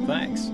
Thanks.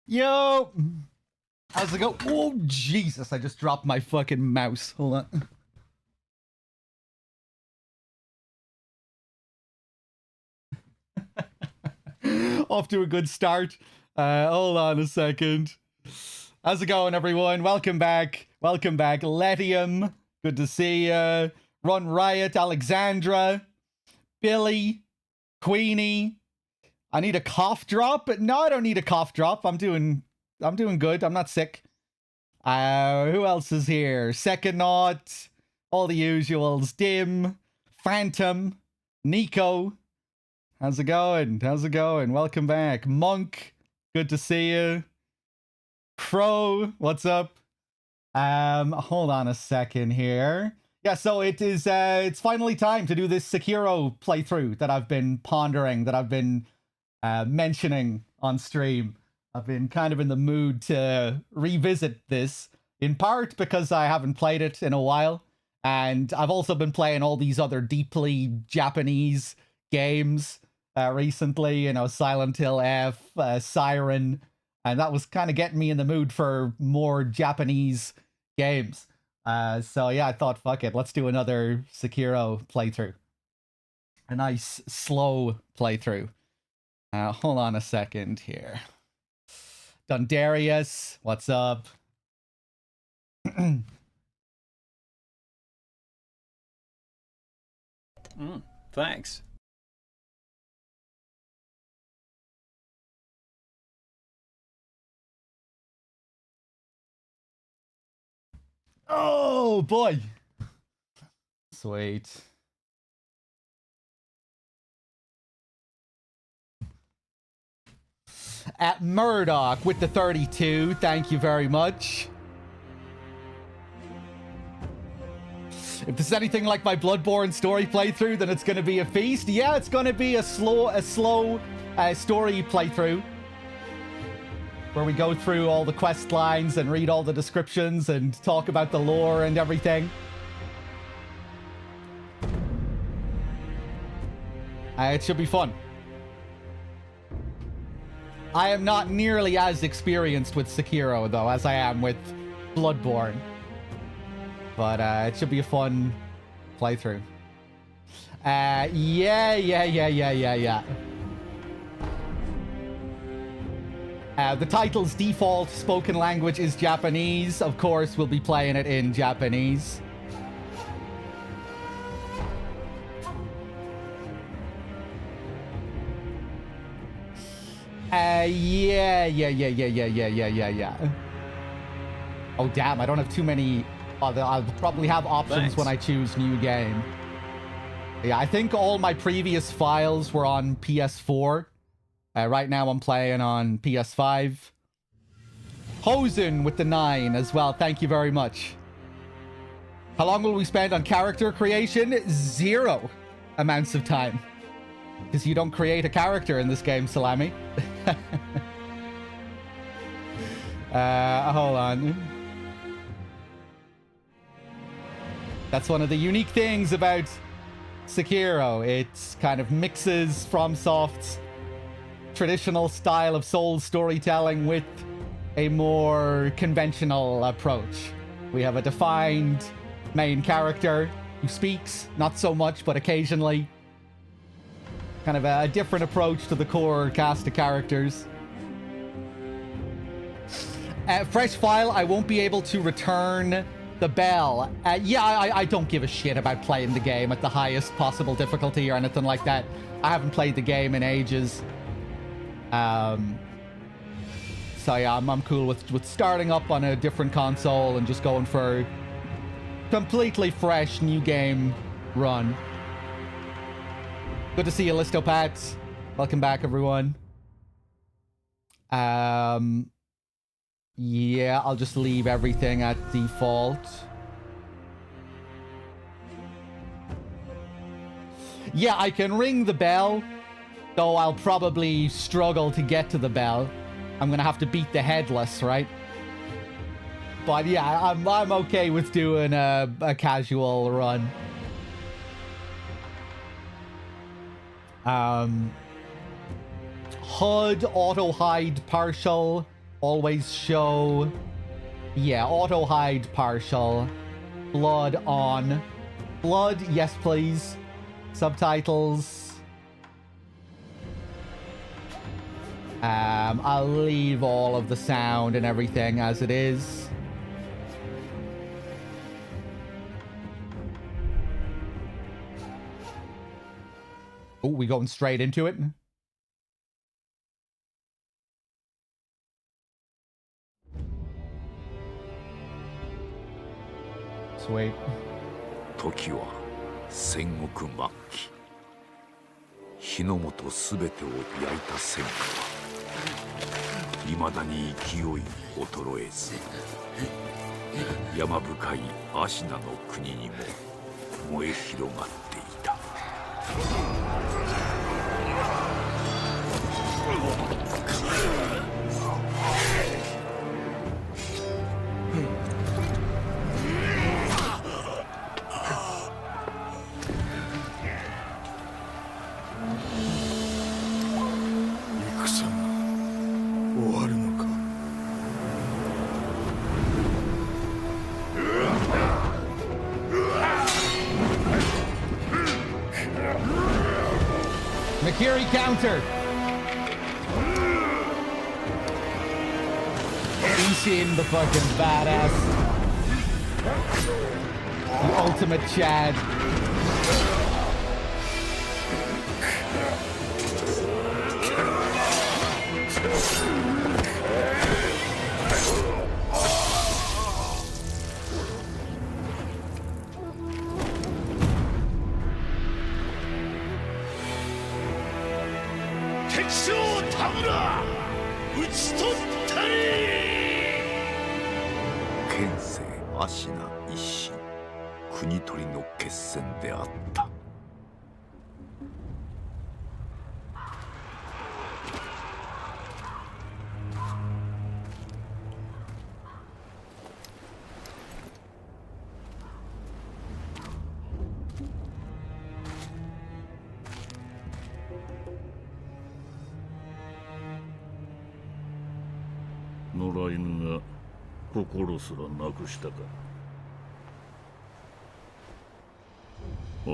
Yo! How's it go? Oh, Jesus, I just dropped my fucking mouse. Hold on. Off to a good start. Hold on a second. How's it going, everyone? Welcome back. Welcome back. Letium, good to see ya. Run Riot, Alexandra, Billy, Queenie. I need a cough drop? No, I don't need a cough drop. I'm doing good. I'm not sick. Who else is here? Second Knot, all the usuals. Dim, Phantom, Nico. How's it going? How's it going? Welcome back. Monk, good to see you. Crow, what's up? Hold on a second here. Yeah, so it's finally time to do this Sekiro playthrough that I've been pondering, that I've been mentioning on stream. I've been kind of in the mood to revisit this, in part because I haven't played it in a while, and I've also been playing all these other deeply Japanese games recently, you know, Silent Hill F, Siren, and that was kind of getting me in the mood for more Japanese games. So yeah, I thought, fuck it, let's do another Sekiro playthrough. A nice, slow playthrough. Hold on a second here. Dundarius, what's up? Thanks. Oh boy. Sweet. At Murdoch with the 32, thank you very much. If this is anything like my Bloodborne story playthrough, then it's going to be a feast. Yeah, it's going to be a slow story playthrough where we go through all the quest lines and read all the descriptions and talk about the lore and everything. It should be fun. I am not nearly as experienced with Sekiro, though, as I am with Bloodborne. But it should be a fun playthrough. Yeah. The title's default spoken language is Japanese. Of course, we'll be playing it in Japanese. Yeah. Oh, damn, I don't have too many. I'll probably have options when I choose new game. Yeah, I think all my previous files were on PS4. Right now I'm playing on PS5. Hosen with the 9 as well. Thank you very much. How long will we spend on character creation? 0 amounts of time. Because you don't create a character in this game, Salami. Hold on. That's one of the unique things about Sekiro. It kind of mixes FromSoft's traditional style of soul storytelling with a more conventional approach. We have a defined main character who speaks, not so much, but occasionally. Kind of a different approach to the core cast of characters. Fresh file, I won't be able to return the bell. Yeah, I don't give a shit about playing the game at the highest possible difficulty or anything like that. I haven't played the game in ages. So yeah, I'm cool with starting up on a different console and just going for completely fresh new game run. Good to see you, Listopats. Welcome back, everyone. Yeah, I'll just leave everything at default. Yeah, I can ring the bell, though I'll probably struggle to get to the bell. I'm gonna have to beat the headless, right? But yeah, I'm okay with doing a casual run. HUD, auto hide partial, always show... Yeah, auto hide partial. Blood on. Blood, yes please. Subtitles. I'll leave all of the sound and everything as it is. Oh, we going straight into it? Sweet. 時は戦国末期。日の本すべてを焼いた戦火はいまだに勢い衰えず、山深い芦名の国にも燃え広がっていた。Makiri counter. Ishin, the fucking badass. The ultimate Chad.野良犬が心すらなくしたか。ああ、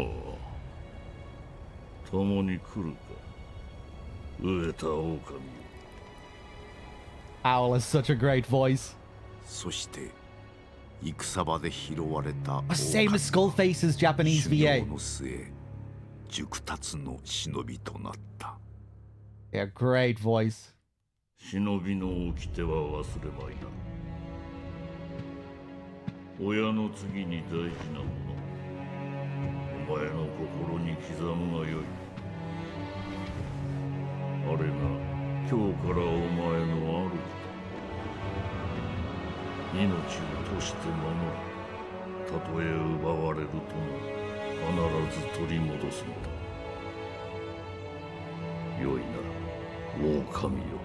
共に来るか、飢えた狼よ。Owl has such a great voice. そして戦場で拾われた Same as Skullface's Japanese 修 VA. 行の末、熟達の忍びとなった。Yeah, great voice. 忍びの掟は忘れまいな。親の次に大事なもの、お前の心に刻むがよい。あれが今日からお前の主だ。命を賭して守る。たとえ奪われるとも必ず取り戻すのだ。よいな、狼よ。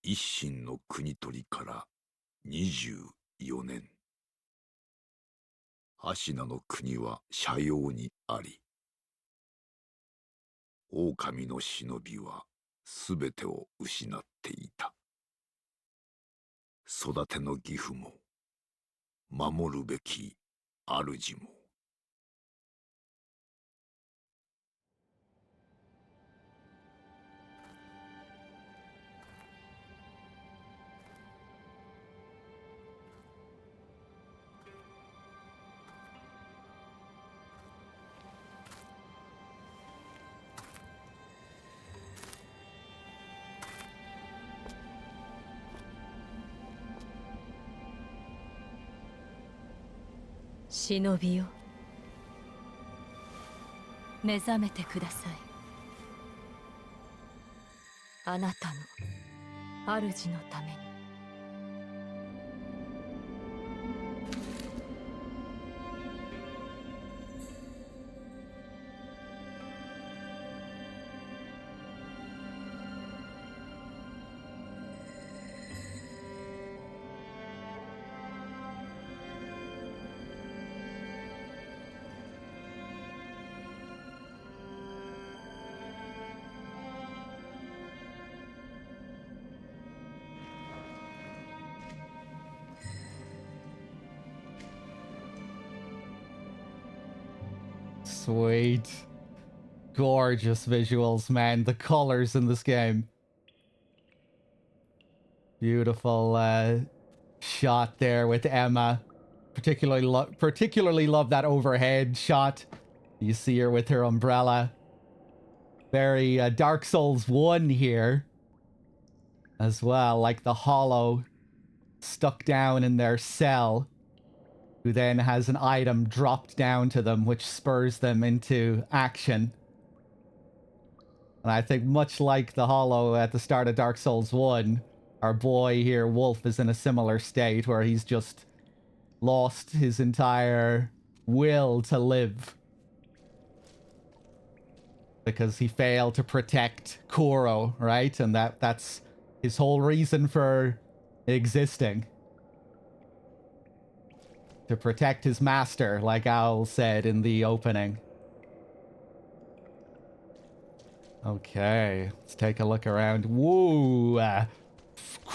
一心の国取りから24年。芦名の国は斜陽にあり、狼の忍びはすべてを失っていた。育ての義父も守るべき主も。忍びよ、目覚めてください。あなたの主のために。Sweet. Gorgeous visuals, man. The colors in this game. Beautiful shot there with Emma. Particularly love that overhead shot. You see her with her umbrella. Very Dark Souls 1 here. As well, like the Hollow stuck down in their cell, who then has an item dropped down to them which spurs them into action. And I think much like the Hollow at the start of Dark Souls 1, our boy here, Wolf, is in a similar state where he's just lost his entire will to live. Because he failed to protect Kuro, right? And that's his whole reason for existing. To protect his master, like Owl said in the opening. Okay, let's take a look around. Woo!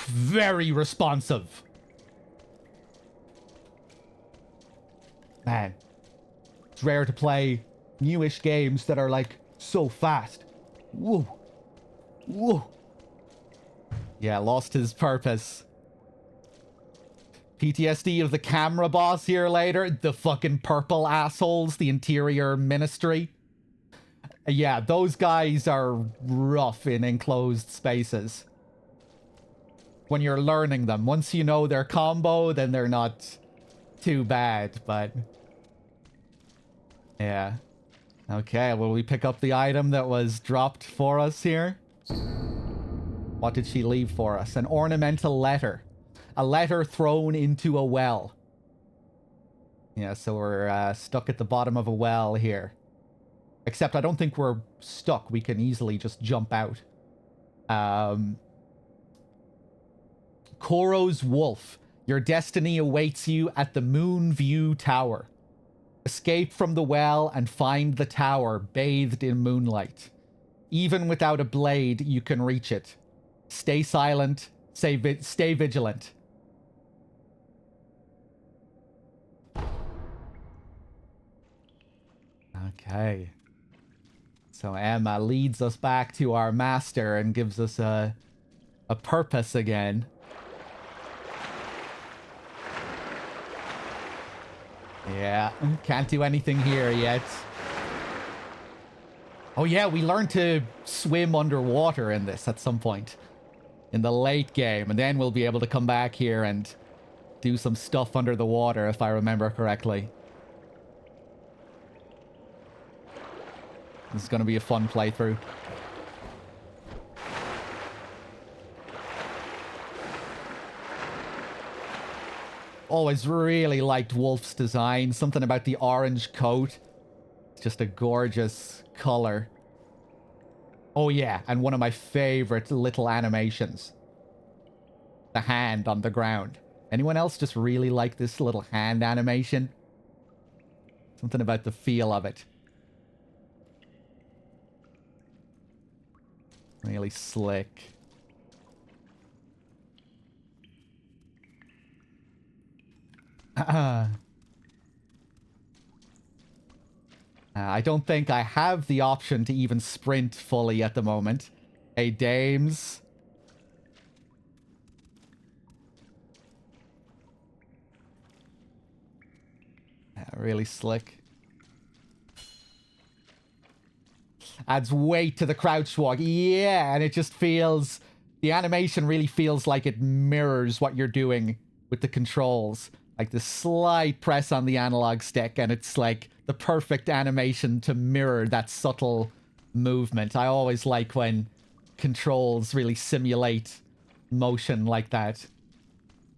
Very responsive. Man, it's rare to play newish games that are like so fast. Woo! Woo! Yeah, lost his purpose. PTSD of the camera boss here later. The fucking purple assholes, the interior ministry. Yeah, those guys are rough in enclosed spaces. When you're learning them. Once you know their combo, then they're not too bad, but... yeah. Okay, will we pick up the item that was dropped for us here? What did she leave for us? An ornamental letter. A letter thrown into a well. Yeah, so we're stuck at the bottom of a well here. Except I don't think we're stuck. We can easily just jump out. Kuro's Wolf. Your destiny awaits you at the Moon View Tower. Escape from the well and find the tower bathed in moonlight. Even without a blade, you can reach it. Stay silent. Stay vigilant. Okay. So Emma leads us back to our master and gives us a purpose again. Yeah, can't do anything here yet. Oh yeah, we learned to swim underwater in this at some point. In the late game, and then we'll be able to come back here and do some stuff under the water, if I remember correctly. This is going to be a fun playthrough. Always really liked Wolf's design. Something about the orange coat. It's just a gorgeous color. Oh yeah, and one of my favorite little animations. The hand on the ground. Anyone else just really like this little hand animation? Something about the feel of it. Really slick. I don't think I have the option to even sprint fully at the moment. Hey, dames. Really slick. Adds weight to the crouch walk. Yeah, and it just feels... the animation really feels like it mirrors what you're doing with the controls. Like the slight press on the analog stick, and it's like the perfect animation to mirror that subtle movement. I always like when controls really simulate motion like that.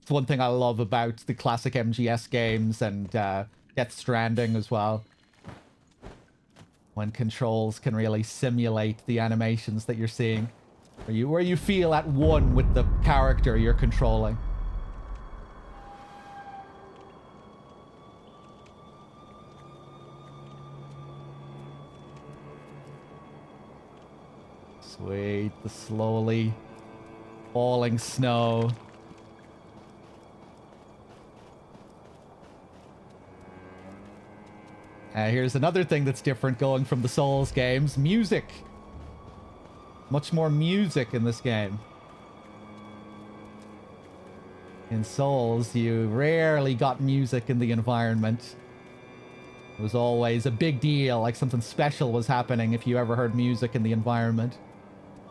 It's one thing I love about the classic MGS games and Death Stranding as well. When controls can really simulate the animations that you're seeing. Where you feel at one with the character you're controlling. Sweet, the slowly falling snow. Here's another thing that's different going from the Souls games. Music. Much more music in this game. In Souls, you rarely got music in the environment. It was always a big deal, like something special was happening if you ever heard music in the environment.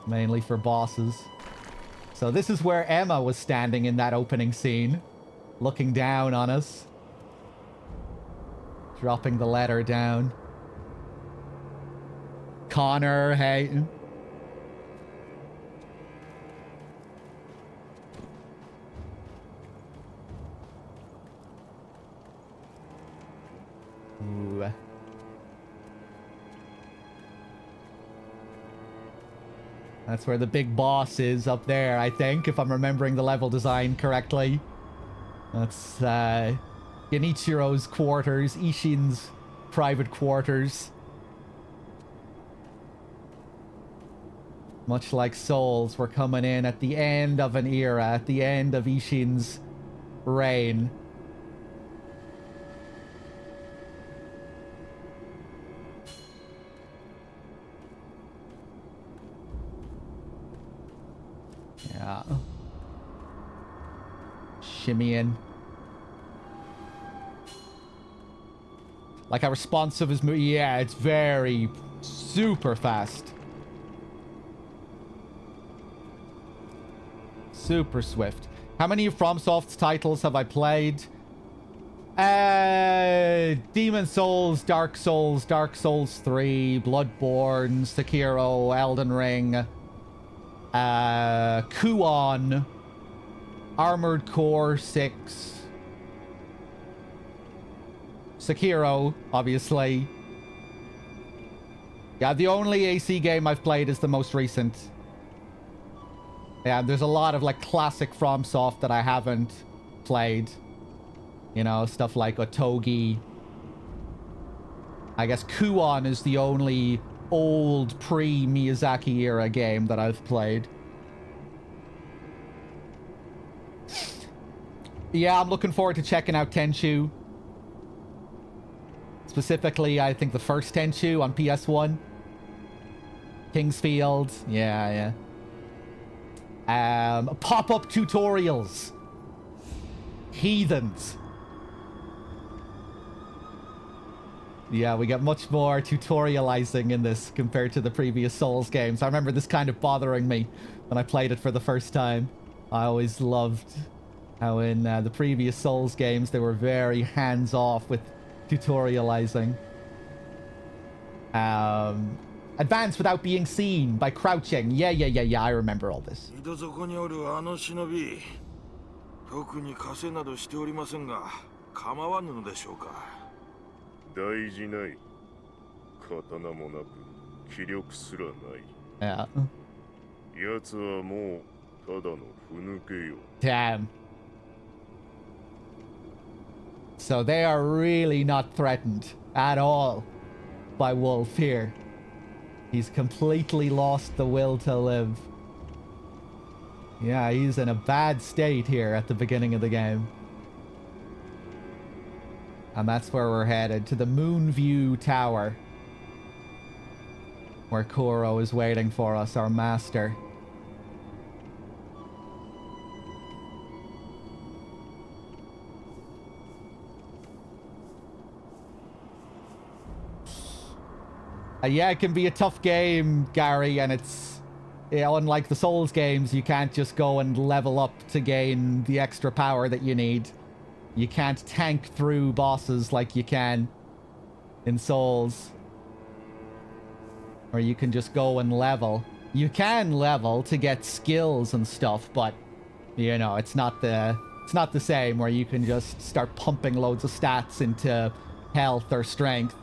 Mainly for bosses. So this is where Emma was standing in that opening scene. Looking down on us. Dropping the letter down. Connor, hey. Ooh. That's where the big boss is up there, I think, if I'm remembering the level design correctly. That's Genichiro's quarters, Ishin's private quarters. Much like Souls, we're coming in at the end of an era, at the end of Ishin's reign. Yeah. Shimmying. Like how responsive his movie. Yeah, it's very super fast. Super swift. How many of FromSoft's titles have I played? Demon Souls, Dark Souls, Dark Souls 3, Bloodborne, Sekiro, Elden Ring, Kuon, Armored Core 6, Sekiro, obviously. Yeah, the only AC game I've played is the most recent. Yeah, there's a lot of like classic FromSoft that I haven't played. You know, stuff like Otogi. I guess Kuon is the only old pre-Miyazaki era game that I've played. Yeah, I'm looking forward to checking out Tenchu. Specifically, I think the first Tenchu on PS1. Kingsfield. Yeah. Pop-up tutorials. Heathens. Yeah, we get much more tutorializing in this compared to the previous Souls games. I remember this kind of bothering me when I played it for the first time. I always loved how in the previous Souls games they were very hands-off with tutorializing. Advance without being seen by crouching. Yeah, I remember all this. 特に稼などしておりませんが、構わぬのでしょうか。大事ない。刀もなく、気力すらない。Yeah. 奴はもうただのふぬけよ。Damn. So they are really not threatened at all by Wolf here. He's completely lost the will to live. Yeah, he's in a bad state here at the beginning of the game. And that's where we're headed, to the Moonview Tower. Where Kuro is waiting for us, our master. Yeah, it can be a tough game, Gary, and it's... Yeah, unlike the Souls games, you can't just go and level up to gain the extra power that you need. You can't tank through bosses like you can in Souls. Or you can just go and level. You can level to get skills and stuff, but, you know, it's not the same where you can just start pumping loads of stats into health or strength.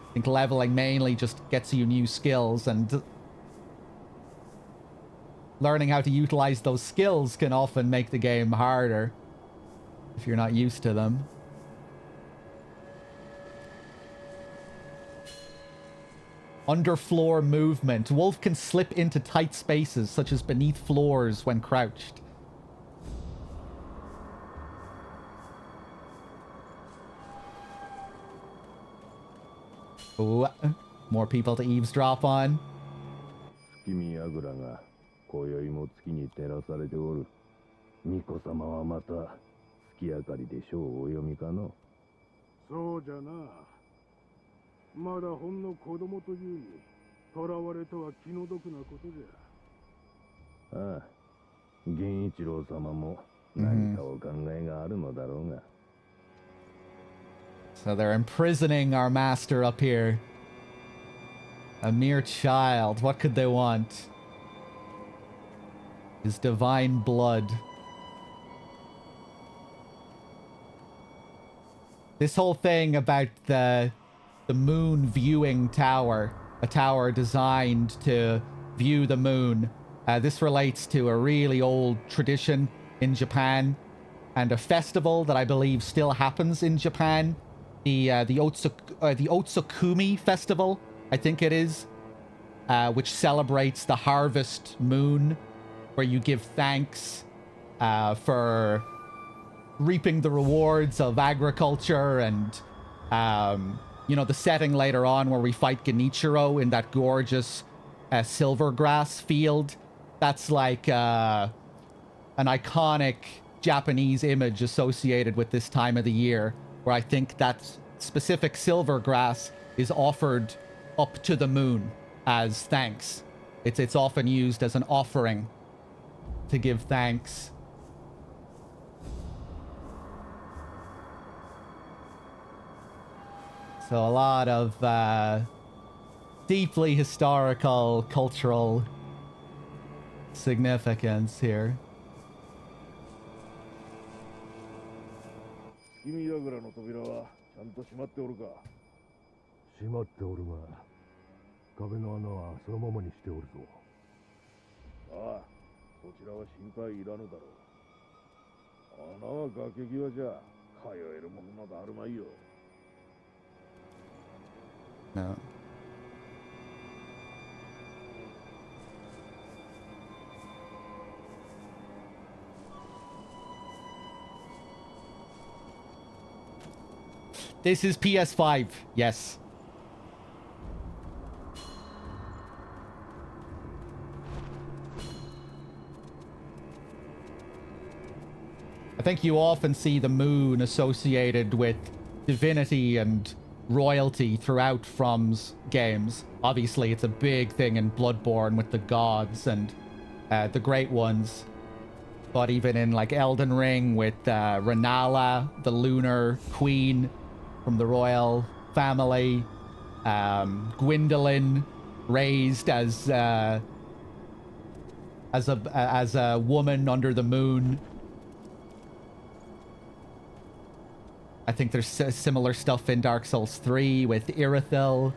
I think leveling mainly just gets you new skills, and learning how to utilize those skills can often make the game harder if you're not used to them. Underfloor movement. Wolf can slip into tight spaces, such as beneath floors when crouched. Ooh, more people to eavesdrop on. 月見櫓が今宵も月に照らされておる。巫女様はまた月明かりで書をお読みかの。そうじゃな。まだほんの子供というに、囚われとは気の毒なことじゃ。ああ、源一郎様も何かお考えがあるのだろうが。So they're imprisoning our master up here. A mere child. What could they want? His divine blood. This whole thing about the moon viewing tower, a tower designed to view the moon. This relates to a really old tradition in Japan and a festival that I believe still happens in Japan. The Otsukumi festival, I think it is, which celebrates the harvest moon, where you give thanks for reaping the rewards of agriculture and, you know, the setting later on where we fight Genichiro in that gorgeous silver grass field. That's like an iconic Japanese image associated with this time of the year, where I think that specific silver grass is offered up to the moon as thanks. It's often used as an offering to give thanks. So a lot of deeply historical, cultural significance here. 月見櫓の扉はちゃんと閉まっておるか。閉まっておるが、壁の穴はそのままにしておるぞ。ああ、そちらは心配いらぬだろう。穴は崖際じゃ通えるものなどあるまいよ。No. This is PS5, yes. I think you often see the moon associated with divinity and royalty throughout From's games. Obviously, it's a big thing in Bloodborne with the gods and the great ones. But even in like Elden Ring with Renala, the lunar queen from the royal family, Gwendolyn raised as a woman under the moon. I think there's similar stuff in Dark Souls 3 with Irithel.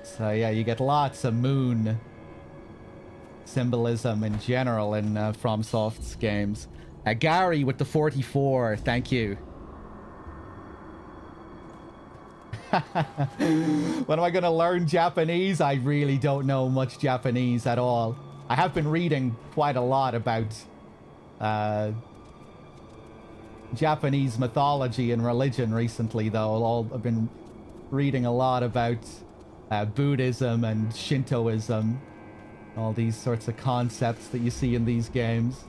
So yeah, you get lots of moon symbolism in general in FromSoft's games. Gary with the 44, thank you. When am I going to learn Japanese? I really don't know much Japanese at all. I have been reading quite a lot about Japanese mythology and religion recently, though. I've been reading a lot about Buddhism and Shintoism, all these sorts of concepts that you see in these games.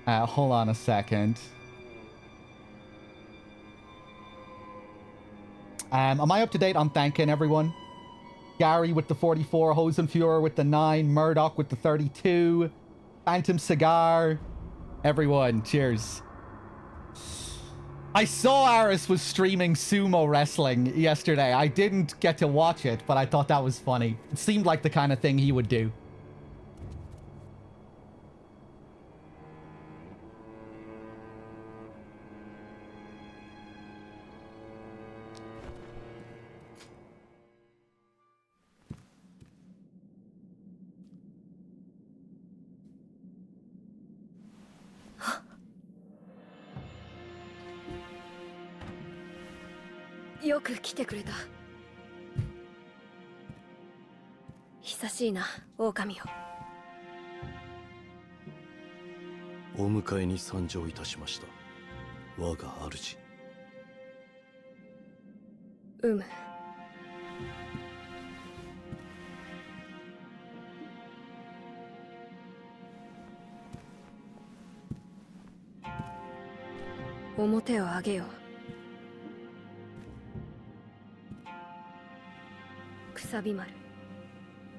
Hold on a second. Am I up to date on thanking everyone? Gary with the 44, Hosenfuhrer with the 9, Murdoch with the 32, Phantom Cigar, everyone, cheers. I saw Aris was streaming sumo wrestling yesterday. I didn't get to watch it, but I thought that was funny. It seemed like the kind of thing he would do. Yo よく来てくれた。久しいな、狼よ。お迎えに参上いたしました。我が主。うむ。表を上げよ。くさび丸、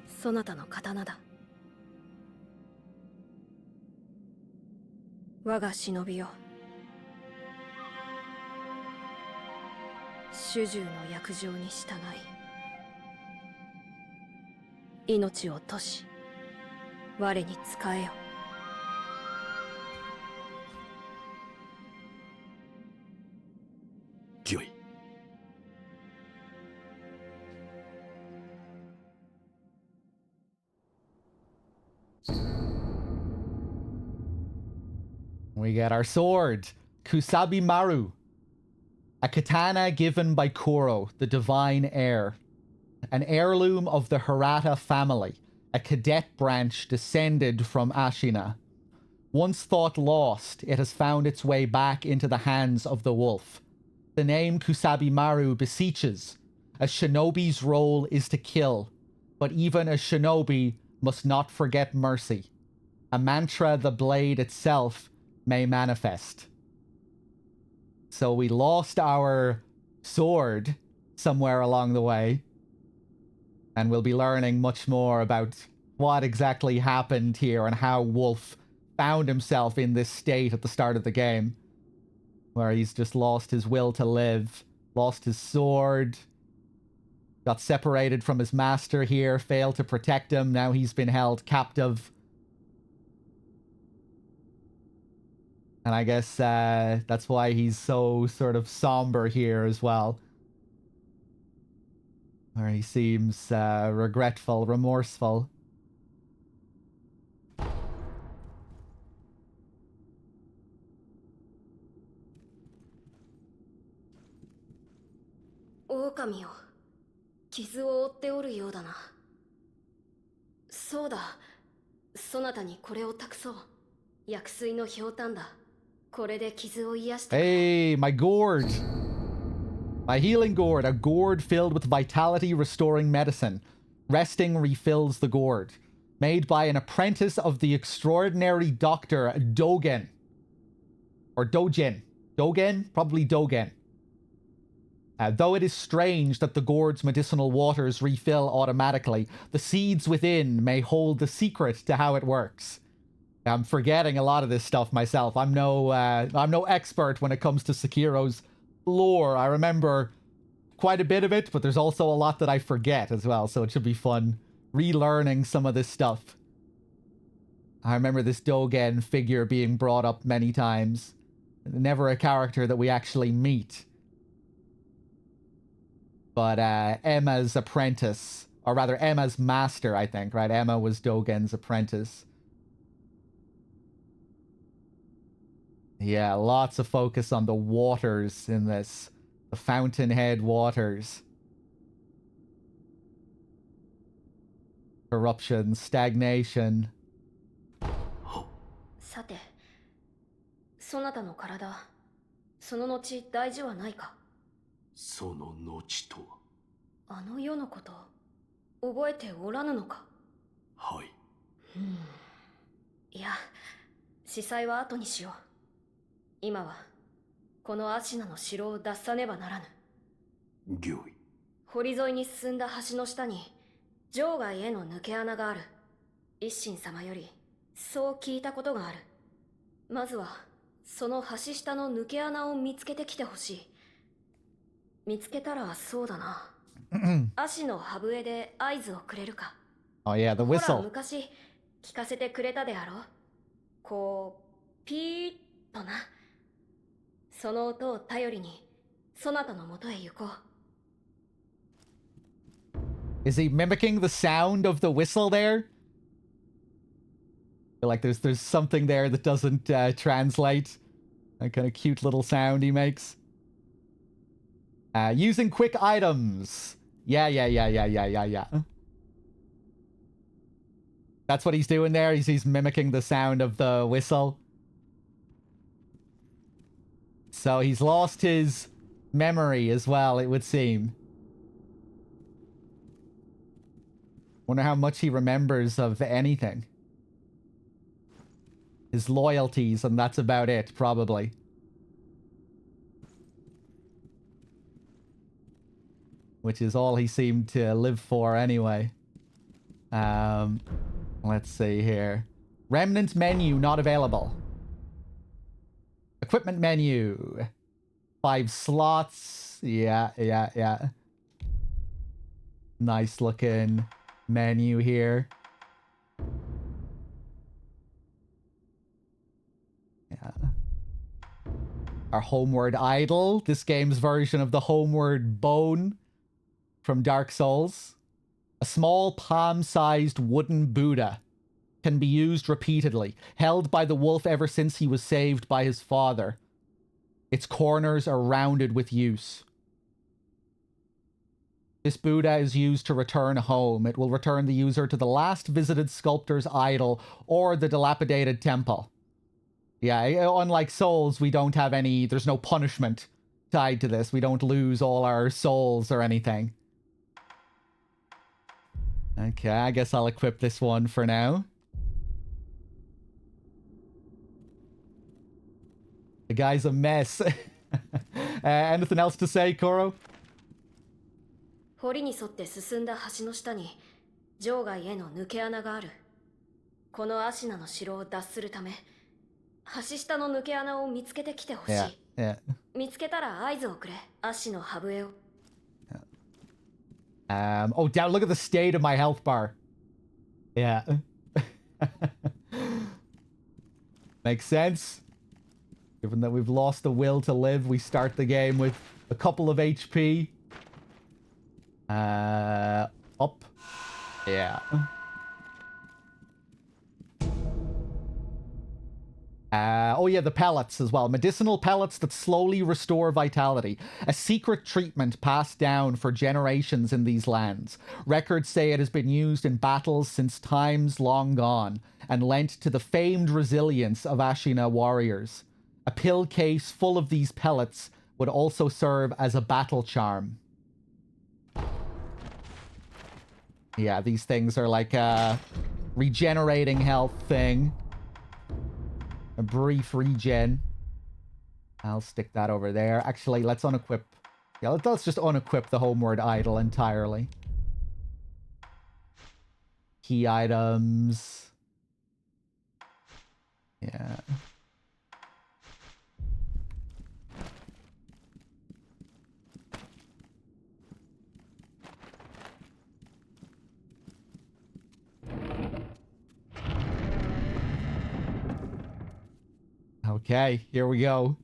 そなたの刀だ。我が忍びよ。主従の約定に従い、命を賭し、我に仕えよ。御意。We get our sword, Kusabi Maru, a katana given by Kuro, the divine heir, an heirloom of the Hirata family, a cadet branch descended from Ashina. Once thought lost, it has found its way back into the hands of the wolf. The name Kusabi Maru beseeches. A shinobi's role is to kill, but even a shinobi must not forget mercy. A mantra the blade itself may manifest. So we lost our sword somewhere along the way, and we'll be learning much more about what exactly happened here and how Wolf found himself in this state at the start of the game, where he's just lost his will to live, lost his sword, got separated from his master here, failed to protect him, now he's been held captive. And I guess that's why he's so sort of somber here as well. Where he seems regretful, remorseful. Okamiよ、傷を負っておるようだな。そうだ、そなたにこれを託そう。薬水のひょうたんだ。これで傷を癒して。Hey, my gourd. My healing gourd. A gourd filled with vitality restoring medicine. Resting refills the gourd. Made by an apprentice of the extraordinary doctor Dogen. Or Dogen. Dogen? Probably Dogen. Though it is strange that the gourd's medicinal waters refill automatically, the seeds within may hold the secret to how it works. I'm forgetting a lot of this stuff myself. I'm no expert when it comes to Sekiro's lore. I remember quite a bit of it, but there's also a lot that I forget as well, so it should be fun relearning some of this stuff. I remember this Dogen figure being brought up many times. Never a character that we actually meet. But Emma's apprentice, or rather Emma's master, I think, right? Emma was Dogen's apprentice. Yeah, lots of focus on the waters in this. The fountainhead waters. Corruption, stagnation. さて、そなたの体、その後大事はないか？その後とは。あの世のこと、覚えておらぬのか？はい。いや、司祭は後にしよう。今はこのアシナの城を脱さねばならぬ。御意。堀沿いに進んだ橋の下に場外への抜け穴がある。一心様よりそう聞いたことがある。まずはその橋下の抜け穴を見つけてきてほしい。見つけたらそうだな。足の歯笛で合図をくれるか。Oh yeah, the ほら whistle. 昔聞かせてくれたであろう。こうピーッとな。その音を頼りにそなたのもとへ行こう。Is he mimicking the sound of the whistle there? I feel like there's something there that doesn't translate. That kind of cute little sound he makes. Using quick items. Yeah. That's what he's doing there. He's mimicking the sound of the whistle. So he's lost his memory as well, it would seem. Wonder how much he remembers of anything. His loyalties, and that's about it, probably. Which is all he seemed to live for anyway. Let's see here. Remnant menu not available. Equipment menu. 5 slots. Yeah. Nice looking menu here. Yeah. Our Homeward Idol. This game's version of the Homeward Bone from Dark Souls. A small palm-sized wooden Buddha. Can be used repeatedly. Held by the wolf ever since he was saved by his father. Its corners are rounded with use. This Buddha is used to return home. It will return the user to the last visited sculptor's idol or the dilapidated temple. Yeah, unlike Souls, we don't have any... There's no punishment tied to this. We don't lose all our souls or anything. Okay, I guess I'll equip this one for now. The guy's a mess. Anything else to say, Koro? 堀に沿って進んだ橋の下に場外への抜け穴がある。このアシナの城を脱するため、橋下の抜け穴を見つけてきてほしい。Yeah. 見つけたら合図をくれ。アシのハブエを。Oh, down, look at the state of my health bar. Yeah. Makes sense. Given that we've lost the will to live, we start the game with a couple of HP. Up. Yeah. Oh yeah, the pellets as well. Medicinal pellets that slowly restore vitality. A secret treatment passed down for generations in these lands. Records say it has been used in battles since times long gone, and lent to the famed resilience of Ashina warriors. A pill case full of these pellets would also serve as a battle charm. Yeah, these things are like a regenerating health thing. A brief regen. I'll stick that over there. Actually, let's unequip. Yeah, let's just unequip the Homeward Idol entirely. Key items. Yeah. Okay, here we go.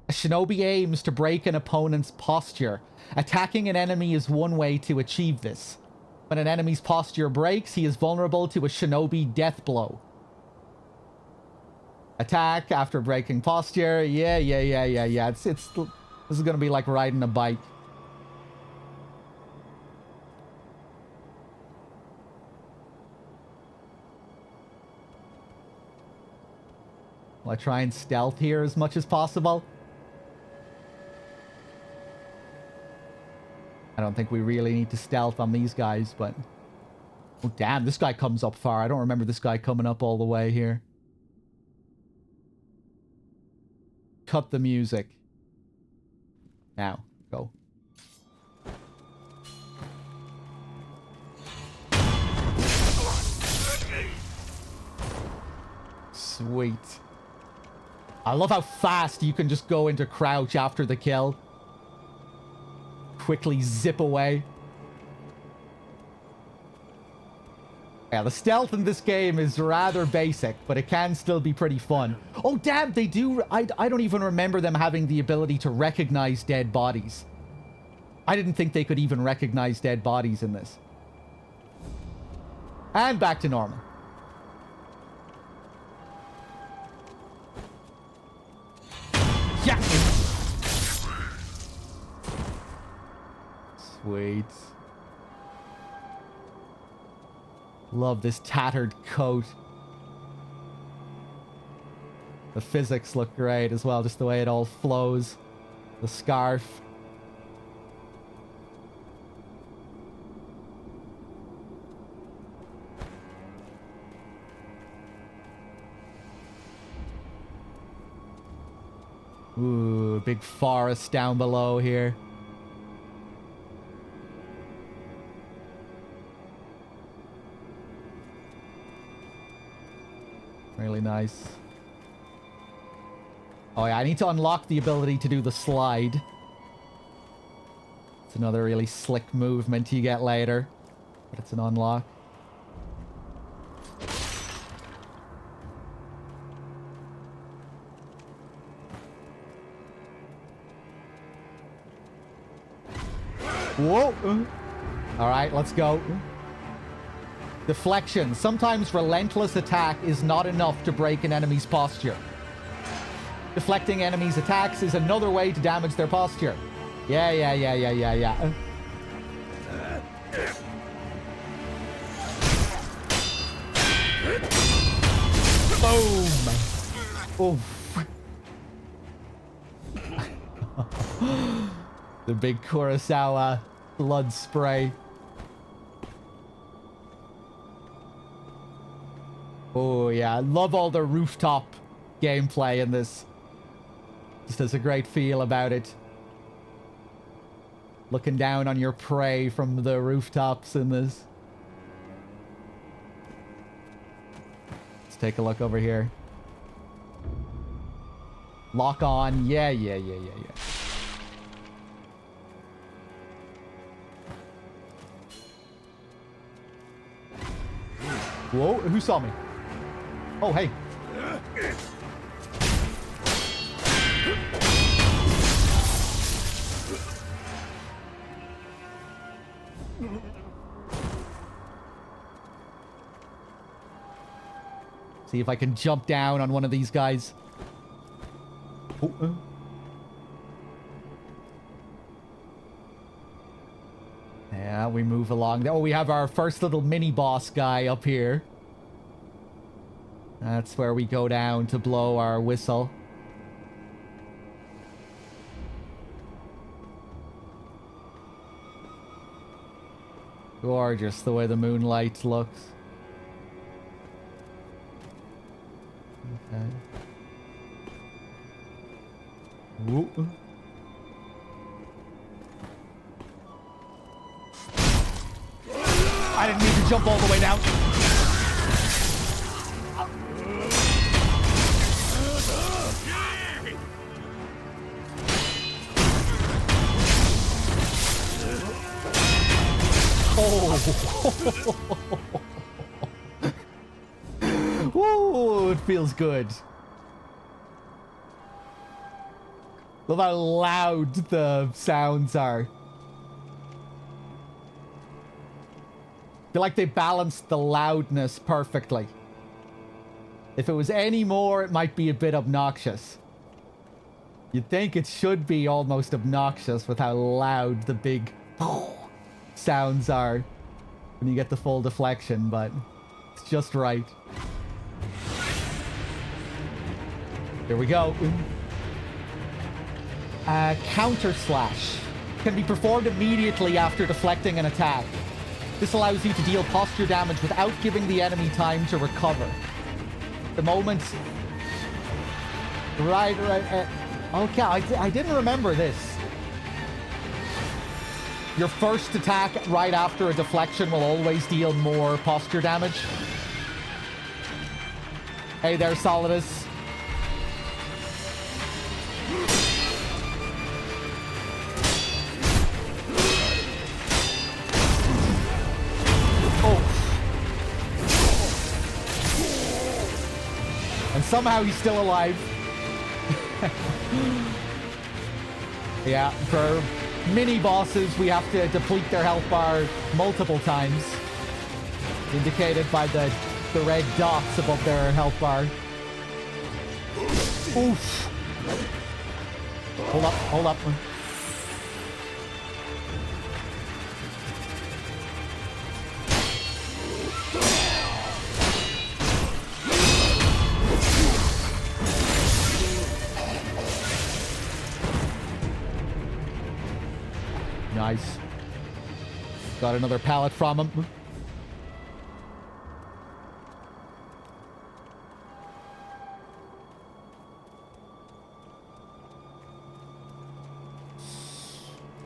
A shinobi aims to break an opponent's posture. Attacking an enemy is one way to achieve this. When an enemy's posture breaks, he is vulnerable to a shinobi death blow. Attack after breaking posture. Yeah. This is gonna be like riding a bike. Will I try and stealth here as much as possible? I don't think we really need to stealth on these guys, but... Oh, damn, this guy comes up far. I don't remember this guy coming up all the way here. Cut the music. Now, go. Sweet. I love how fast you can just go into crouch after the kill. Quickly zip away. Yeah, the stealth in this game is rather basic, but it can still be pretty fun. Oh, damn, they do... I don't even remember them having the ability to recognize dead bodies. I didn't think they could even recognize dead bodies in this. And back to normal. Yeah! Sweet. Love this tattered coat. The physics look great as well, just the way it all flows. The scarf. Ooh, big forest down below here. Really nice. Oh yeah, I need to unlock the ability to do the slide. It's another really slick movement you get later. But it's an unlock. Whoa! Alright, let's go. Deflection. Sometimes relentless attack is not enough to break an enemy's posture. Deflecting enemies' attacks is another way to damage their posture. Yeah. Boom! Oof. The big Kurosawa blood spray. Oh yeah, I love all the rooftop gameplay in this. Just has a great feel about it. Looking down on your prey from the rooftops in this. Let's take a look over here. Lock on. Yeah. Whoa, who saw me? Oh, hey. See if I can jump down on one of these guys. Oh, yeah, we move along. Oh, we have our first little mini boss guy up here. That's where we go down to blow our whistle. Gorgeous the way the moonlight looks. Okay. Whoop. I didn't mean to jump all the way down. Oh. Ooh, it feels good. Love how loud the sounds are. I feel like they balanced the loudness perfectly. If it was any more, it might be a bit obnoxious. You'd think it should be almost obnoxious with how loud the big sounds are when you get the full deflection, but it's just right. Here we go. Counter slash can be performed immediately after deflecting an attack. This allows you to deal posture damage without giving the enemy time to recover. The moment... Right. Okay, I didn't remember this. Your first attack right after a deflection will always deal more posture damage. Hey there, Solidus. And somehow he's still alive. Yeah, for mini bosses, we have to deplete their health bar multiple times. Indicated by the red dots above their health bar. Oof. Hold up. Nice. Got another pallet from him.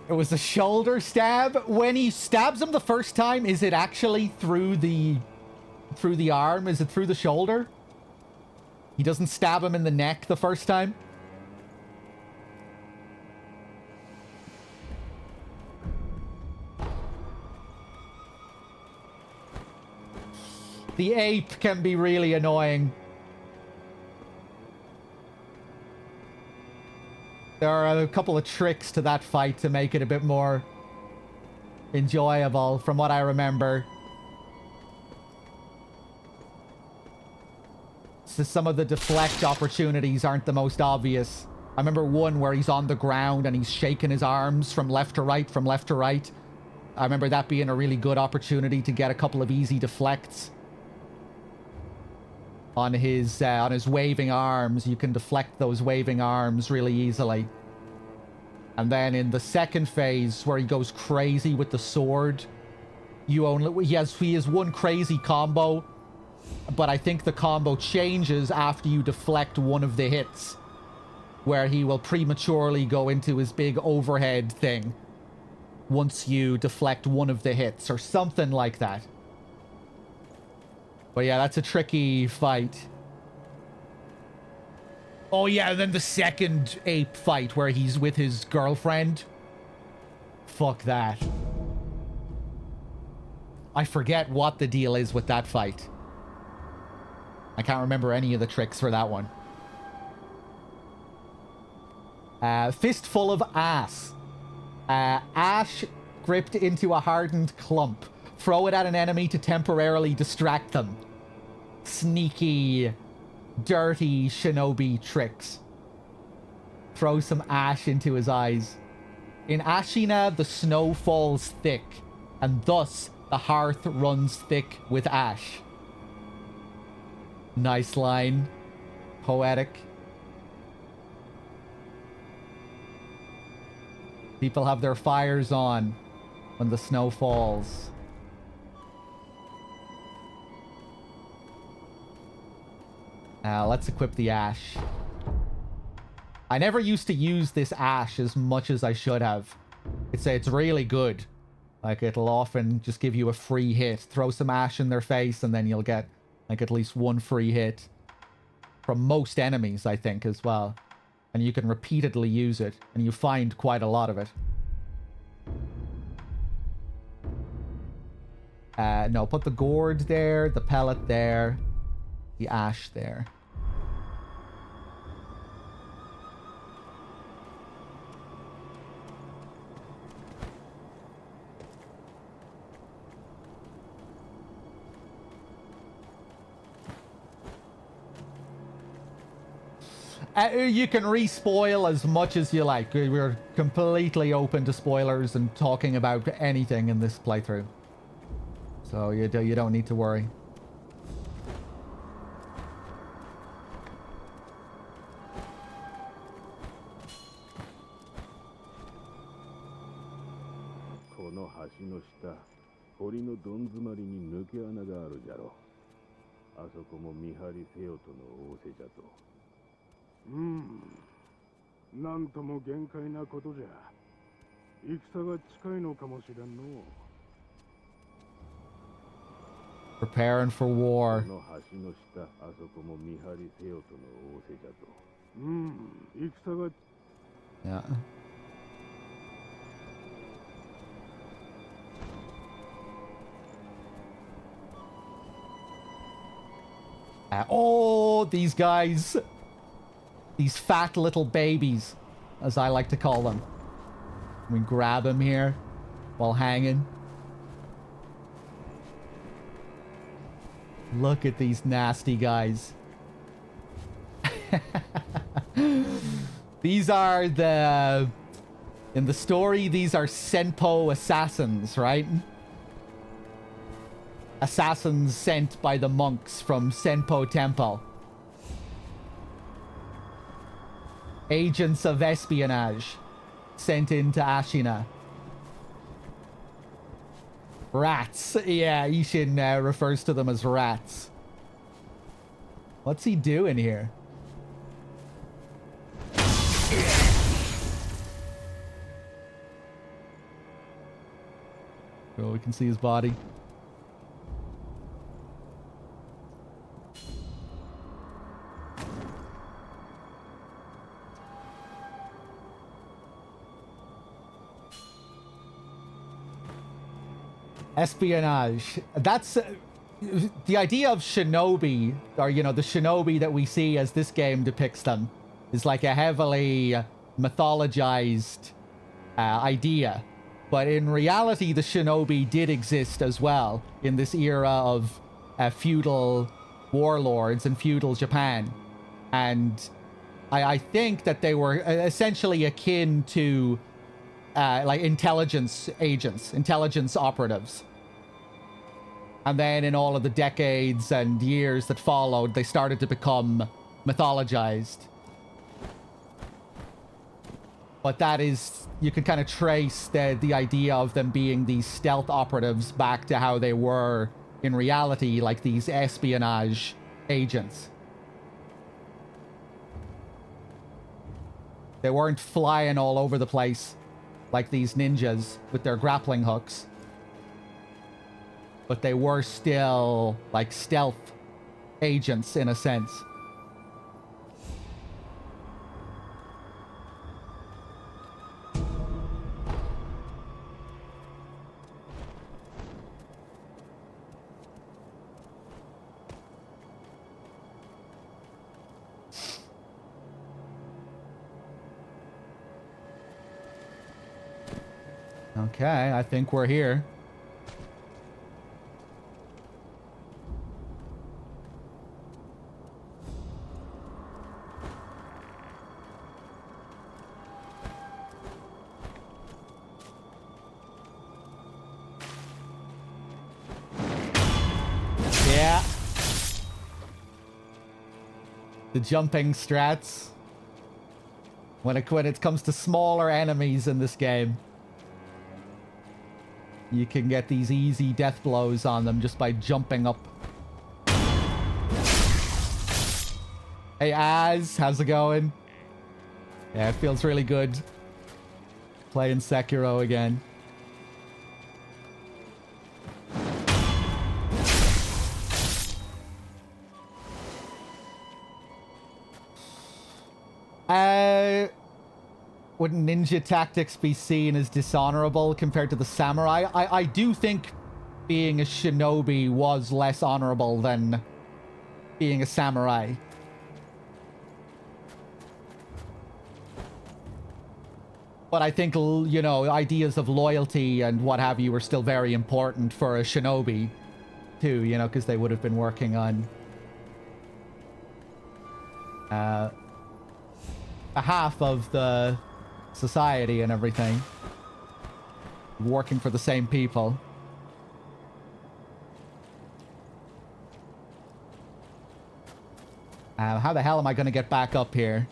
It was a shoulder stab. When he stabs him the first time, is it actually through the arm? Is it through the shoulder? He doesn't stab him in the neck the first time? The ape can be really annoying. There are a couple of tricks to that fight to make it a bit more enjoyable, from what I remember. So some of the deflect opportunities aren't the most obvious. I remember one where he's on the ground and he's shaking his arms from left to right, from left to right. I remember that being a really good opportunity to get a couple of easy deflects. On his waving arms, you can deflect those waving arms really easily. And then in the second phase, where he goes crazy with the sword, he has one crazy combo, but I think the combo changes after you deflect one of the hits, where he will prematurely go into his big overhead thing once you deflect one of the hits, or something like that. But yeah, that's a tricky fight. Oh yeah, and then the second ape fight where he's with his girlfriend. Fuck that. I forget what the deal is with that fight. I can't remember any of the tricks for that one. Fistful of ass. Ash gripped into a hardened clump. Throw it at an enemy to temporarily distract them. Sneaky, dirty shinobi tricks. Throw some ash into his eyes. In Ashina, the snow falls thick, and thus the hearth runs thick with ash. Nice line. Poetic. People have their fires on when the snow falls. Let's equip the ash. I never used to use this ash as much as I should have. It's really good. Like, it'll often just give you a free hit. Throw some ash in their face and then you'll get, like, at least one free hit. From most enemies, I think, as well. And you can repeatedly use it. And you find quite a lot of it. No, put the gourd there, the pellet there, the ash there. You can re-spoil as much as you like. We're completely open to spoilers and talking about anything in this playthrough. So you don't need to worry. Preparing for war. Yeah. Oh, these guys. These fat little babies, as I like to call them. We grab him here while hanging. Look at these nasty guys. These are the... In the story, these are Senpo assassins, right? Assassins sent by the monks from Senpo Temple. Agents of espionage sent into Ashina. Rats. Yeah, Ishin refers to them as rats. What's he doing here? Oh, we can see his body. Espionage. That's the idea of shinobi, or you know, the shinobi that we see as this game depicts them, is like a heavily mythologized idea. But in reality, the shinobi did exist as well in this era of feudal warlords and feudal Japan. And I think that they were essentially akin to like intelligence agents, intelligence operatives. And then in all of the decades and years that followed, they started to become mythologized. But that is, you can kind of trace the idea of them being these stealth operatives back to how they were in reality, like these espionage agents. They weren't flying all over the place like these ninjas with their grappling hooks. But they were still like stealth agents in a sense. Okay, I think we're here. Yeah. The jumping strats. When it comes to smaller enemies in this game, you can get these easy death blows on them just by jumping up. Hey, Az, how's it going? Yeah, it feels really good playing Sekiro again. Would ninja tactics be seen as dishonorable compared to the samurai? I do think being a shinobi was less honorable than being a samurai. But I think, you know, ideas of loyalty and what have you were still very important for a shinobi, too, you know, because they would have been working on behalf of the society and everything. Working for the same people. How the hell am I going to get back up here?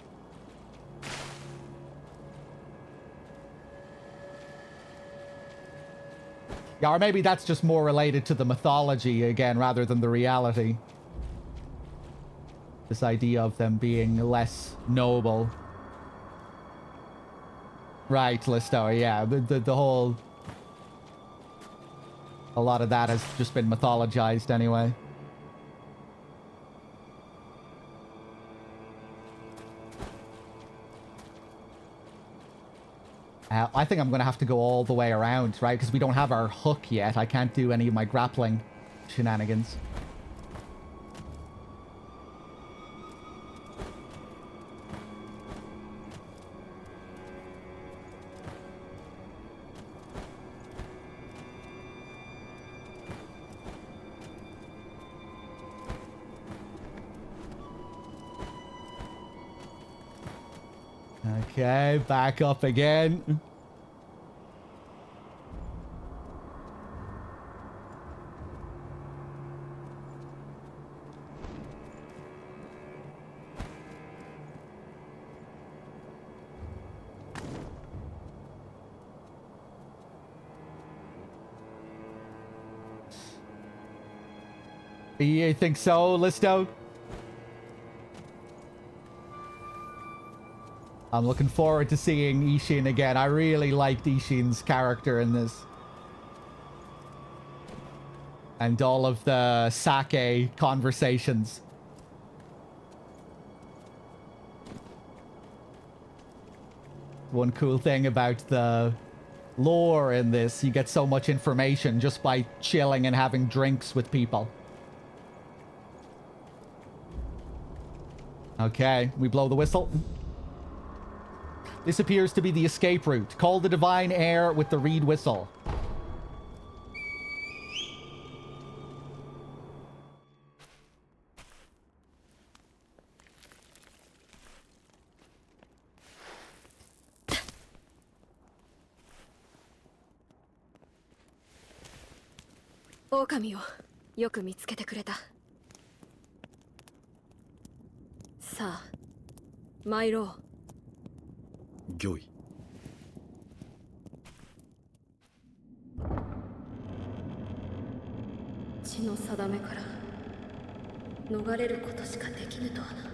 Yeah, or maybe that's just more related to the mythology again, rather than the reality. This idea of them being less noble. Right, Listo, yeah. The whole... A lot of that has just been mythologized anyway. I think I'm going to have to go all the way around, right? Because we don't have our hook yet. I can't do any of my grappling shenanigans. Okay, back up again. You think so, Listo? I'm looking forward to seeing Ishin again. I really liked Ishin's character in this. And all of the sake conversations. One cool thing about the lore in this, you get so much information just by chilling and having drinks with people. Okay, we blow the whistle. This appears to be the escape route. Call the divine heir with the reed whistle. Okamiをよく見つけてくれた。さあ、参ろう。御意。血の定めから逃れることしかできぬとはな。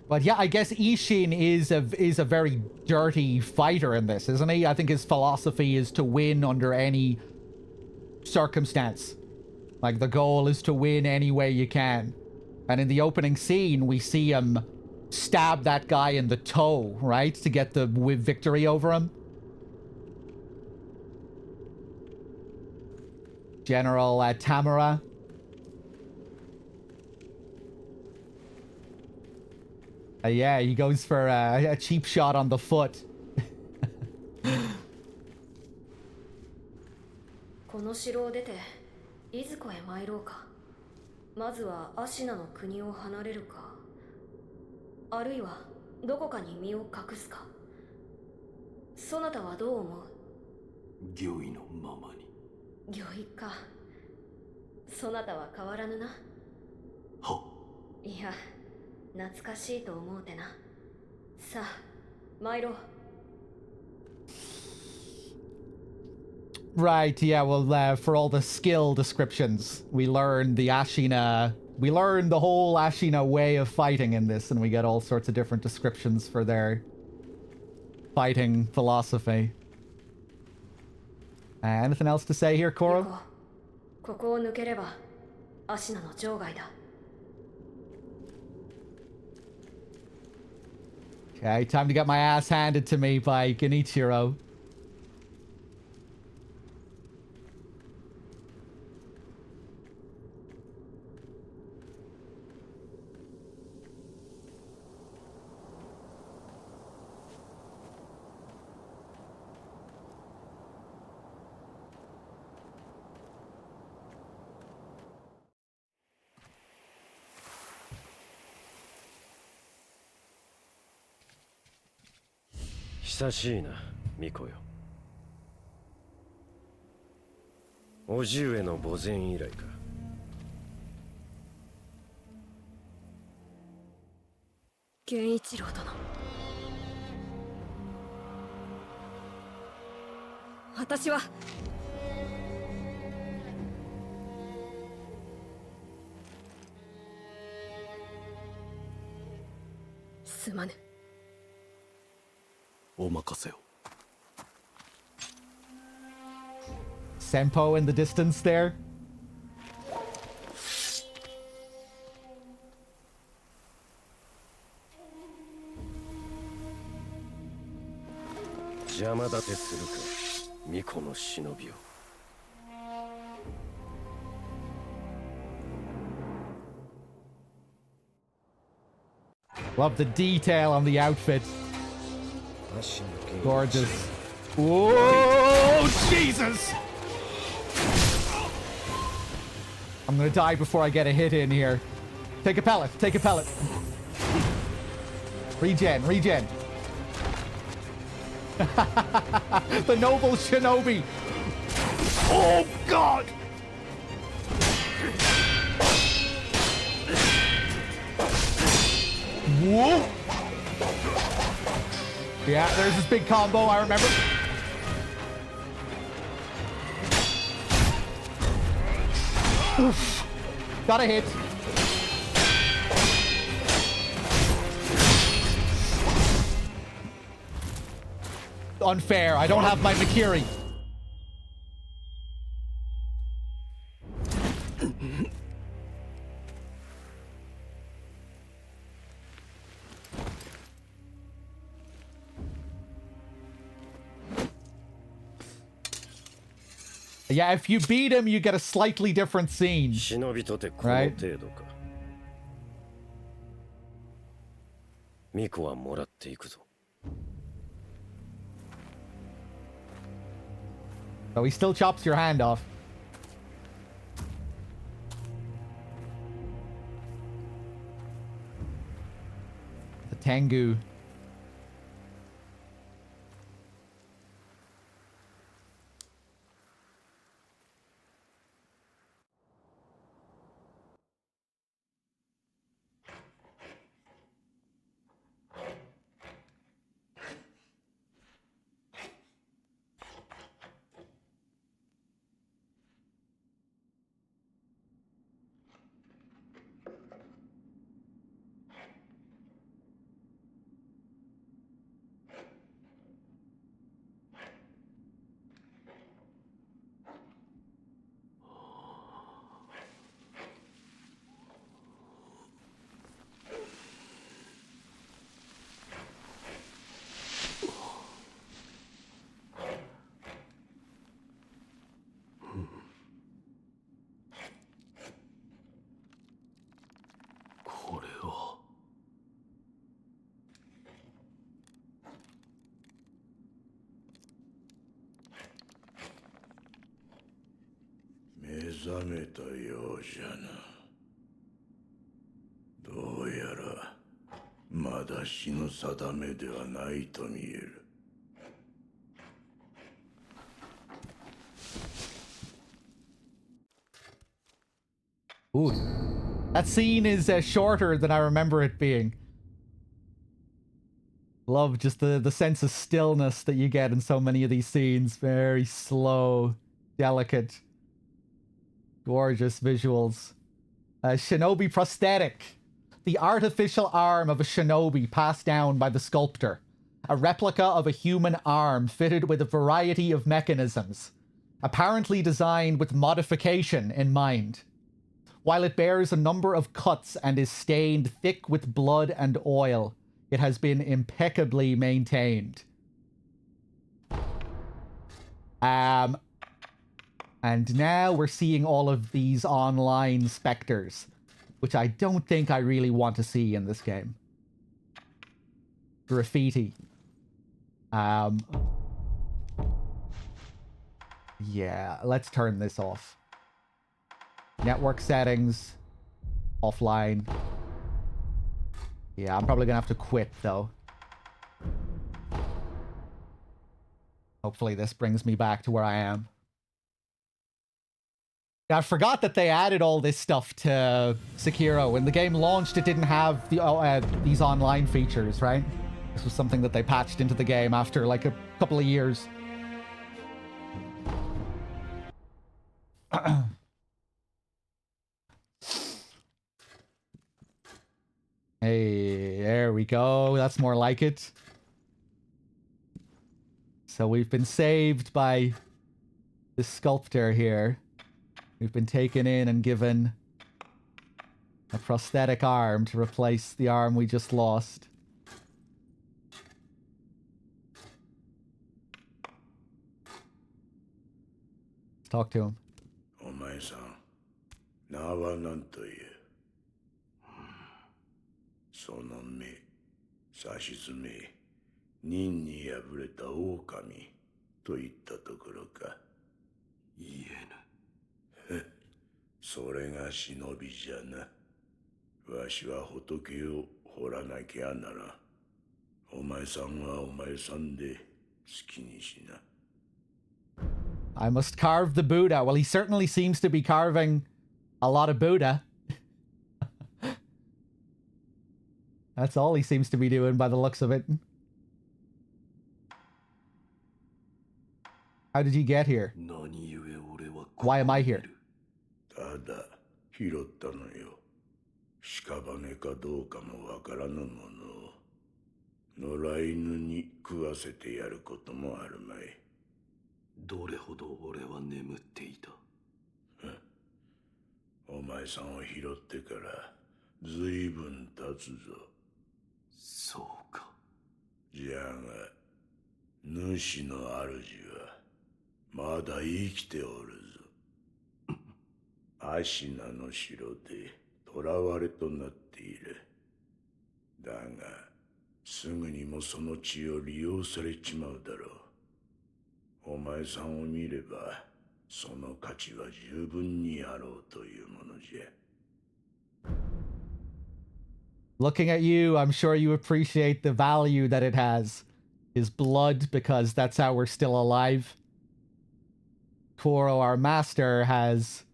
But yeah, I guess Ishin is a very dirty fighter in this, isn't he? I think his philosophy is to win under any circumstance. Like, the goal is to win any way you can. And in the opening scene, we see him stab that guy in the toe, right? To get the victory over him. General Tamara. Yeah, he goes for a cheap shot on the foot. この城を出ていずこへ参ろうか。まずはアシナの国を離れるか、あるいはどこかに身を隠すか。そなたはどう思う？御意のままに。御意か。そなたは変わらぬな。は。いや、懐かしいと思うてな。さあ、参ろう。Right, yeah, well, for all the skill descriptions, we learn the Ashina... We learn the whole Ashina way of fighting in this, and we get all sorts of different descriptions for their fighting philosophy. Anything else to say here, Koro? ここを抜ければ、アシナの場外だ。Okay, time to get my ass handed to me by Genichiro.「久しいな、巫女よ。叔父上の墓前以来か。源一郎殿。私はすまぬ。お任せを。Senpo in the distance there. 邪魔立てするか、巫女の忍びを。Love the detail on the outfit. Gorgeous. Whoa, Jesus! I'm gonna die before I get a hit in here. Take a pellet, take a pellet. Regen, regen. The noble shinobi. Oh, God! Whoa! Yeah, there's this big combo, I remember. Oof. Got a hit. Unfair. I don't have my Mikiri. Yeah, if you beat him, you get a slightly different scene. Right? ミコはもらっていくぞ。 So he still chops your hand off. The Tengu. Ooh. That scene is shorter than I remember it being. Love just the sense of stillness that you get in so many of these scenes. Very slow, delicate, gorgeous visuals. Shinobi prosthetic. The artificial arm of a shinobi passed down by the sculptor. A replica of a human arm fitted with a variety of mechanisms. Apparently designed with modification in mind. While it bears a number of cuts and is stained thick with blood and oil, it has been impeccably maintained. And now we're seeing all of these online specters, which I don't think I really want to see in this game. Graffiti. Yeah, let's turn this off. Network settings. Offline. Yeah, I'm probably gonna have to quit, though. Hopefully this brings me back to where I am. I forgot that they added all this stuff to Sekiro. When the game launched, it didn't have the these online features, right? This was something that they patched into the game after, like, a couple of years. Hey, there we go. That's more like it. So we've been saved by the sculptor here. We've been taken in and given a prosthetic arm to replace the arm we just lost. Let's talk to him. お前さん、名は何という？その目、さしずめ、忍に敗れた狼といったところか。言えぬ。それが忍びじゃな。わしは仏を掘らなきゃなら。お前さんはお前さんで好きにしな。I must carve the Buddha. Well, he certainly seems to be carving a lot of Buddha. That's all he seems to be doing by the looks of it. How did he get here? Why am I here? ただ拾ったのよ。屍かどうかもわからぬものを野良犬に食わせてやることもあるまい。どれほど俺は眠っていた。お前さんを拾ってからずいぶん経つぞ。そうか。じゃが主の主はまだ生きておるぞ。アシナの城で囚われとなっている。だがすぐにもその血を利用されちまうだろう。お前さんを見ればその価値は十分にあろうというものじゃ。Looking at you, I'm sure you appreciate the value that it has. His blood, because that's how we're still alive. Koro, our master, has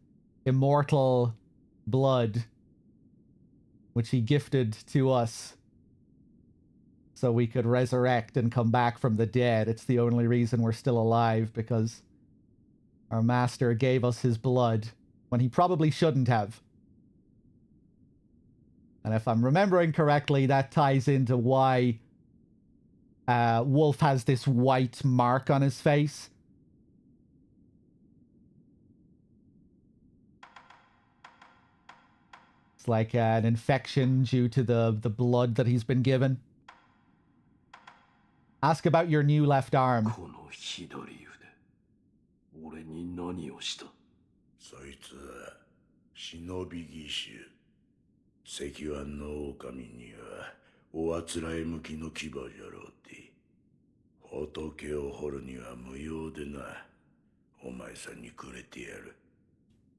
immortal blood, which he gifted to us so we could resurrect and come back from the dead. It's the only reason we're still alive, because our master gave us his blood when he probably shouldn't have. And if I'm remembering correctly, that ties into why Wolf has this white mark on his face. It's like an infection due to the blood that he's been given. Ask about your new left arm. この左腕、俺に何をした？そいつは忍び義手。石腕の狼にはおあつらえ向きの牙じゃろうて。仏を掘るには無用でな。お前さんにくれてやる。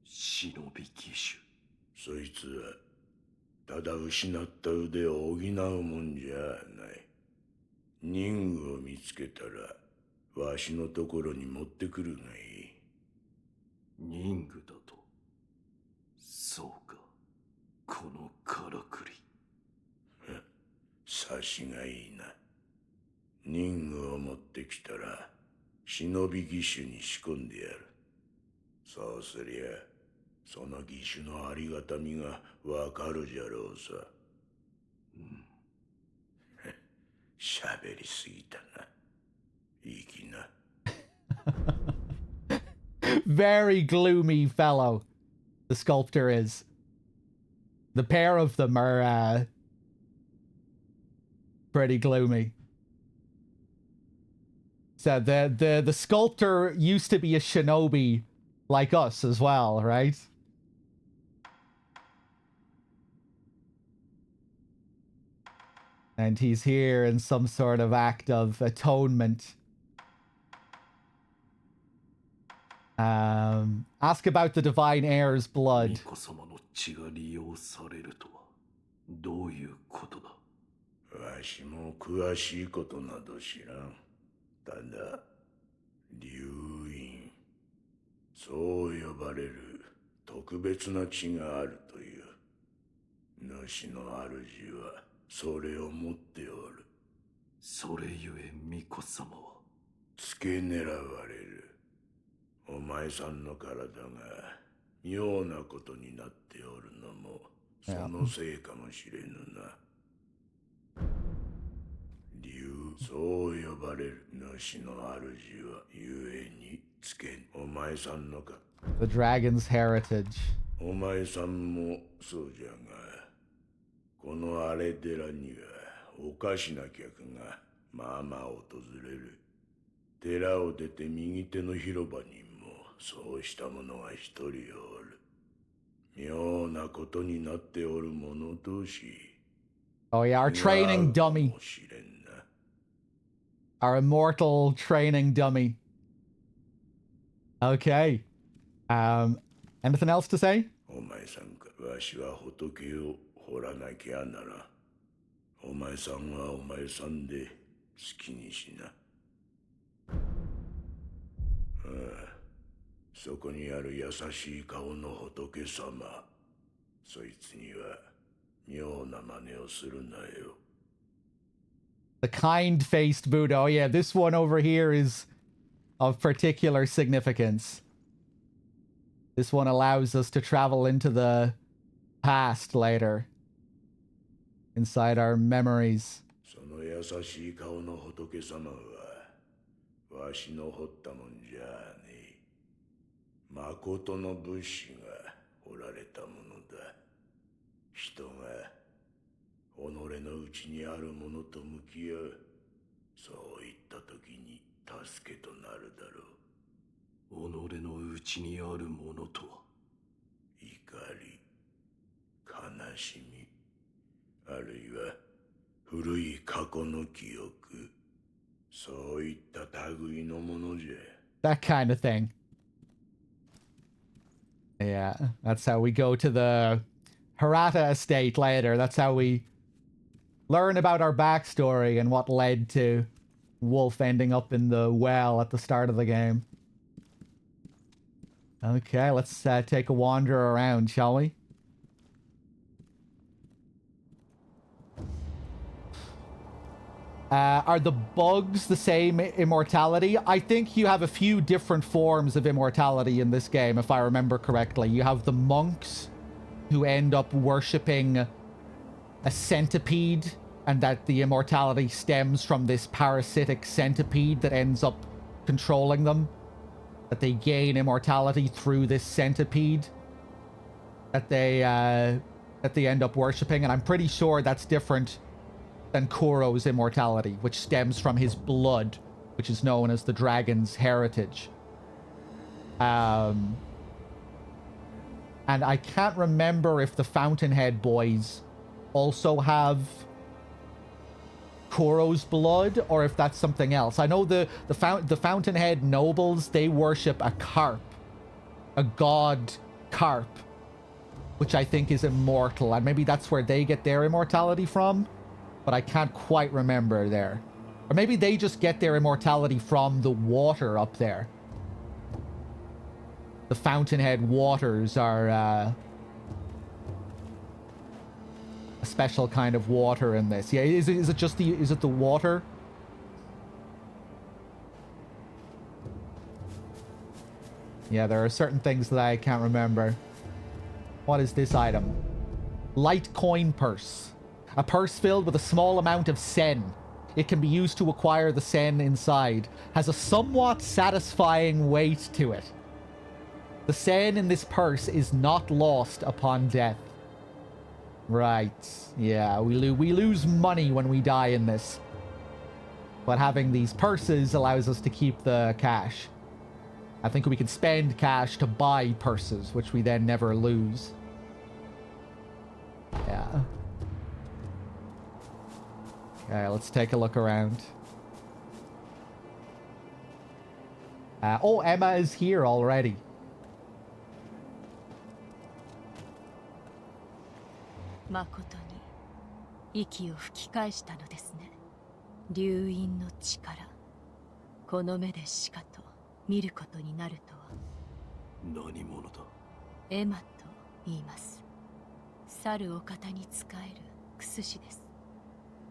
忍び義手。そいつはただ失った腕を補うもんじゃない。人具を見つけたらわしのところに持ってくるがいい。人具だと。そうか。このからくり。察しがいいな。人具を持ってきたら忍び義手に仕込んでやる。そうすりゃその義手のありがたみがわかるじゃろうさ。喋りすぎたな。いい気な。Very gloomy fellow, the sculptor is. The pair of them are pretty gloomy. So the sculptor used to be a shinobi like us as well, right? And he's here in some sort of act of atonement. Ask about the divine heir's blood. 巫女様の血が利用されるとはどういうことだ？わしも詳しいことなど知らん。ただ流院、そう呼ばれる特別な血があるという。主の主はそれを持っておる。それゆえ巫女様は付け狙われる。お前さんの体が妙なことになっておるのもそのせいかもしれぬな。そう呼ばれる主の主はゆえにつけお前さんのか。The dragon's heritage. お前さんもそうじゃが、この荒れ寺にはおかしな客がまあまあ訪れる。寺を出て右手の広場にもそうした者が一人おる。妙なことになっておる者同士。Oh yeah, our training dummy. Our immortal training dummy. Okay. Anything else to say? お前さんか、わしは仏を掘らなきゃなら。お前さんはお前さんで好きにしな。そこにある優しい顔の仏様。そいつには妙な真似をするなよ。The kind-faced Buddha. Oh yeah, this one over here is of particular significance. This one allows us to travel into the past later. Inside our memories. その優しい顔の仏様はわしの掘ったもんじゃねえ。誠の仏師が掘られたものだ。人が己の内にあるものと向き合う。そういった時に助けとなるだろう。己の内にあるものとは怒り、悲しみ、あるいは古い過去の記憶、そういった類のものじゃ。That kind of thing. Yeah, that's how we go to the Hirata estate later. That's how we learn about our backstory and what led to Wolf ending up in the well at the start of the game. Okay, let's take a wander around, shall we? Are the bugs the same immortality? I think you have a few different forms of immortality in this game, if I remember correctly. You have the monks who end up worshipping a centipede, and that the immortality stems from this parasitic centipede that ends up controlling them. That they gain immortality through this centipede that they end up worshipping, and I'm pretty sure that's different than Kuro's immortality, which stems from his blood, which is known as the dragon's heritage. And I can't remember if the Fountainhead boys also have Kuro's blood, or if that's something else. I know the Fountainhead nobles, they worship a carp, a god carp, which I think is immortal, and maybe that's where they get their immortality from, but I can't quite remember there. Or maybe they just get their immortality from the water up there. The Fountainhead waters are a special kind of water in this. Yeah, is it just the, is it the water? Yeah, there are certain things that I can't remember. What is this item? Light coin purse. A purse filled with a small amount of sen. It can be used to acquire the sen inside. Has a somewhat satisfying weight to it. The sen in this purse is not lost upon death. Right. Yeah, we lose money when we die in this. But having these purses allows us to keep the cash. I think we can spend cash to buy purses, which we then never lose. Yeah. Okay, let's take a look around. Oh, Emma is here already. Makoto ni iki o fukikaeshita no desu ne. Ryuin no chikara. Kono me de shikato miru koto ni naru to wa. 何者だ。エマと言います。猿お方に仕えるクスシです。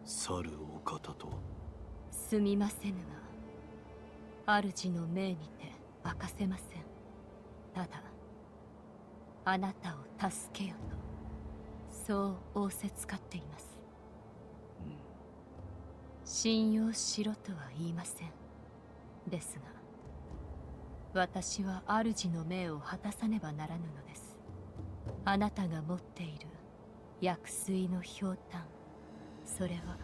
猿お方とは。すみませぬが、主の命にて明かせません。ただ、あなたを助けよと、そう仰せつかっています。信用しろとは言いません。ですが、私は主の命を果たさねばならぬのです。あなたが持っている薬水のひょうたん、それは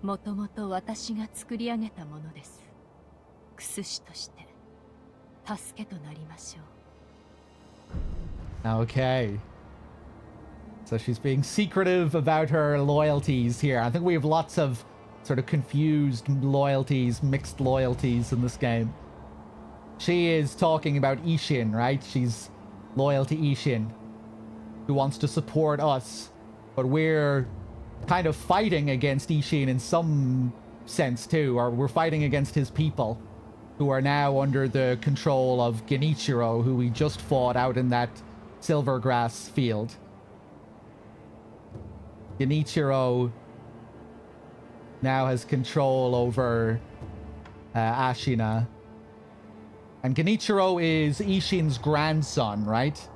もともと私が作り上げたものです。クスシとして助けとなりましょう。Okay. So she's being secretive about her loyalties here. I think we have lots of sort of confused loyalties, mixed loyalties in this game. She is talking about Ishin, right? She's loyal to Ishin, who wants to support us, but we're kind of fighting against Ishin in some sense too, or we're fighting against his people, who are now under the control of Genichiro, who we just fought out in that Silvergrass field. Genichiro now has control over Ashina. And Genichiro is Ishin's grandson, right?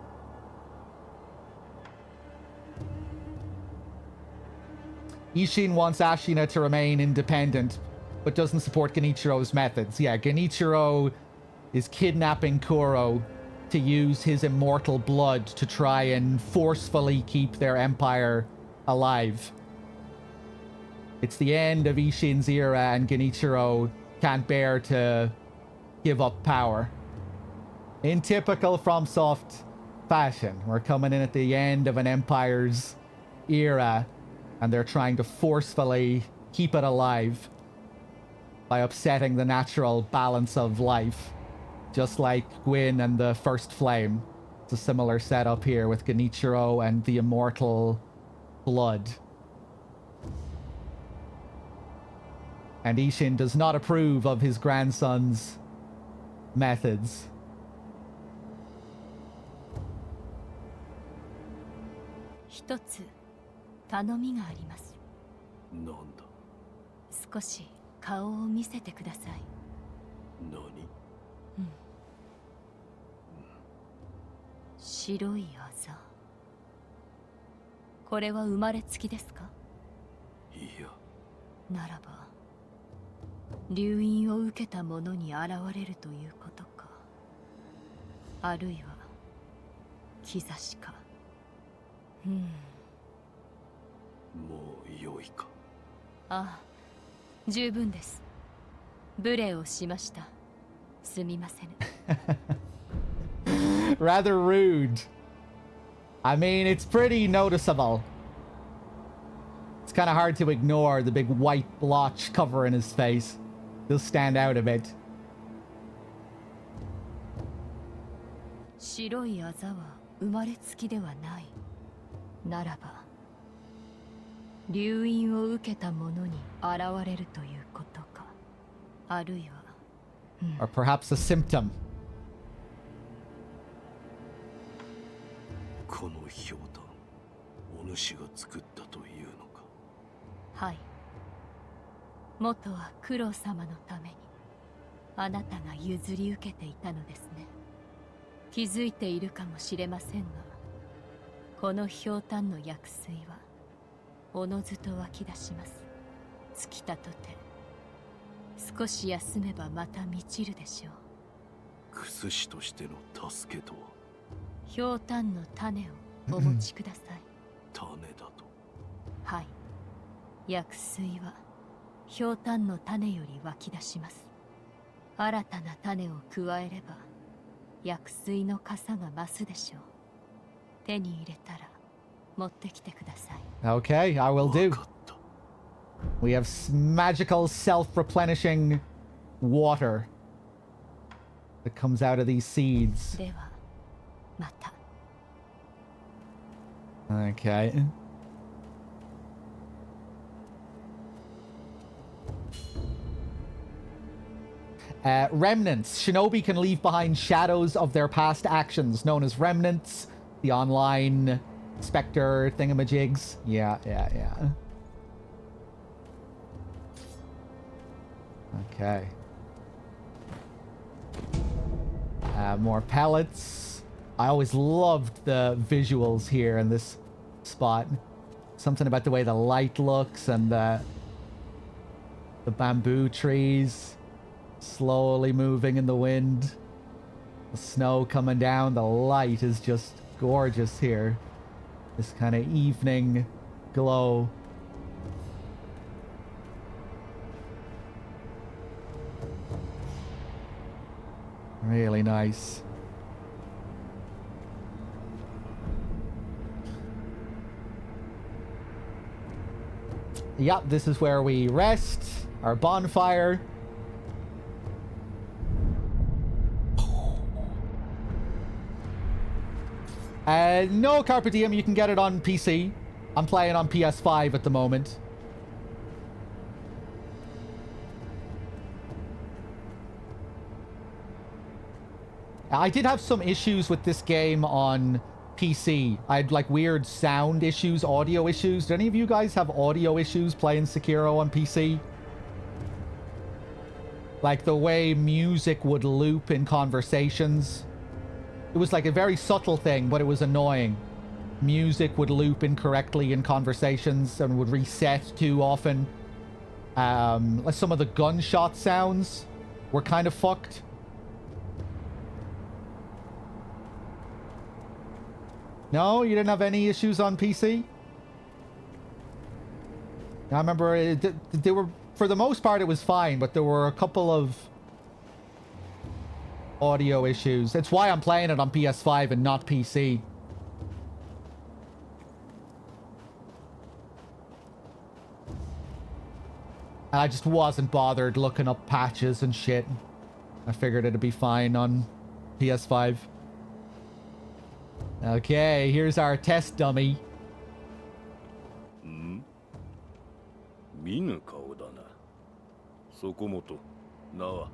Ishin wants Ashina to remain independent, but doesn't support Genichiro's methods. Yeah, Genichiro is kidnapping Kuro to use his immortal blood to try and forcefully keep their empire alive. It's the end of Ishin's era, and Genichiro can't bear to give up power. In typical FromSoft fashion, we're coming in at the end of an empire's era, and they're trying to forcefully keep it alive by upsetting the natural balance of life. Just like Gwyn and the First Flame. It's a similar setup here with Genichiro and the immortal blood. And Ishin does not approve of his grandson's methods. Hitotsu, 頼みがあります。なんだ。少し顔を見せてください。何？白いあざ。これは生まれつきですか？いや。ならば流飲を受けた者に現れるということか。あるいは兆しか。もう良いか。ああ、十分です。無礼をしました。すみません。Rather rude. I mean, it's pretty noticeable. It's kind of hard to ignore the big white blotch covering his face. He'll stand out a bit. 白いあざは生まれつきではない。ならば流飲を受けた者に現れるということか。あるいは、Or perhaps a symptom. このひょうたん、お主が作ったというのか。はい。元は九郎様のためにあなたが譲り受けていたのですね。気づいているかもしれませんが、このひょうたんの薬水はおのずと湧き出します。尽きたとて少し休めばまた満ちるでしょう。薬師としての助けとは。ひょうたんの種をお持ちください。種だと。はい。薬水はひょうたんの種より湧き出します。新たな種を加えれば薬水の傘が増すでしょう。手に入れたら持ってきてください。Okay, I will do. We have magical self-replenishing water that comes out of these seeds. ではまた。Okay. Remnants. Shinobi can leave behind shadows of their past actions, known as remnants. The online specter thingamajigs. Yeah. Okay. More pellets. I always loved the visuals here in this spot. Something about the way the light looks and the bamboo trees slowly moving in the wind. The snow coming down. The light is just gorgeous here. This kind of evening glow. Really nice. Yep, this is where we rest. Our bonfire. No Carpe Diem, you can get it on PC. I'm playing on PS5 at the moment. I did have some issues with this game on PC. I had like weird sound issues, audio issues. Do any of you guys have audio issues playing Sekiro on PC? Like the way music would loop in conversations. It was like a very subtle thing, but it was annoying. Music would loop incorrectly in conversations and would reset too often. Like some of the gunshot sounds were kind of fucked. No, you didn't have any issues on PC? I remember they were, for the most part, it was fine, but there were a couple of audio issues. It's why I'm playing it on PS5 and not PC. And I just wasn't bothered looking up patches and shit. I figured it'd be fine on PS5. Okay, here's our test dummy. 見ぬ顔だな。そこもと、名は。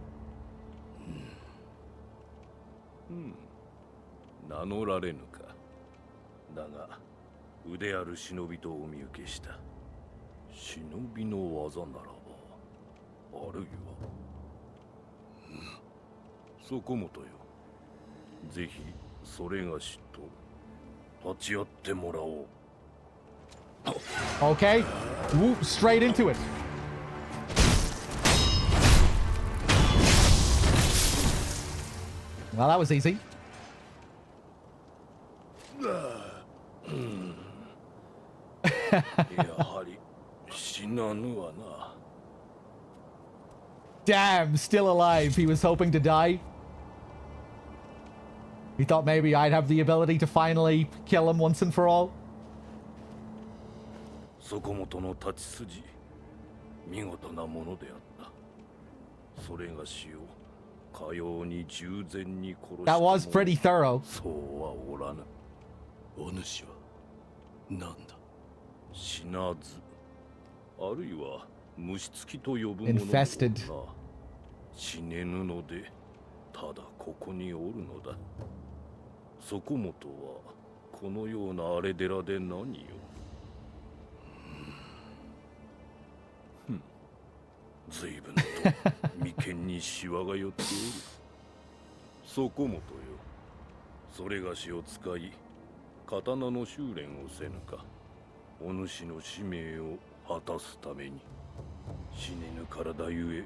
名乗られぬか。だが、腕ある忍びとお見受けした。忍びの技ならば、あるいは。そこもとよ。ぜひ、それがしと、立ち会ってもらおう。 Okay, whoop, straight into it. Well, that was easy. Damn, still alive. He was hoping to die. He thought maybe I'd have the ability to finally kill him once and for all. そこもとの立ち筋、見事なものであった。それがしをかように従前に殺した。That was pretty thorough. そうはおらぬ。お主は何だ。死なず、あるいは虫つきと呼ぶものだ。Infested. 死ねぬので、ただここにおるのだ。そこもとはこのような荒れ寺で何よ。 随分と眉間にシワが寄っておる。そこもとよ。それがしを使い、刀の修練をせぬか。お主の使命を果たすために。死ねぬ体ゆ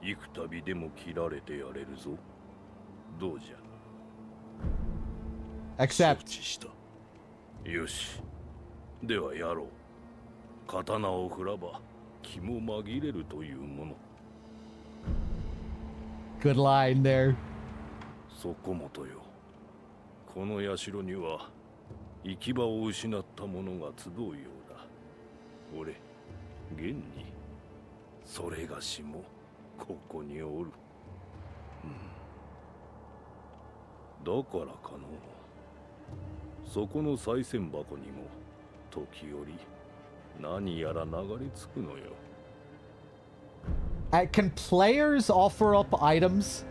え、幾度でも切られてやれるぞ。どうじゃ。Accept. 承知した。よし。ではやろう。刀を振らば。 気も紛れるというもの。Good line there. そこもとよ。この社には行き場を失った者が集うようだ。俺、現にそれがしもここにおる。だからかの。そこの賽銭箱にも時折。 何やら流れ着くのよ。Can players offer up items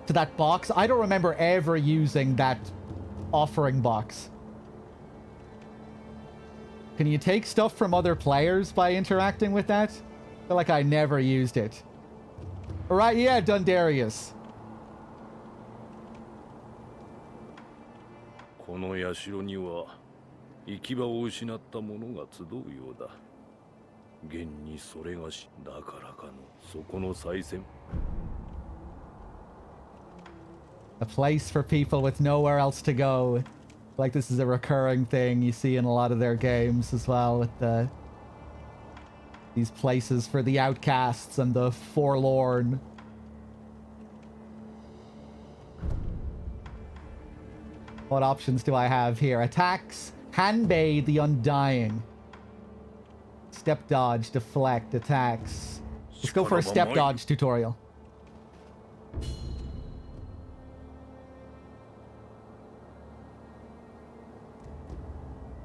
to that box? I don't remember ever using that offering box. Can you take stuff from other players by interacting with that? I feel like I never used it. Right, yeah, Dundarius. この社には 行き場を失った者が集うようだ。現にそれがし、だからかの、そこの賽銭。A place for people with nowhere else to go. Like this is a recurring thing you see in a lot of their games as well, with these places for the outcasts and the forlorn. What options do I have here? Attacks. Hanbei the Undying. Step dodge, deflect, attacks. Let's go for a step dodge tutorial.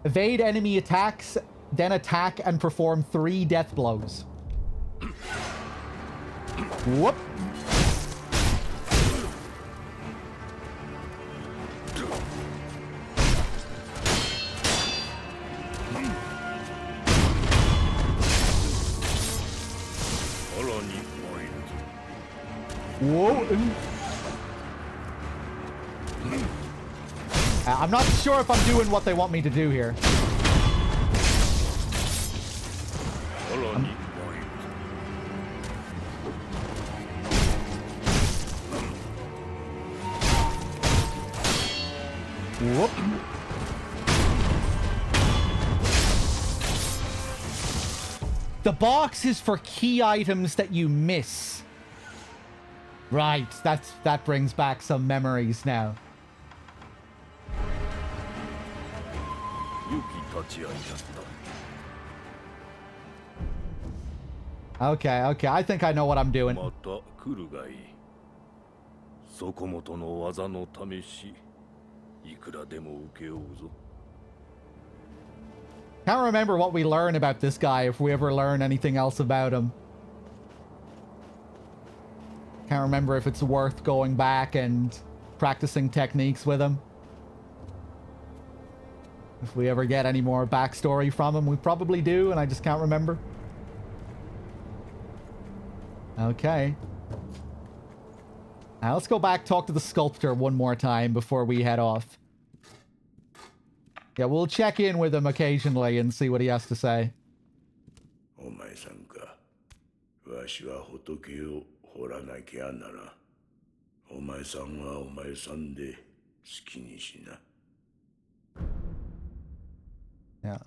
Evade enemy attacks, then attack and perform 3 death blows. Whoop. Whoa. I'm not sure if I'm doing what they want me to do here. Whoop. The box is for key items that you miss. Right, that brings back some memories now. Okay, I think I know what I'm doing. Can't remember what we learn about this guy, if we ever learn anything else about him. Can't remember if it's worth going back and practicing techniques with him. If we ever get any more backstory from him, we probably do, and I just can't remember. Okay. Now let's go back, talk to the sculptor one more time before we head off. Yeah, we'll check in with him occasionally and see what he has to say. Yeah.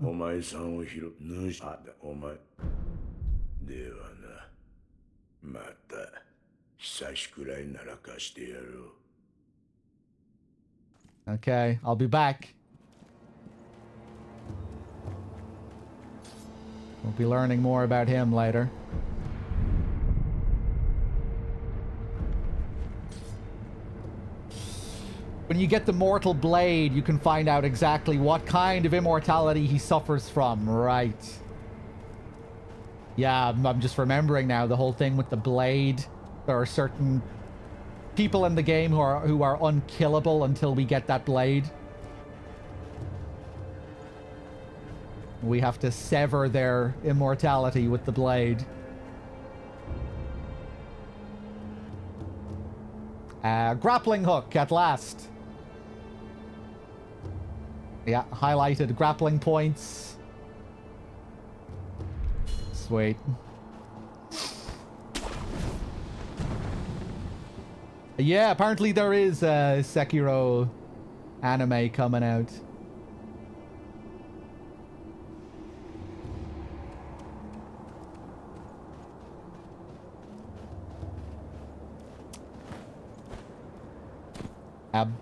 Okay, I'll be back. We'll be learning more about him later. When you get the Mortal Blade, you can find out exactly what kind of immortality he suffers from. Right. Yeah, I'm just remembering now the whole thing with the blade. There are certain people in the game who are unkillable until we get that blade. We have to sever their immortality with the blade. Grappling hook at last. Yeah, highlighted grappling points. Sweet. Yeah, apparently there is a Sekiro anime coming out.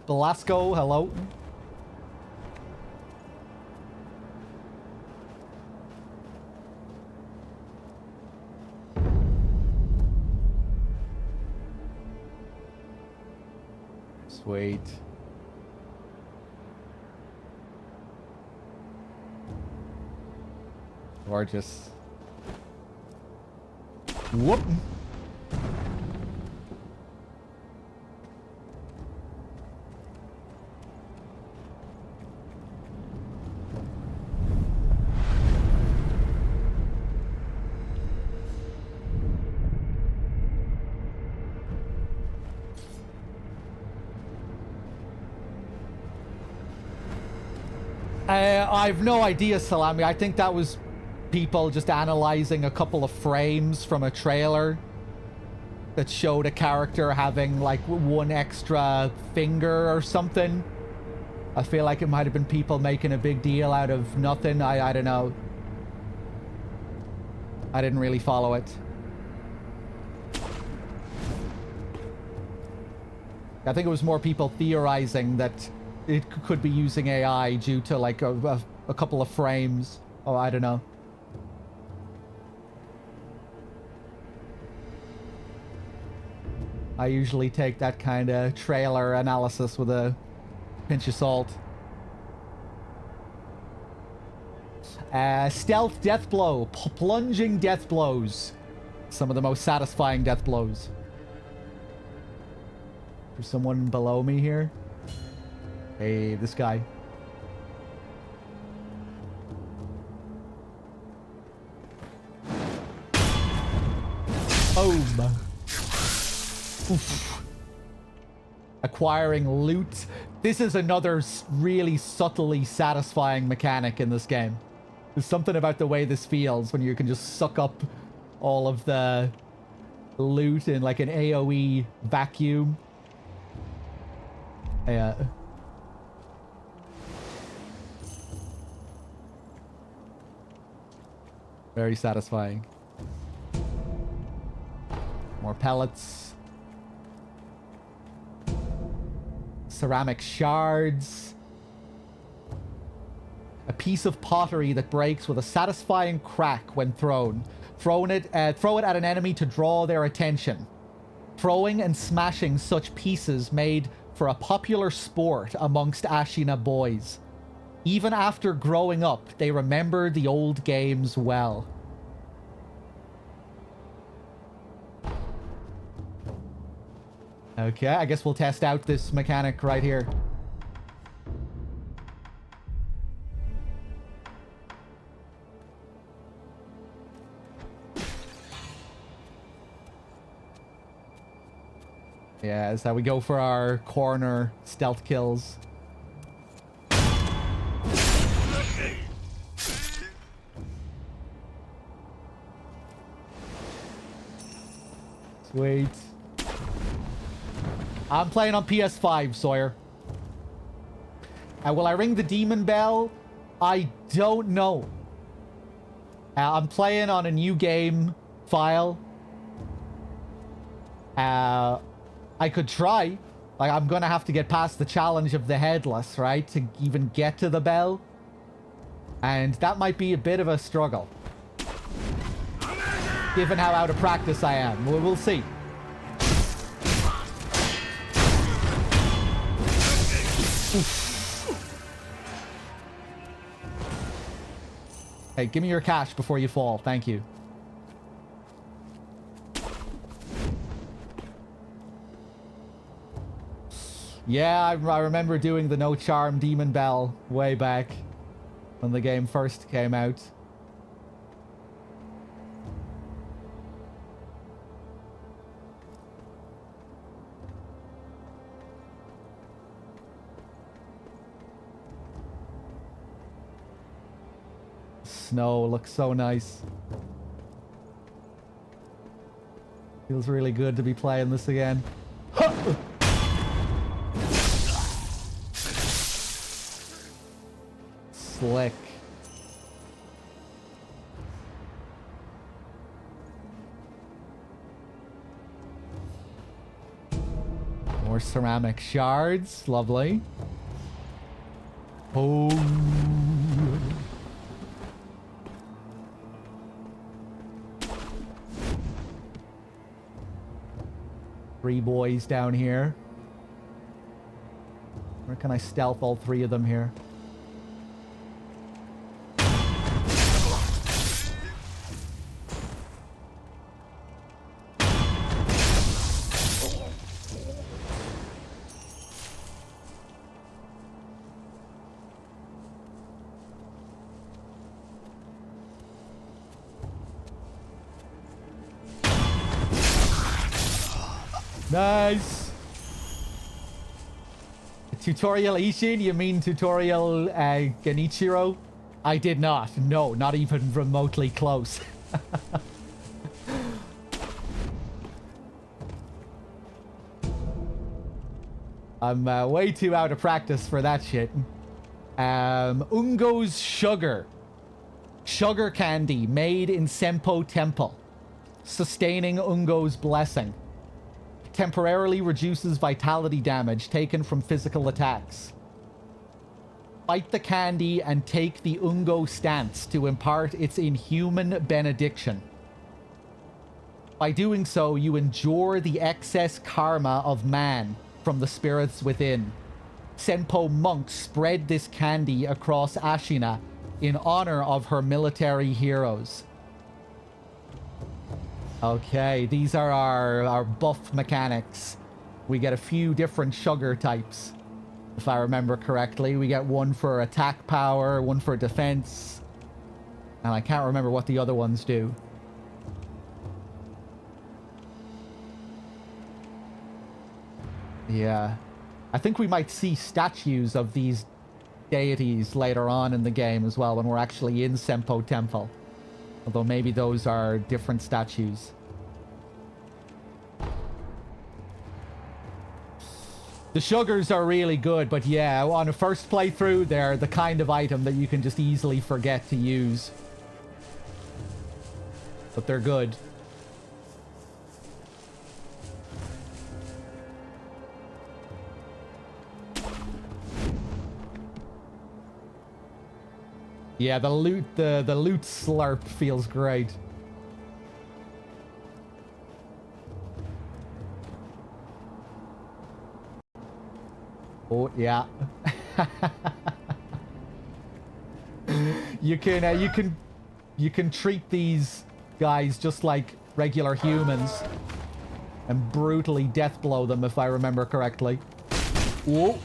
Blasco, hello. Sweet. Gorgeous. Whoop. I've no idea, Salami. I think that was people just analyzing a couple of frames from a trailer that showed a character having like one extra finger or something. I feel like it might have been people making a big deal out of nothing. I don't know. I didn't really follow it. I think it was more people theorizing that it could be using AI due to like a couple of frames. Oh, I don't know. I usually take that kind of trailer analysis with a pinch of salt. Stealth death blow. Plunging death blows. Some of the most satisfying death blows. There's someone below me here. Hey, this guy. Boom. Oof. Acquiring loot. This is another really subtly satisfying mechanic in this game. There's something about the way this feels when you can just suck up all of the loot in like an AoE vacuum. Yeah. Very satisfying. More pellets. Ceramic shards. A piece of pottery that breaks with a satisfying crack when thrown. Throw it at an enemy to draw their attention. Throwing and smashing such pieces made for a popular sport amongst Ashina boys. Even after growing up, they remember the old games well. Okay, I guess we'll test out this mechanic right here. Yeah, that's how we go for our corner stealth kills. Sweet. I'm playing on PS5, Sawyer. Will I ring the demon bell? I don't know. I'm playing on a new game file. I could try. Like, I'm gonna have to get past the challenge of the headless, right? To even get to the bell. And that might be a bit of a struggle. Given how out of practice I am. We'll see. Hey, give me your cash before you fall. Thank you. Yeah, I remember doing the No Charm Demon Bell way back when the game first came out. Snow looks so nice. Feels really good to be playing this again. Slick. More ceramic shards. Lovely. Oh. Three boys down here. Where can I stealth all three of them here? Nice. Tutorial Ishin? You mean tutorial Genichiro? I did not. No, not even remotely close. I'm way too out of practice for that shit. Ungo's Sugar. Sugar candy made in Senpo Temple. Sustaining Ungo's blessing. Temporarily reduces vitality damage taken from physical attacks. Bite the candy and take the Ungo stance to impart its inhuman benediction. By doing so, you endure the excess karma of man from the spirits within. Senpo monks spread this candy across Ashina in honor of her military heroes. Okay, these are our buff mechanics. We get a few different sugar types, if I remember correctly. We get one for attack power, one for defense, and I can't remember what the other ones do. Yeah. I think we might see statues of these deities later on in the game as well when we're actually in Senpo Temple. Although maybe those are different statues. The sugars are really good, but yeah, on a first playthrough, they're the kind of item that you can just easily forget to use. But they're good. Yeah, the loot slurp feels great. Oh yeah. you can treat these guys just like regular humans and brutally death blow them if I remember correctly. Whoa.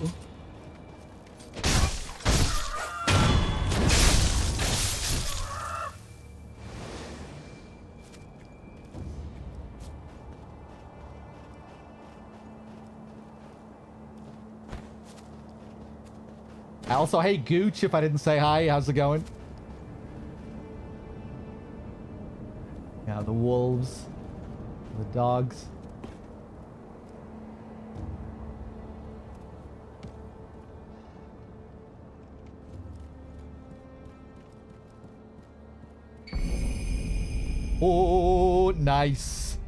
Also, hey Gooch, if I didn't say hi, how's it going? Yeah, the wolves, the dogs. Oh, nice.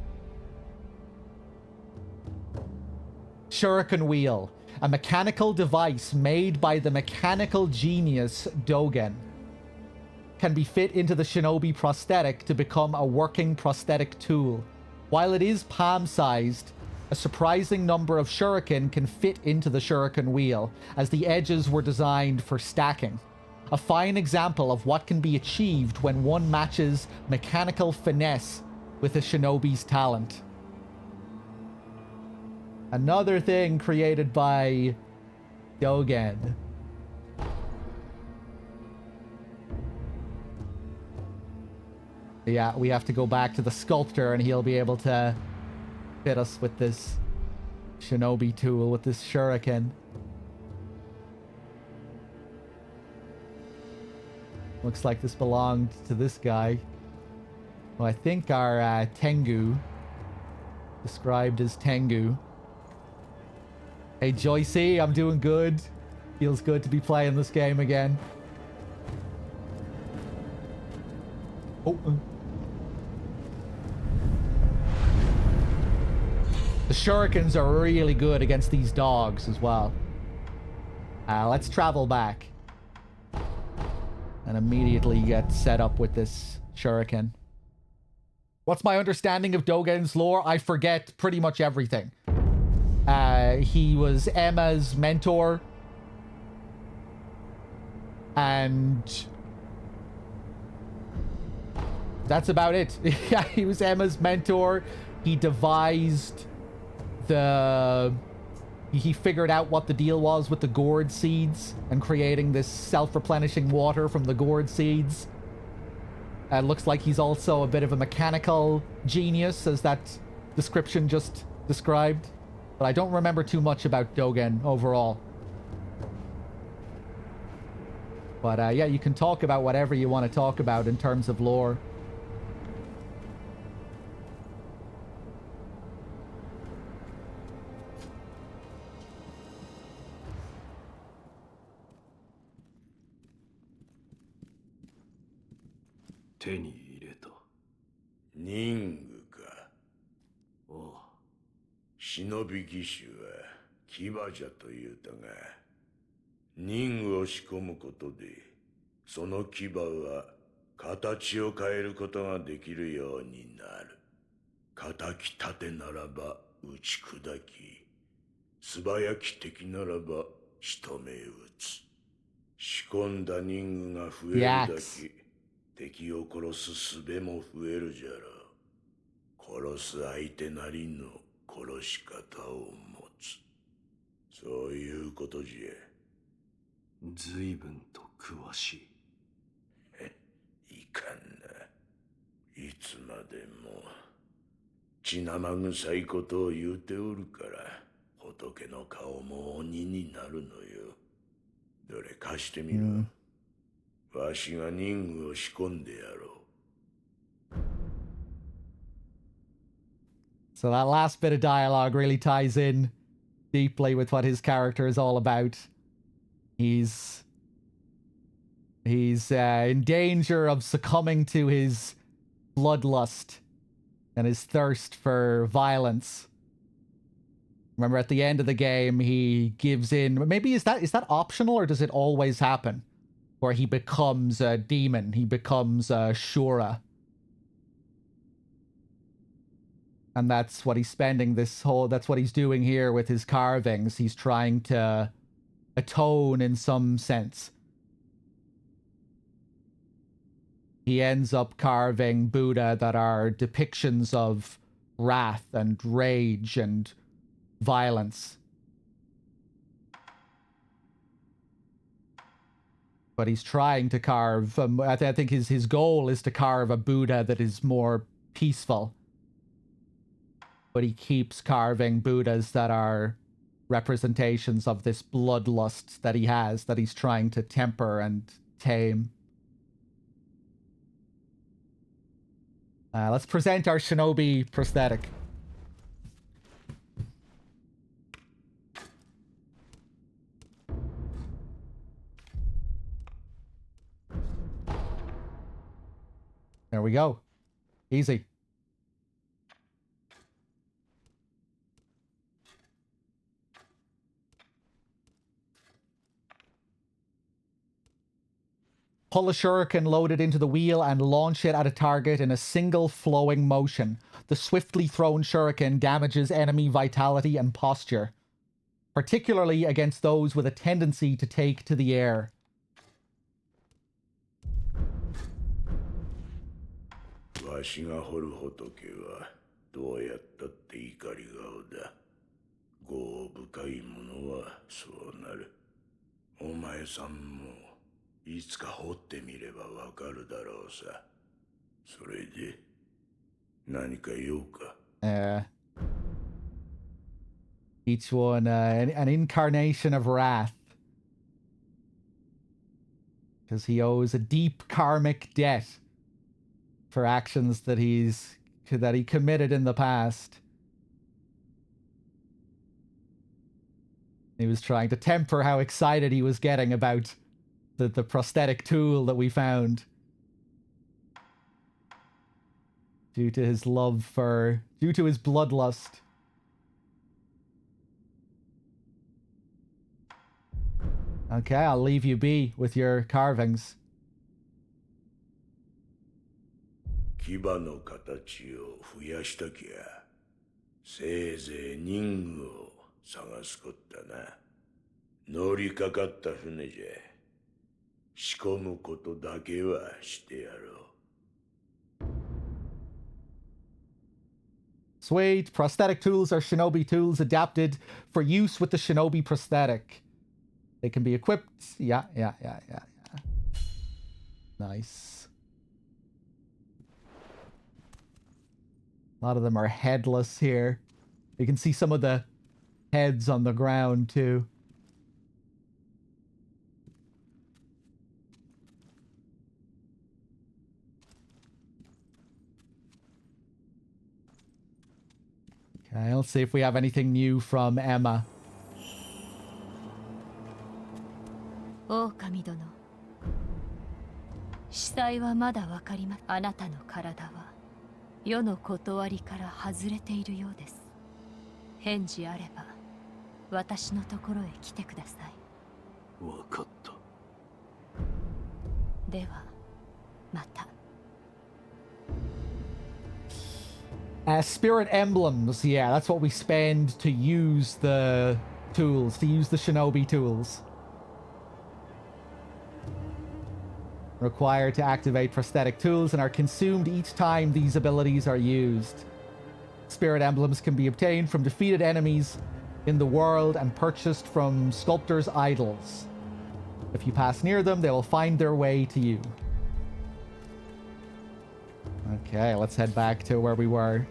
Shuriken wheel. A mechanical device made by the mechanical genius Dogen. Can be fit into the shinobi prosthetic to become a working prosthetic tool. While it is palm-sized, a surprising number of shuriken can fit into the shuriken wheel, as the edges were designed for stacking. A fine example of what can be achieved when one matches mechanical finesse with a shinobi's talent. Another thing created by Dogen. Yeah, we have to go back to the sculptor and he'll be able to fit us with this shinobi tool, with this shuriken. Looks like this belonged to this guy. Well, I think our Tengu, described as Tengu. Hey Joycey, I'm doing good. Feels good to be playing this game again. Oh. The shurikens are really good against these dogs as well. Let's travel back. And immediately get set up with this shuriken. What's my understanding of Dogen's lore? I forget pretty much everything. He was Emma's mentor. And that's about it. Yeah, he was Emma's mentor. He devised the... He figured out what the deal was with the gourd seeds and creating this self-replenishing water from the gourd seeds. Looks like he's also a bit of a mechanical genius, as that description just described. But I don't remember too much about Dogen overall. But yeah, you can talk about whatever you want to talk about in terms of lore. Ningか。おう。忍び義手は牙じゃと言うたが、ningを仕込むことで、その牙は形を変えることができるようになる。仇き立てならば打ち砕き、素早き敵ならば仕留め撃つ。仕込んだningが増えるだけ、敵を殺す術も増えるじゃろう。殺す相手なりの殺し方を持つ。そういうことじゃ。随分と詳しい。いかんな。いつまでも血生臭いことを言うておるから、仏の顔も鬼になるのよ。どれ貸してみろ。わしが任務を仕込んでやろう。 So that last bit of dialogue really ties in deeply with what his character is all about. He's in danger of succumbing to his bloodlust and his thirst for violence. Remember, at the end of the game, he gives in. Maybe is that optional, or does it always happen? Where he becomes a demon, he becomes a Shura. And that's what he's spending that's what he's doing here with his carvings. He's trying to atone in some sense. He ends up carving Buddha that are depictions of wrath and rage and violence. But he's trying to carve, I think his goal is to carve a Buddha that is more peaceful. But he keeps carving Buddhas that are representations of this bloodlust that he has, that he's trying to temper and tame. Let's present our shinobi prosthetic. There we go. Easy. Pull a shuriken loaded into the wheel and launch it at a target in a single flowing motion. The swiftly thrown shuriken damages enemy vitality and posture, particularly against those with a tendency to take to the air. わしが掘る仏はどうやったって怒り顔だ。業深いものはそうなる。お前さんもいつか掘ってみればわかるだろうさ。それで何か用か。Each one an incarnation of wrath. Because he owes a deep karmic debt for actions that he committed in the past. He was trying to temper how excited he was getting about the prosthetic tool that we found. Due to his bloodlust. Okay, I'll leave you be with your carvings. 牙の形を増やしたきゃ、せいぜい任務を探すこったな。乗りかかった船じゃ。仕込むことだけはしてやろう。Sweet. Prosthetic tools are shinobi tools adapted for use with the shinobi prosthetic. They can be equipped. Yeah. Nice. A lot of them are headless here. You can see some of the heads on the ground too. Okay, let's see if we have anything new from Emma. 狼殿、司祭はまだわかりま。あなたの体は世の断りから外れているようです。返事あれば私のところへ来てください。わかった。ではまた。Spirit emblems, yeah, that's what we spend to use the tools, to use the shinobi tools. Required to activate prosthetic tools and are consumed each time these abilities are used. Spirit emblems can be obtained from defeated enemies in the world and purchased from sculptors' idols. If you pass near them, they will find their way to you. Okay, let's head back to where we were.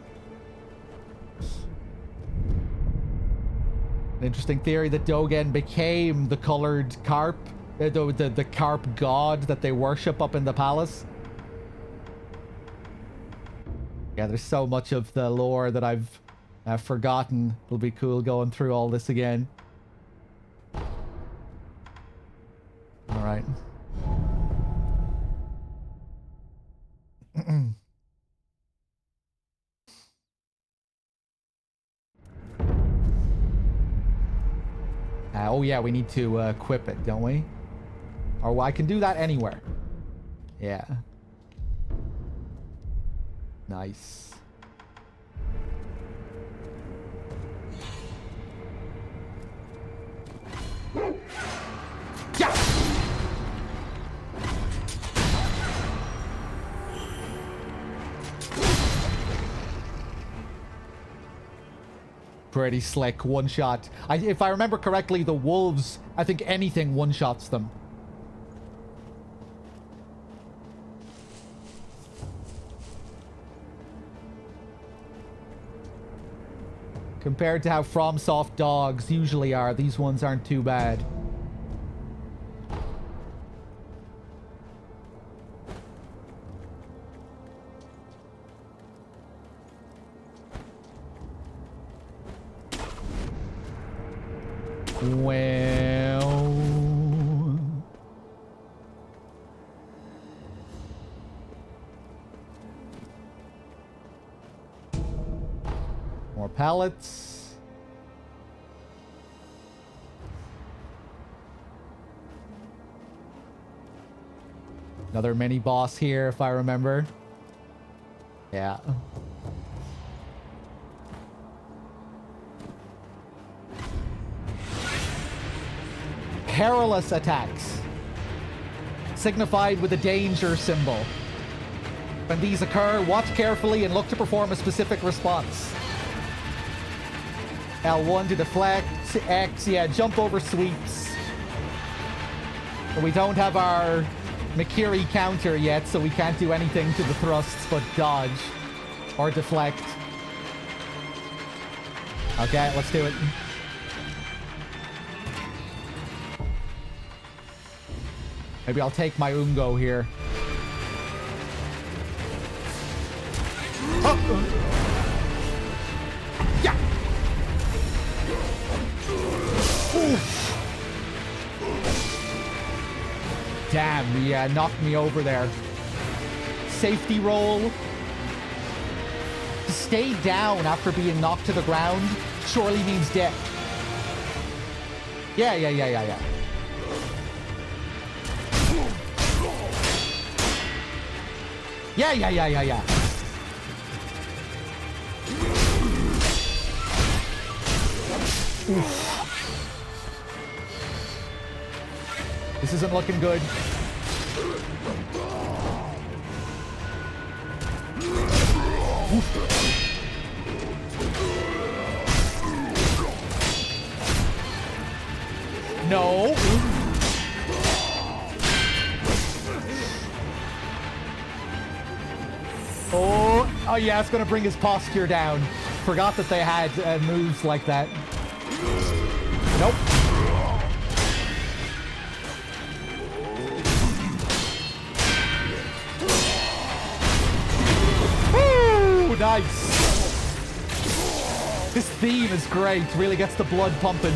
Interesting theory that Dogen became the colored carp, the carp god that they worship up in the palace. Yeah, there's so much of the lore that I've forgotten. It'll be cool going through all this again. All right. Oh yeah, we need to equip it, don't we? Or I can do that anywhere. Yeah. Nice. Yeah! Pretty slick, one shot. If I remember correctly, the wolves, I think anything one-shots them. Compared to how FromSoft dogs usually are, these ones aren't too bad. Well... more pallets. Another mini boss here, if I remember. Yeah. Perilous attacks, signified with a danger symbol. When these occur, watch carefully and look to perform a specific response. L1 to deflect, X, yeah, jump over sweeps. We don't have our Mikiri counter yet, so we can't do anything to the thrusts but dodge or deflect. Okay, let's do it. Maybe I'll take my Ungo here. Oh. Yeah. Oof. Damn, he knocked me over there. Safety roll. To stay down after being knocked to the ground surely means death. Yeah. Yeah. Oof. This isn't looking good. Oof. No. Oh yeah, it's gonna bring his posture down. Forgot that they had moves like that. Nope. Woo! Nice. This theme is great. Really gets the blood pumping.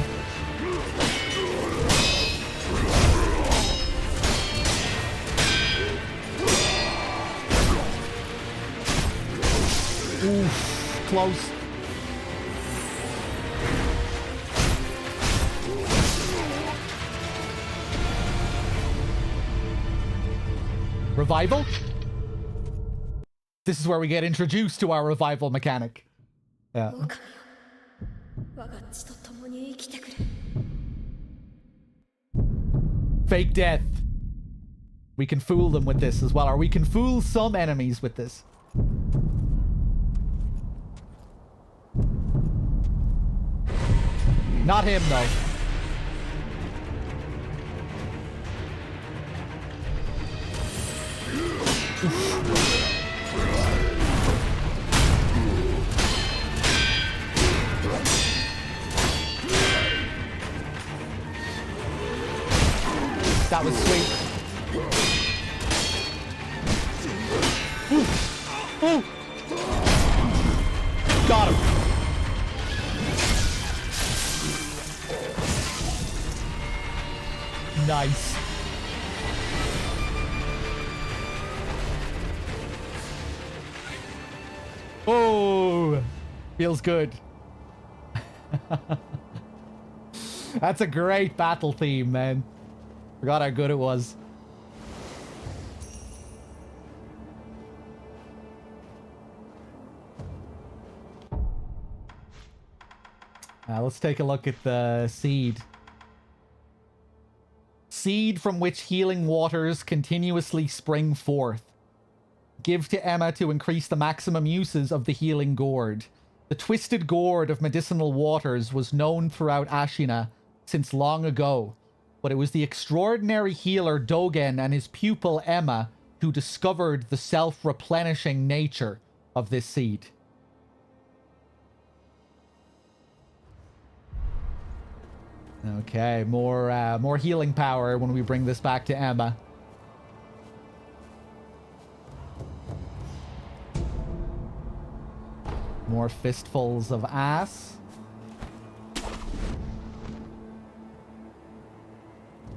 Oof, close. Revival? This is where we get introduced to our revival mechanic. Yeah. Fake death. We can fool them with this as well, or we can fool some enemies with this. Not him, though. That was sweet. Ooh. Ooh. Got him. Nice. Oh, feels good. That's a great battle theme, man. Forgot how good it was. Let's take a look at the seed. Seed from which healing waters continuously spring forth. Give to Emma to increase the maximum uses of the healing gourd. The twisted gourd of medicinal waters was known throughout Ashina since long ago, but it was the extraordinary healer Dogen and his pupil Emma who discovered the self-replenishing nature of this seed. Okay, more healing power when we bring this back to Emma. More fistfuls of ass.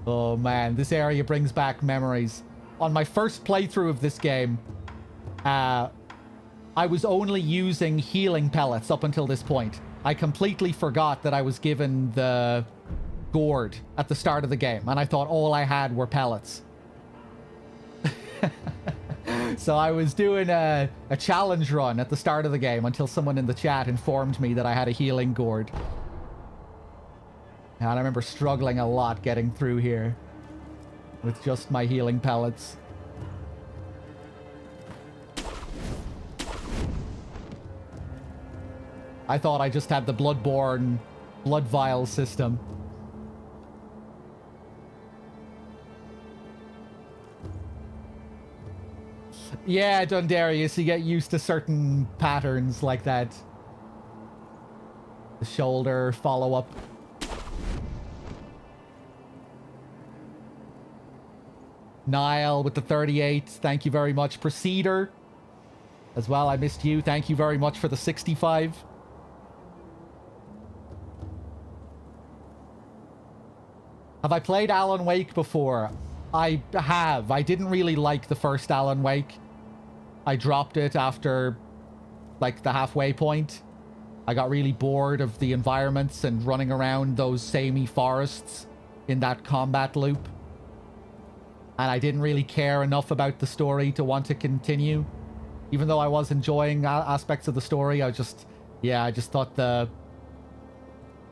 Oh man, this area brings back memories. On my first playthrough of this game, I was only using healing pellets up until this point. I completely forgot that I was given the gourd at the start of the game, and I thought all I had were pellets. So I was doing a challenge run at the start of the game until someone in the chat informed me that I had a healing gourd. And I remember struggling a lot getting through here with just my healing pellets. I thought I just had the Bloodborne blood vial system. Yeah, Dundarius, you get used to certain patterns like that. The shoulder follow-up. Niall with the 38, thank you very much. Proceder as well, I missed you. Thank you very much for the 65. Have I played Alan Wake before? I have. I didn't really like the first Alan Wake. I dropped it after, like, the halfway point. I got really bored of the environments and running around those samey forests in that combat loop. And I didn't really care enough about the story to want to continue. Even though I was enjoying aspects of the story, I just thought the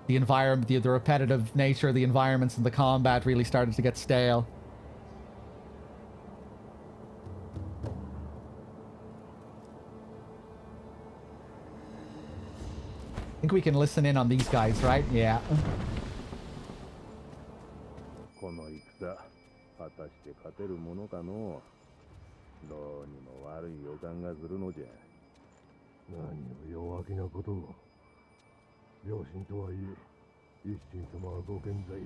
environment, the repetitive nature of the environments and the combat really started to get stale. I think we can listen in on these guys, right? Yeah. この戦、果たして勝てるものかのう。どうにも悪い予感がするのじゃ。何を弱気なことを。両親とはいえ、一心様はご健在。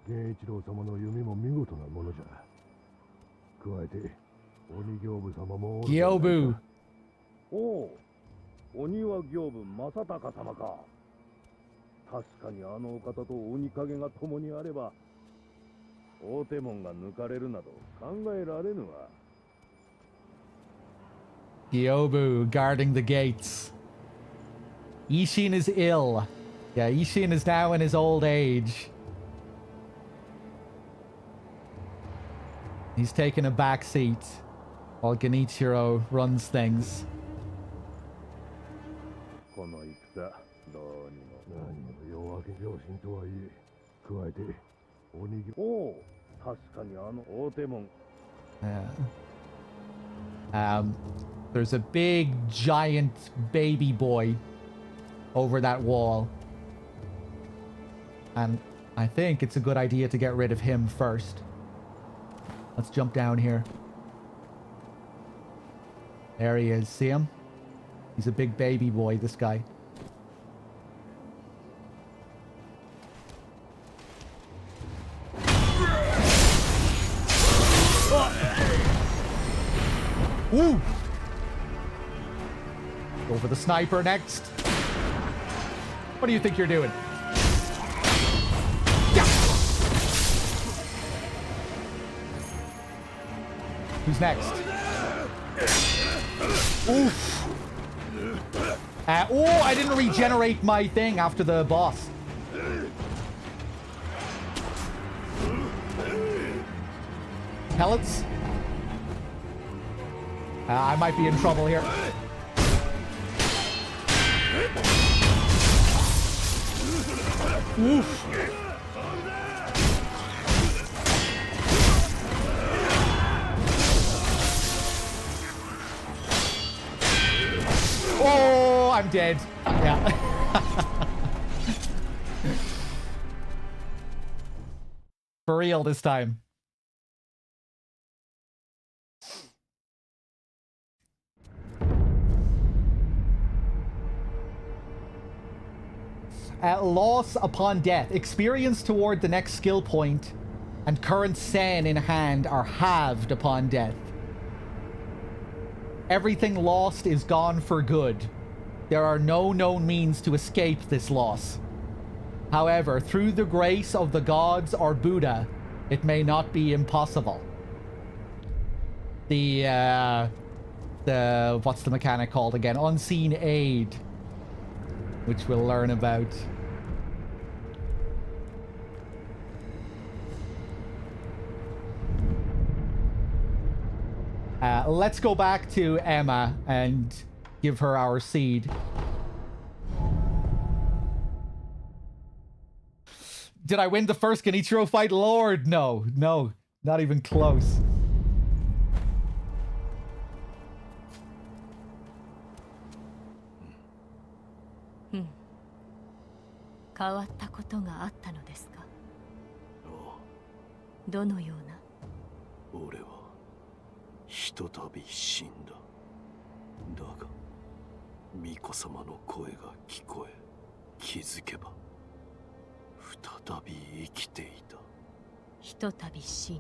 源一郎様の弓も見事なものじゃ。加えて、鬼行部様もおる。行部。おう。鬼は行部正隆様か。確かにあのお方と鬼影が共にあれば、大手門が抜かれるなど考えられぬわ。Gyobu guarding the gates. Ishin is ill. Yeah, Ishin is now in his old age. He's taken a back seat while Genichiro runs things. この戦、どうにも何を弱気両親とはいえ、加えて鬼行。おう、確かにあの大手門。There's a big, giant baby boy over that wall. And I think it's a good idea to get rid of him first. Let's jump down here. There he is. See him? He's a big baby boy, this guy. Ooh! Go for the sniper next. What do you think you're doing? Yeah! Who's next? Oof! Oh, I didn't regenerate my thing after the boss. Pellets? I might be in trouble here. Oof. Oh, I'm dead. Yeah. For real this time. Loss upon death. Experience toward the next skill point and current sen in hand are halved upon death. Everything lost is gone for good. There are no known means to escape this loss. However, through the grace of the gods or Buddha, it may not be impossible. The what's the mechanic called again? Unseen aid, which we'll learn about. Let's go back to Emma and give her our seed. Did I win the first Genichiro fight? Lord, no. No, not even close.俺はひとたび死んだ。だが、巫女様の声が聞こえ、気づけば再び生きていた。ひとたび死に、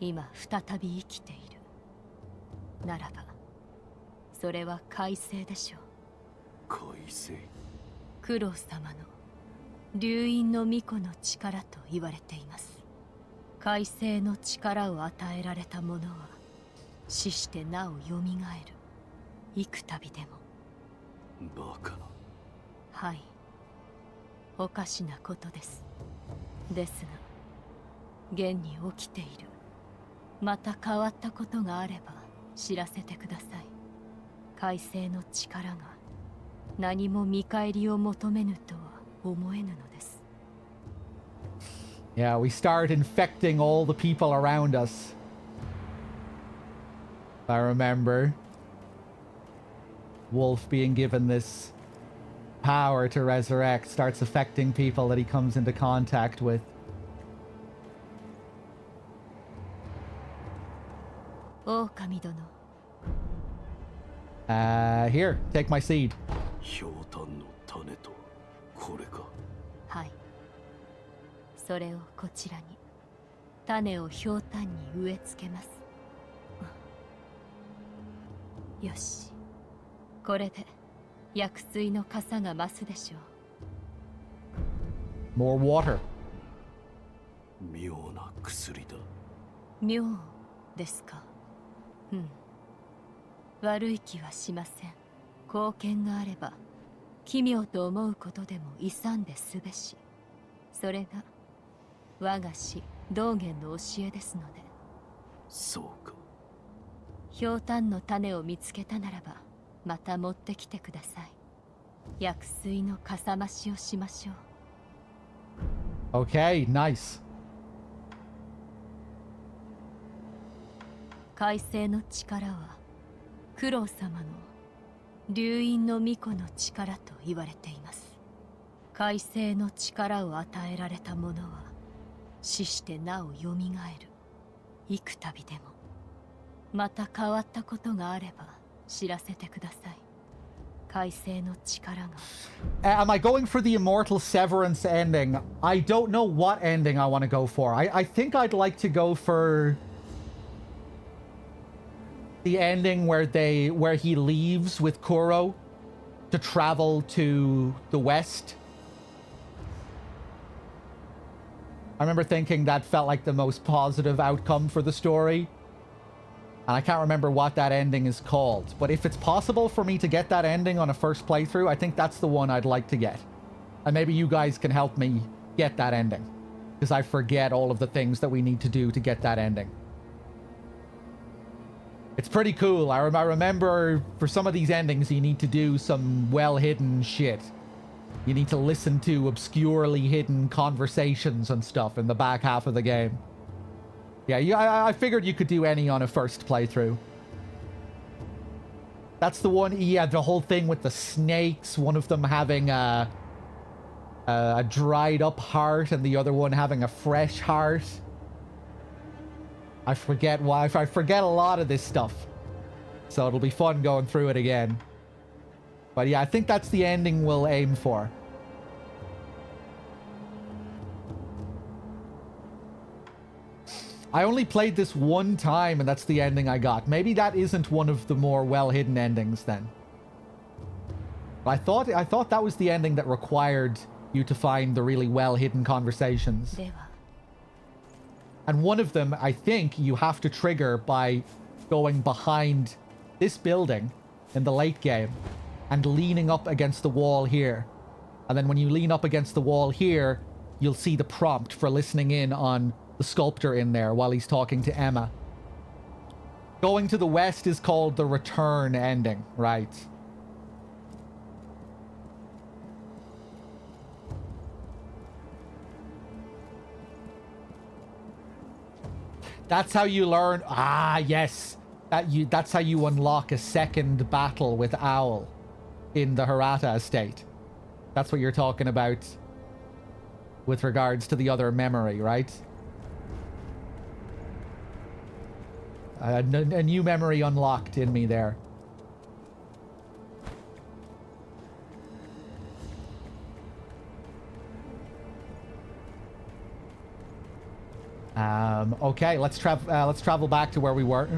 今再び生きている。ならば、それは快晴でしょう。快晴。九郎様の流因の巫女の力と言われています。快晴の力を与えられた者は死してなおよみがえる。幾度でも。バカな。はい、おかしなことです。ですが現に起きている。また変わったことがあれば知らせてください。快晴の力が何も見返りを求めぬとは思えぬのです。Yeah, we start infecting all the people around us. I remember Wolf being given this power to resurrect starts affecting people that he comes into contact with. Okami dono. Here, take my seed. ひょうたんの種とこれか。はい。それをこちらに。種をひょうたんに植え付けます。よし。これで薬水の傘が増すでしょう。More water. 妙な薬だ。妙ですか。うん。悪い気はしません。貢献があれば奇妙と思うことでも勇んですべし。それが我が師道元の教えですので。そうか。ひょうたんの種を見つけたならばまた持ってきてください。薬水のかさ増しをしましょう。Okay, nice. 快晴の力は九郎様の流因の巫女の力と言われています。快晴の力を与えられた者は死してなおよみがえる。幾度でも。また変わったことがあれば知らせてください。快晴の力が。Am I going for the Immortal Severance ending? I don't know what ending I want to go for. I think I'd like to go for the ending where he leaves with Kuro to travel to the west. I remember thinking that felt like the most positive outcome for the story. And I can't remember what that ending is called. But if it's possible for me to get that ending on a first playthrough, I think that's the one I'd like to get. And maybe you guys can help me get that ending. Because I forget all of the things that we need to do to get that ending. It's pretty cool. I remember for some of these endings, you need to do some well-hidden shit. You need to listen to obscurely hidden conversations and stuff in the back half of the game. Yeah, I figured you could do any on a first playthrough. That's the one, yeah, the whole thing with the snakes, one of them having a dried up heart and the other one having a fresh heart. I forget why. I forget a lot of this stuff. So it'll be fun going through it again. But yeah, I think that's the ending we'll aim for. I only played this one time and that's the ending I got. Maybe that isn't one of the more well-hidden endings then. But I thought that was the ending that required you to find the really well-hidden conversations. And one of them, I think, you have to trigger by going behind this building in the late game and leaning up against the wall here. And then when you lean up against the wall here, you'll see the prompt for listening in on the sculptor in there while he's talking to Emma. Going to the west is called the return ending, right? That's how you learn. Ah, yes. That's how you unlock a second battle with Owl in the Hirata estate. That's what you're talking about with regards to the other memory, right? A new memory unlocked in me there. Okay, let's travel back to where we were.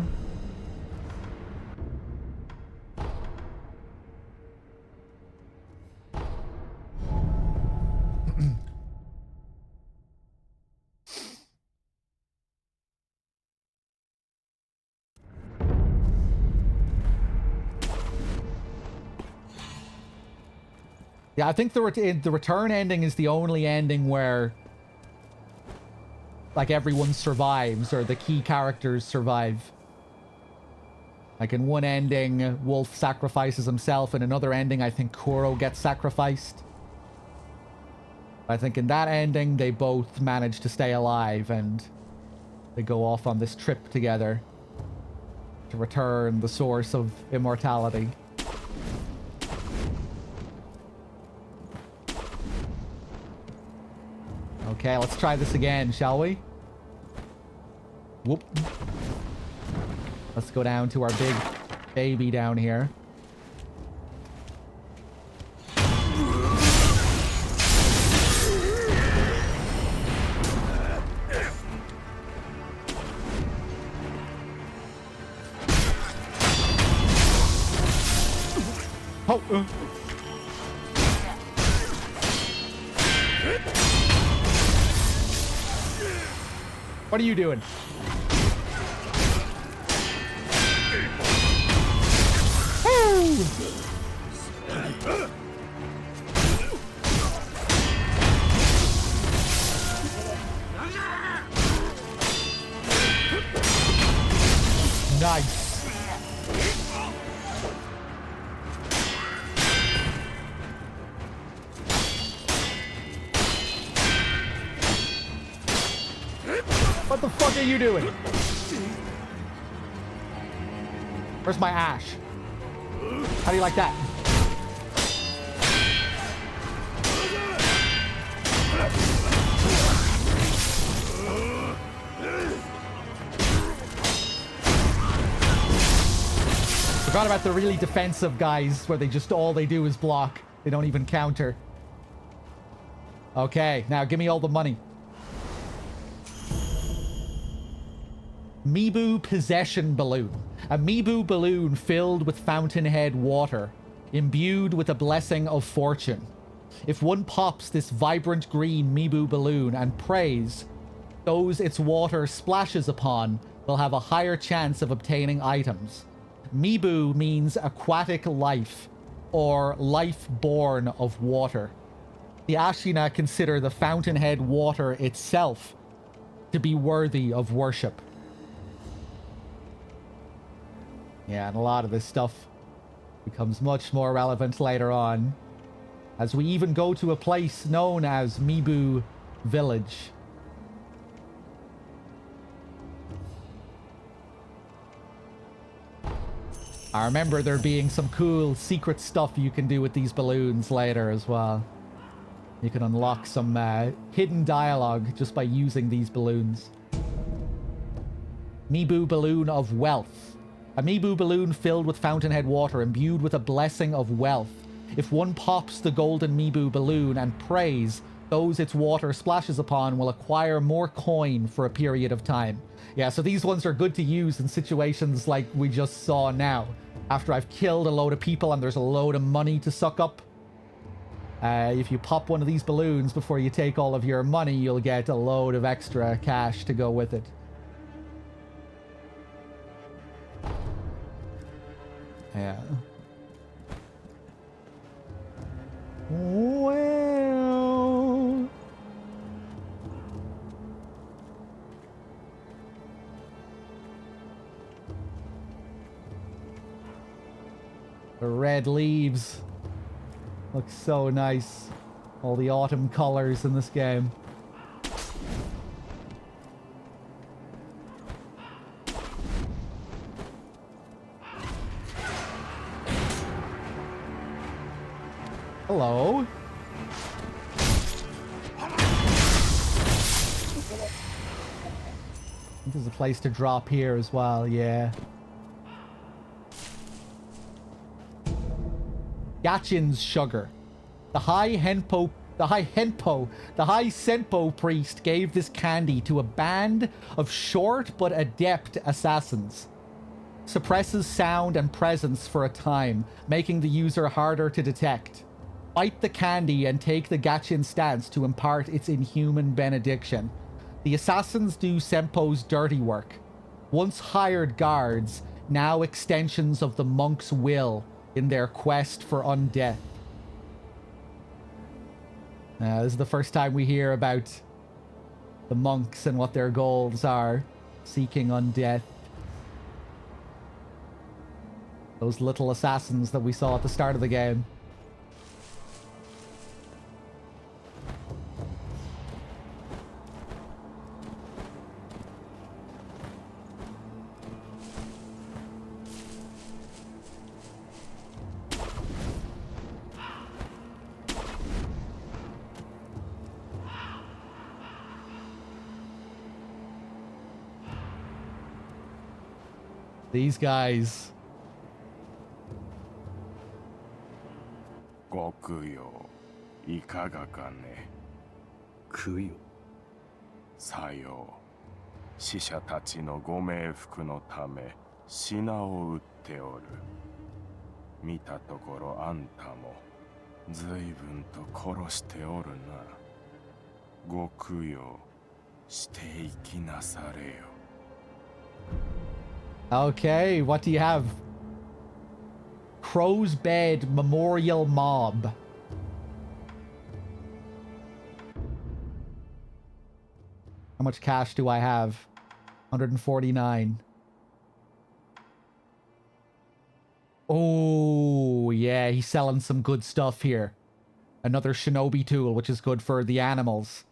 Yeah, I think the return ending is the only ending where like everyone survives or the key characters survive. Like in one ending, Wolf sacrifices himself. In another ending, I think Kuro gets sacrificed. I think in that ending, they both manage to stay alive and they go off on this trip together to return the source of immortality. Okay, let's try this again, shall we? Whoop. Let's go down to our big baby down here. Oh, what are you doing? Nice. What the fuck are you doing? Where's my ash? How do you like that? Forgot about the really defensive guys where all they do is block. They don't even counter. Okay, now give me all the money. Mibu Possession Balloon. A Mibu balloon filled with fountainhead water, imbued with a blessing of fortune. If one pops this vibrant green Mibu balloon and prays, those its water splashes upon will have a higher chance of obtaining items. Mibu means aquatic life, or life born of water. The Ashina consider the fountainhead water itself to be worthy of worship. Yeah, and a lot of this stuff becomes much more relevant later on, as we even go to a place known as Mibu Village. I remember there being some cool secret stuff you can do with these balloons later as well. You can unlock some hidden dialogue just by using these balloons. Mibu Balloon of Wealth. A Mibu balloon filled with fountainhead water imbued with a blessing of wealth. If one pops the golden Mibu balloon and prays, those its water splashes upon will acquire more coin for a period of time. Yeah, so these ones are good to use in situations like we just saw now. After I've killed a load of people and there's a load of money to suck up. If you pop one of these balloons before you take all of your money, you'll get a load of extra cash to go with it. Yeah. Well. The red leaves look so nice. All the autumn colors in this game. Hello. There's a place to drop here as well, yeah. Gachin's sugar. The High Senpo priest gave this candy to a band of short but adept assassins. Suppresses sound and presence for a time, making the user harder to detect. Bite the candy and take the Gachin stance to impart its inhuman benediction. The assassins do Senpo's dirty work. Once hired guards, now extensions of the monk's will in their quest for undeath. This is the first time we hear about the monks and what their goals are, seeking undeath. Those little assassins that we saw at the start of the game. These guys. ご供養いかがかね。供養。さよう。死者たちのご冥福のため品を売っておる。見たところあんたも随分と殺しておるな。ご供養していきなされよ。Okay, what do you have? Crow's Bed Memorial Mob. How much cash do I have? 149. Oh, yeah, he's selling some good stuff here. Another shinobi tool, which is good for the animals.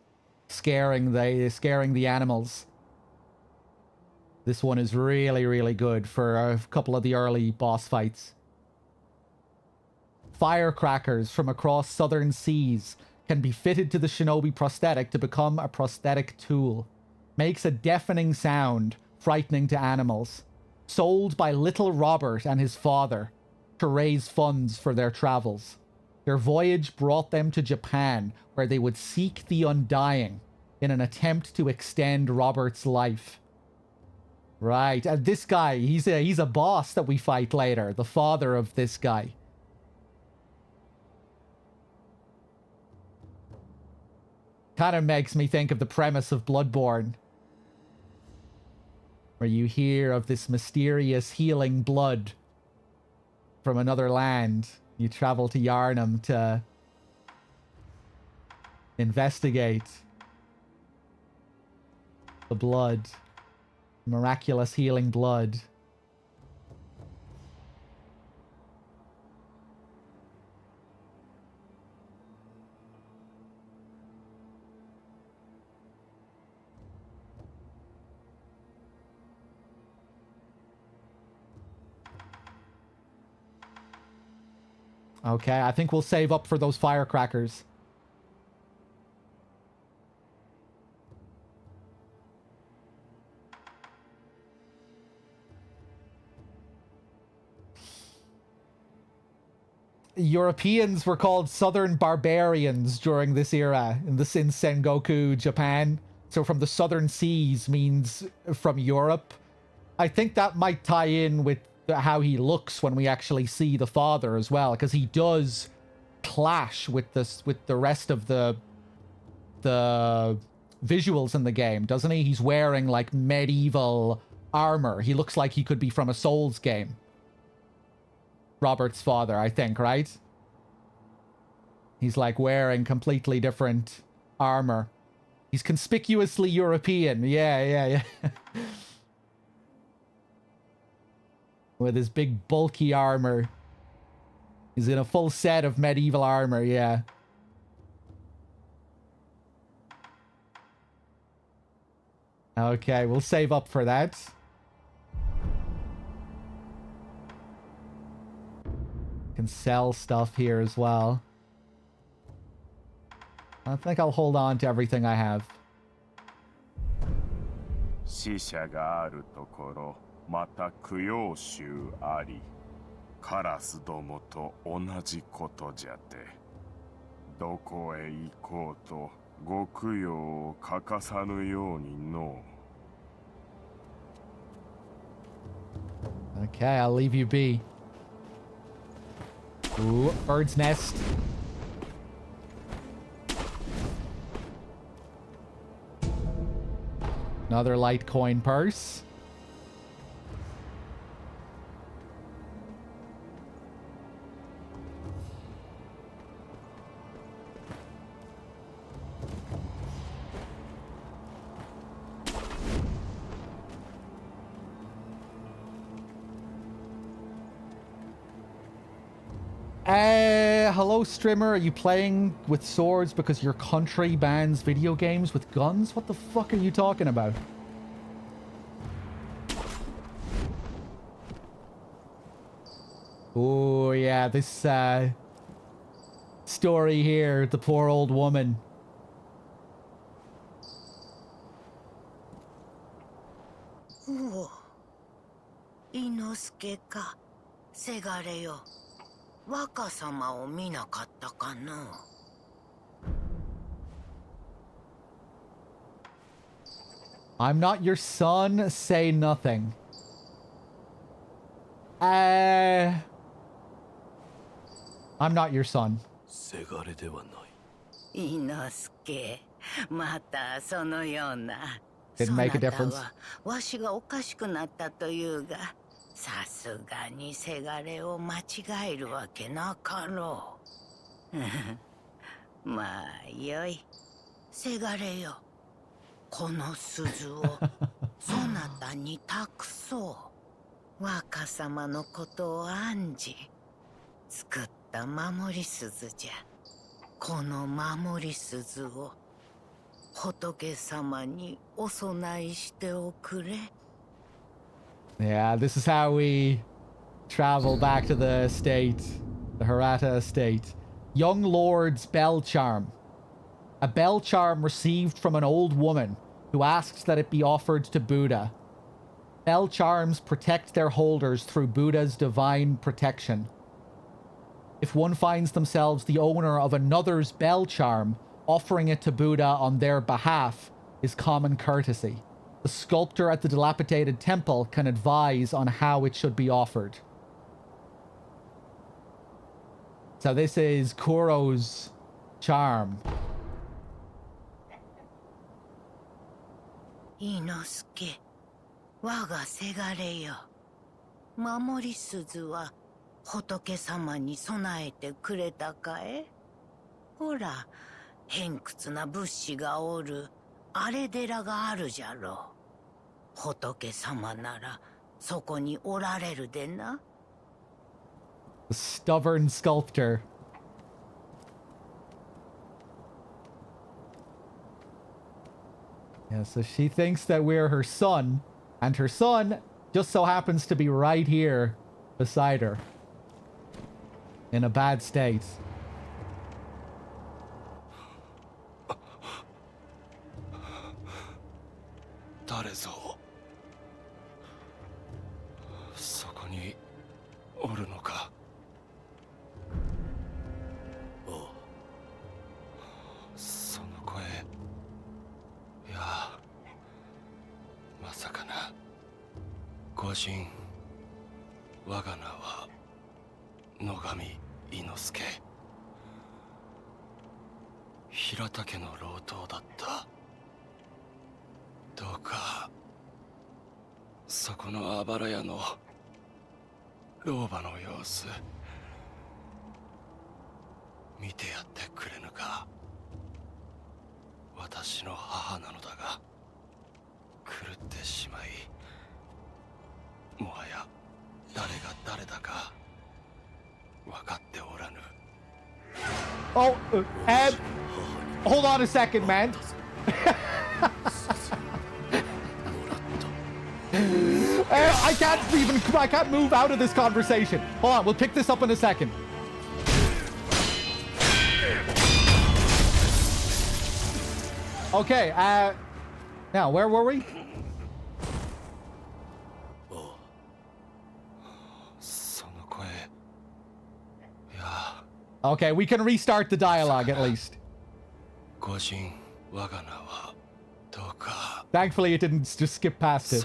Scaring the animals. This one is really, really good for a couple of the early boss fights. Firecrackers from across southern seas can be fitted to the shinobi prosthetic to become a prosthetic tool. Makes a deafening sound, frightening to animals. Sold by Little Robert and his father to raise funds for their travels. Their voyage brought them to Japan, where they would seek the undying in an attempt to extend Robert's life. Right, and this guy, he's a boss that we fight later. The father of this guy. Kind of makes me think of the premise of Bloodborne, where you hear of this mysterious healing blood from another land. You travel to Yharnam to investigate the blood. Miraculous healing blood. Okay, I think we'll save up for those firecrackers. Europeans were called Southern Barbarians during this era in the Sengoku, Japan. So from the Southern Seas means from Europe. I think that might tie in with how he looks when we actually see the father as well, because he does clash with the rest of the visuals in the game, doesn't he? He's wearing like medieval armor. He looks like he could be from a Souls game. Robert's father, I think, right? He's like wearing completely different armor. He's conspicuously European. Yeah. With his big bulky armor. He's in a full set of medieval armor, yeah. Okay, we'll save up for that. Can sell stuff here as well. I think I'll hold on to everything I have. 死者があるところ、また供養衆あり。カラスどもと同じことじゃて。どこへ行こうとご供養を欠かさぬようにの。Okay, I'll leave you be. Ooh, bird's nest. Another Litecoin purse. Hello, streamer. Are you playing with swords because your country bans video games with guns? What the fuck are you talking about? Oh, yeah, this story here, the poor old woman. Oh, Inosuke ka, segare yo. Waka-samaを見なかったかな? I'm not your son, say nothing. I'm not your son. せがれではない。Inosuke, またそのような。 Didn't make a difference. わしがおかしくなったというが。 さすがにせがれを間違えるわけなかろう。まあよい。せがれよ。この鈴をそなたに託そう。若様のことを案じ作った守り鈴じゃ。この守り鈴を仏様にお供えしておくれ。 Yeah, this is how we travel back to the estate, the Hirata estate. Young Lord's bell charm. A bell charm received from an old woman who asks that it be offered to Buddha. Bell charms protect their holders through Buddha's divine protection. If one finds themselves the owner of another's bell charm, offering it to Buddha on their behalf is common courtesy. The sculptor at the dilapidated temple can advise on how it should be offered. So this is Kuro's charm. 伊之助、我がせがれよ。守り鈴は仏様に備えてくれたかえ？ほら、偏屈な仏師がおるあれ寺があるじゃろう。仏様ならそこにおられるでな。The stubborn sculptor. Yeah, so she thinks that we're her son, and her son just so happens to be right here beside her. In a bad state. 誰ぞそこにおるのか。ああ、その声、いやまさかな。御神我が名は野上伊之助。平田家の老頭だった。どうかそこのあばら屋の老婆の様子見てやってくれぬか。私の母なのだが狂ってしまい、もはや誰が誰だか分かっておらぬ。 Oh, hold on a second, man. I can't move out of this conversation. Hold on, we'll pick this up in a second. Okay, now, where were we? Okay, we can restart the dialogue at least. Thankfully, it didn't just skip past it.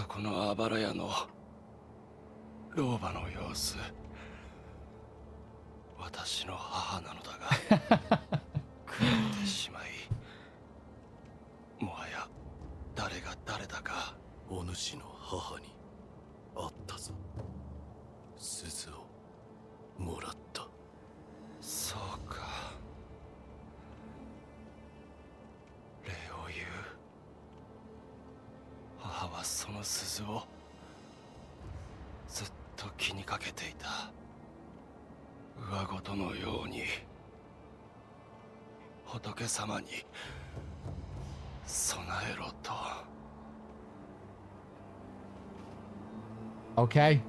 Okay.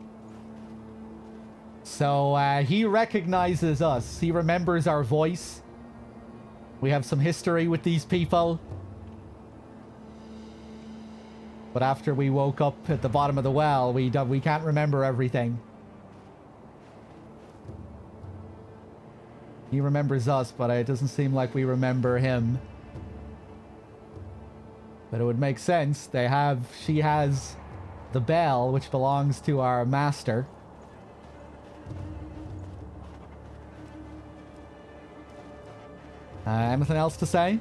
So, he recognizes us. He remembers our voice. We have some history with these people. But after we woke up at the bottom of the well, we can't remember everything. He remembers us, but it doesn't seem like we remember him. But it would make sense. She has the bell, which belongs to our master. Anything else to say?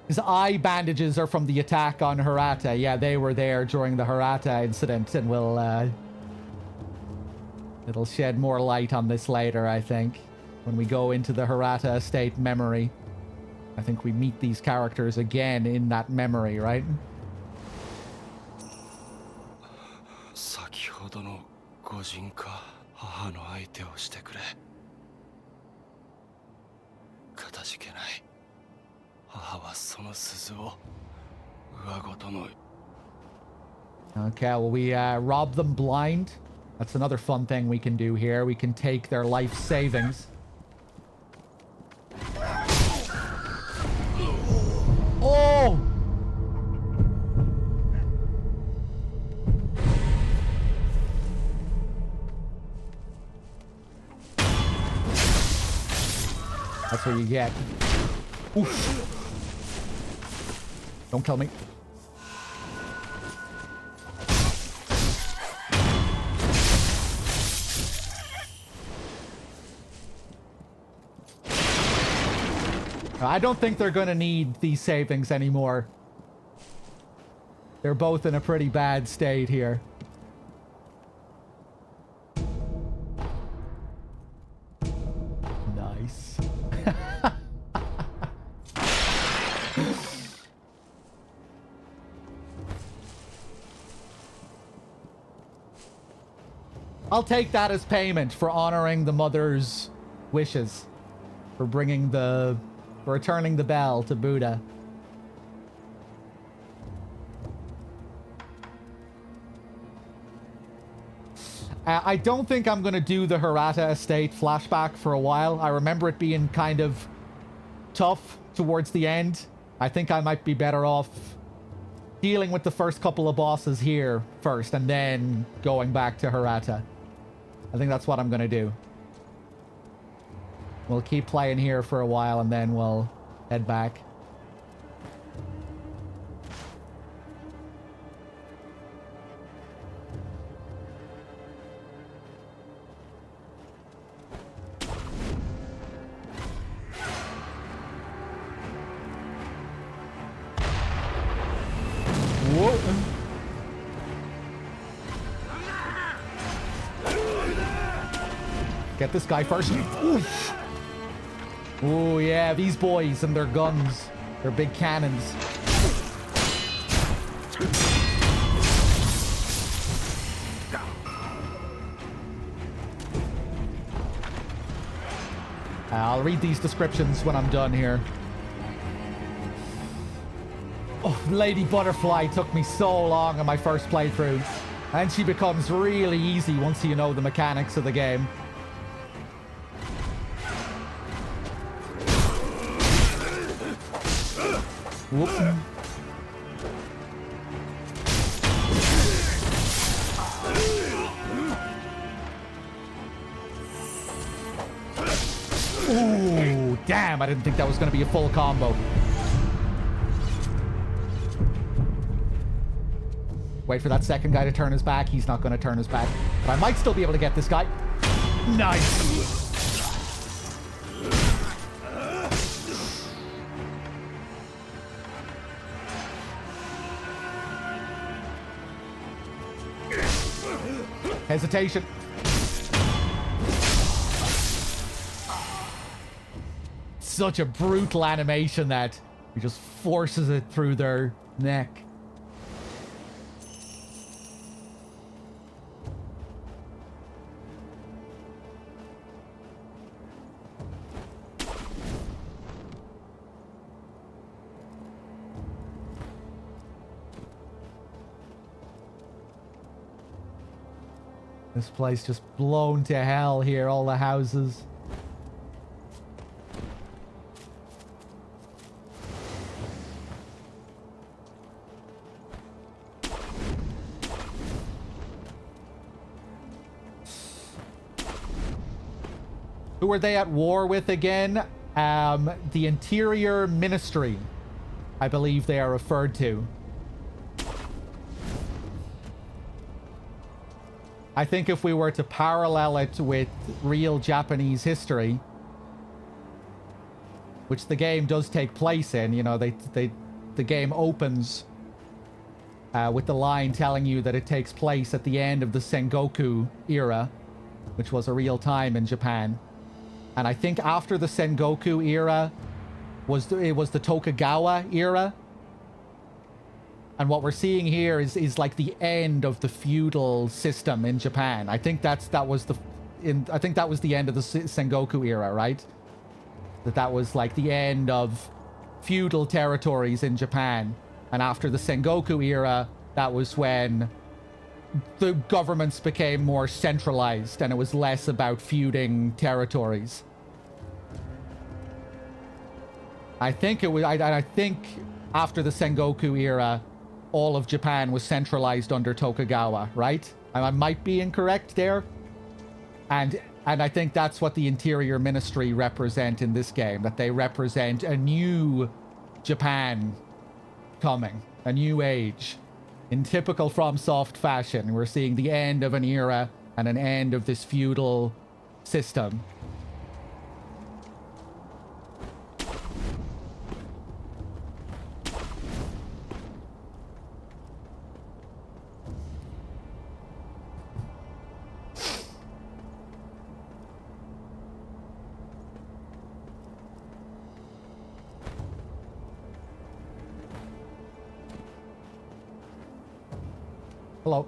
His eye bandages are from the attack on Hirata. Yeah, they were there during the Hirata incident, and it'll shed more light on this later, I think, when we go into the Hirata estate memory. I think we meet these characters again in that memory, right? 先ほどの御神か母の相手をしてくれ。かたじけない。母はその鈴を上ごとの。 Okay, well, we rob them blind. That's another fun thing we can do here. We can take their life savings. Oh! That's what you get. Oof. Don't kill me. I don't think they're going to need these savings anymore. They're both in a pretty bad state here. Nice. I'll take that as payment for honoring the mother's wishes. For returning the bell to Buddha. I don't think I'm going to do the Hirata estate flashback for a while. I remember it being kind of tough towards the end. I think I might be better off dealing with the first couple of bosses here first and then going back to Hirata. I think that's what I'm going to do. We'll keep playing here for a while and then we'll head back. Whoa. Get this guy first. Oof. Oh yeah, these boys and their guns. Their big cannons. I'll read these descriptions when I'm done here. Oh, Lady Butterfly took me so long on my first playthrough. And she becomes really easy once you know the mechanics of the game. Whoop. Ooh, damn, I didn't think that was going to be a full combo. Wait for that second guy to turn his back. He's not going to turn his back. But I might still be able to get this guy. Nice. Hesitation. Such a brutal animation that he just forces it through their neck. This place just blown to hell here, all the houses. Who are they at war with again? The Interior Ministry, I believe they are referred to. I think if we were to parallel it with real Japanese history, which the game does take place in, you know, the game opens with the line telling you that it takes place at the end of the Sengoku era, which was a real time in Japan. And I think after the Sengoku era it was the Tokugawa era. And what we're seeing here is like the end of the feudal system in Japan. I think that was the end of the Sengoku era, right? That was like the end of feudal territories in Japan. And after the Sengoku era, that was when the governments became more centralized and it was less about feuding territories. I think I think after the Sengoku era, all of Japan was centralized under Tokugawa, right? I might be incorrect there. And I think that's what the Interior Ministry represent in this game, that they represent a new Japan coming, a new age. In typical FromSoft fashion, we're seeing the end of an era and an end of this feudal system. Hello.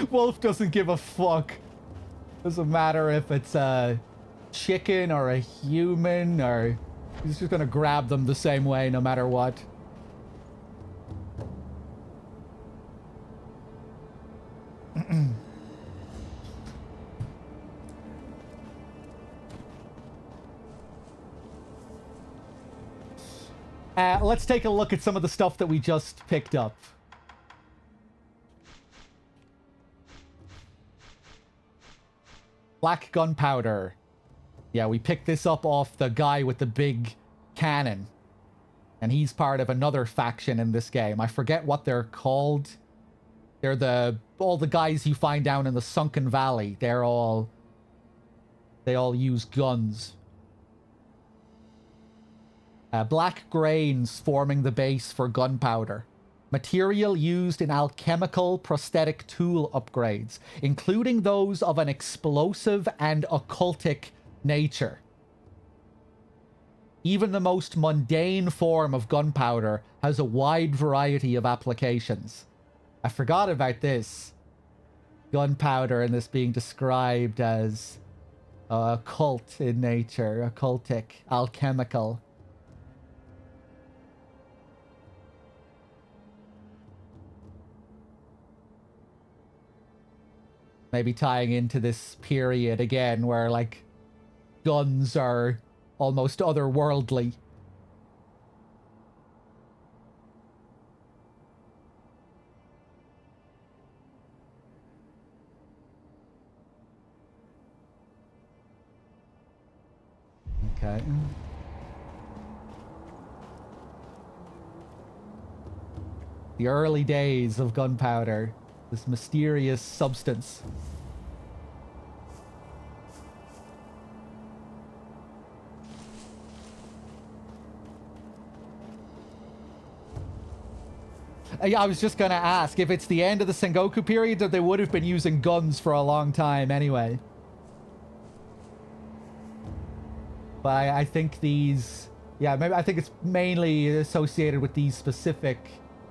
Wolf doesn't give a fuck. Doesn't matter if it's a chicken or a human, or he's just gonna grab them the same way no matter what. Let's take a look at some of the stuff that we just picked up. Black gunpowder. Yeah, we picked this up off the guy with the big cannon. And he's part of another faction in this game. I forget what they're called. They're all the guys you find down in the Sunken Valley. They all use guns. Black grains forming the base for gunpowder. Material used in alchemical prosthetic tool upgrades, including those of an explosive and occultic nature. Even the most mundane form of gunpowder has a wide variety of applications. I forgot about this. Gunpowder and this being described as occult in nature, occultic, alchemical. Maybe tying into this period again where, like, guns are almost otherworldly. Okay. The early days of gunpowder. This mysterious substance. Yeah, I was just gonna ask if it's the end of the Sengoku period, that they would have been using guns for a long time anyway. But I think these, yeah, maybe I think it's mainly associated with these specific.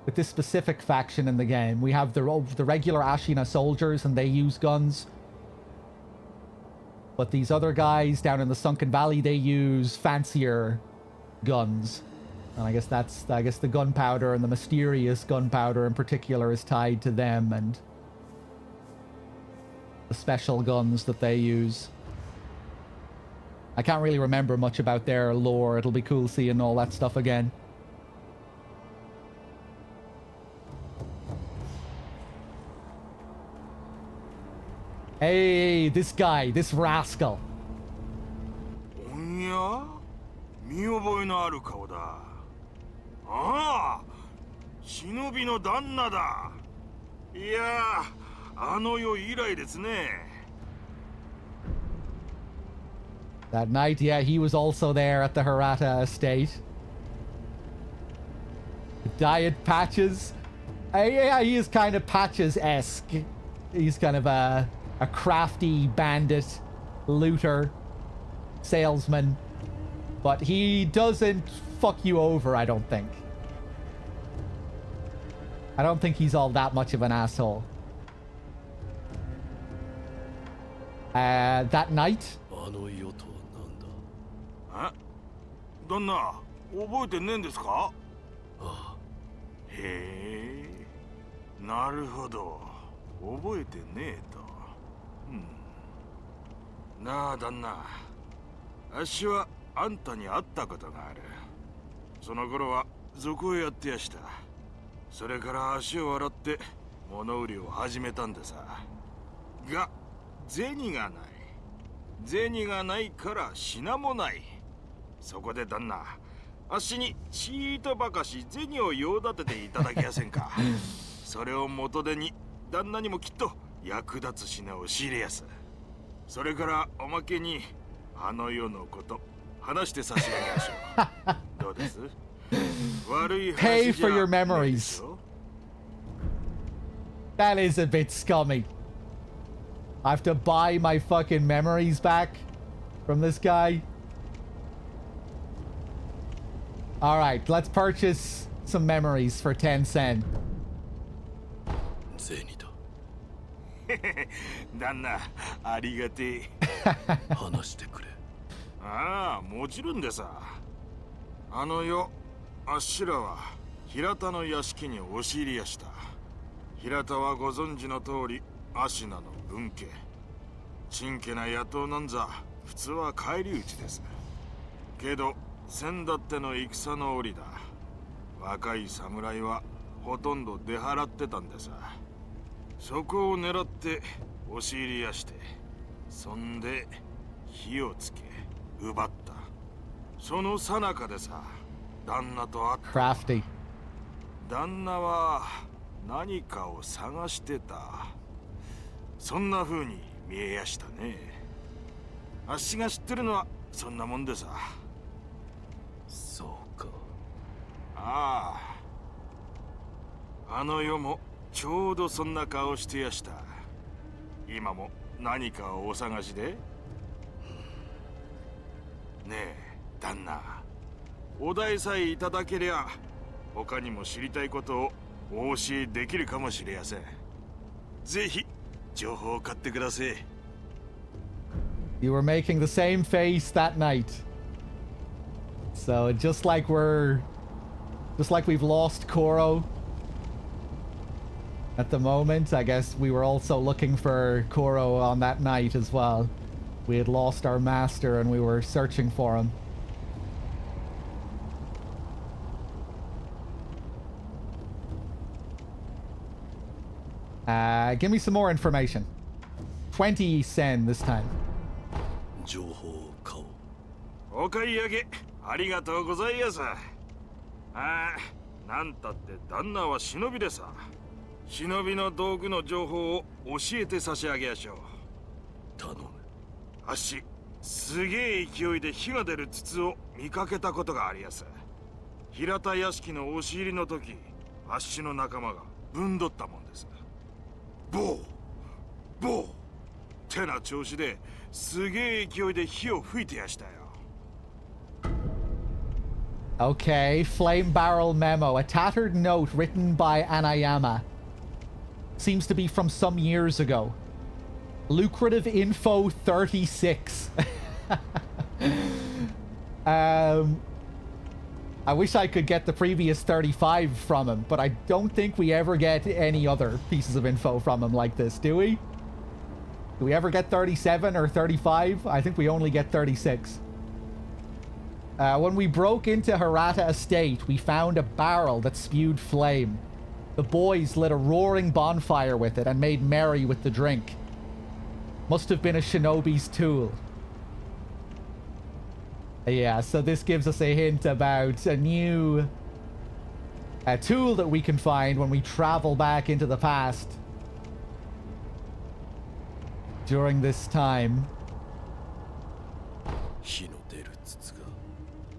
With this specific faction in the game. We have the regular Ashina soldiers, and they use guns. But these other guys down in the Sunken Valley, they use fancier guns. And I guess the gunpowder, and the mysterious gunpowder in particular, is tied to them and the special guns that they use. I can't really remember much about their lore. It'll be cool seeing all that stuff again. Hey, this guy, this rascal. おや見覚えのある顔だ。ああ、忍びの旦那だ。いや、あの世以来ですね。That night, yeah, he was also there at the Hirata estate. Diet Patches. Yeah, he is kind of Patches-esque. He's kind of a crafty bandit, looter, salesman. But he doesn't fuck you over, I don't think. I don't think he's all that much of an asshole. That night... 旦那、覚えてねえんですか？ああ。へえ、なるほど。覚えてねえと。なあ、旦那。あっしはあんたに会ったことがある。その頃は賊をやってやした。それから足を洗って物売りを始めたんでさ。が、銭がない。銭がないから品もない。そこで旦那、あっしにちーとばかし銭を用立てていただけやせんか。それを元手に旦那にもきっと役立つ品を仕入れやす。それからおまけにあの世のこと話して差し上げましょう。どうです？悪い話じゃないでしょ。 Pay for your memories. That is a bit scummy. I have to buy my fucking memories back from this guy. All right, let's purchase some memories for 10 sen. 銭だ。旦那、ありがてえ。話してくれ。ああ、もちろんでさ。あの夜、あっしらは平田の屋敷に押し入りやした。平田はご存知の通り、芦名の分家。ちんけな野党なんざ、普通は返り討ちです。けど、先だっての戦の折だ。若い侍はほとんど出払ってたんでさ。そこを狙って押し入りやして、そんで火をつけ奪った。その最中でさ、旦那と会った。Crafty。旦那は何かを探してた。そんな風に見えやしたね。あっしが知ってるのはそんなもんでさ。そうか。ああ。あの世もちょうどそんな顔してやした。今も何かをお探しで？ねえ、旦那。お題さえいただけりゃ、他にも知りたいことをお教えできるかもしれやせん。ぜひ、情報を買ってください。You were making the same face that night. So just like we've lost Koro at the moment, I guess we were also looking for Koro on that night as well. We had lost our master and we were searching for him. Give me some more information. 20 sen this time. 情報を買おう。お買い上げありがとうございます。ああ、なんたって旦那は忍びでさ。忍びの道具の情報を教えて差し上げやしょう。頼む。あっし、すげえ勢いで火が出る筒を見かけたことがありやす。平田屋敷の押し入りの時、あっしの仲間がぶんどったもんです。ボーってな調子ですげえ勢いで火を吹いてやしたよ。Okay, flame barrel memo. A tattered note written by Anayama. Seems to be from some years ago. Lucrative info 36. I wish I could get the previous 35 from him, but I don't think we ever get any other pieces of info from him like this, do we? Do we ever get 37 or 35? I think we only get 36. When we broke into Hirata Estate, we found a barrel that spewed flame. The boys lit a roaring bonfire with it and made merry with the drink. Must have been a shinobi's tool. Yeah, so this gives us a hint about a new tool that we can find when we travel back into the past during this time. 火の出る筒が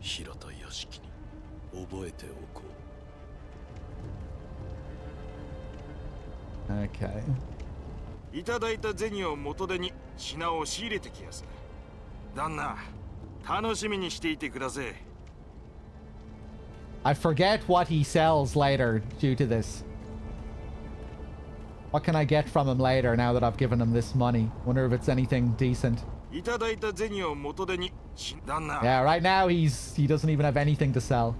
平田屋敷に覚えておこう。 Okay. いただいた銭を元手に品を仕入れてきやす。旦那、楽しみにしていてください。I forget what he sells later due to this. What can I get from him later now that I've given him this money? Wonder if it's anything decent. いただいた銭を元手に旦那。 Yeah, right now he doesn't even have anything to sell.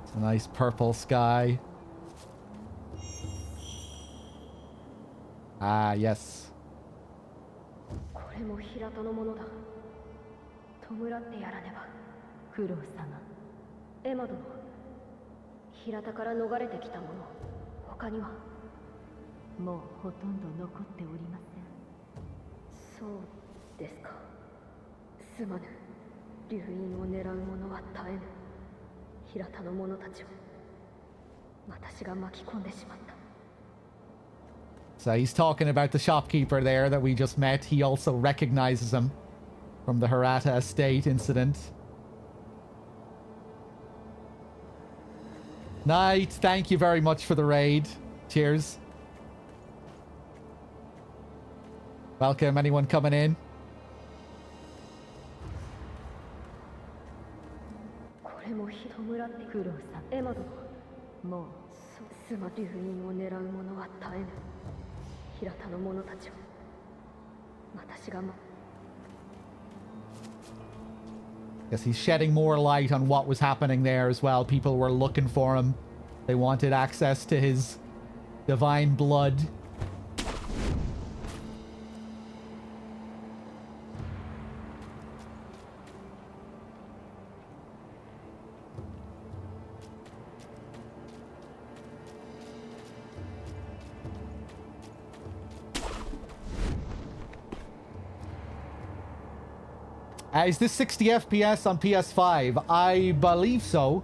It's a nice purple sky. Ah, yes. これも平田のものだ。弔ってやらねば。九郎様。エマ殿。平田から逃れてきた者、他には？もうほとんど残っておりません。そうですか。すまぬ。流飲を狙う者は絶えぬ。平田の者たちを私が巻き込んでしまった。 So he's talking about the shopkeeper there that we just met. He also recognizes him from the Hirata Estate incident. Knight, thank you very much for the raid. Cheers. Welcome, anyone coming in. これも人村って苦労さんエマ殿もうスマ流人を狙う者は絶えぬ平田の者たちを私が Guess he's shedding more light on what was happening there as well. People were looking for him. They wanted access to his divine blood. Is this 60 FPS on PS5? I believe so.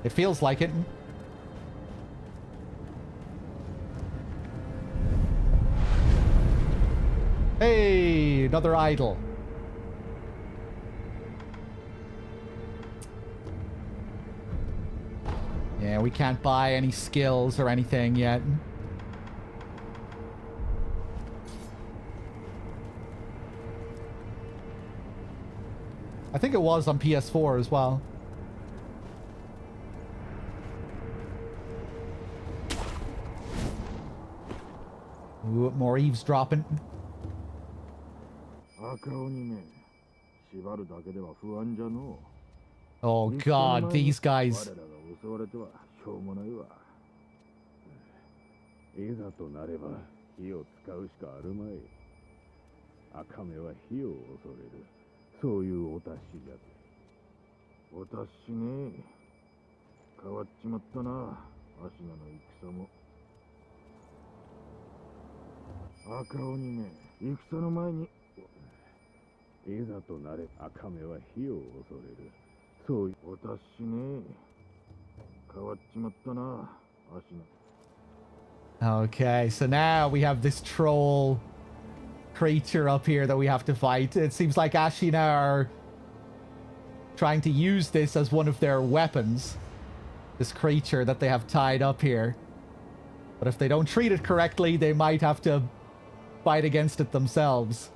It feels like it. Hey, another idol. Yeah, we can't buy any skills or anything yet. I think it was on PS4 as well. Ooh, more eavesdropping. Oh god, these guys. いざとなれば火を使うしかあるまい。赤目は火を恐れる。そういうお達しじゃ。お達しね。変わっちまったな。芦名の戦も。赤鬼め、戦の前に。いざとなれ、赤目は火を恐れる。そういうお達しね。変わっちまったな。芦名。Okay, so now we have this troll creature up here that we have to fight. It seems like Ashina are trying to use this as one of their weapons. This creature that they have tied up here. But if they don't treat it correctly, they might have to fight against it themselves.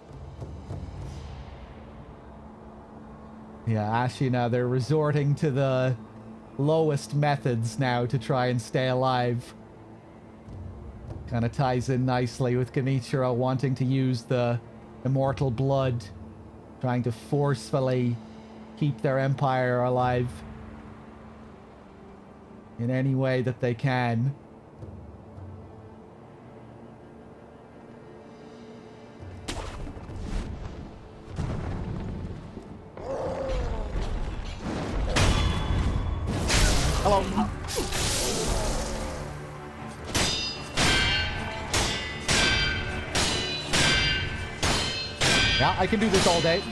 Yeah, Ashina, they're resorting to the lowest methods now to try and stay alive. Kind of ties in nicely with Genichiro wanting to use the immortal blood, trying to forcefully keep their empire alive in any way that they can. Hello. Yeah, I can do this all day.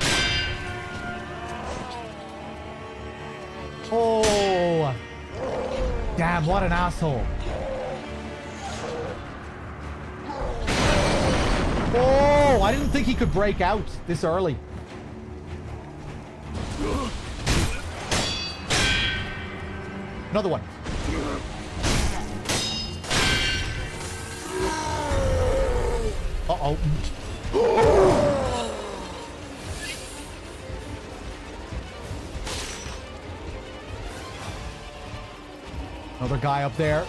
Oh! Damn, what an asshole. Oh, I didn't think he could break out this early. Another one. Uh-oh. Another guy up there.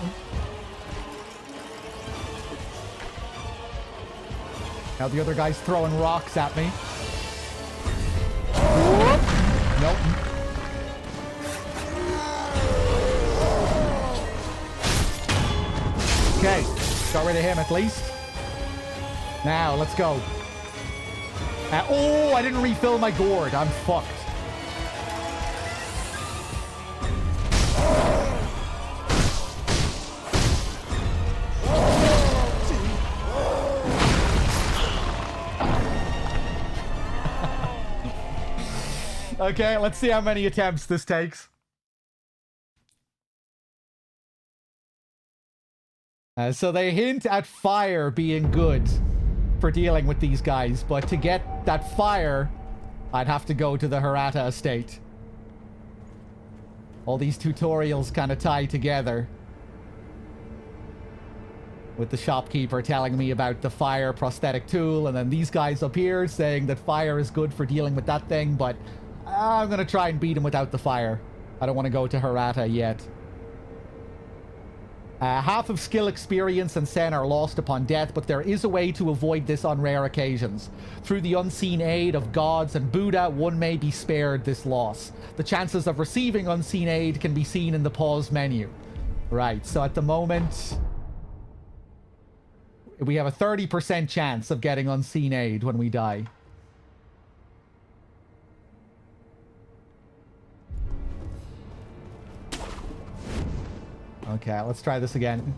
Now the other guy's throwing rocks at me. Whoop. Nope. Okay, got rid of him at least. Now, let's go. Oh, I didn't refill my gourd. I'm fucked. Okay, let's see how many attempts this takes. So they hint at fire being good for dealing with these guys, but to get that fire, I'd have to go to the Hirata estate. All these tutorials kind of tie together. with the shopkeeper telling me about the fire prosthetic tool, and then these guys up here saying that fire is good for dealing with that thing, but I'm going to try and beat him without the fire. I don't want to go to Hirata yet. Half of skill, experience, and sen are lost upon death, but there is a way to avoid this on rare occasions. Through the unseen aid of gods and Buddha, one may be spared this loss. The chances of receiving unseen aid can be seen in the pause menu. Right, so at the moment, we have a 30% chance of getting unseen aid when we die. Okay, let's try this again.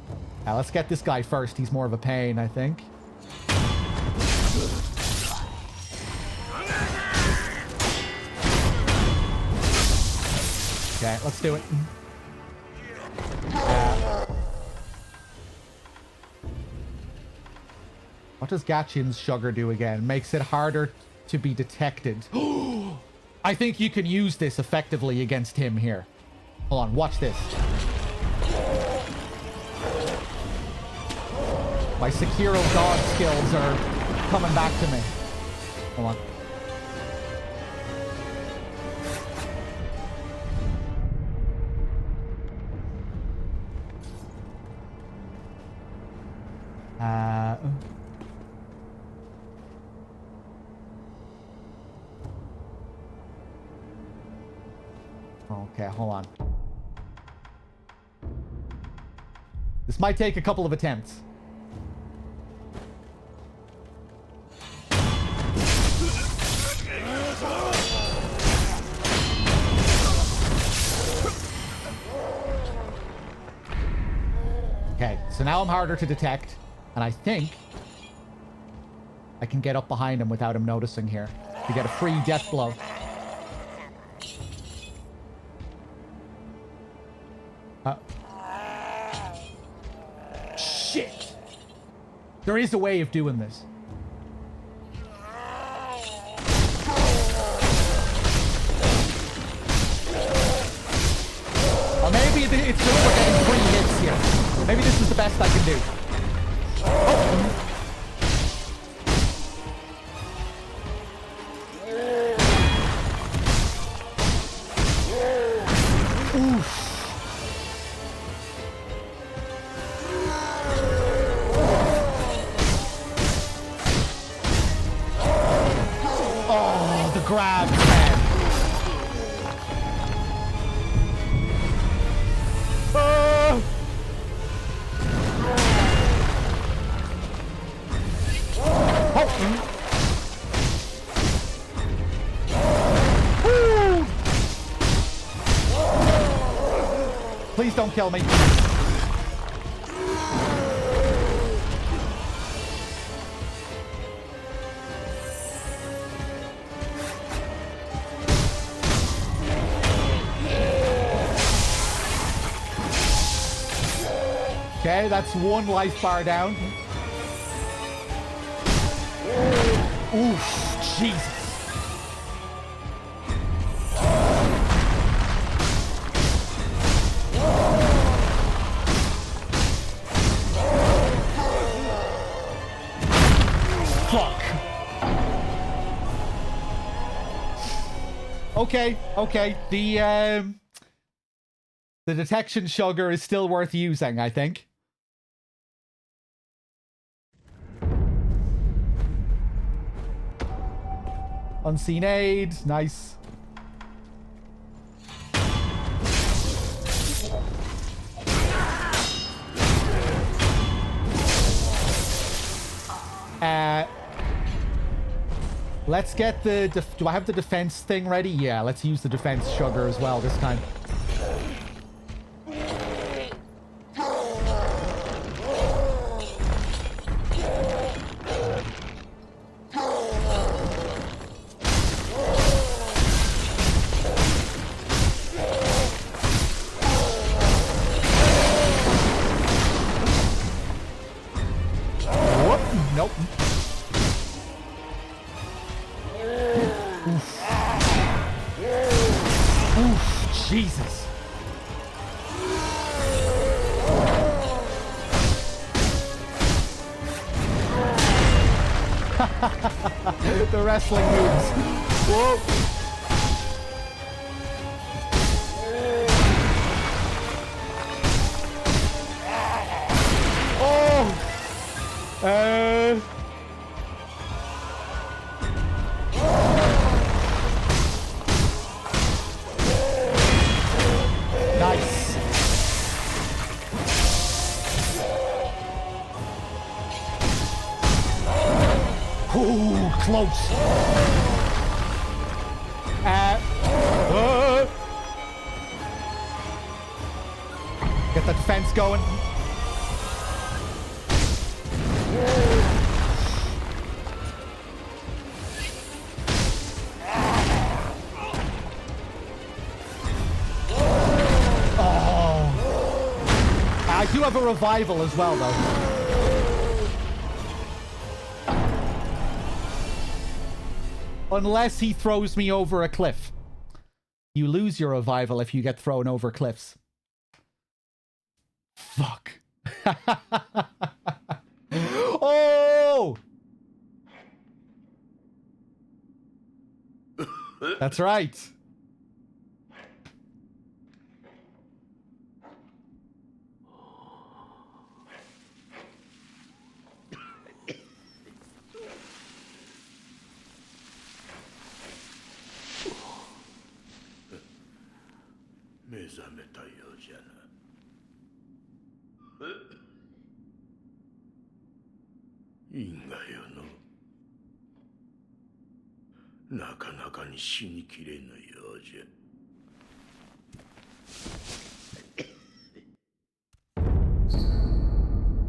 Let's get this guy first. He's more of a pain, I think. Okay, let's do it. What does Gatchin's sugar do again? Makes it harder to be detected. I think you can use this effectively against him here. Hold on, watch this. My Sekiro god skills are coming back to me. Hold on. Okay, hold on. This might take a couple of attempts. Okay, so now I'm harder to detect, and I think I can get up behind him without him noticing here to get a free death blow. Shit! There is a way of doing this. Or maybe it's just we're getting 3 hits here. Maybe this is the best I can do. Oh. Grab, man. Oh. Please don't kill me. Okay, that's 1 life bar down. Oof, Jesus. Fuck. Okay. The detection sugar is still worth using, I think. Unseen aid, nice. Let's get the... Do I have the defense thing ready? Yeah, let's use the defense sugar as well this time. Nope. Oof, Jesus. The wrestling moves. Whoa. Oh! Nice. Ooh, close. Get the defense going. I do have a revival as well, though. Unless he throws me over a cliff. You lose your revival if you get thrown over cliffs. Fuck. Oh! That's right.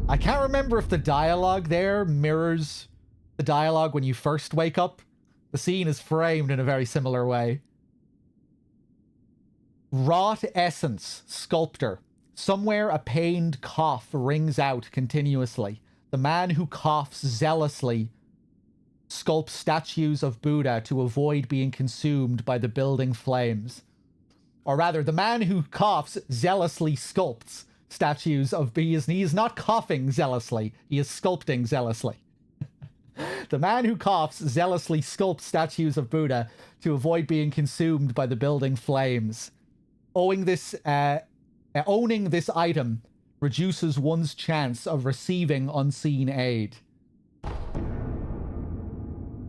I can't remember if the dialogue there mirrors the dialogue when you first wake up. The scene is framed in a very similar way. Wrought essence, sculptor. Somewhere a pained cough rings out continuously. The man who coughs zealously sculpts statues of Buddha to avoid being consumed by the building flames. Or rather, the man who coughs zealously sculpts statues of Buddha. He is not coughing zealously, he is sculpting zealously. The man who coughs zealously sculpts statues of Buddha to avoid being consumed by the building flames. Owning this item reduces one's chance of receiving unseen aid.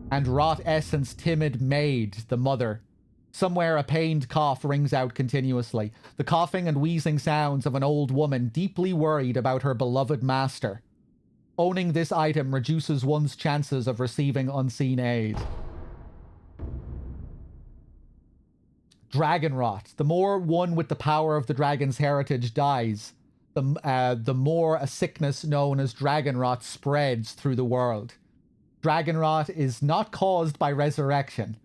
And wrought essence timid maid, the mother. Somewhere a pained cough rings out continuously. The coughing and wheezing sounds of an old woman deeply worried about her beloved master. Owning this item reduces one's chances of receiving unseen aid. Dragon rot. The more one with the power of the dragon's heritage dies, the more a sickness known as dragon rot spreads through the world. Dragon rot is not caused by resurrection.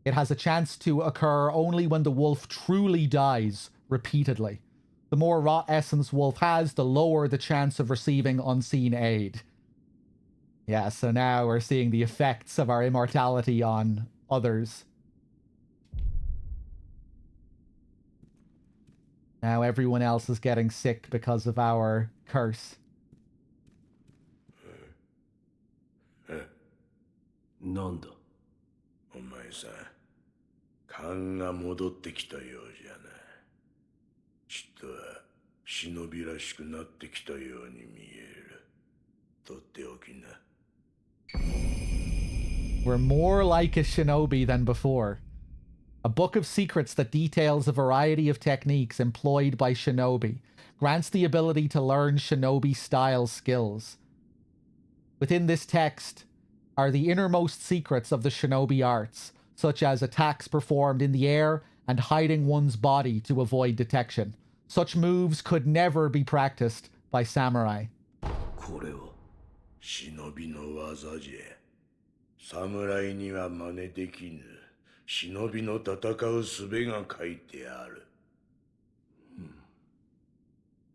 It has a chance to occur only when the wolf truly dies repeatedly. The more rot essence wolf has, the lower the chance of receiving unseen aid. Yeah, so now we're seeing the effects of our immortality on others. Now everyone else is getting sick because of our curse. なんだお前さん、勘が戻ってきたようじゃな。ちっとは忍びらしくなってきたように見える。とっておきな。We're more like a shinobi than before. A book of secrets that details a variety of techniques employed by shinobi grants the ability to learn shinobi-style skills. Within this text are the innermost secrets of the shinobi arts, such as attacks performed in the air and hiding one's body to avoid detection. Such moves could never be practiced by samurai. これは忍びの技じゃ。侍には真似できぬ。忍びの戦う術が書いてある。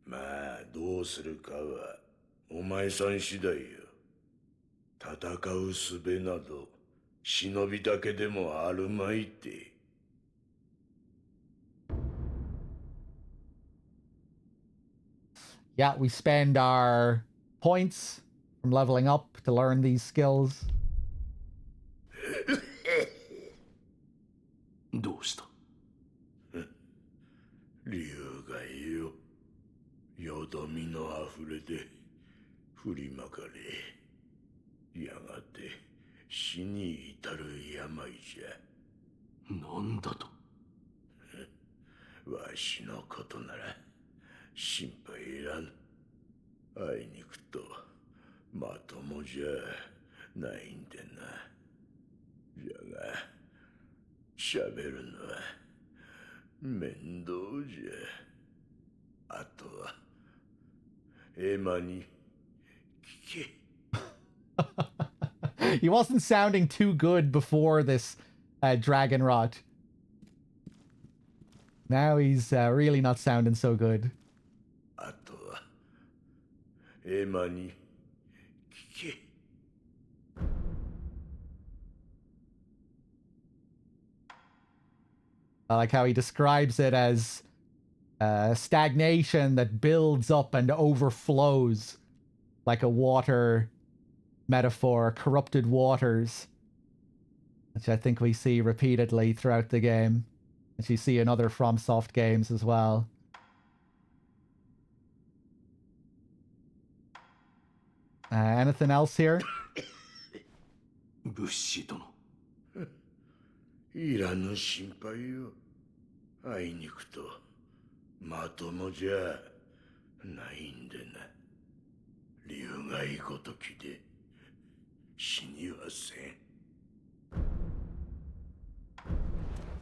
まあどうするかはお前さん次第よ。戦う術など忍びだけでもあるまいって。Yeah, we spend our points from leveling up to learn these skills. よどみのあふれで振りまかれ、やがて死に至る病じゃ。なんだと。わしのことなら心配いらぬ。あいにくとまともじゃないんでな。じゃが喋るのは面倒じゃ。あとはエマに聞け。He wasn't sounding too good before this dragon rot. Now he's really not sounding so good. あとはエマに聞け。I like how he describes it as stagnation that builds up and overflows like a water metaphor, corrupted waters, which I think we see repeatedly throughout the game, which you see in other FromSoft games as well. Anything else here? 物資殿。いらぬ心配よ。あいにくとまともじゃないんでな。竜害ごときで死にはせん。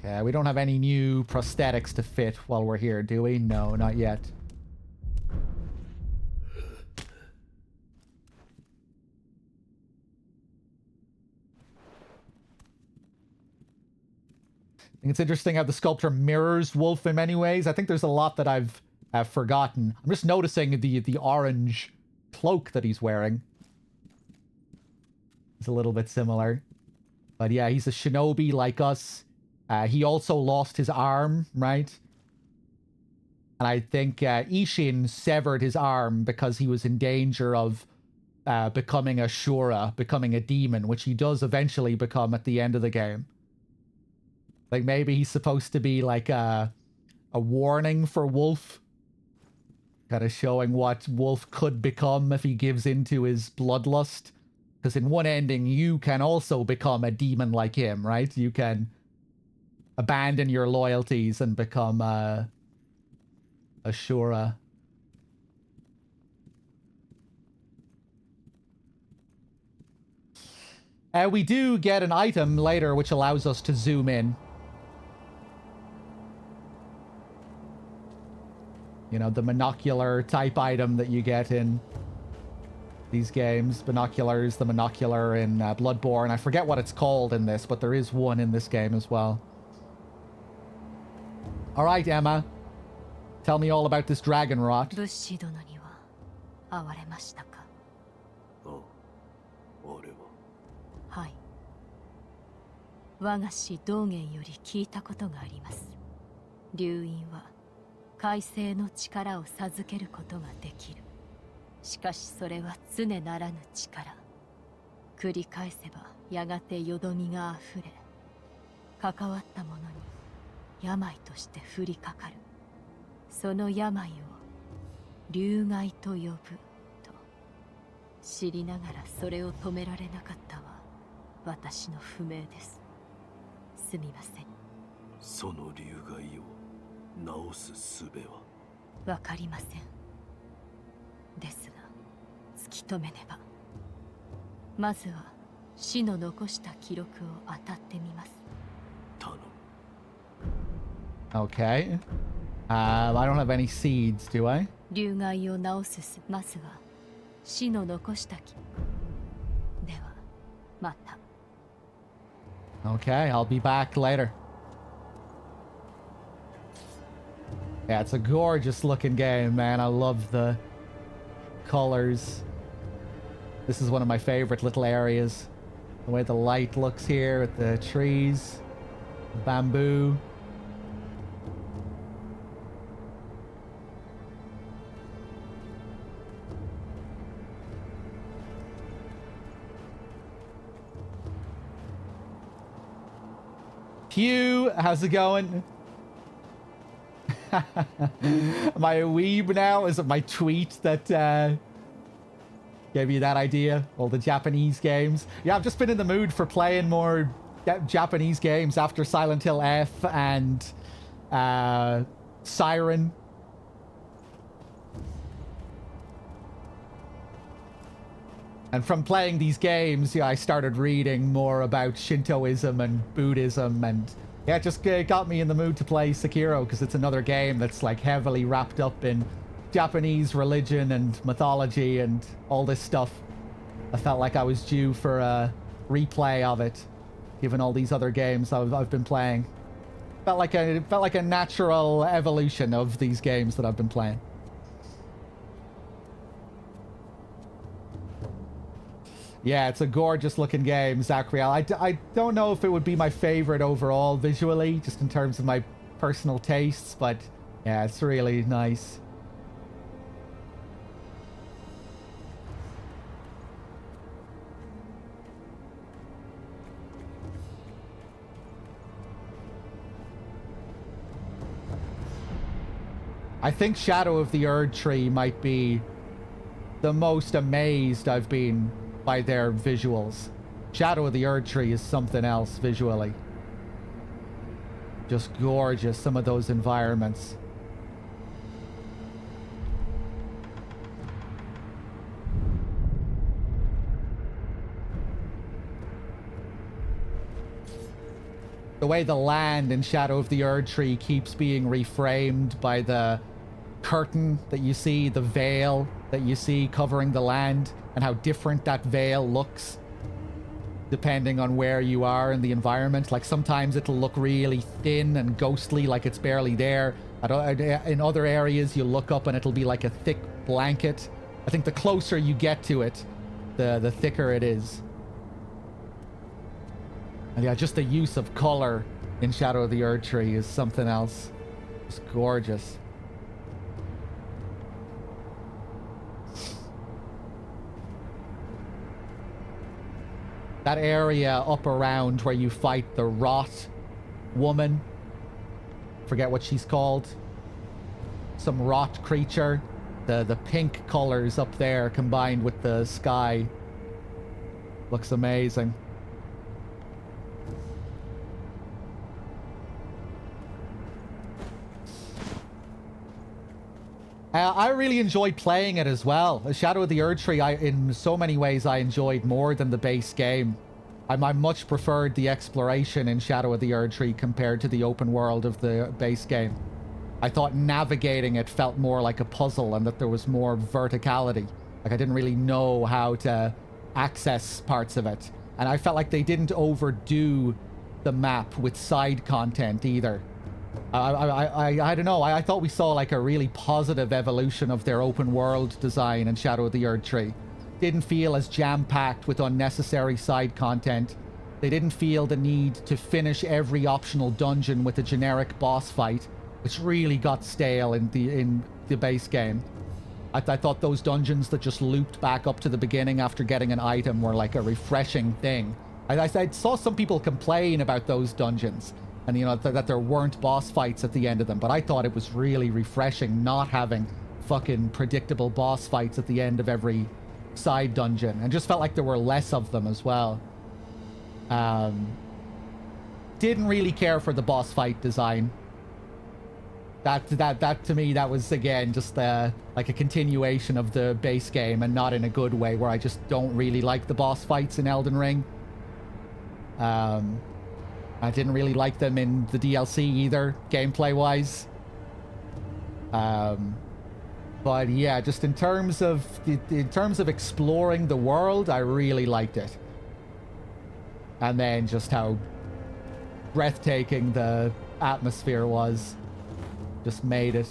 Okay, we don't have any new prosthetics to fit while we're here, do we? No, not yet. I think it's interesting how the sculpture mirrors Wolf in many ways. I think there's a lot that I've forgotten. I'm just noticing the orange cloak that he's wearing. It's a little bit similar. But yeah, he's a shinobi like us. He also lost his arm, right? And I think Ishin severed his arm because he was in danger of becoming a Shura, becoming a demon, which he does eventually become at the end of the game. Like, maybe he's supposed to be like a warning for Wolf. Kind of showing what Wolf could become if he gives into his bloodlust. Because in one ending, you can also become a demon like him, right? You can abandon your loyalties and become a Shura. We do get an item later which allows us to zoom in. You know, the monocular type item that you get in these games. Binoculars, the monocular in Bloodborne. I forget what it's called in this, but there is one in this game as well. Alright, Emma. Tell me all about this dragon rot. はい。我が師道元より聞いたことがあります。龍院は海星の力を授けることができる。しかしそれは常ならぬ力。繰り返せばやがてよどみがあふれ、関わった者に病として降りかかる。その病を竜害と呼ぶと知りながらそれを止められなかったわ。私の不明です。すみません。その竜害を治す術はわかりません。ですが突き止めねば。まずは死の残した記録を当たってみます。頼む。Okay. I don't have any seeds, do I? 竜害を治すまずは死の残した記。ではまた。Okay, I'll be back later. Yeah, it's a gorgeous looking game, man. I love the colors. This is one of my favorite little areas. The way the light looks here with the trees, the bamboo. Hugh, how's it going? Am I a weeb now? Is it my tweet that gave you that idea? All the Japanese games. Yeah, I've just been in the mood for playing more Japanese games after Silent Hill F and Siren. And from playing these games, yeah, I started reading more about Shintoism and Buddhism, and yeah, it just got me in the mood to play Sekiro, because it's another game that's like heavily wrapped up in Japanese religion and mythology and all this stuff. I felt like I was due for a replay of it, given all these other games I've been playing. Felt like a natural evolution of these games that I've been playing. Yeah, it's a gorgeous looking game, Zachriel. I don't know if it would be my favorite overall visually, just in terms of my personal tastes, but yeah, it's really nice. I think Shadow of the Erd Tree might be the most amazed I've been by their visuals. Shadow of the Erd Tree is something else visually. Just gorgeous, some of those environments. The way the land in Shadow of the Erd Tree keeps being reframed by the curtain that you see, the veil that you see covering the land, and how different that veil looks depending on where you are in the environment. Like sometimes it'll look really thin and ghostly, like it's barely there. In other areas you look up and it'll be like a thick blanket. I think the closer you get to it, the thicker it is. And yeah, just the use of color in Shadow of the Erd Tree is something else. It's gorgeous. That area up around where you fight the rot woman. Forget what she's called. Some rot creature. The pink colors up there combined with the sky. Looks amazing. I really enjoyed playing it as well. Shadow of the Erd Tree, in so many ways, I enjoyed more than the base game. I much preferred the exploration in Shadow of the Erd Tree compared to the open world of the base game. I thought navigating it felt more like a puzzle and that there was more verticality. Like I didn't really know how to access parts of it. And I felt like they didn't overdo the map with side content either. I don't know. I thought we saw like a really positive evolution of their open world design in Shadow of the Erd Tree. Didn't feel as jam-packed with unnecessary side content. They didn't feel the need to finish every optional dungeon with a generic boss fight, which really got stale in the base game. I thought those dungeons that just looped back up to the beginning after getting an item were like a refreshing thing. I saw some people complain about those dungeons. And, you know, that there weren't boss fights at the end of them. But I thought it was really refreshing not having fucking predictable boss fights at the end of every side dungeon. And just felt like there were less of them as well. Didn't really care for the boss fight design. That to me, that was, again, just like a continuation of the base game and not in a good way, where I just don't really like the boss fights in Elden Ring. I didn't really like them in the DLC either, gameplay-wise. But yeah, just in terms of exploring the world, I really liked it. And then just how breathtaking the atmosphere was, just made it.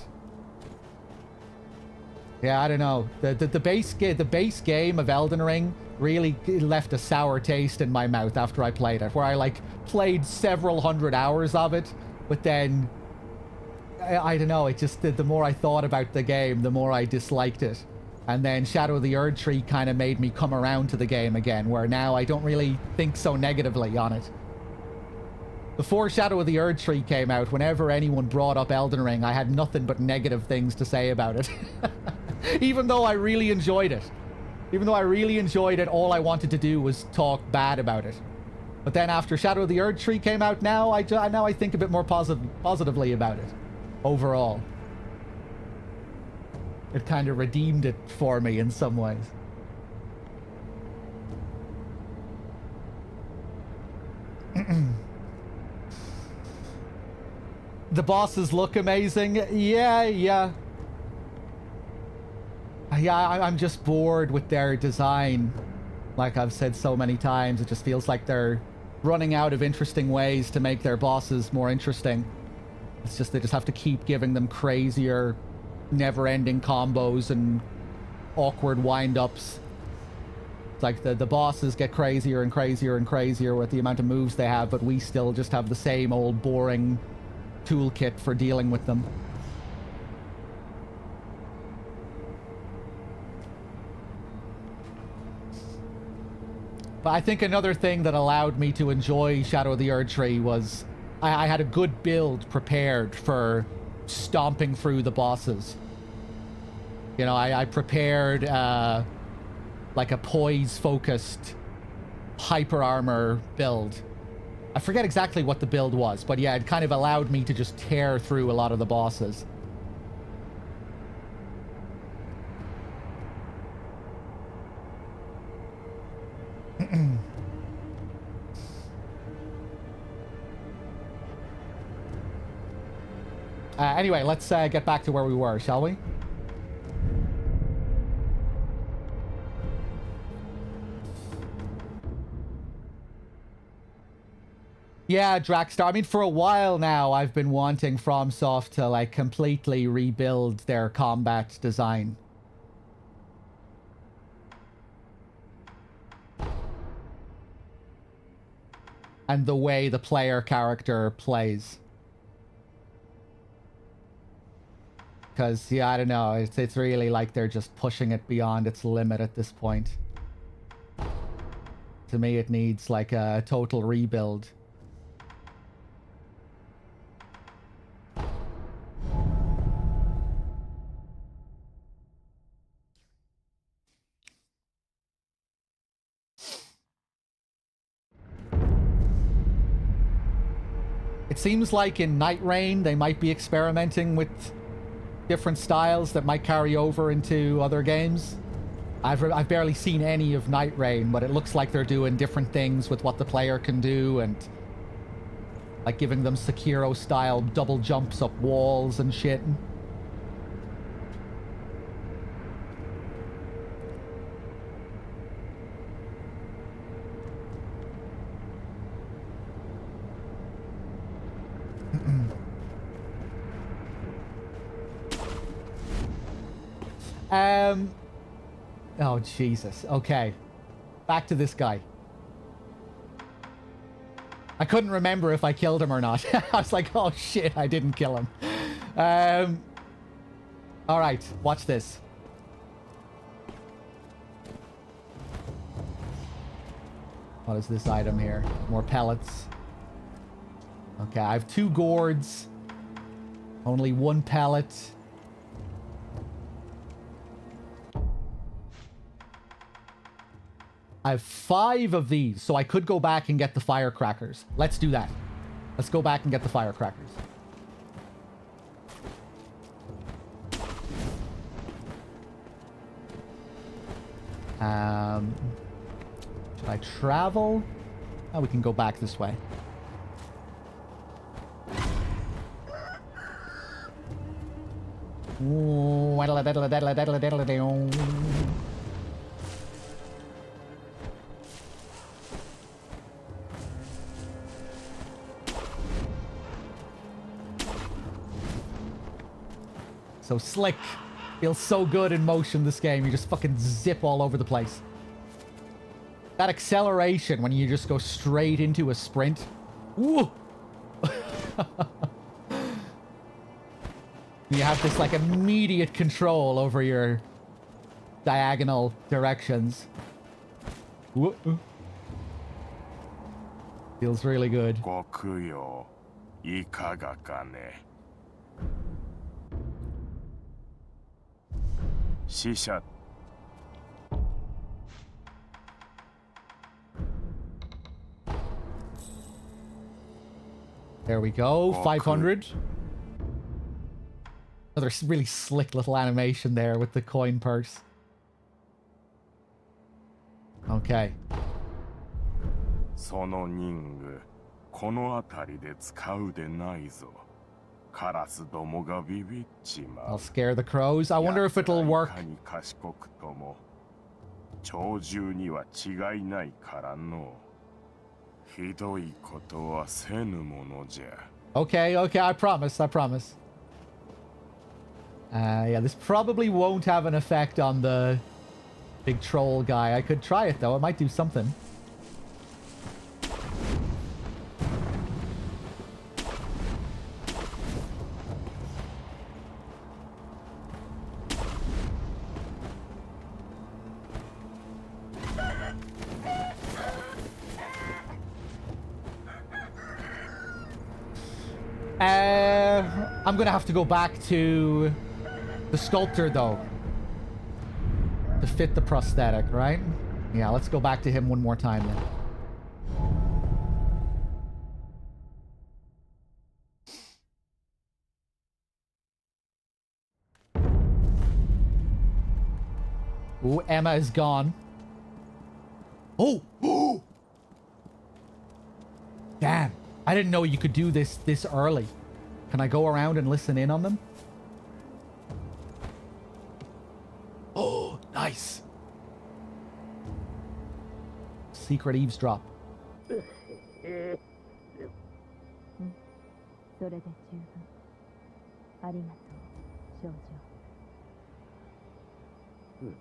Yeah, I don't know. The base game of Elden Ring really left a sour taste in my mouth after I played it, where I like played several hundred hours of it, but then I don't know, it just, the more I thought about the game, the more I disliked it. And then Shadow of the Erd Tree kind of made me come around to the game again, where now I don't really think so negatively on it. Before Shadow of the Erdtree came out, whenever anyone brought up Elden Ring, I had nothing but negative things to say about it. Even though I really enjoyed it. Even though I really enjoyed it, all I wanted to do was talk bad about it. But then after Shadow of the Erdtree came out, now I think a bit more positively about it. Overall. It kind of redeemed it for me in some ways. The bosses look amazing. Yeah. I'm just bored with their design. Like I've said so many times, it just feels like they're running out of interesting ways to make their bosses more interesting. It's just they just have to keep giving them crazier, never-ending combos and awkward wind-ups. It's like the bosses get crazier and crazier and crazier with the amount of moves they have, but we still just have the same old boring toolkit for dealing with them. But I think another thing that allowed me to enjoy Shadow of the Erdtree was I had a good build prepared for stomping through the bosses. You know, I prepared like a poise-focused hyper armor build. I forget exactly what the build was, but yeah, it kind of allowed me to just tear through a lot of the bosses. Anyway, let's get back to where we were, shall we? Yeah, Drakstar. I mean, for a while now, I've been wanting FromSoft to, like, completely rebuild their combat design. And the way the player character plays. Because, yeah, I don't know. It's really like they're just pushing it beyond its limit at this point. To me, it needs, like, a total rebuild. It seems like in Night Rain, they might be experimenting with different styles that might carry over into other games. I've barely seen any of Night Rain, but it looks like they're doing different things with what the player can do, and like giving them Sekiro style double jumps up walls and shit. Oh, Jesus. Okay. Back to this guy. I couldn't remember if I killed him or not. I was like, oh shit, I didn't kill him. Alright, watch this. What is this item here? More pellets. Okay, I have 2 gourds. Only 1 pellet. I have 5 of these, so I could go back and get the firecrackers. Let's do that. Let's go back and get the firecrackers. Should I travel? Oh, we can go back this way. So slick. Feels so good in motion, this game. You just fucking zip all over the place. That acceleration when you just go straight into a sprint. Woo! You have this like immediate control over your diagonal directions. Woo. Feels really good. ご供養いかがかね。死者 There we go. 500. Another really slick little animation there with the coin purse. Okay. その任具この辺りで使うでないぞ。カラスどもがビビっちま I'll う。 scare the crows. I wonder if it'll work. 奴らいかに賢くとも鳥獣には違いないからの。ひどいことはせぬものじゃ。 Okay, okay, I promise, I promise. Yeah, this probably won't have an effect on the big troll guy. I could try it though, it might do something. I'm gonna have to go back to the sculptor though to fit the prosthetic, right? Yeah, let's go back to him one more time then. Ooh, Emma is gone. Oh! Oh! Damn. I didn't know you could do this early. Can I go around and listen in on them? Oh, nice. Secret eavesdrop. それで十分。ありがとう、少女。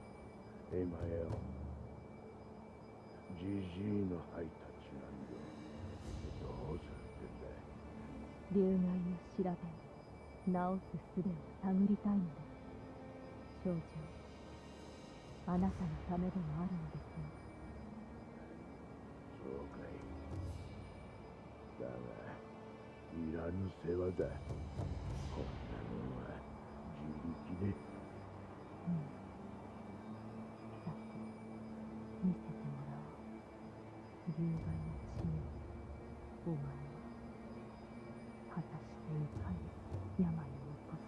エマよ。ジジイのハイタッチなんでどうするってんだ。流害を調べ、治す術を探りたいのです。少女、あなたのためでもあるのですよ。そうかい。だが、いらぬ世話だ。こんなのは自力で。うん。さて、見せてもらおう。流害の知恵、お前は果たしていかに病を起こす。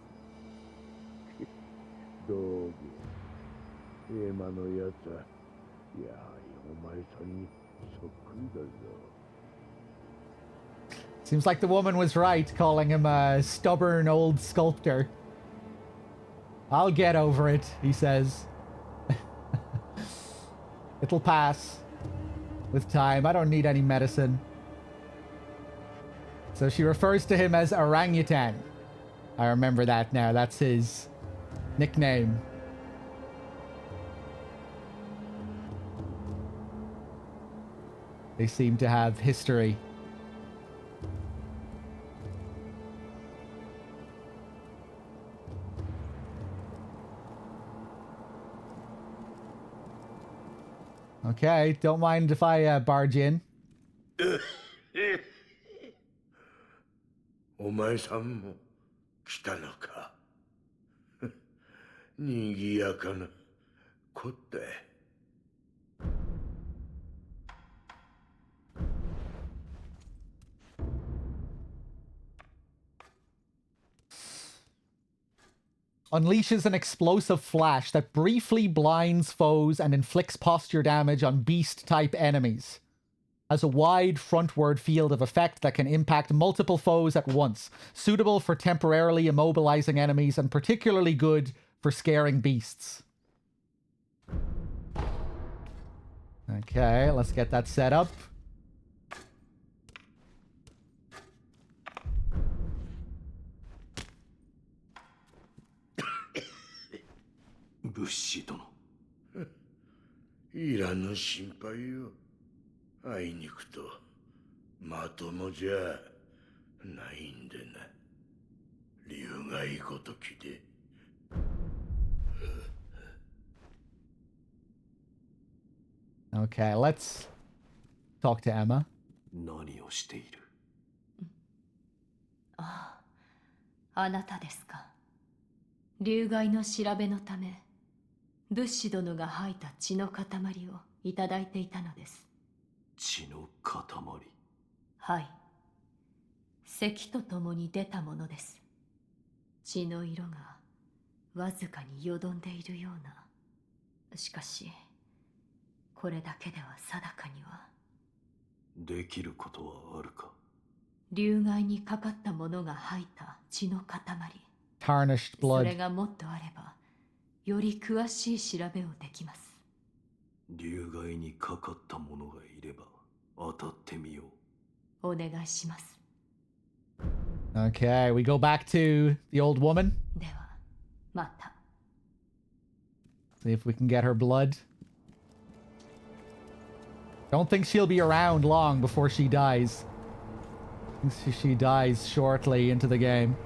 道具。エマのやつは、やはりお前さんにそっくりだぞ。Seems like the woman was right, calling him a stubborn old sculptor. I'll get over it, he says. It'll pass. With time. I don't need any medicine. So she refers to him as Orangutan. I remember that now. That's his nickname. They seem to have history. Okay, don't mind if I barge in. お前さんも来たのか。にぎやかなこって。Unleashes an explosive flash that briefly blinds foes and inflicts posture damage on beast-type enemies. Has a wide frontward field of effect that can impact multiple foes at once. Suitable for temporarily immobilizing enemies and particularly good for scaring beasts. Okay, let's get that set up. Bushi 殿。いらぬ心配よ。あいにくとまともじゃないんでな。竜害ごときで。Okay, let's talk to Emma. 何をしている？ああ、あなたですか。竜害の調べのため、物資殿が吐いた血の塊をいただいていたのです。血の塊？はい。咳とともに出たものです。血の色がわずかによどんでいるような。しかし、これだけでは定かには。できることはあるか？竜害にかかったものが吐いた血の塊。Tarnished それ blood. がもっとあれば、より詳しい調べをできます。竜害にかかった者がいれば当たってみよう。お願いします。Okay, we go back to the old woman. では、また。See if we can get her blood. Don't think she'll be around long before she dies. She dies shortly into the game.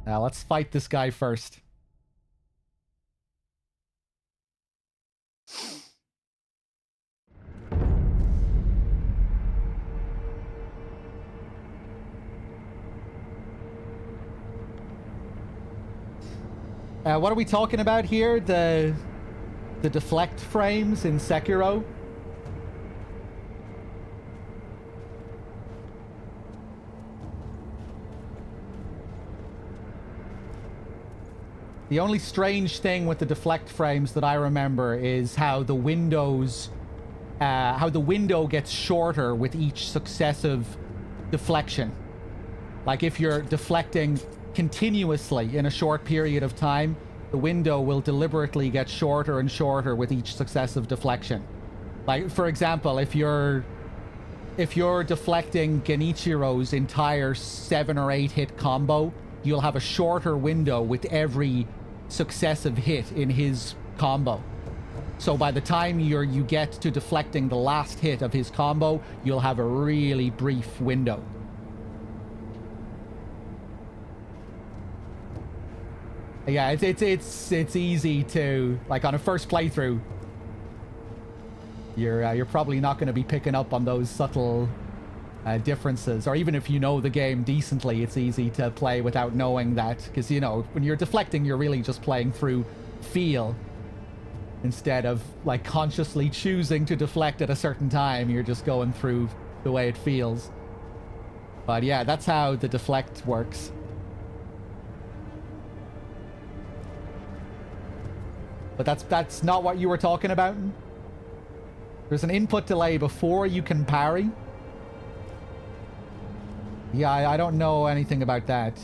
Now let's fight this guy first. What are we talking about here? The deflect frames in Sekiro? The only strange thing with the deflect frames that I remember is how the windows, how the window gets shorter with each successive deflection. Like if you're deflecting continuously in a short period of time, the window will deliberately get shorter and shorter with each successive deflection. Like, for example, if you're deflecting Genichiro's entire 7 or 8 hit combo, you'll have a shorter window with every successive hit in his combo. So by the time you get to deflecting the last hit of his combo, you'll have a really brief window. Yeah, it's easy to, like, on a first playthrough, you're probably not going to be picking up on those subtle differences, or even if you know the game decently, it's easy to play without knowing that, because, you know, when you're deflecting, you're really just playing through feel instead of, like, consciously choosing to deflect at a certain time. You're just going through the way it feels. But yeah, that's how the deflect works. But that's not what you were talking about. There's an input delay before you can parry. Yeah, I don't know anything about that.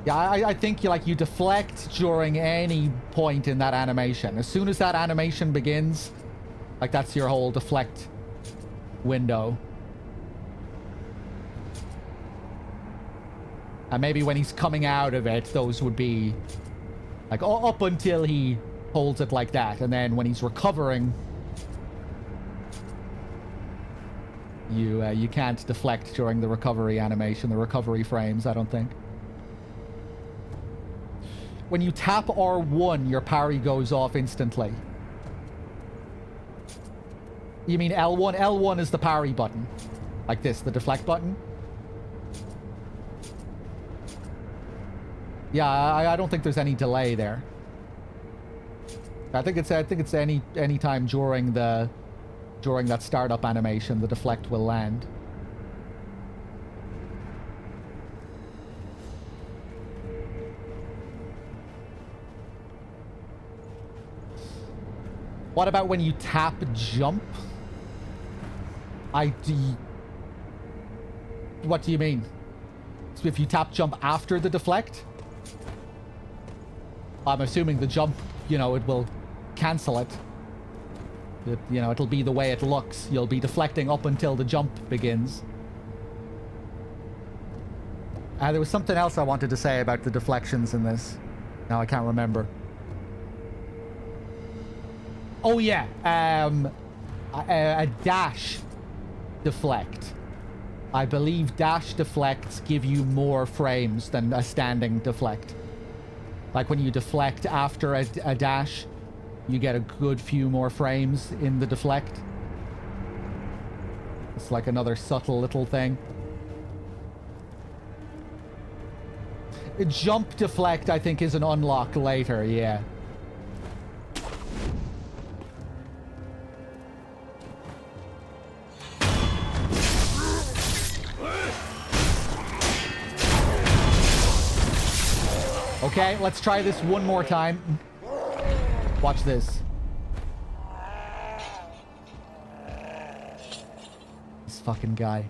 Yeah, I think you deflect during any point in that animation. As soon as that animation begins, like, that's your whole deflect window. And maybe when he's coming out of it, those would be like up until he holds it like that, and then when he's recovering, you can't deflect during the recovery animation, the recovery frames, I don't think. When you tap R1, your parry goes off instantly. You mean L1? L1 is the parry button. Like this, the deflect button. Yeah, I don't think there's any delay there. I think it's any time during that startup animation the deflect will land. What about when you tap jump? What do you mean? So if you tap jump after the deflect? I'm assuming the jump, you know, it will cancel it. You know, it'll be the way it looks. You'll be deflecting up until the jump begins. There was something else I wanted to say about the deflections in this. Now I can't remember. Oh yeah, a dash deflect. I believe dash deflects give you more frames than a standing deflect. Like when you deflect after a dash, you get a good few more frames in the deflect. It's like another subtle little thing. A jump deflect, I think, is an unlock later, yeah. Okay, let's try this one more time. Watch this. This fucking guy.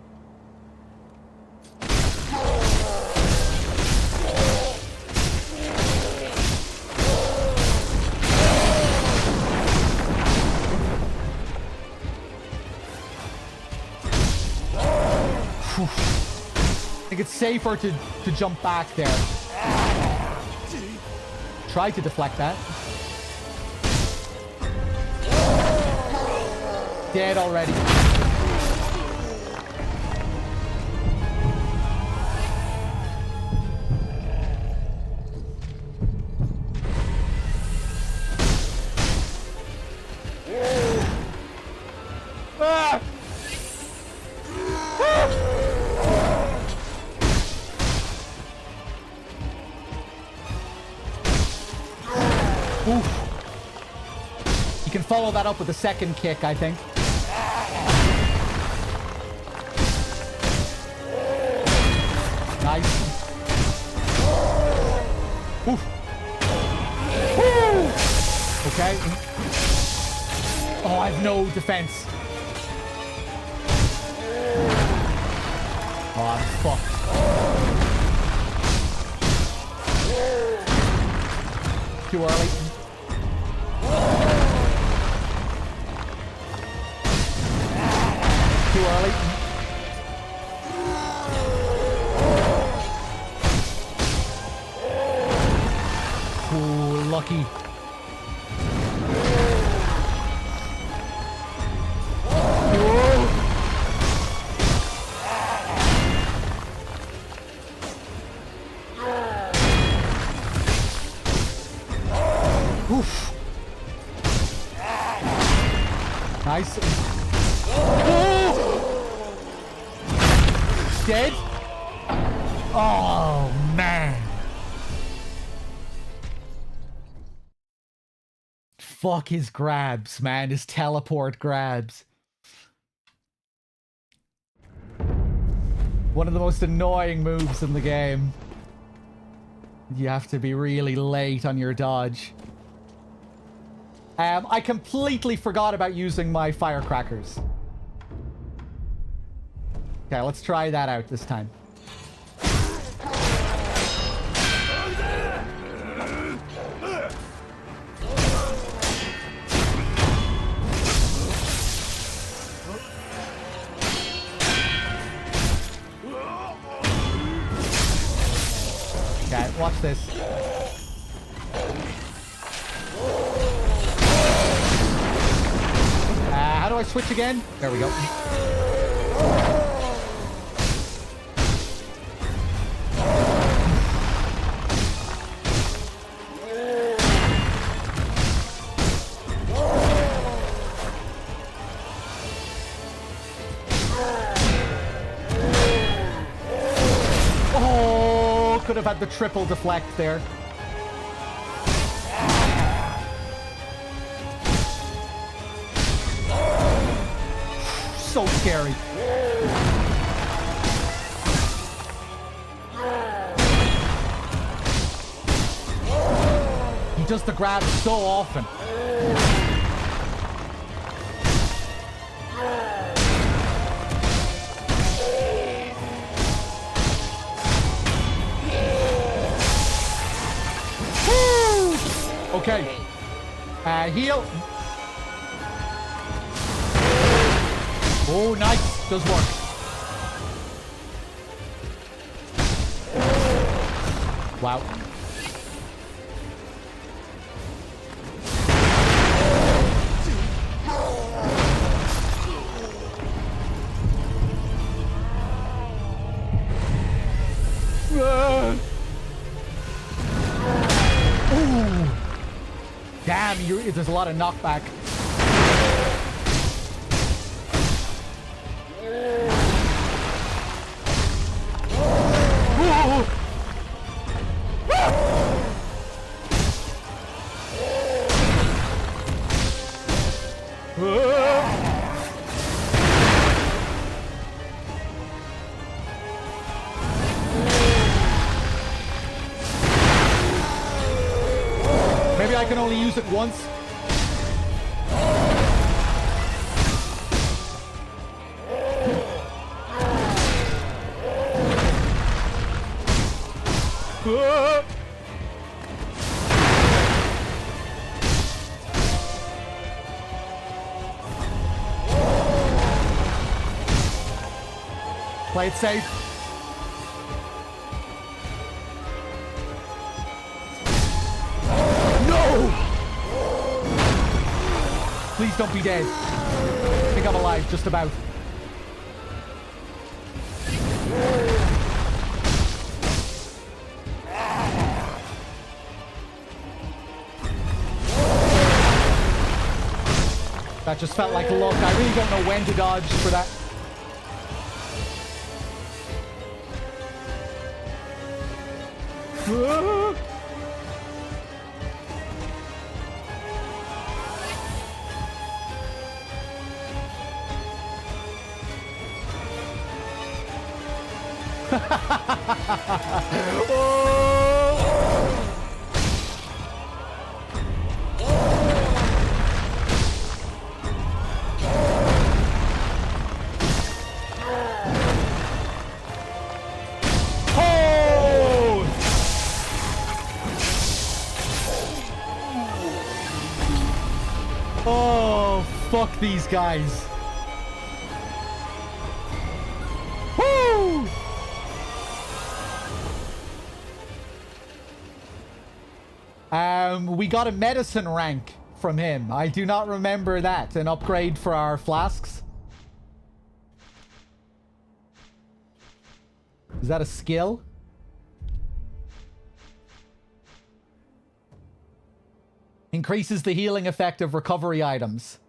I think it's safer to jump back there. Try to deflect that. Dead already. Ah! Oof. You can follow that up with a second kick, I think. Nice. Oof. Woo! Okay. Oh, I have no defense. Oh, I'm fucked. Too early. Too early. Ooh, lucky. Oof. Nice. Dead? Oh, man. Fuck his grabs, man. His teleport grabs. One of the most annoying moves in the game. You have to be really late on your dodge. I completely forgot about using my firecrackers. Okay, let's try that out this time. Okay, watch this. How do I switch again? There we go. Oh, could have had the triple deflect there. So scary. He does the grab so often. Woo! Okay. Heal. Oh, nice. Does work. Wow. there's a lot of knockback. Maybe I can only use it once. Play it safe. No! Please don't be dead. I think I'm alive, just about. That just felt like luck. I really don't know when to dodge for that. Oh, fuck these guys. Woo! We got a medicine rank from him. I do not remember that. An upgrade for our flasks. Is that a skill? Increases the healing effect of recovery items.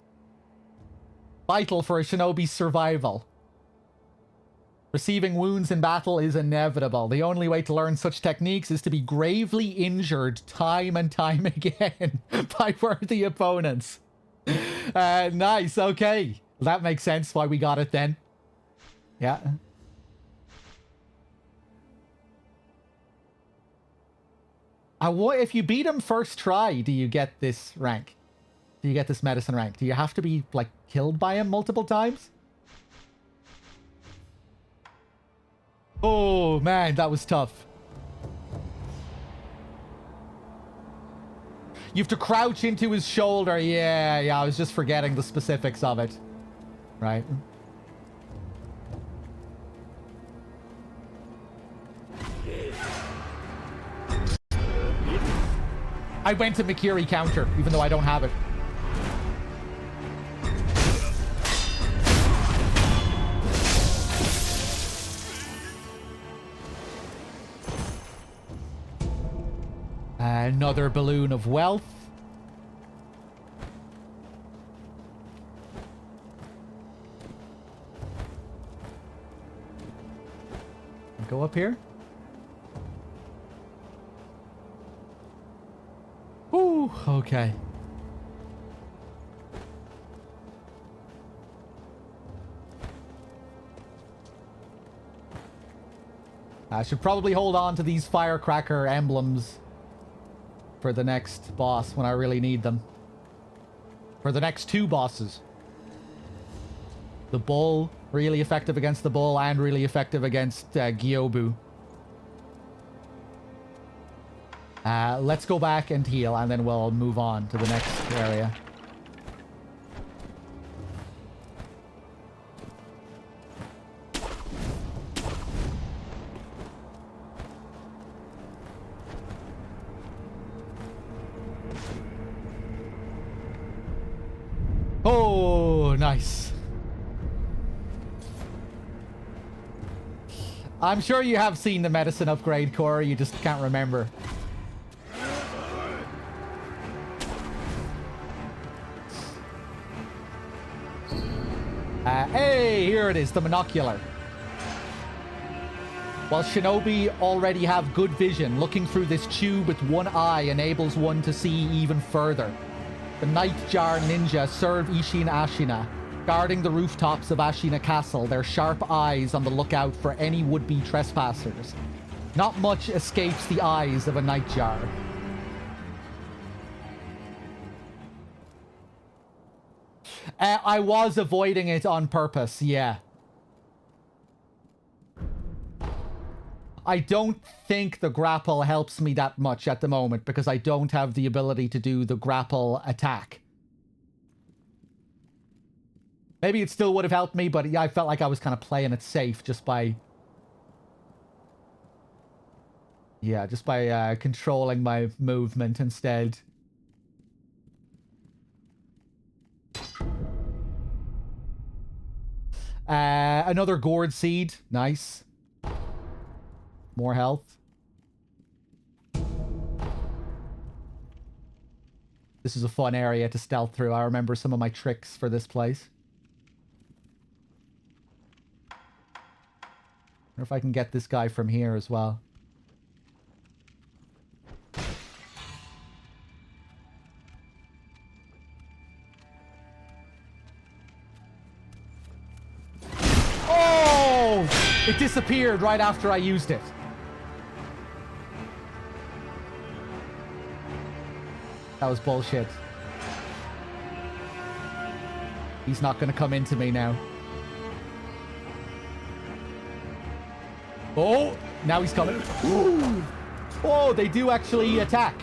Vital for a shinobi's survival. Receiving wounds in battle is inevitable. The only way to learn such techniques is to be gravely injured time and time again by worthy opponents. Nice, okay. That makes sense why we got it then. Yeah. What if you beat him first try, do you get this rank? Do you get this medicine rank? Do you have to be, like, killed by him multiple times? Oh, man, that was tough. You have to crouch into his shoulder. Yeah, I was just forgetting the specifics of it. Right. I went to Mikiri counter, even though I don't have it. Another balloon of wealth. Go up here. Ooh, okay. I should probably hold on to these firecracker emblems for the next boss when I really need them. For the next two bosses. The bull, really effective against the bull and really effective against Gyobu. Let's go back and heal, and then we'll move on to the next area. Oh, nice. I'm sure you have seen the medicine upgrade, Corey, you just can't remember. here it is, the monocular. While shinobi already have good vision, looking through this tube with one eye enables one to see even further. The Nightjar ninja serve Ishin Ashina, guarding the rooftops of Ashina Castle, their sharp eyes on the lookout for any would-be trespassers. Not much escapes the eyes of a Nightjar. I was avoiding it on purpose, yeah. I don't think the grapple helps me that much at the moment because I don't have the ability to do the grapple attack. Maybe it still would have helped me, but yeah, I felt like I was kind of playing it safe just by... Yeah, just by controlling my movement instead. Another gourd seed. Nice. More health. This is a fun area to stealth through. I remember some of my tricks for this place. Wonder if I can get this guy from here as well. Oh! It disappeared right after I used it. That was bullshit. He's not going to come into me now. Oh, now he's coming. Ooh. Oh, they do actually attack.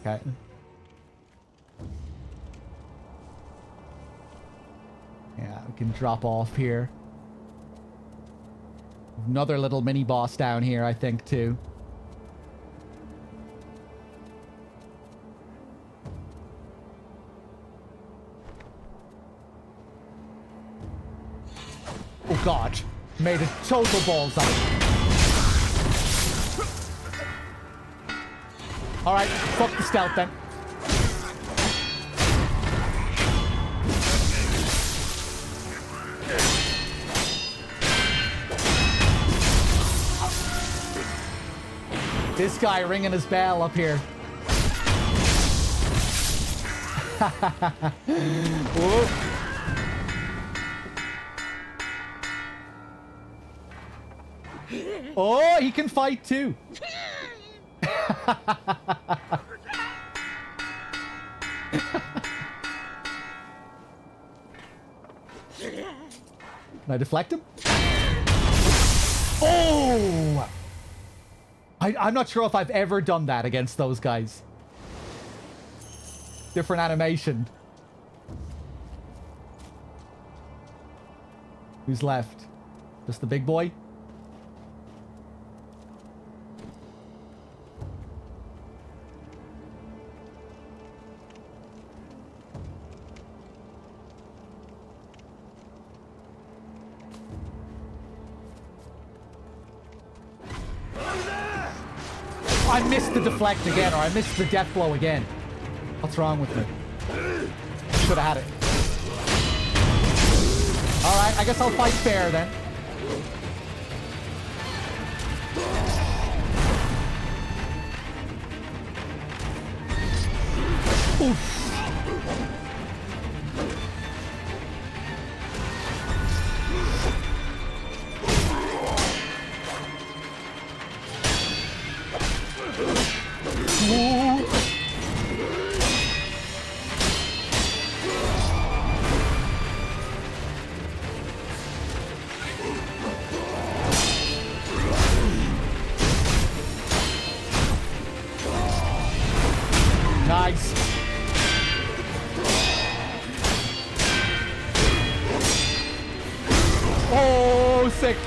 Okay. Yeah, we can drop off here. Another little mini boss down here, I think, too. Oh god, made a total balls up. Alright, fuck the stealth then. This guy ringing his bell up here. Whoa. Oh, he can fight too. Can I deflect him? Oh! I'm not sure if I've ever done that against those guys. Different animation. Who's left? Just the big boy? I missed the deflect again, or I missed the death blow again. What's wrong with me? Should have had it. Alright, I guess I'll fight fair then. Oof. Nice. Oh, sick.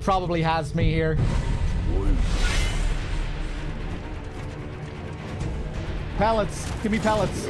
probably has me here. Pellets. Give me pellets.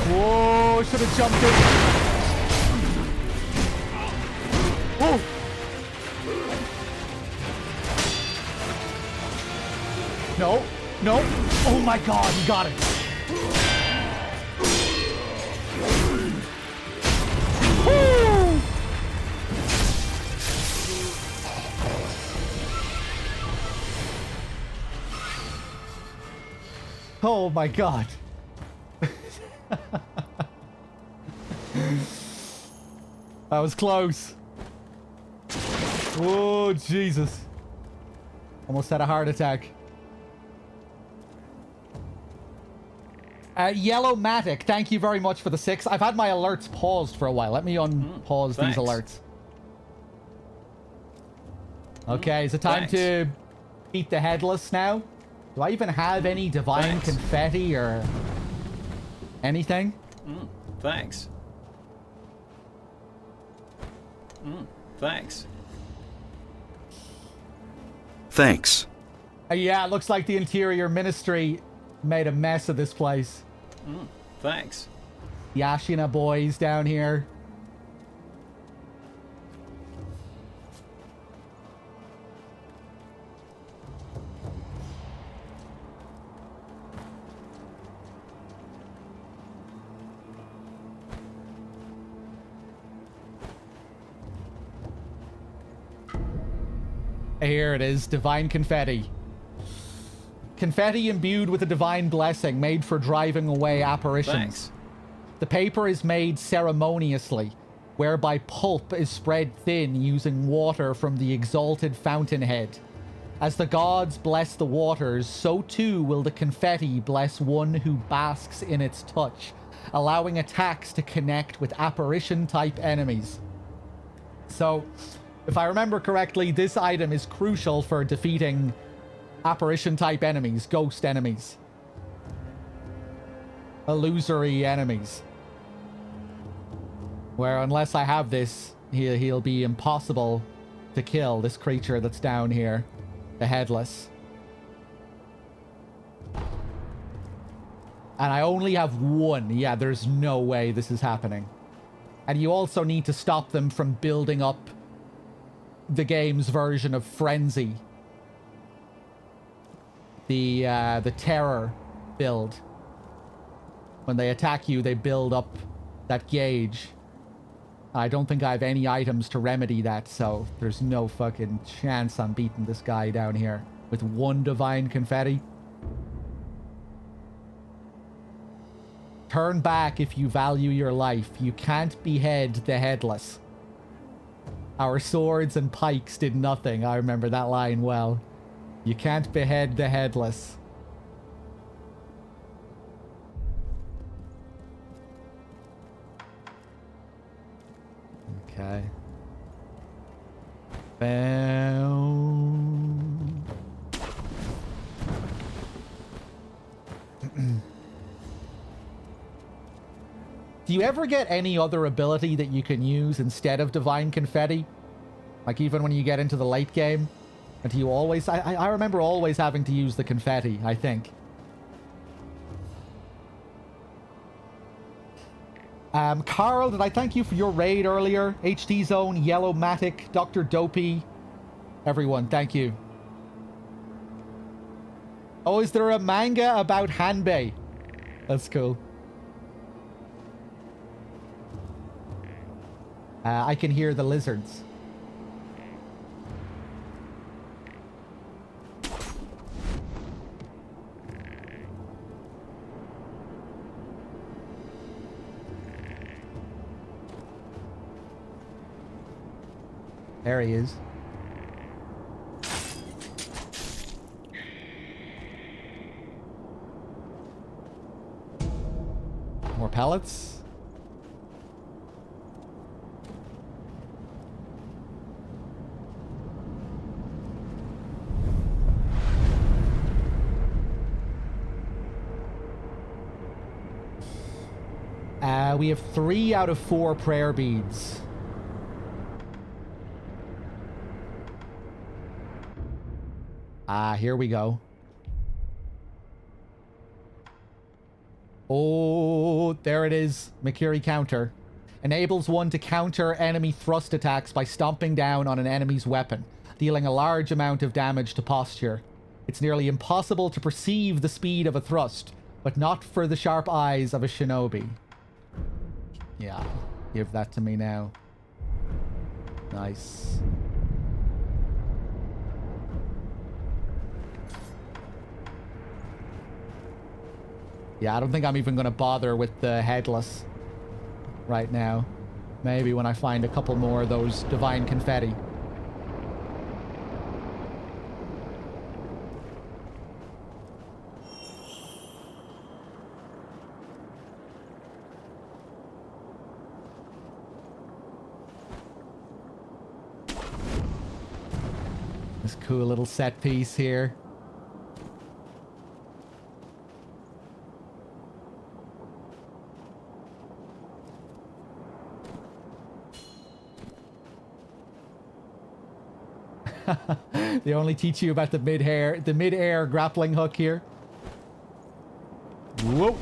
Whoa, should have jumped in. Whoa. No, no. Oh my god, he got it. Woo! Oh my god. That was close. Oh, Jesus. Almost had a heart attack. Yellowmatic, thank you very much for the 6. I've had my alerts paused for a while. Let me unpause these alerts. Okay, is it time to beat the Headless now? Do I even have any divine confetti or anything? Thanks. Thanks. Thanks. Yeah, it looks like the Interior Ministry made a mess of this place. Thanks. The Ashina boys down here. Here it is, divine confetti. Confetti imbued with a divine blessing made for driving away apparitions. Thanks. The paper is made ceremoniously, whereby pulp is spread thin using water from the exalted fountainhead. As the gods bless the waters, so too will the confetti bless one who basks in its touch, allowing attacks to connect with apparition-type enemies. So, if I remember correctly, this item is crucial for defeating apparition-type enemies, ghost enemies. Illusory enemies. Where unless I have this, he'll be impossible to kill, this creature that's down here. The Headless. And I only have one. Yeah, there's no way this is happening. And you also need to stop them from building up the game's version of Frenzy. The terror build. When they attack you, they build up that gauge. I don't think I have any items to remedy that, so there's no fucking chance I'm beating this guy down here with one divine confetti. Turn back if you value your life. You can't behead the Headless. Our swords and pikes did nothing. I remember that line well. You can't behead the Headless. Okay. Bound. Do you ever get any other ability that you can use instead of Divine Confetti? Like even when you get into the late game? And do you always... I remember always having to use the confetti, I think. Carl, did I thank you for your raid earlier? HT Zone, Yellowmatic, Dr. Dopey. Everyone, thank you. Oh, is there a manga about Hanbei? That's cool. I can hear the lizards. There he is. More pellets. We have 3 out of 4 prayer beads. Here we go. Oh, there it is. Mikiri counter. Enables one to counter enemy thrust attacks by stomping down on an enemy's weapon, dealing a large amount of damage to posture. It's nearly impossible to perceive the speed of a thrust, but not for the sharp eyes of a shinobi. Yeah, give that to me now. Nice. Yeah, I don't think I'm even going to bother with the headless right now. Maybe when I find a couple more of those divine confetti. This cool little set piece here. They only teach you about the mid-air grappling hook here. Whoa.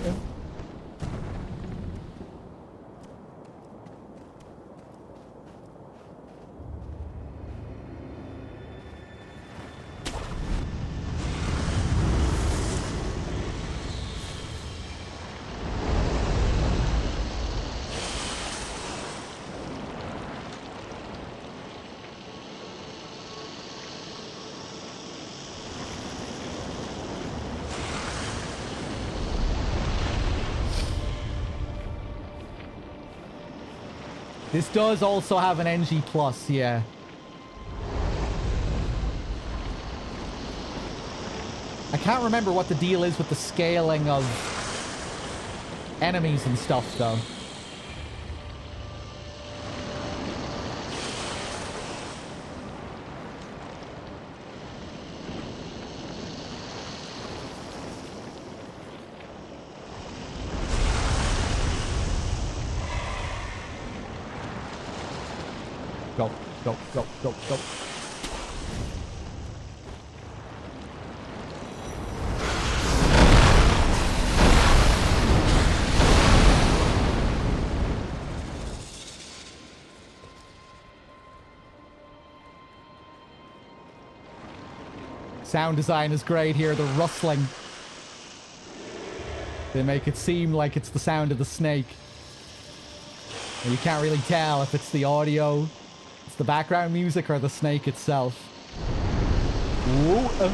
This does also have an NG+, yeah. I can't remember what the deal is with the scaling of enemies and stuff, though. Go, go, go, go, go. Sound design is great here, the rustling. They make it seem like it's the sound of the snake. And you can't really tell if it's the audio, it's the background music, or the snake itself. Whoa.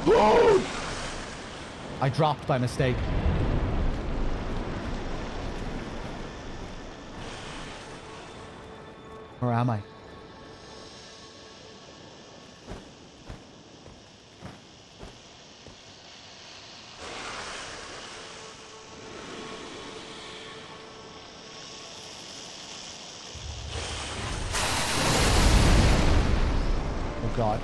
Whoa! I dropped by mistake. Where am I? God.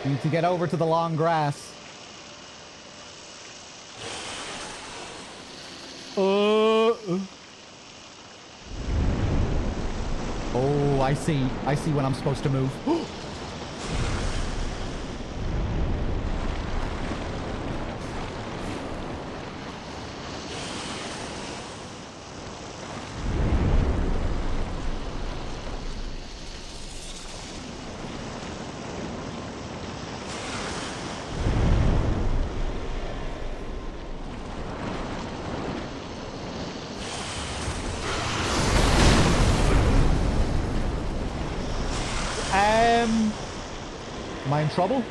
Need to get over to the long grass. Oh, I see. I see when I'm supposed to move. Am I in trouble?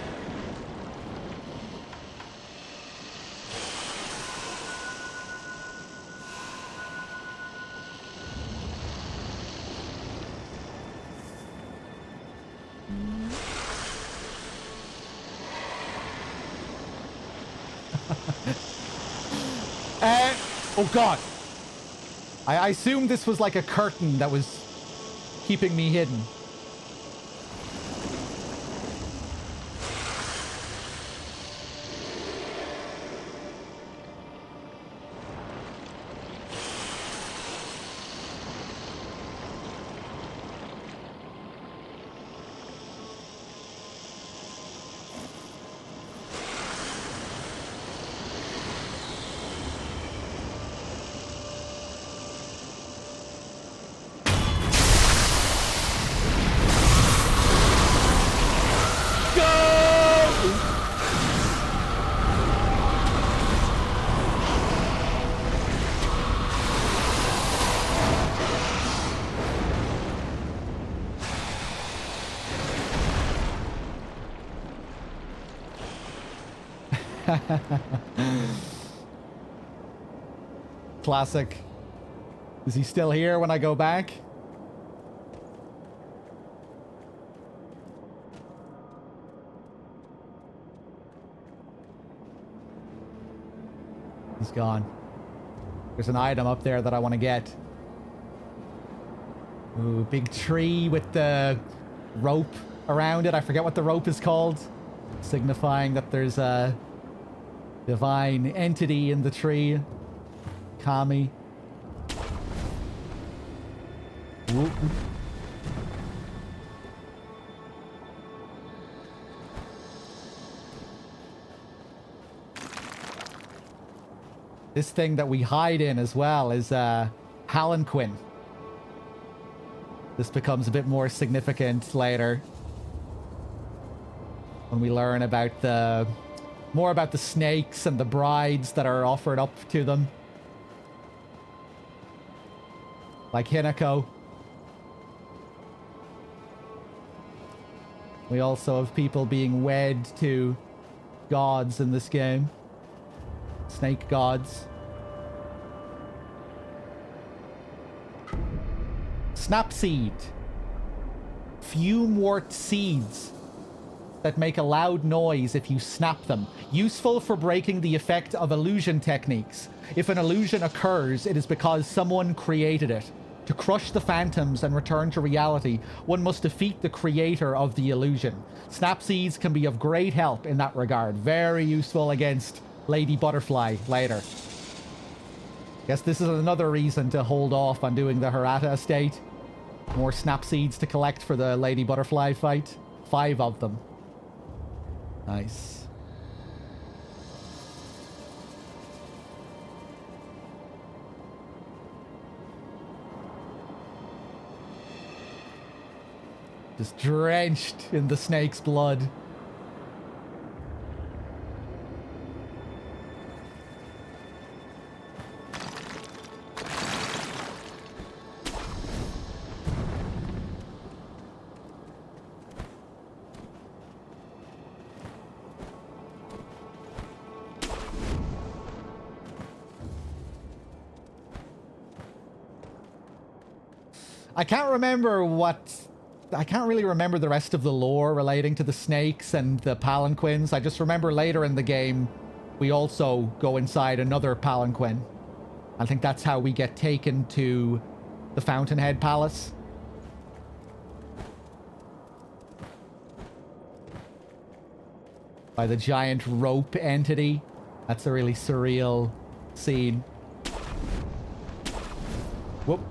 Oh god. I assumed this was like a curtain that was keeping me hidden. Classic. Is he still here when I go back? He's gone. There's an item up there that I want to get. Ooh, big tree with the rope around it. I forget what the rope is called. Signifying that there's a divine entity in the tree. Kami. Ooh. This thing that we hide in as well is palanquin. This becomes a bit more significant later when we learn about the more about the snakes and the brides that are offered up to them, like Hinako. We also have people being wed to gods in this game. Snake gods. Snapseed. Fumewort seeds that make a loud noise if you snap them. Useful for breaking the effect of illusion techniques. If an illusion occurs, it is because someone created it. To crush the phantoms and return to reality, one must defeat the creator of the illusion. Snapseeds can be of great help in that regard. Very useful against Lady Butterfly later. Guess this is another reason to hold off on doing the Hirata estate. More snapseeds to collect for the Lady Butterfly fight. 5 of them. Nice. Just drenched in the snake's blood. I can't really remember the rest of the lore relating to the snakes and the palanquins. I just remember later in the game, we also go inside another palanquin. I think that's how we get taken to the Fountainhead Palace. By the giant rope entity. That's a really surreal scene. Whoop.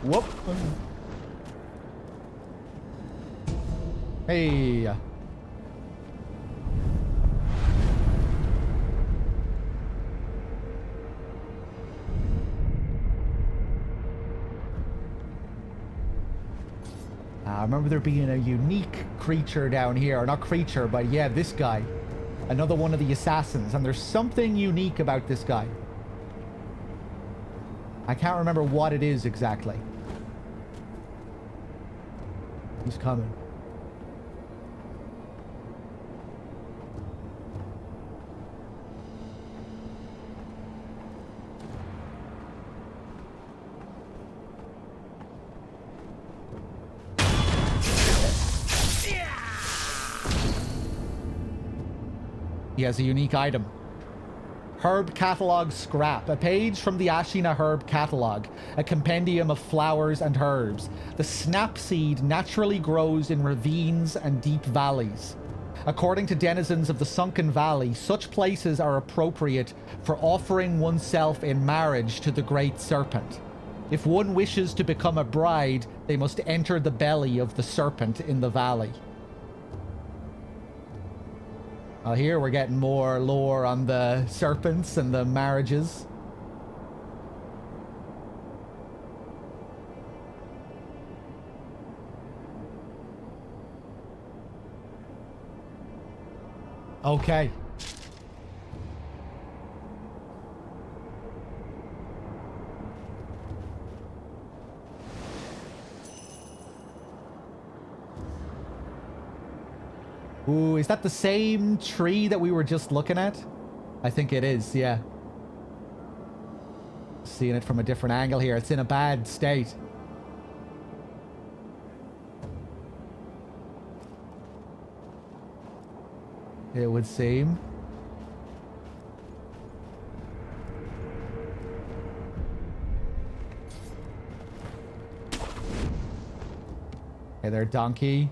Whoop. Hey. I remember there being a unique creature down here. Or not creature, but yeah, this guy. Another one of the assassins. And there's something unique about this guy. I can't remember what it is exactly. He's coming. He has a unique item. Herb Catalog Scrap. A page from the Ashina Herb Catalog. A compendium of flowers and herbs. The snapseed naturally grows in ravines and deep valleys. According to denizens of the Sunken Valley, such places are appropriate for offering oneself in marriage to the Great Serpent. If one wishes to become a bride, they must enter the belly of the serpent in the valley. Well, here we're getting more lore on the serpents and the marriages. Okay. Ooh, is that the same tree that we were just looking at? I think it is, yeah. Seeing it from a different angle here. It's in a bad state. It would seem. Hey there, donkey.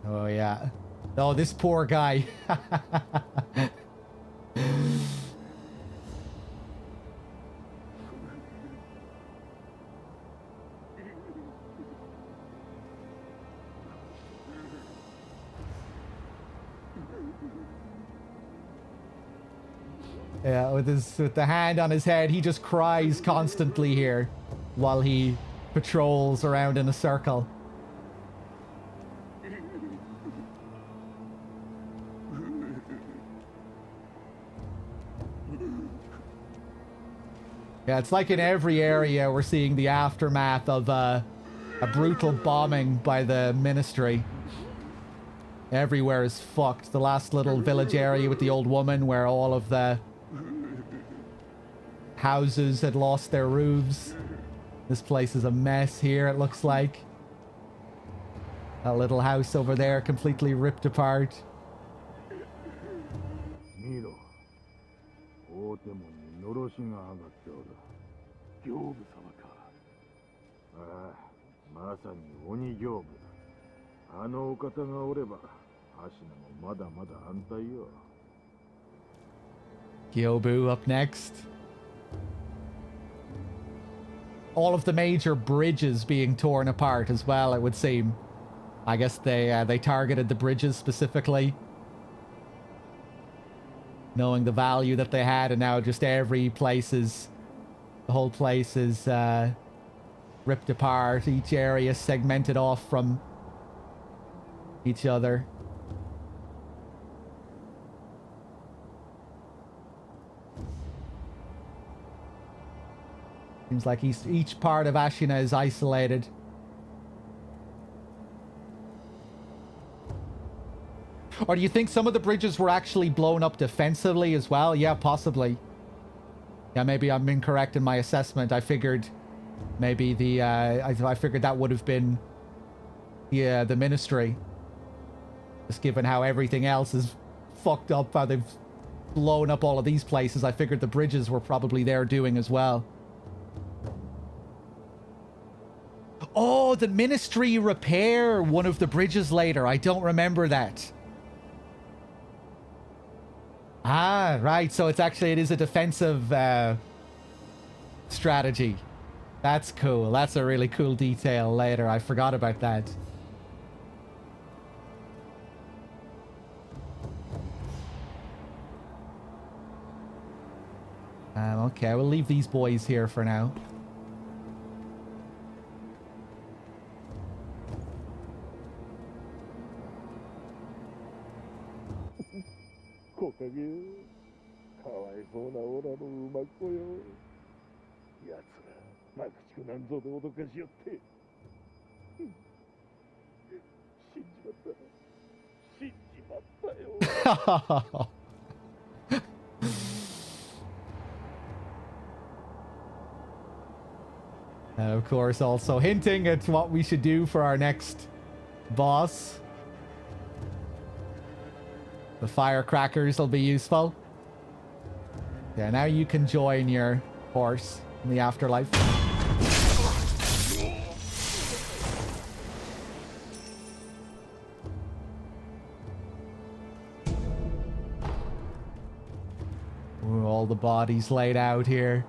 Oh, yeah. Oh, this poor guy. Yeah, with the hand on his head, he just cries constantly here while he patrols around in a circle. Yeah, it's like in every area we're seeing the aftermath of a brutal bombing by the ministry. Everywhere is fucked. The last little village area with the old woman where all of the houses had lost their roofs. This place is a mess here, it looks like. That little house over there completely ripped apart. Gyobu up next. All of the major bridges being torn apart as well, it would seem. I guess they targeted the bridges specifically, knowing the value that they had, and now just every place is, the whole place is ripped apart. Each area segmented off from each other. Seems like each part of Ashina is isolated. Or do you think some of the bridges were actually blown up defensively as well? Yeah, possibly. Yeah, maybe I'm incorrect in my assessment. I figured maybe the I figured that would have been the ministry. Just given how everything else is fucked up, how they've blown up all of these places, I figured the bridges were probably there doing as well. Oh, the ministry repair one of the bridges later. I don't remember that. Ah, right. So it is a defensive strategy. That's cool. That's a really cool detail later. I forgot about that. Okay, we'll leave these boys here for now. Of course, also hinting at what we should do for our next boss. The firecrackers will be useful. Yeah, now you can join your horse in the afterlife. Ooh, all the bodies laid out here.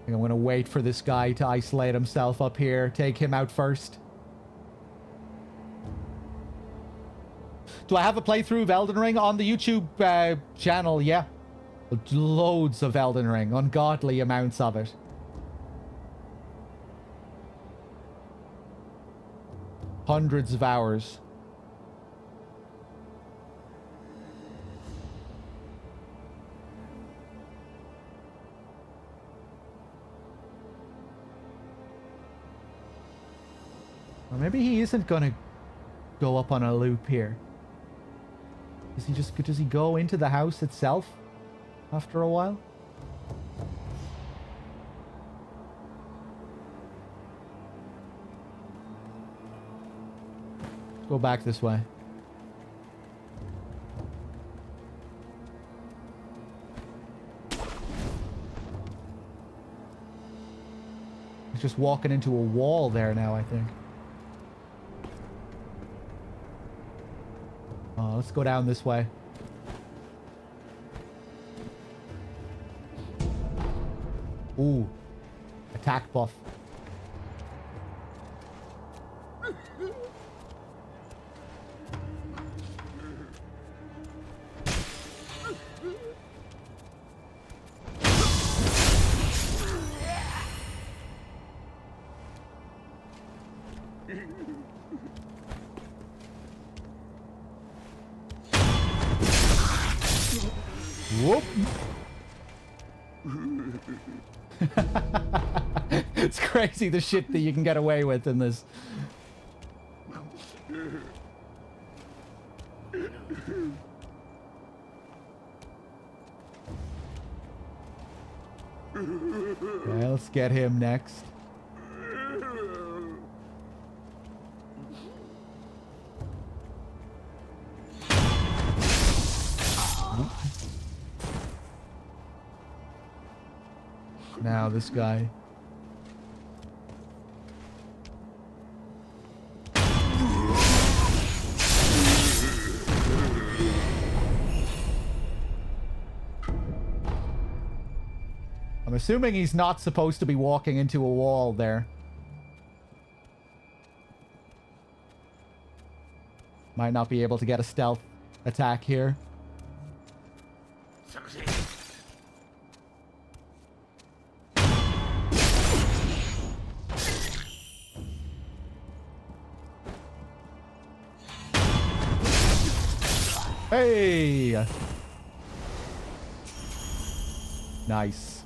I'm gonna wait for this guy to isolate himself up here. Take him out first. Do I have a playthrough of Elden Ring on the YouTube channel? Yeah. Loads of Elden Ring. Ungodly amounts of it. Hundreds of hours. Or maybe he isn't gonna go up on a loop here. Does he go into the house itself after a while? Let's go back this way. He's just walking into a wall there now, I think. Let's go down this way. Ooh. Attack buff. Whoop. It's crazy the shit that you can get away with in this. Okay, let's get him next. Now this guy. I'm assuming he's not supposed to be walking into a wall there. Might not be able to get a stealth attack here. Hey! Nice.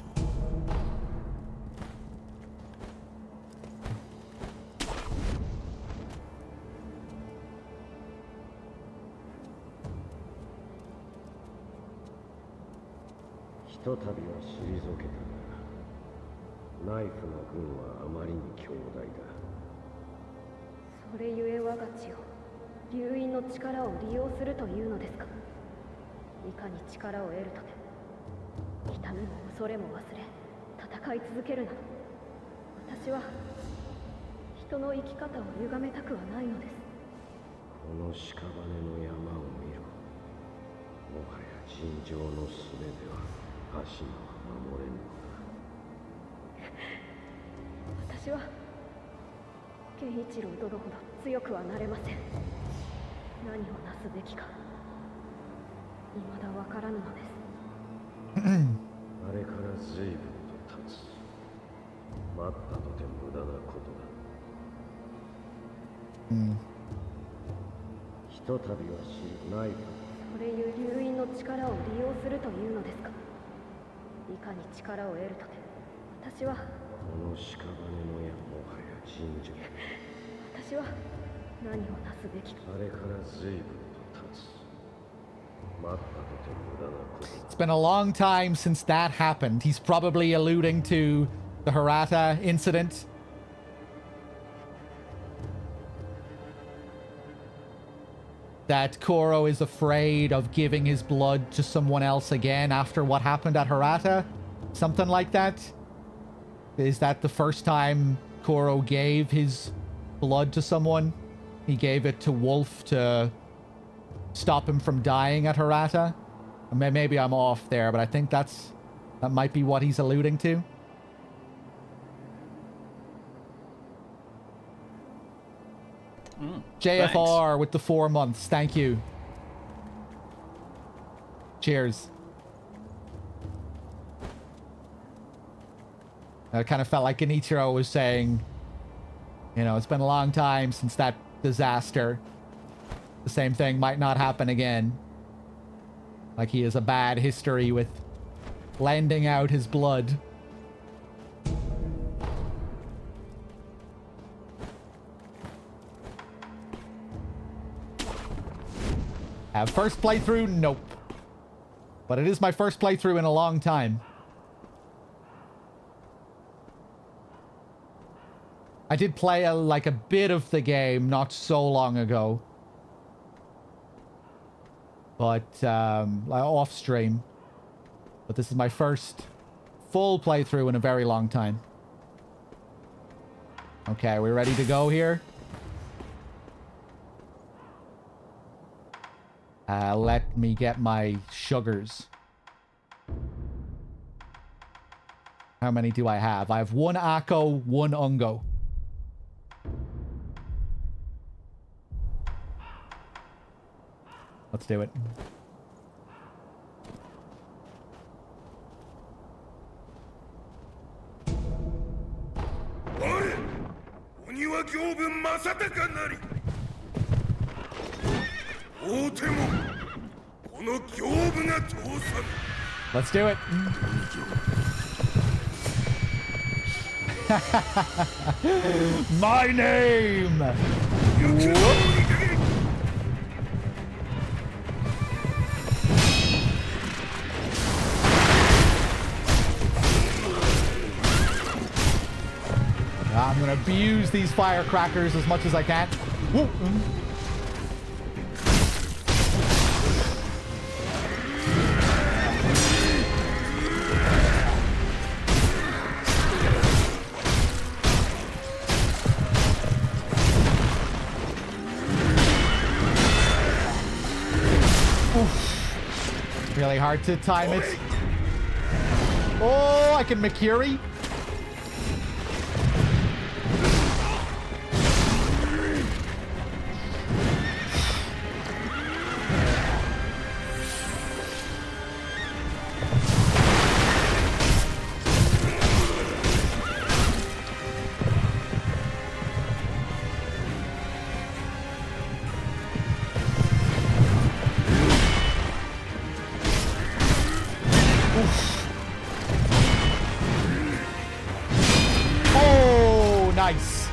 随分と経つ。待ったとて無駄なことだ。ひとたびは知るナイフ。それゆ流因の力を利用するというのですか。いかに力を得るとて、私は。この屍の矢もはや神社。私は何をなすべきか。あれから随分と経つ。待ったとて無駄なことだ。It's been a long time since that happened. He's probably alluding to the Hirata incident. That Koro is afraid of giving his blood to someone else again after what happened at Hirata. Something like that. Is that the first time Koro gave his blood to someone? He gave it to Wolf to stop him from dying at Hirata? Maybe I'm off there, but I think that might be what he's alluding to. JFR thanks. with the 4 months. Thank you. Cheers. I kind of felt like Genichiro was saying, you know, it's been a long time since that disaster. The same thing might not happen again. Like he has a bad history with lending out his blood. First playthrough? Nope. But it is my first playthrough in a long time. I did play like a bit of the game not so long ago. But, off stream. But this is my first full playthrough in a very long time. Okay, we ready to go here? Let me get my sugars. How many do I have? I have 1 Akko, 1 Ungo. Let's do it. Let's do it. My name. Whoop. I'm gonna abuse these firecrackers as much as I can. Whoop. Really hard to time it. Oh, I can Makiri. Nice.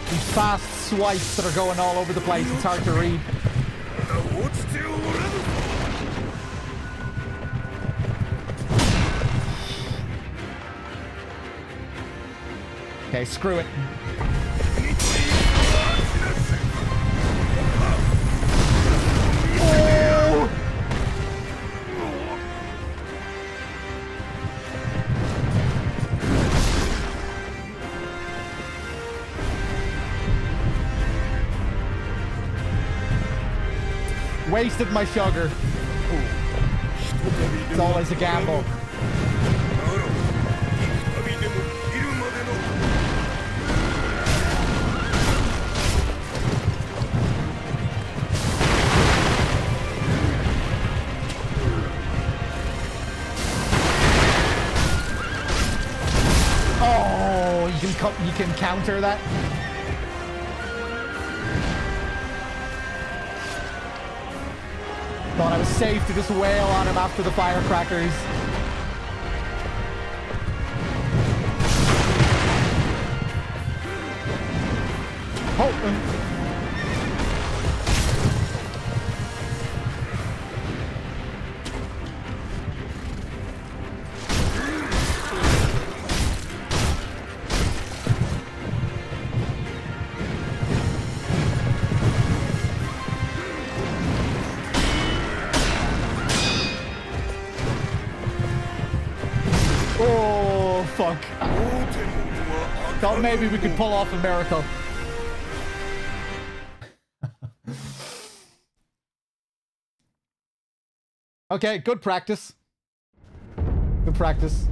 These fast swipes that are going all over the place. It's hard to read. Okay, screw it. Oh! Wasted my sugar. It's always a gamble. you can counter that. Thought I was safe to just wail on him after the firecrackers. Oh. Oh, fuck. Thought maybe we could pull off a miracle. Okay, good practice. Good practice.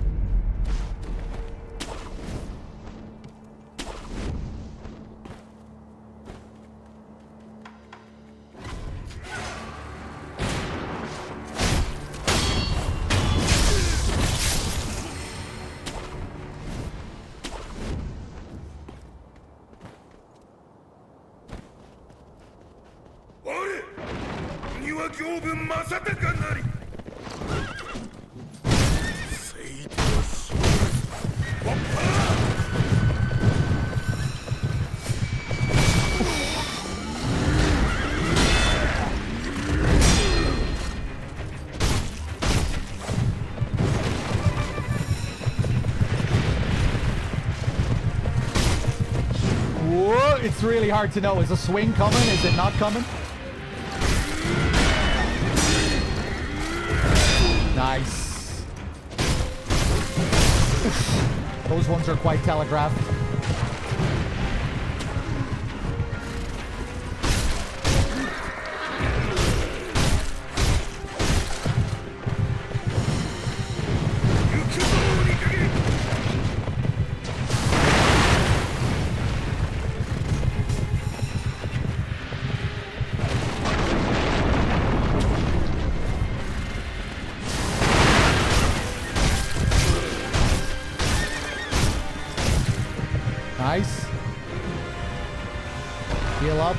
Whoa, it's really hard to know. Is a swing coming? Is it not coming? Nice. Those ones are quite telegraphed. Nice. Heal up.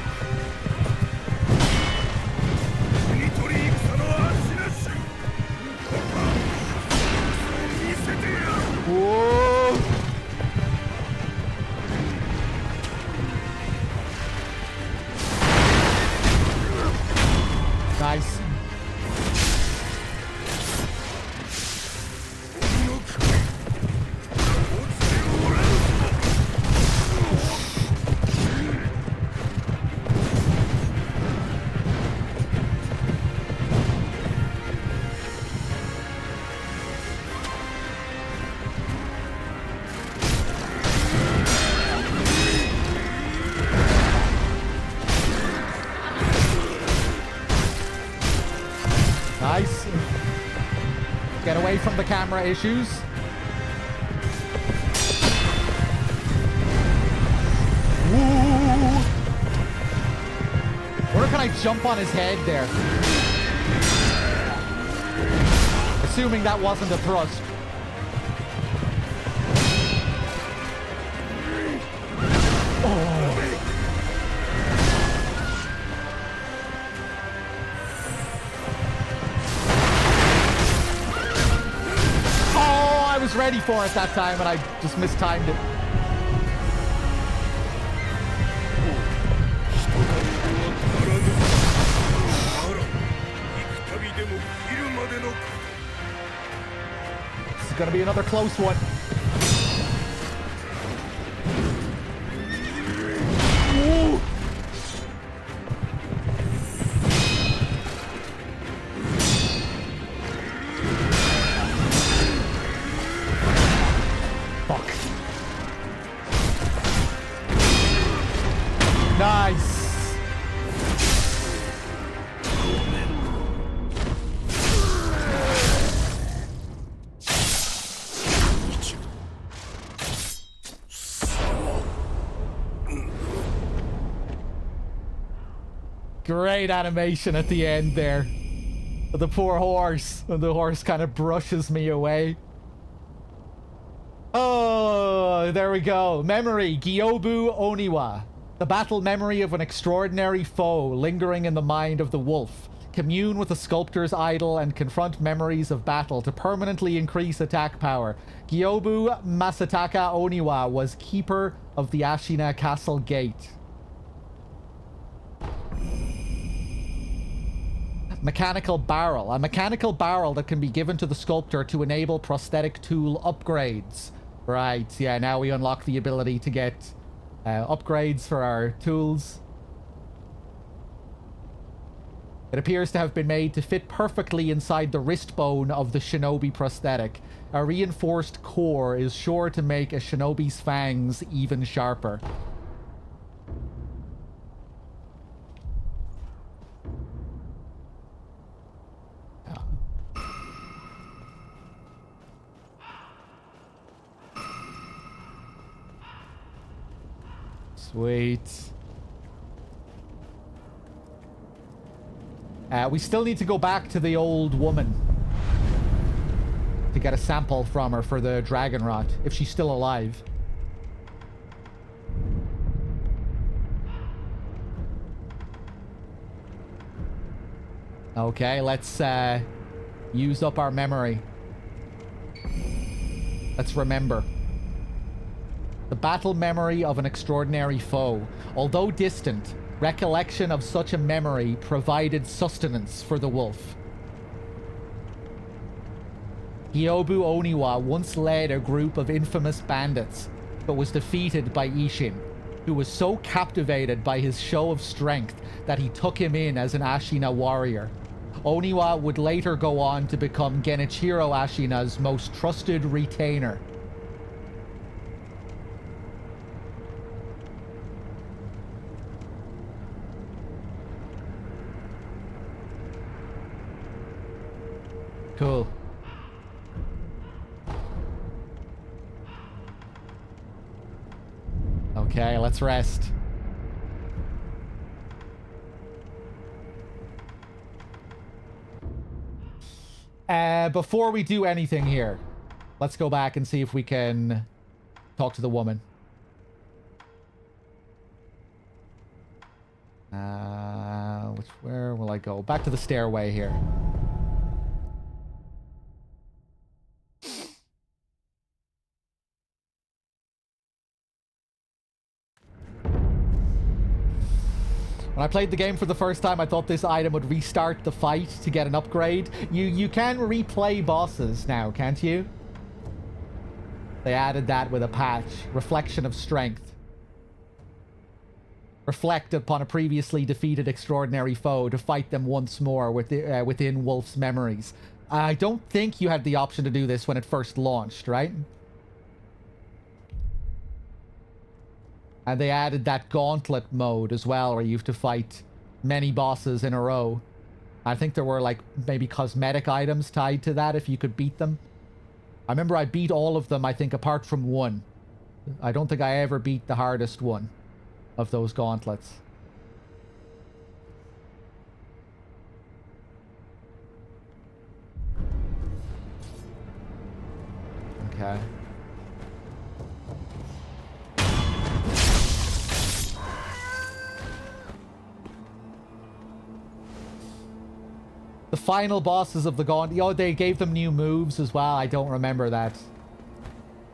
Whoa. Nice. Nice. Get away from the camera issues. Woo! Where can I jump on his head there? Assuming that wasn't a thrust. Oh. I was ready for it that time and I just mistimed it. This is gonna be another close one. Ooh. Nice. Great animation at the end there. The poor horse. And the horse kind of brushes me away. Oh, Oh, there we go. Memory. Gyobu Oniwa. The battle memory of an extraordinary foe lingering in the mind of the wolf. Commune with the sculptor's idol and confront memories of battle to permanently increase attack power. Gyobu Masataka Oniwa was keeper of the Ashina Castle Gate. Mechanical barrel. A mechanical barrel that can be given to the sculptor to enable prosthetic tool upgrades. Right, yeah, now we unlock the ability to get upgrades for our tools. It appears to have been made to fit perfectly inside the wrist bone of the shinobi prosthetic. A reinforced core is sure to make a shinobi's fangs even sharper. Sweet. We still need to go back to the old woman to get a sample from her for the dragon rot, if she's still alive. Okay, let's use up our memory. Let's remember. The battle memory of an extraordinary foe. Although distant, recollection of such a memory provided sustenance for the wolf. Gyobu Oniwa once led a group of infamous bandits, but was defeated by Ishin, who was so captivated by his show of strength that he took him in as an Ashina warrior. Oniwa would later go on to become Genichiro Ashina's most trusted retainer. Cool. Okay, let's rest. Before we do anything here, let's go back and see if we can talk to the woman. Where will I go? Back to the stairway here. When I played the game for the first time, I thought this item would restart the fight to get an upgrade. You can replay bosses now, can't you? They added that with a patch. Reflection of Strength. Reflect upon a previously defeated extraordinary foe to fight them once more within Wolf's memories. I don't think you had the option to do this when it first launched, right? And they added that gauntlet mode as well, where you have to fight many bosses in a row. I think there were, like, maybe cosmetic items tied to that if you could beat them. I remember I beat all of them, I think, apart from one. I don't think I ever beat the hardest one of those gauntlets. Okay. The final bosses of the Gauntlet. Oh, they gave them new moves as well. I don't remember that.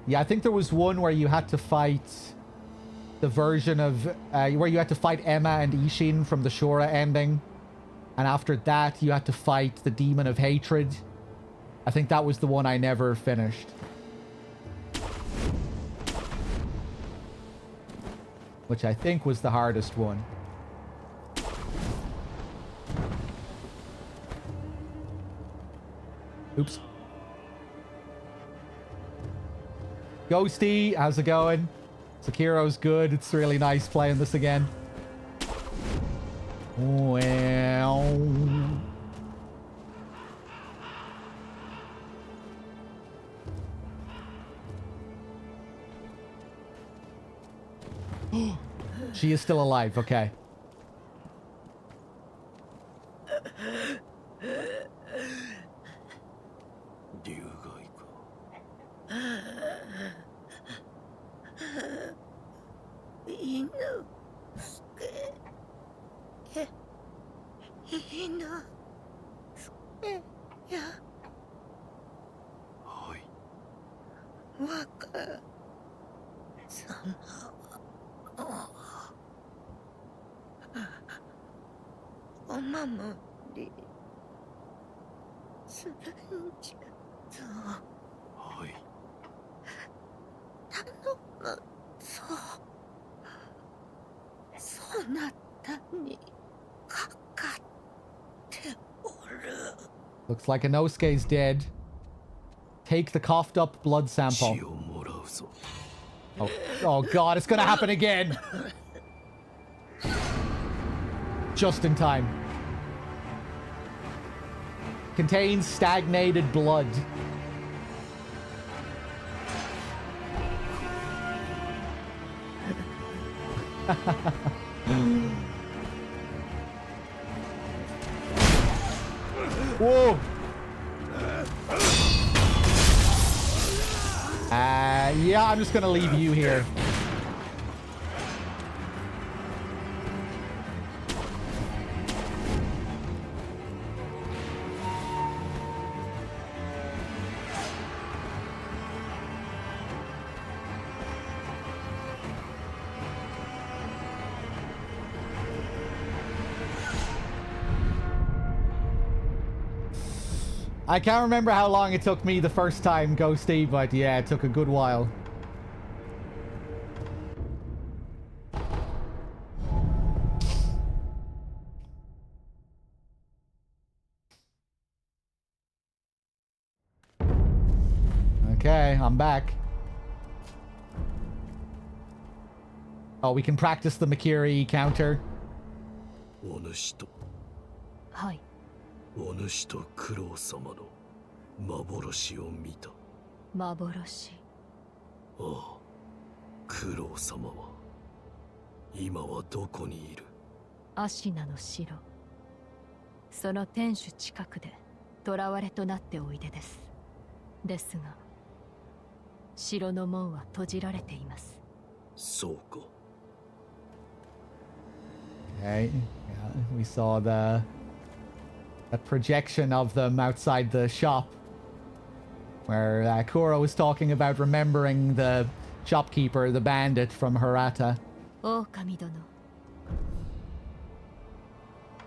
Yeah, I think there was one where you had to fight the version of... where you had to fight Emma and Ishin from the Shura ending. And after that, you had to fight the Demon of Hatred. I think that was the one I never finished. Which I think was the hardest one. Oops. Ghosty, how's it going? Sekiro's good. It's really nice playing this again. Well... She is still alive, okay. いいな。それや。はい。若様は。お守りするんじゃぞ。はい。頼むぞ。そなたにかかっておる。 Looks like Inosuke's dead. Take the coughed up blood sample. 血をもらうぞ。 Oh god, it's gonna happen again! Just in time. Contains stagnated blood. Whoa! Yeah, I'm just gonna leave you here. I can't remember how long it took me the first time, Ghosty, but yeah, it took a good while. Okay, I'm back. Oh, we can practice the Makiri counter. お主と。はい。お主と九郎様の幻を見た。幻。ああ、九郎様は今はどこにいる？アシナの城。その天守近くで囚われとなっておいでです。ですが、城の門は閉じられています。そうか。Okay, yeah, we saw that projection of them outside the shop where Kuro was talking about remembering the shopkeeper, the bandit from Hirata. 狼殿。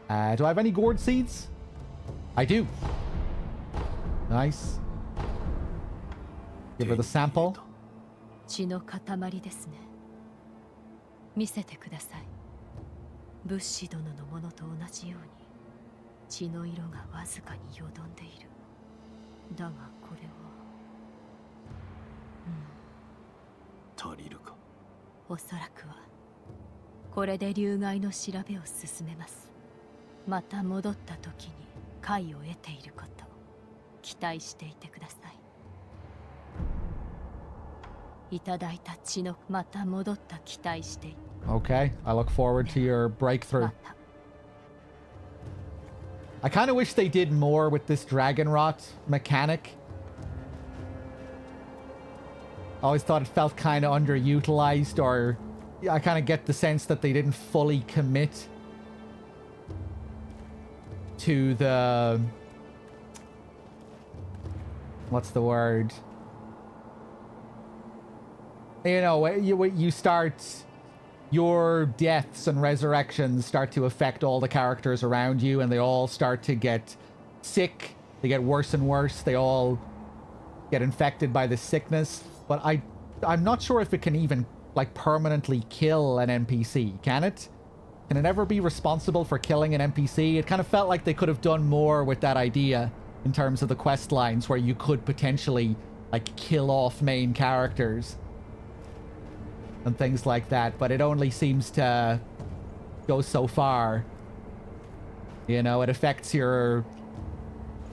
Do I have any gourd seeds? I do. Nice. Give her the sample. 血の塊ですね。見せてください。物資殿のものと同じように血の色がわずかによどんでいる。だがこれは、足りるか？おそらくはこれで流害の調べを進めます。また戻った時に解を得ていること期待していてください。いただいた血のまた戻った期待してい。Okay, I look forward to your breakthrough. I kind of wish they did more with this dragon rot mechanic. I always thought it felt kind of underutilized, or I kind of get the sense that they didn't fully commit to the... What's the word? You know, you start... Your deaths and resurrections start to affect all the characters around you, and they all start to get sick. They get worse and worse. They all get infected by this sickness. But I'm not sure if it can even, like, permanently kill an NPC. Can it? Can it ever be responsible for killing an NPC? It kind of felt like they could have done more with that idea in terms of the quest lines, where you could potentially, like, kill off main characters and things like that, but it only seems to go so far. You know, it affects your...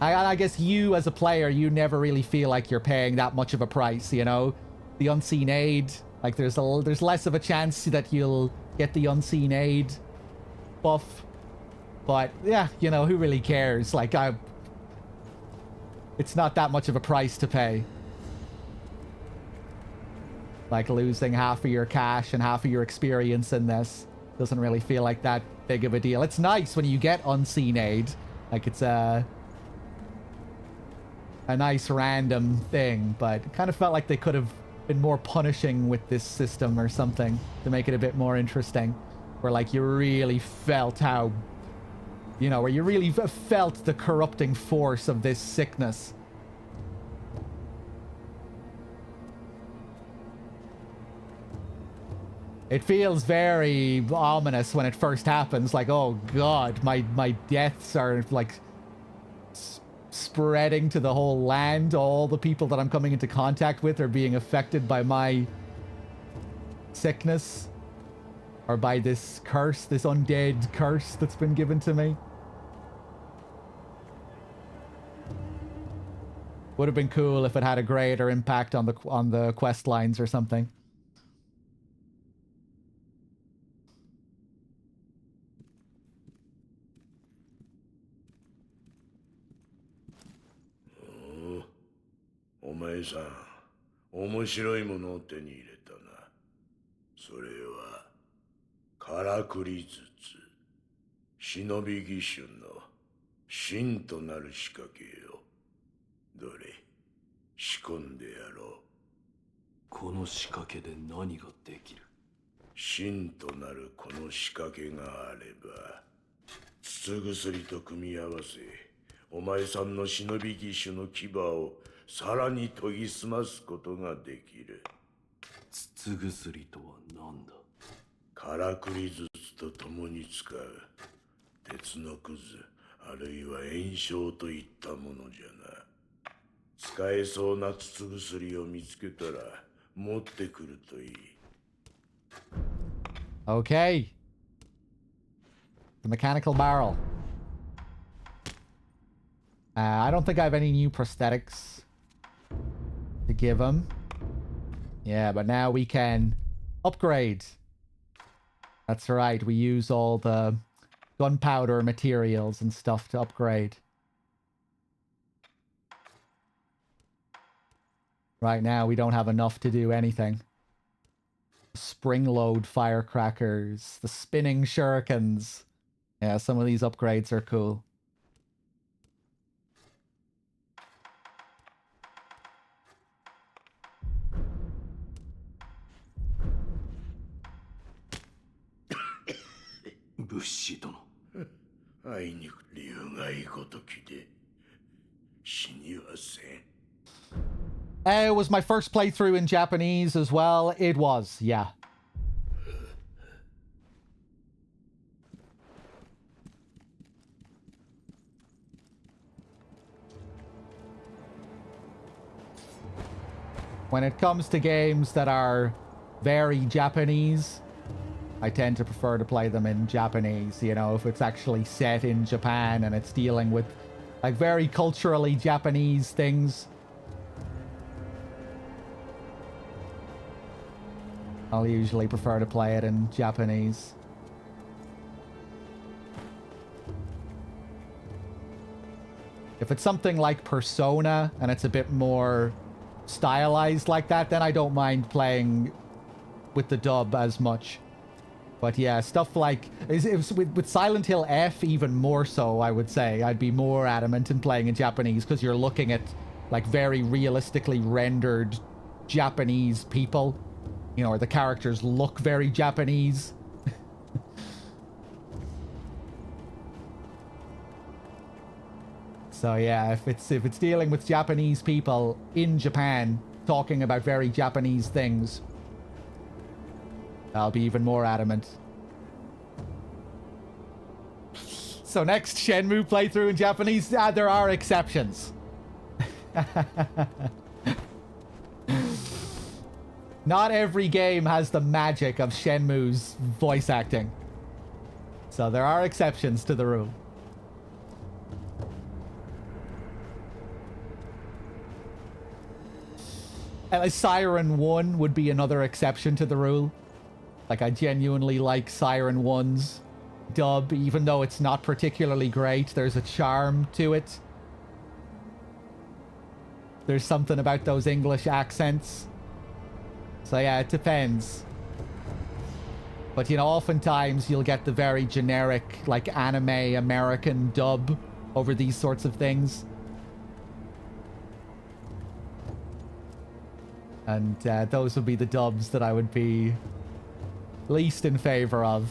I guess you, as a player, you never really feel like you're paying that much of a price, you know? The unseen aid, like, there's less of a chance that you'll get the unseen aid buff. But, yeah, you know, who really cares? Like, it's not that much of a price to pay. Like, losing half of your cash and half of your experience in this doesn't really feel like that big of a deal. It's nice when you get unseen aid. Like, it's a nice random thing, but it kind of felt like they could have been more punishing with this system or something to make it a bit more interesting. Where, like, you really felt how, you know, where you really felt the corrupting force of this sickness. It feels very ominous when it first happens, like, oh god, my deaths are, like, spreading to the whole land. All the people that I'm coming into contact with are being affected by my sickness. Or by this curse, this undead curse that's been given to me. Would have been cool if it had a greater impact on the quest lines or something. Oh, お前さん、面白いものを手に入れたな。それはからくり筒、忍び義手の真となる仕掛けよ。どれ、仕込んでやろう。この仕掛けで何ができる？真となるこの仕掛けがあれば、筒薬と組み合わせ、お前さんの忍び義手の牙をさらに研ぎ澄ますことができる。筒薬とは何だ？からくり筒と共に使う鉄のくず、あるいは炎症といったものじゃな。使えそうな筒薬を見つけたら持ってくるといい。Okay. The mechanical barrel. I don't think I have any new prosthetics to give him. Yeah, but now we can upgrade. That's right, we use all the gunpowder materials and stuff to upgrade. Right now, we don't have enough to do anything. Spring load firecrackers, the spinning shurikens. Yeah, some of these upgrades are cool. It was my first playthrough in Japanese as well. It was, yeah. When it comes to games that are very Japanese, I tend to prefer to play them in Japanese, you know, if it's actually set in Japan and it's dealing with, like, very culturally Japanese things. I'll usually prefer to play it in Japanese. If it's something like Persona and it's a bit more stylized like that, then I don't mind playing with the dub as much. But yeah, stuff like with Silent Hill F, even more so, I would say. I'd be more adamant in playing in Japanese because you're looking at, like, very realistically rendered Japanese people. You know, or the characters look very Japanese. So yeah, if it's dealing with Japanese people in Japan talking about very Japanese things, I'll be even more adamant. So next Shenmue playthrough in Japanese, there are exceptions. Not every game has the magic of Shenmue's voice acting. So there are exceptions to the rule. Siren 1 would be another exception to the rule. Like, I genuinely like Siren 1's dub, even though it's not particularly great. There's a charm to it. There's something about those English accents. So yeah, it depends. But, you know, oftentimes you'll get the very generic, like, anime American dub over these sorts of things. And those would be the dubs that I would be least in favor of.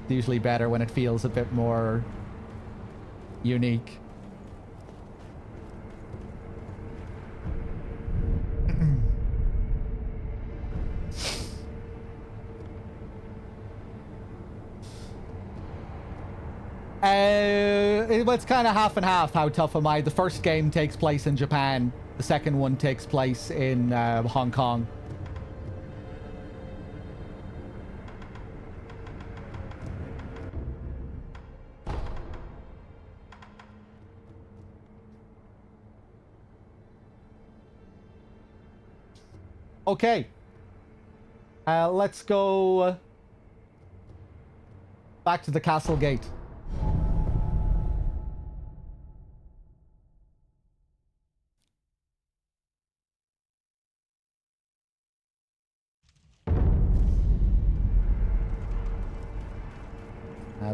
It's usually better when it feels a bit more unique. It's kind of half and half. How tough am I? The first game takes place in Japan. The second one takes place in Hong Kong. Okay. Let's go back to the castle gate.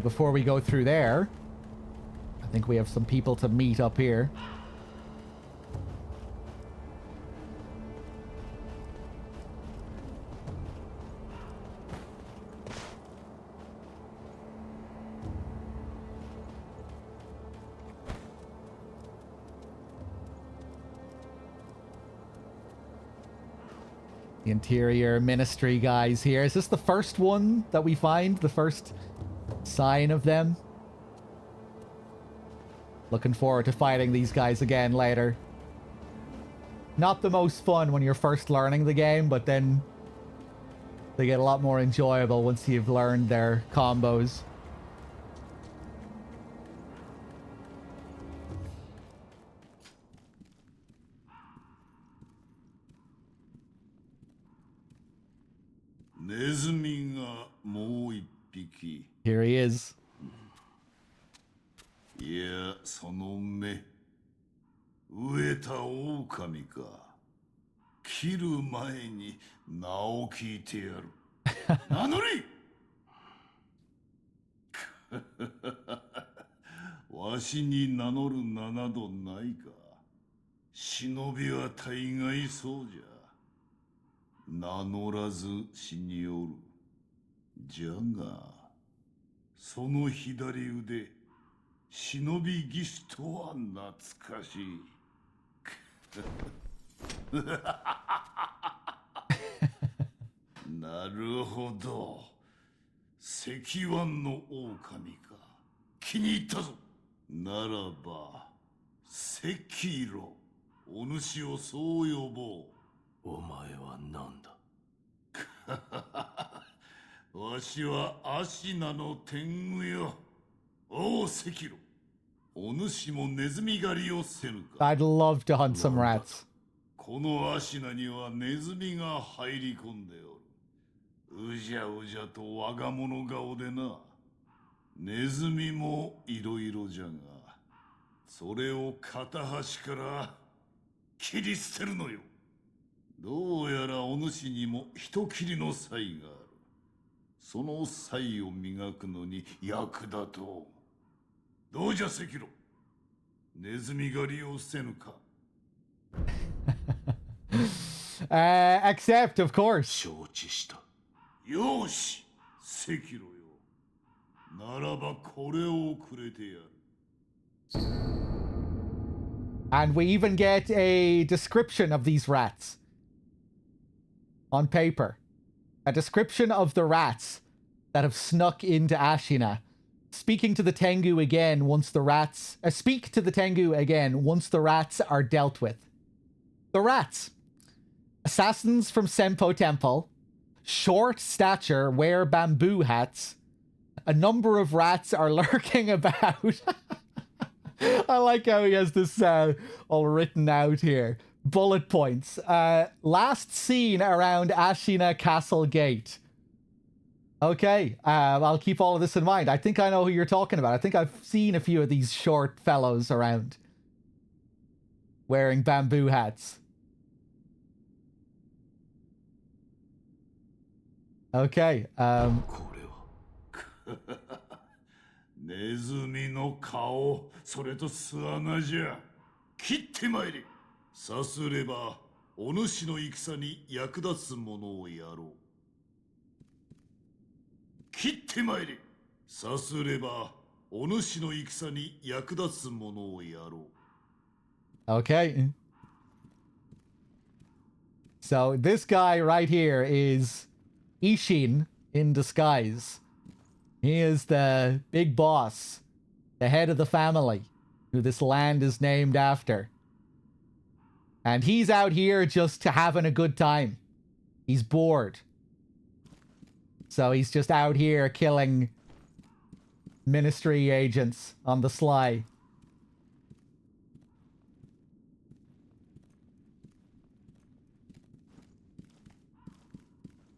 Before we go through there, I think we have some people to meet up here. The interior ministry guys here. Is this the first one that we find? The first sign of them? Looking forward to fighting these guys again later. Not the most fun when you're first learning the game, but then they get a lot more enjoyable once you've learned their combos. Here he is. いや、その目。飢えた狼か。切る前に名を聞いてやる。名乗りわしに名乗る名などないか。忍びは大概そうじゃ。名乗らず死におる。じゃが、その左腕、忍び技師とは懐かしい。なるほど。石腕の狼か。気に入ったぞ。ならば、セキロ。お主をそう呼ぼう。お前は何だ。わしはアシナの天狗よ。おう、セキロ。お主もネズミ狩りをせぬか。I'd love to hunt some rats. このアシナにはネズミが入り込んでおる。うじゃうじゃと我が物顔でな。ネズミもいろいろじゃが、それを片端から切り捨てるのよ。どうやらお主にも人斬りの才がある。その才を磨くのに役立とう。どうじゃセキロ。ネズミ狩りをせぬか。Accept, of course. 承知した。よし、セキロよ。ならばこれをくれてやる。And we even get a description of these rats on paper. A description of the rats that have snuck into Ashina. Speaking to the Tengu again once the rats... speak to the Tengu again once the rats are dealt with. The rats. Assassins from Senpo Temple. Short stature, wear bamboo hats. A number of rats are lurking about. I like how he has this all written out here. Bullet points. Last seen around Ashina Castle Gate. Okay, I'll keep all of this in mind. I think I know who you're talking about. I think I've seen a few of these short fellows around. Wearing bamboo hats. Okay. これはネズミの顔、それと巣穴じゃ。切ってまいれ。さすればお主の戦に役立つものをやろう。切ってまいれ。さすればお主の戦に役立つものをやろう。 Okay. So this guy right here is Ishin in disguise. He is the big boss, the head of the family, who this land is named after. And he's out here just having a good time. He's bored. So he's just out here killing ministry agents on the sly.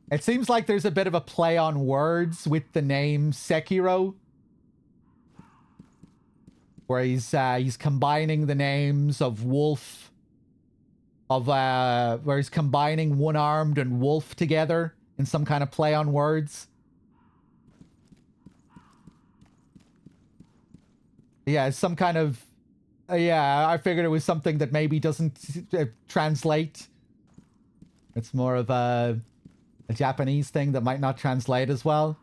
It seems like there's a bit of a play on words with the name Sekiro, where he's combining the names of wolf, where he's combining one-armed and wolf together in some kind of play on words. Yeah, it's some kind of yeah. I figured it was something that maybe doesn't translate. It's more of a Japanese thing that might not translate as well.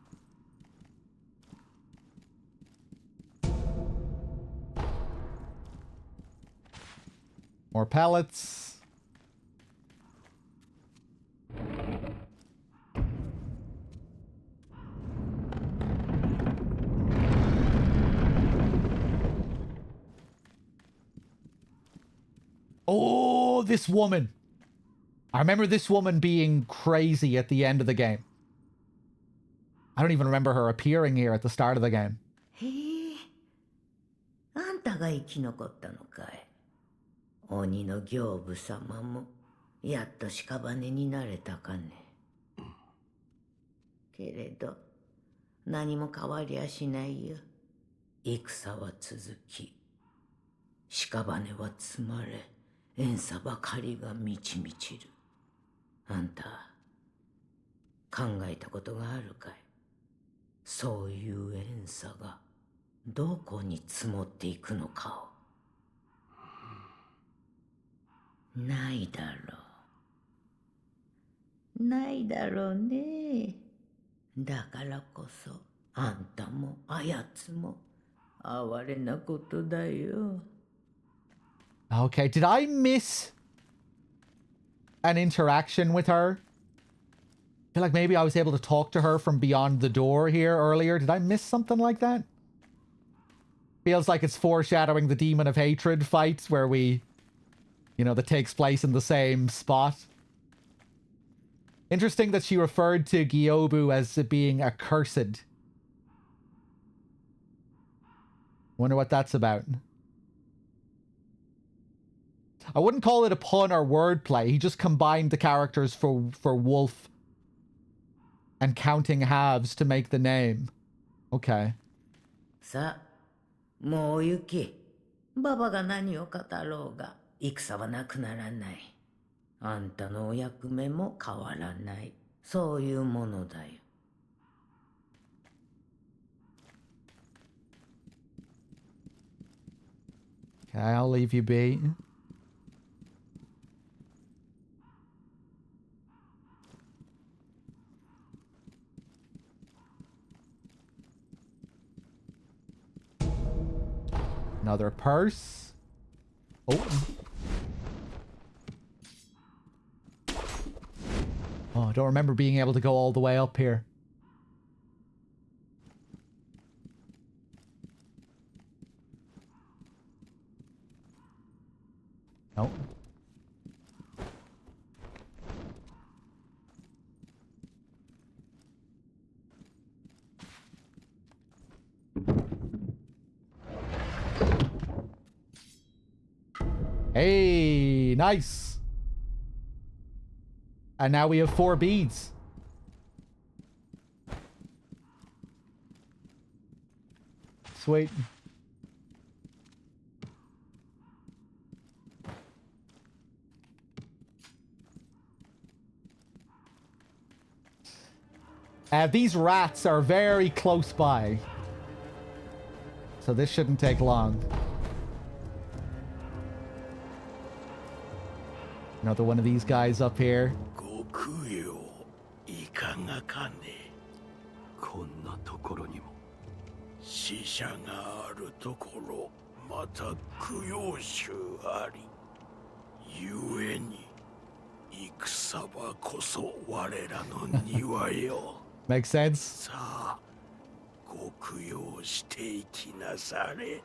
More pellets. Oh, this woman. I remember this woman being crazy at the end of the game. I don't even remember her appearing here at the start of the game. へえ、あんたが生き残ったのかい。鬼の行部様もやっと屍になれたかね。けれど何も変わりゃしないよ。戦は続き、屍は積まれ、怨嗟ばかりが満ち満ちる。あんた考えたことがあるかい。そういう怨嗟がどこに積もっていくのかを。ないだろう。ないだろうね。だからこそあんたもあやつも哀れなことだよ。Okay, did I miss an interaction with her? I feel like maybe I was able to talk to her from beyond the door here earlier. Did I miss something like that? Feels like it's foreshadowing the Demon of Hatred fight where we, you know, that takes place in the same spot. Interesting that she referred to Gyobu as being accursed. Wonder what that's about. I wouldn't call it a pun or wordplay. He just combined the characters for wolf and counting halves to make the name. Okay. さあ、もう行け。ババが何を語ろうが、戦はなくならない。あんたのお役目も変わらない。そういうものだよ。Okay, I'll leave you be. Another purse. Oh. Oh, I don't remember being able to go all the way up here. Nope. Hey, nice. And now we have 4 beads. Sweet. These rats are very close by. So this shouldn't take long. Another one of these guys up here. いかがかね。こんなところにも死者があるところ、また供養衆あり。ゆえに戦場こそ我らの庭よ。Makes sense. さあ、ご供養していきなされ。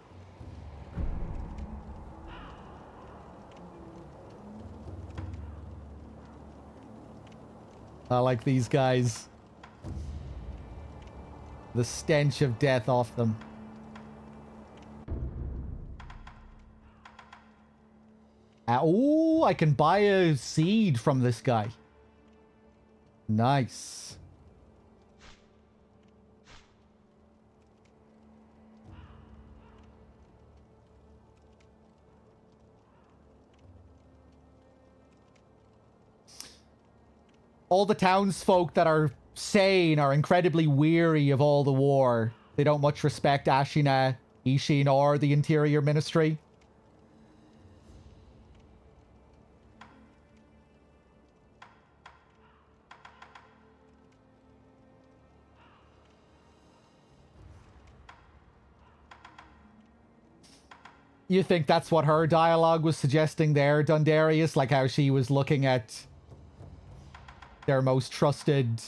I like these guys. The stench of death off them. Oh, I can buy a seed from this guy. Nice. All the townsfolk that are sane are incredibly weary of all the war. They don't much respect Ashina, Ishin, or the Interior Ministry. You think that's what her dialogue was suggesting there, Dundarius? Like how she was looking at their most trusted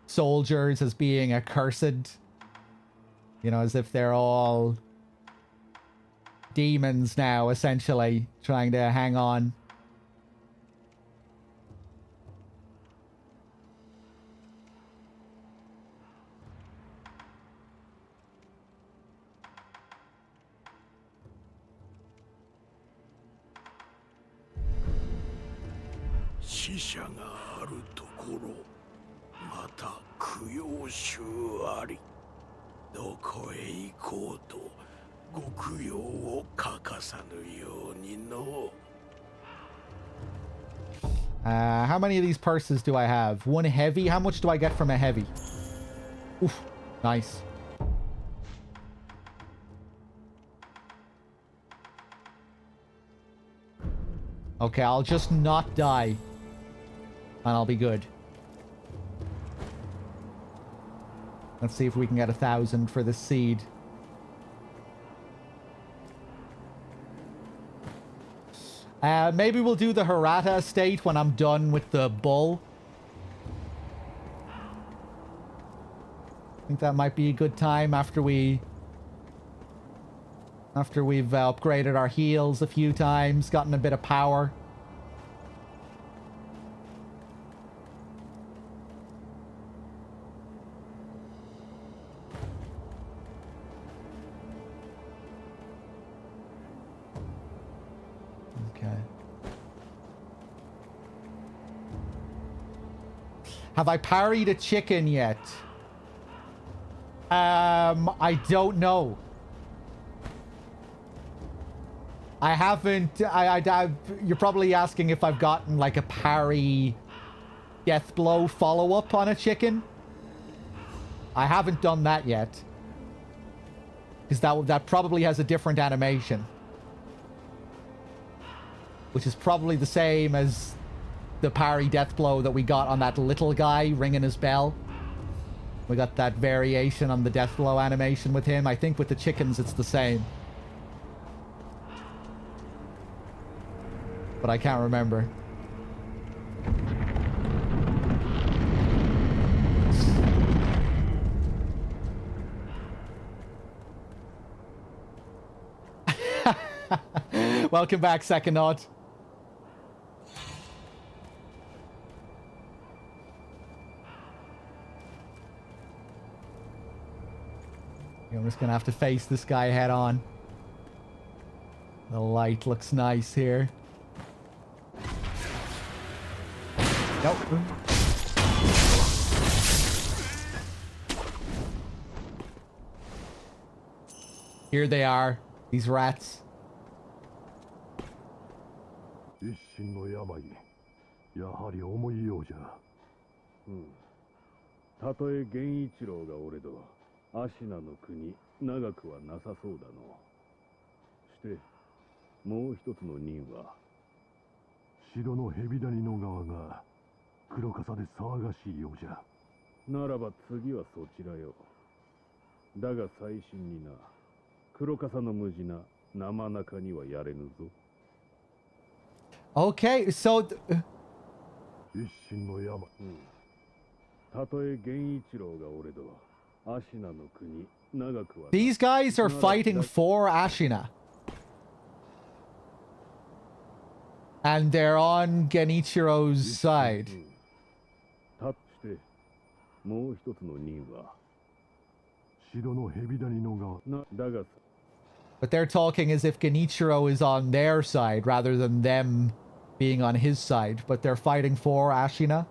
soldiers as being accursed? You know, as if they're all demons now, essentially, trying to hang on. How many of these purses do I have? One heavy? How much do I get from a heavy? Oof, nice. Okay, I'll just not die. And I'll be good. Let's see if we can get 1,000 for this seed. Maybe we'll do the Hirata estate when I'm done with the bull. I think that might be a good time after we've upgraded our heals a few times, gotten a bit of power. Have I parried a chicken yet? I don't know. I haven't. You're probably asking if I've gotten like a parry death blow follow-up on a chicken. I haven't done that yet. Because that probably has a different animation. Which is probably the same as the parry death blow that we got on that little guy ringing his bell. We got that variation on the death blow animation with him. I think with the chickens it's the same. But I can't remember. Welcome back, Second Odd. I'm just gonna have to face this guy head on. The light looks nice here. Nope. Here they are, these rats. 一身の病、やはり重いようじゃ。たとえ源一郎がおれどアシナの国長くはなさそうだの。してもう一つの任は城の蛇谷の側が黒笠で騒がしいようじゃ。ならば次はそちらよ。だが最新にな、黒笠の無事な生中にはやれぬぞ。Okay, so 一心の山。たとえ源一郎がおれどアシナの国長くは。 these guys are fighting for Ashina. And they're on Genichiro's side. たってもう一つの任は城の蛇谷の側な。だが But they're talking as if Genichiro is on their side rather than them being on his side. But they're fighting for Ashina.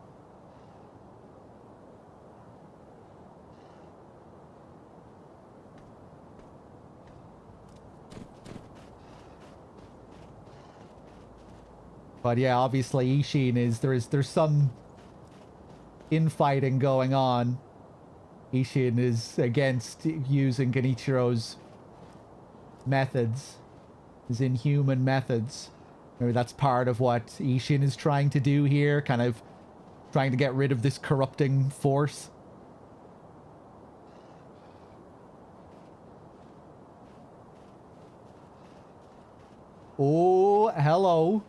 But yeah, obviously Ishin is there's some infighting going on. Ishin is against using Genichiro's methods, his inhuman methods. Maybe that's part of what Ishin is trying to do here, kind of trying to get rid of this corrupting force. Oh, hello.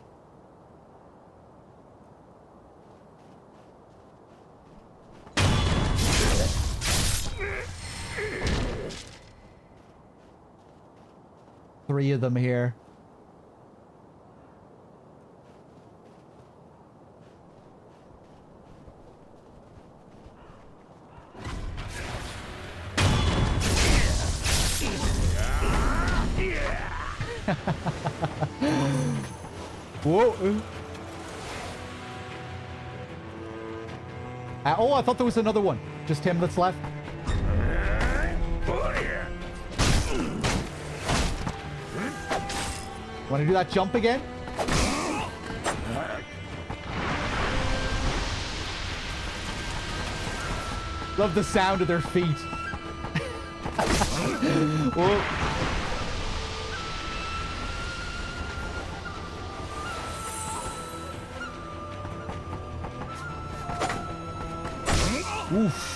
Three of them here. Whoa. Oh, I thought there was another one. Just him that's left. Want to do that jump again? Love the sound of their feet. Whoa. Oof.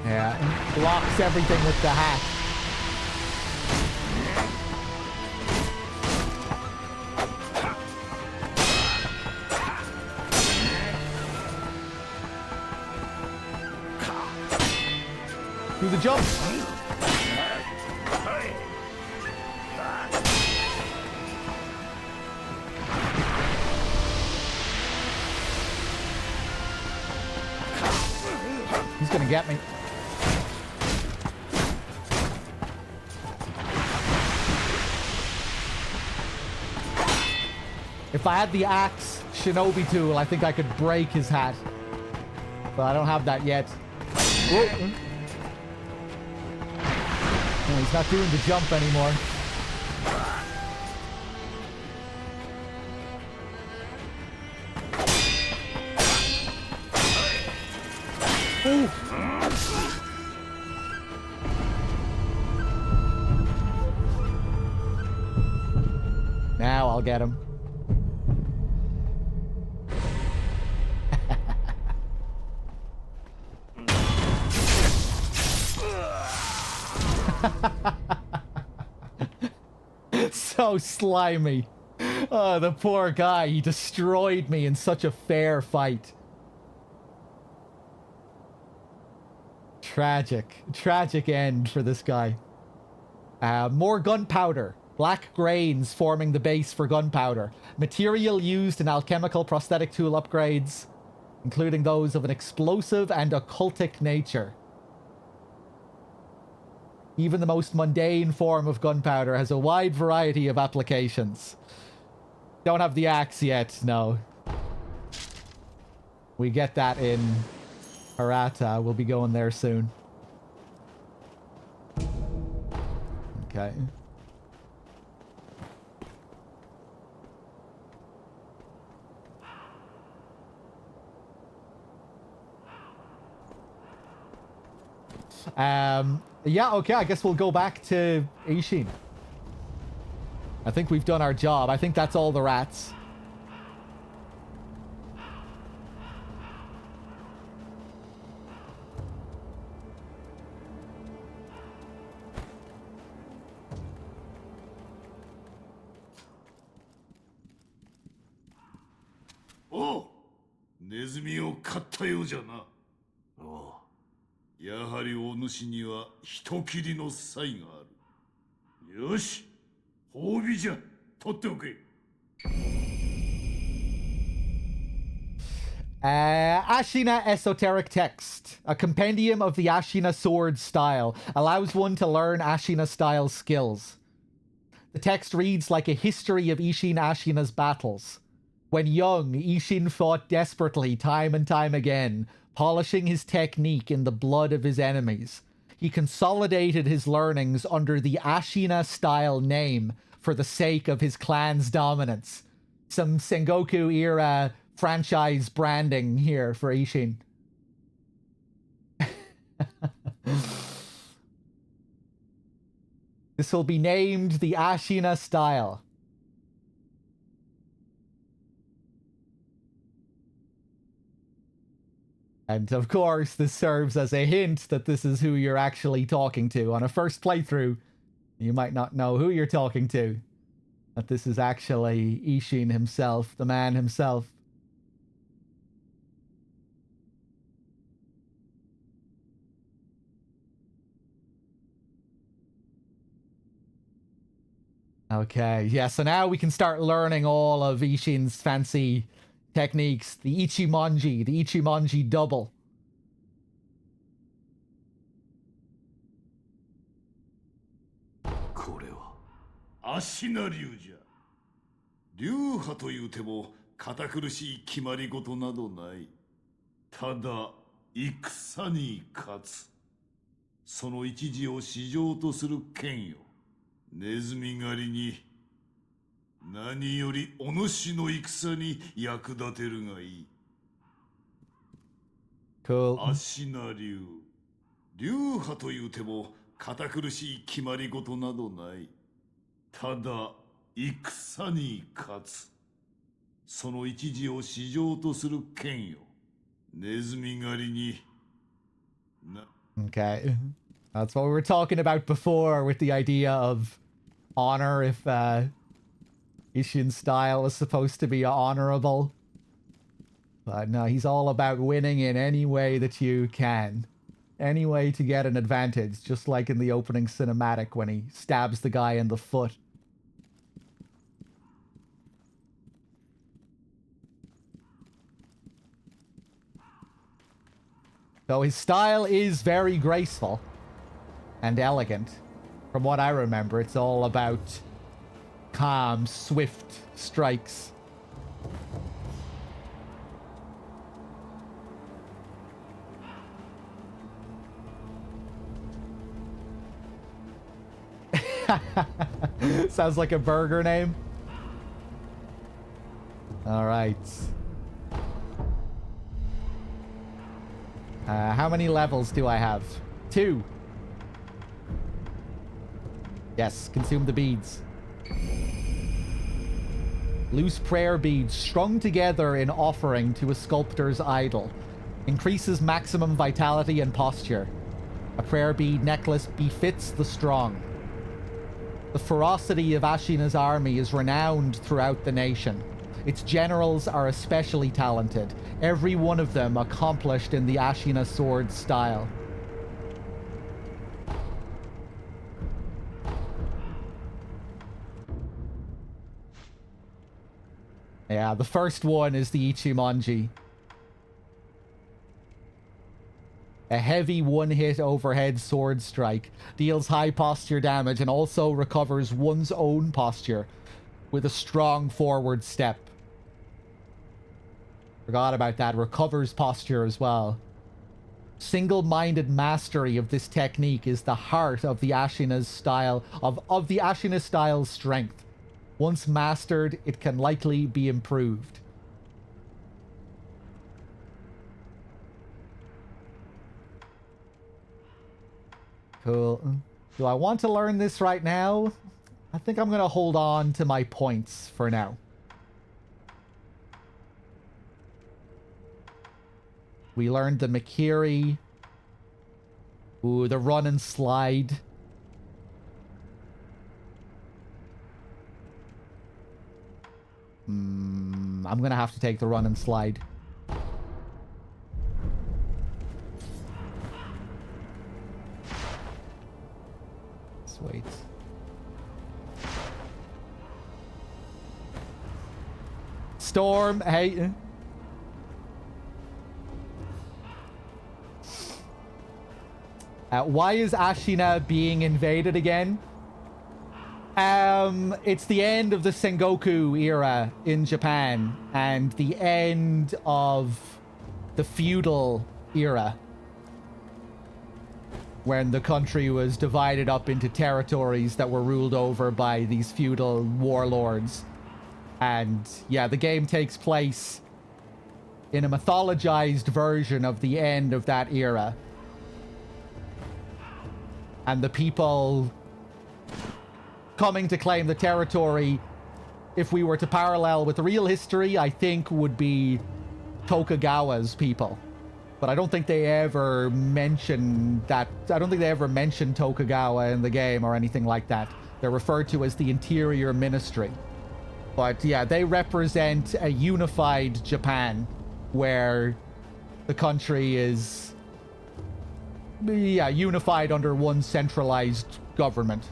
Yeah, blocks everything with the hat. Do the jump. He's gonna get me. If I had the axe shinobi tool, I think I could break his hat. But I don't have that yet. Whoa. Oh, he's not doing the jump anymore. Ooh. Now I'll get him. So slimy. Oh, the poor guy. He destroyed me in such a fair fight. Tragic. Tragic end for this guy. More gunpowder. Black grains forming the base for gunpowder. Material used in alchemical prosthetic tool upgrades, including those of an explosive and occultic nature. Even the most mundane form of gunpowder has a wide variety of applications. Don't have the axe yet, no. We get that in Harata. We'll be going there soon. Okay. Yeah, okay, I guess we'll go back to Ishin. I think we've done our job. I think that's all the rats.おう、ネズミを飼ったようじゃな。おう。やはりお主には人斬りの才がある。よし、褒美じゃ。取っておけ。Ashina Esoteric Text. A compendium of the Ashina sword style. Allows one to learn Ashina style skills. The text reads like a history of Ishin Ashina's battles. When young, Ishin fought desperately time and time again, polishing his technique in the blood of his enemies. He consolidated his learnings under the Ashina style name for the sake of his clan's dominance. Some Sengoku era franchise branding here for Ishin. This will be named the Ashina style. And of course, this serves as a hint that this is who you're actually talking to. On a first playthrough, you might not know who you're talking to. That this is actually Ishin himself, the man himself. Okay, yeah, so now we can start learning all of Ishin's fancy techniques. The Ichimonji double. これは芦名流じゃ。流派というても堅苦しい決まり事などない。ただ戦に勝つ。その一時を市場とする剣よ。ネズミ狩りに何よりお主の戦に役立てるがいい。Cool. 芦名流。流派というても堅苦しい決まり事などない。ただ戦に勝つ。その一時を市場とする剣よ。ネズミ狩りにな。Okay. That's what we were talking about before with the idea of honor, if Ishin's style is supposed to be honorable. But no, he's all about winning in any way that you can. Any way to get an advantage, just like in the opening cinematic when he stabs the guy in the foot. So his style is very graceful and elegant. From what I remember, it's all about calm, swift strikes. Sounds like a burger name. All right. How many levels do I have? 2. Yes, consume the beads. Loose prayer beads strung together in offering to a sculptor's idol. Increases maximum vitality and posture. A prayer bead necklace befits the strong. The ferocity of Ashina's army is renowned throughout the nation. Its generals are especially talented, every one of them accomplished in the Ashina sword style. Yeah, the first one is the Ichimonji. A heavy one-hit overhead sword strike deals high posture damage and also recovers one's own posture with a strong forward step. Forgot about that. Recovers posture as well. single-minded mastery of this technique is the heart of the Ashina's style, of the Ashina style's strength. Once mastered, it can likely be improved. Cool. Do I want to learn this right now? I think I'm going to hold on to my points for now. We learned the Mikiri. Ooh, the run and slide. I'm going to have to take the run and slide. Let's wait. Storm, hey. Why is Ashina being invaded again? It's the end of the Sengoku era in Japan and the end of the feudal era, when the country was divided up into territories that were ruled over by these feudal warlords. And yeah, the game takes place in a mythologized version of the end of that era. And the people coming to claim the territory, if we were to parallel with the real history, I think would be Tokugawa's people. But I don't think they ever mention that. I don't think they ever mention Tokugawa in the game or anything like that. They're referred to as the Interior Ministry. But yeah, they represent a unified Japan where the country is, yeah, unified under one centralized government.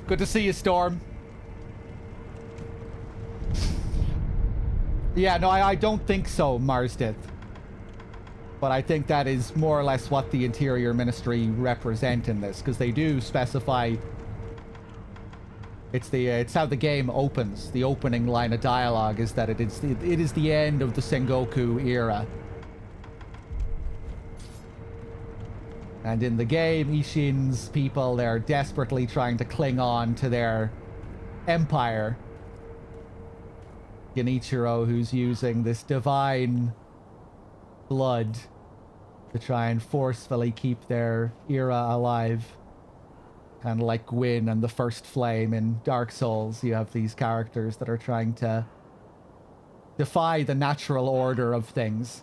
Good to see you, Storm. Yeah, no, I don't think so, Marsdith. But I think that is more or less what the Interior Ministry represent in this, because they do specify. It's how the game opens. The opening line of dialogue is that it is the end of the Sengoku era. And in the game, Ishin's people, they're desperately trying to cling on to their empire. Genichiro, who's using this divine blood to try and forcefully keep their era alive. Kind of like Gwyn and the First Flame in Dark Souls. You have these characters that are trying to defy the natural order of things.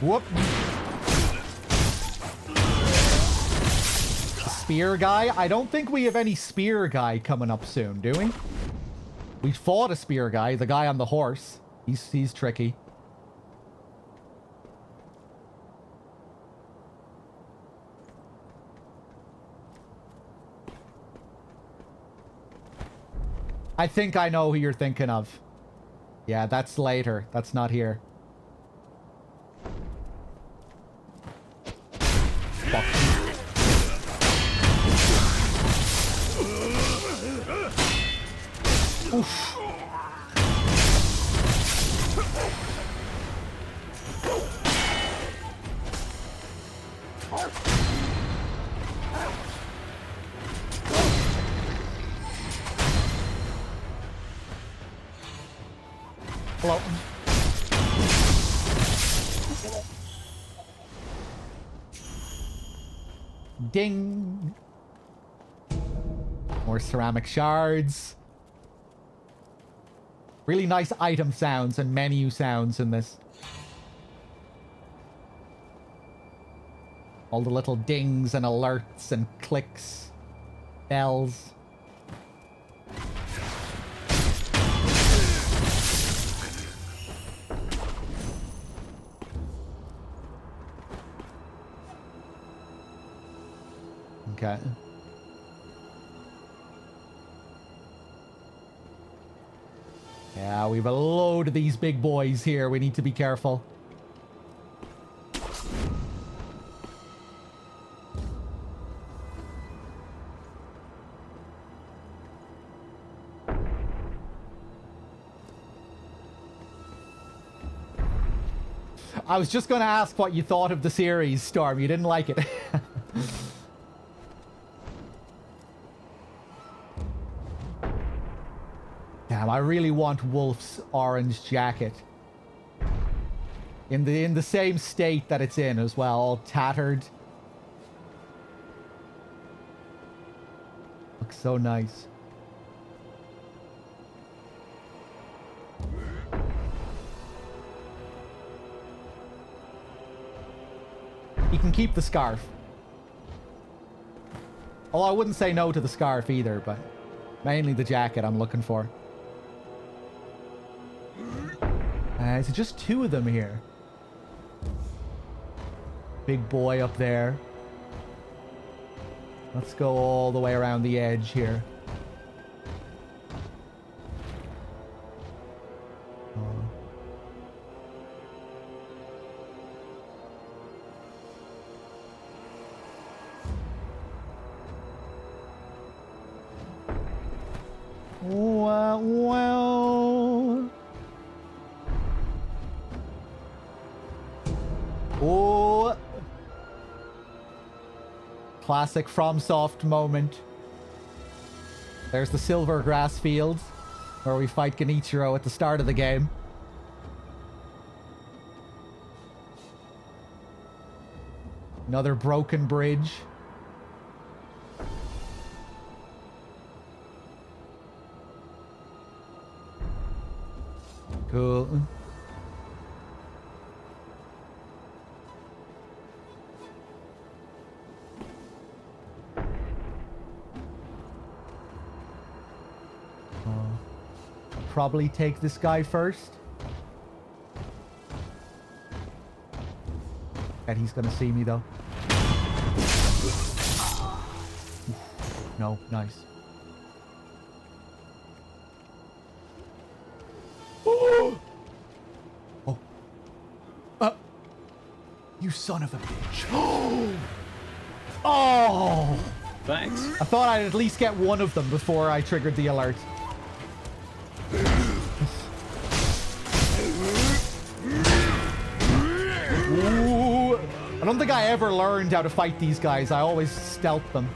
Whoop. Spear guy? I don't think we have any spear guy coming up soon, do we? We fought a spear guy, the guy on the horse. He's tricky. I think I know who you're thinking of. Yeah, that's later. That's not here. Fuck. Oof. Hello. Ding. More ceramic shards. Really nice item sounds and menu sounds in this. All the little dings and alerts and clicks. Bells. Okay. Yeah, we've a load of these big boys here. We need to be careful. I was just going to ask what you thought of the series, Storm. You didn't like it. Damn, I really want Wolf's orange jacket. In the same state that it's in as well, all tattered. Looks so nice. You can keep the scarf. Although I wouldn't say no to the scarf either, but mainly the jacket I'm looking for. Is it just two of them here? Big boy up there. Let's go all the way around the edge here. Well. Oh. Classic FromSoft moment. There's the silver grass field where we fight Genichiro at the start of the game. Another broken bridge. Cool. Probably take this guy first. And he's gonna see me though. No, nice. Oh! You son of a bitch. Oh! Thanks. I thought I'd at least get one of them before I triggered the alert. Ooh. I don't think I ever learned how to fight these guys. I always stealth them.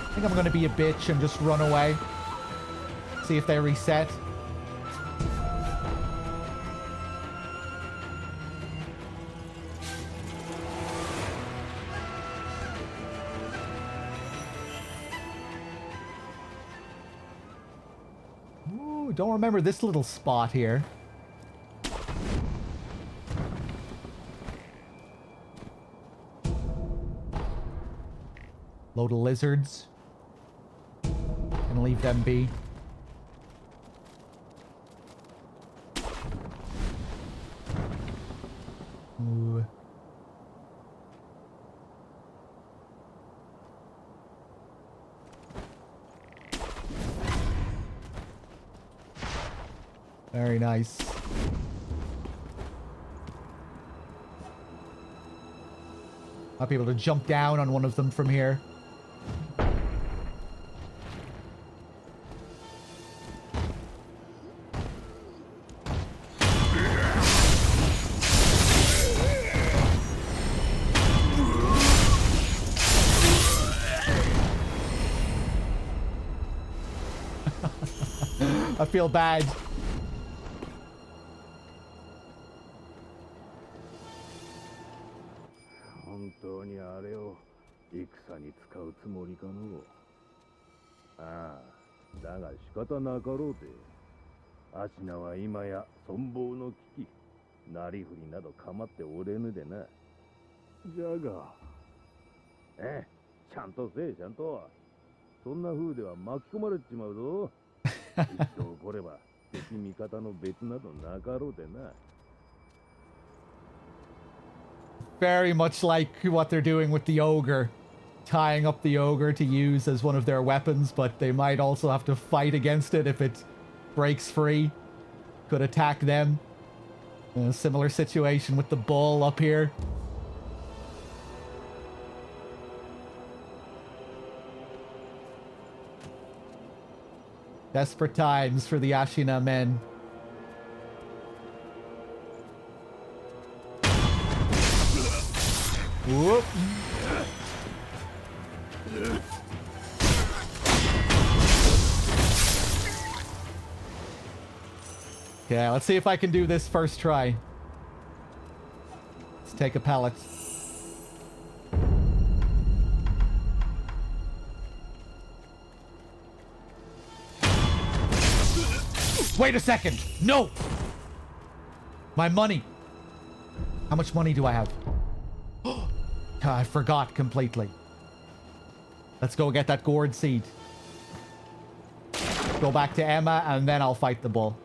I think I'm going to be a bitch and just run away. See if they reset. Ooh, don't remember this little spot here. Load of lizards. Gonna leave them be. Ooh. Very nice. I'll be able to jump down on one of them from here. I feel bad. じゃがちゃんとせえちゃんと。そんな風では巻き込まれちまうぞ。一生起これば敵味方の別などなかろうでな。Very much like what they're doing with the ogre, tying up the ogre to use as one of their weapons, but they might also have to fight against it if it breaks free. Could attack them. A similar situation with the bull up here. Desperate times for the Ashina men. Whoop. Okay, let's see if I can do this first try. Let's take a pellet. Wait a second! No! My money! How much money do I have? I forgot completely. Let's go get that gourd seed. Go back to Emma and then I'll fight the bull.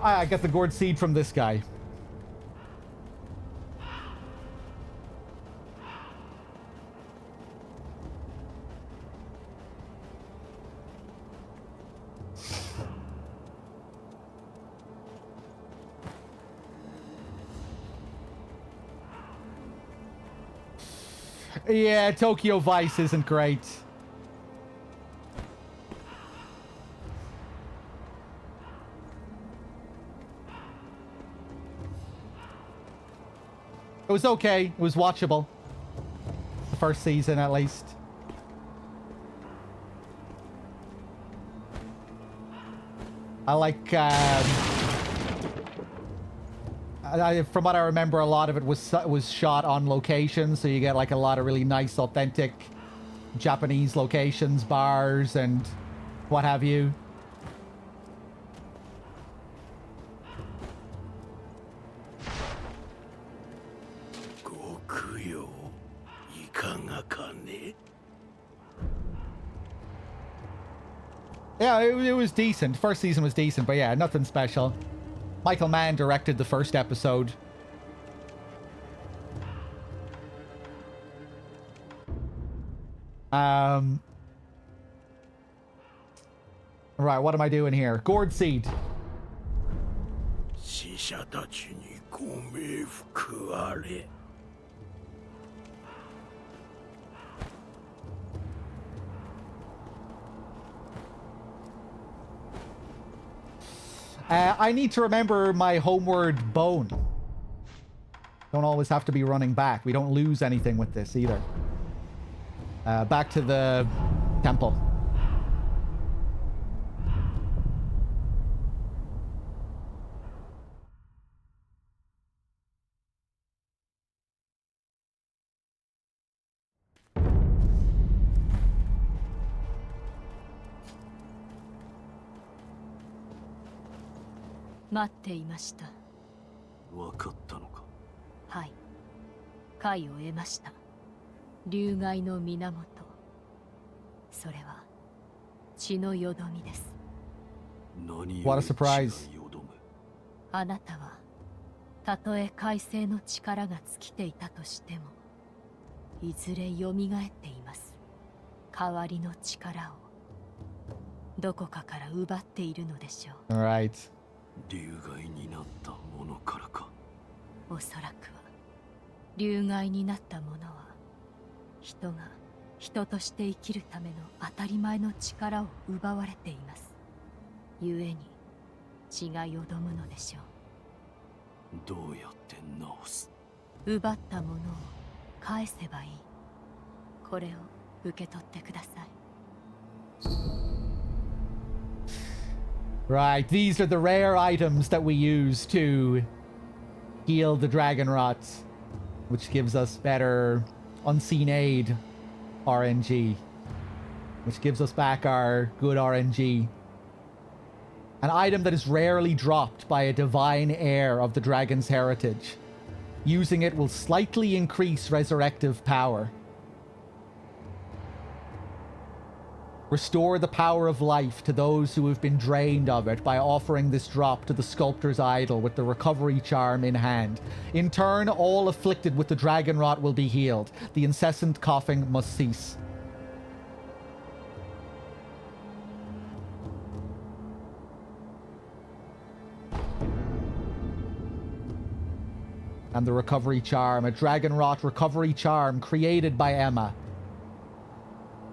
I got the gourd seed from this guy. Yeah, Tokyo Vice isn't great. It was okay. It was watchable. The first season, at least. I like... from what I remember, a lot of it was shot on location, so you get like a lot of really nice, authentic Japanese locations, bars, and what have you. Yeah, it was decent. First season was decent, but yeah, nothing special. Michael Mann directed the first episode. Right, what am I doing here? Gourd seed. I need to remember my homeward bone. Don't always have to be running back. We don't lose anything with this either. Back to the temple.待っていました。わかったのか。はい。解を得ました。流害の源。それは血のよどみです。What a surprise. あなたはたとえ海星の力が尽きていたとしても、いずれ蘇っています。代わりの力をどこかから奪っているのでしょう。Right. 流害になったものからか。おそらくは流害になったものは人が人として生きるための当たり前の力を奪われています。故に血がよどむのでしょう。どうやって直す？奪ったものを返せばいい。これを受け取ってください。Right, these are the rare items that we use to heal the dragon rot, which gives us better unseen aid RNG, which gives us back our good RNG. An item that is rarely dropped by a divine heir of the dragon's heritage. Using it will slightly increase resurrective power. Restore the power of life to those who have been drained of it by offering this drop to the sculptor's idol with the recovery charm in hand. In turn, all afflicted with the dragon rot will be healed. The incessant coughing must cease. And the recovery charm, a dragon rot recovery charm created by Emma.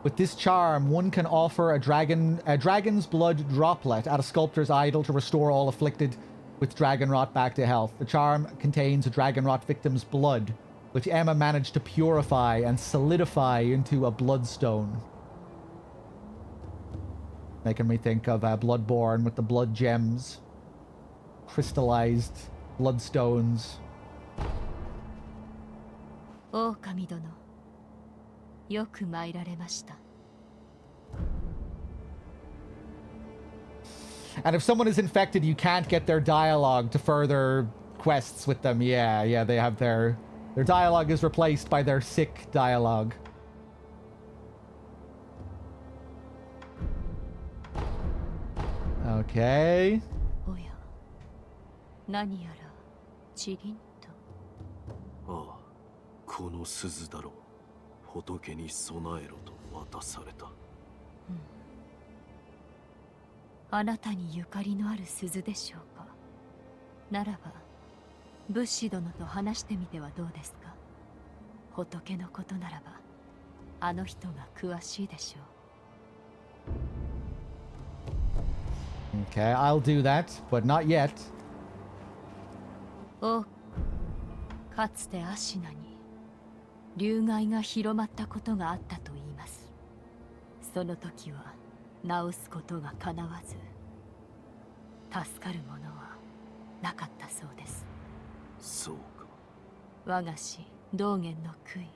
With this charm, one can offer a dragon's blood droplet at a sculptor's idol to restore all afflicted with dragon rot back to health. The charm contains a dragon rot victim's blood, which Emma managed to purify and solidify into a bloodstone. Making me think of Bloodborne with the blood gems. Crystallized bloodstones. 狼殿、よく参られました。 And if someone is infected, you can't get their dialogue to further quests with them. Yeah, they have their dialogue is replaced by their sick dialogue. Okay. おや、何やらチリンと。ああ、この鈴だろう。仏に備えろと渡された。あなたにゆかりのある鈴でしょうか。ならば、仏師殿と話してみてはどうですか。仏のことならば、あの人が詳しいでしょう。Okay, I'll do that, but not yet. お、かつてアシナに流害が広まったことがあったと言います。その時は治すことがかなわず、助かるものはなかったそうです。そうか。我が師道元の悔い、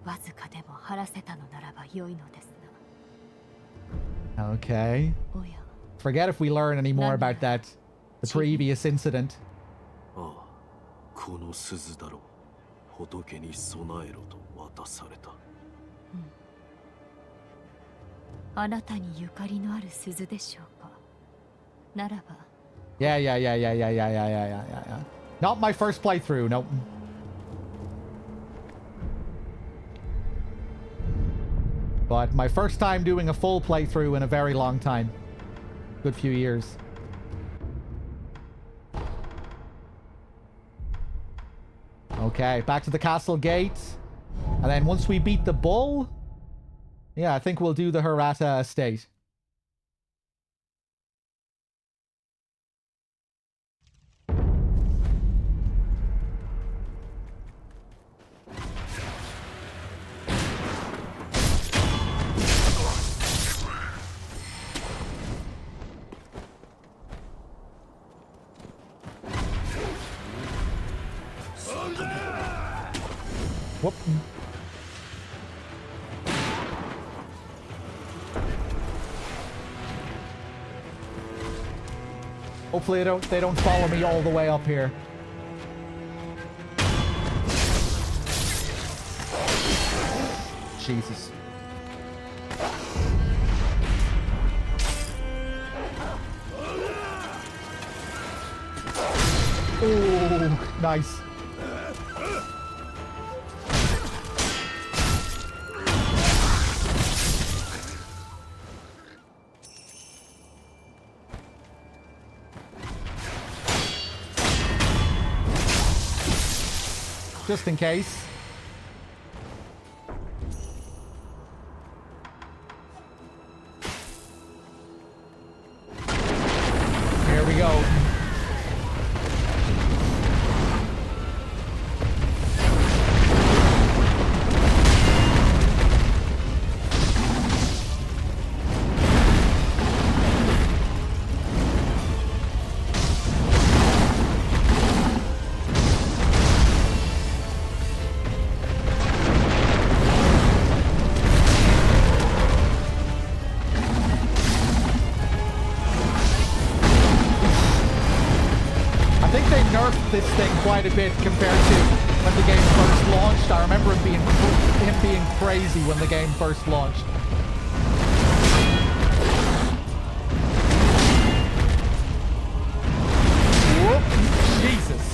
わずかでも晴らせたのならば良いのですが。 Okay. おや。 Forget if we learn any more about that, the previous incident. ああ、この鈴だろう。仏に備えろと渡された。あなたにゆかりのある鈴でしょうか。ならば。Yeah. Not my first playthrough, nope. But my first time doing a full playthrough in a very long time. Good few years. Okay, back to the castle gate. And then once we beat the bull, yeah, I think we'll do the Hirata estate. Whoop. Hopefully they don't follow me all the way up here. Jesus. Oh, nice. Just in case. Here we go. this thing quite a bit compared to when the game first launched. I remember him being crazy when the game first launched. Whoop, Jesus.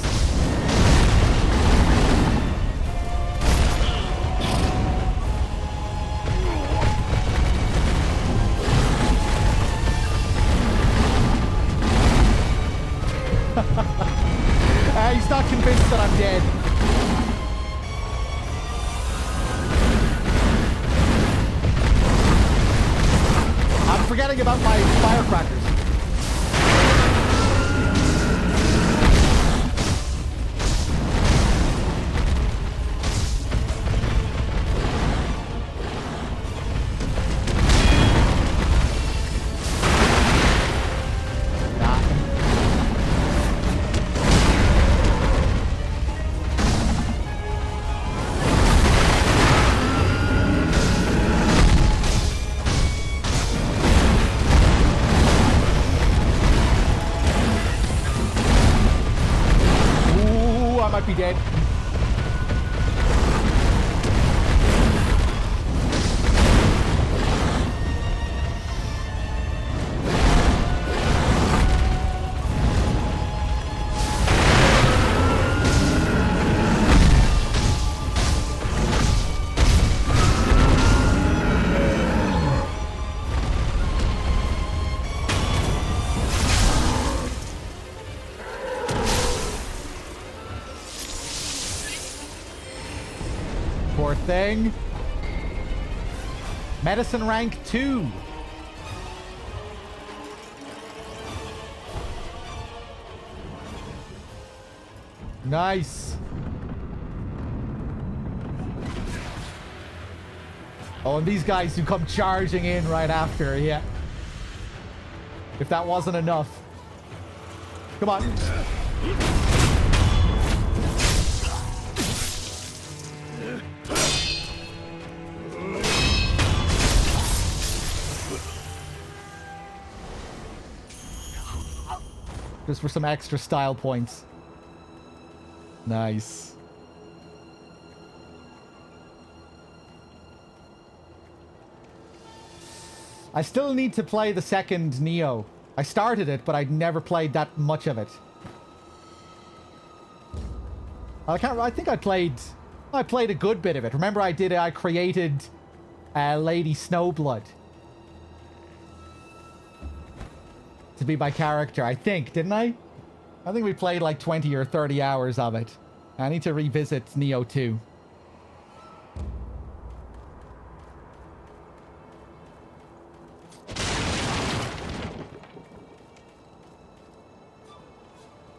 He's not convinced that I'm dead. I'm forgetting about my firecrackers. Be dead. Poor thing. Medicine rank 2. Nice. Oh, and these guys who come charging in right after, yeah. If that wasn't enough. Come on. Just for some extra style points. Nice. I still need to play the second Neo. I started it, but I'd never played that much of it. I think I played a good bit of it. Remember I created Lady Snowblood to be my character, I think, didn't I? I think we played like 20 or 30 hours of it. I need to revisit Neo 2.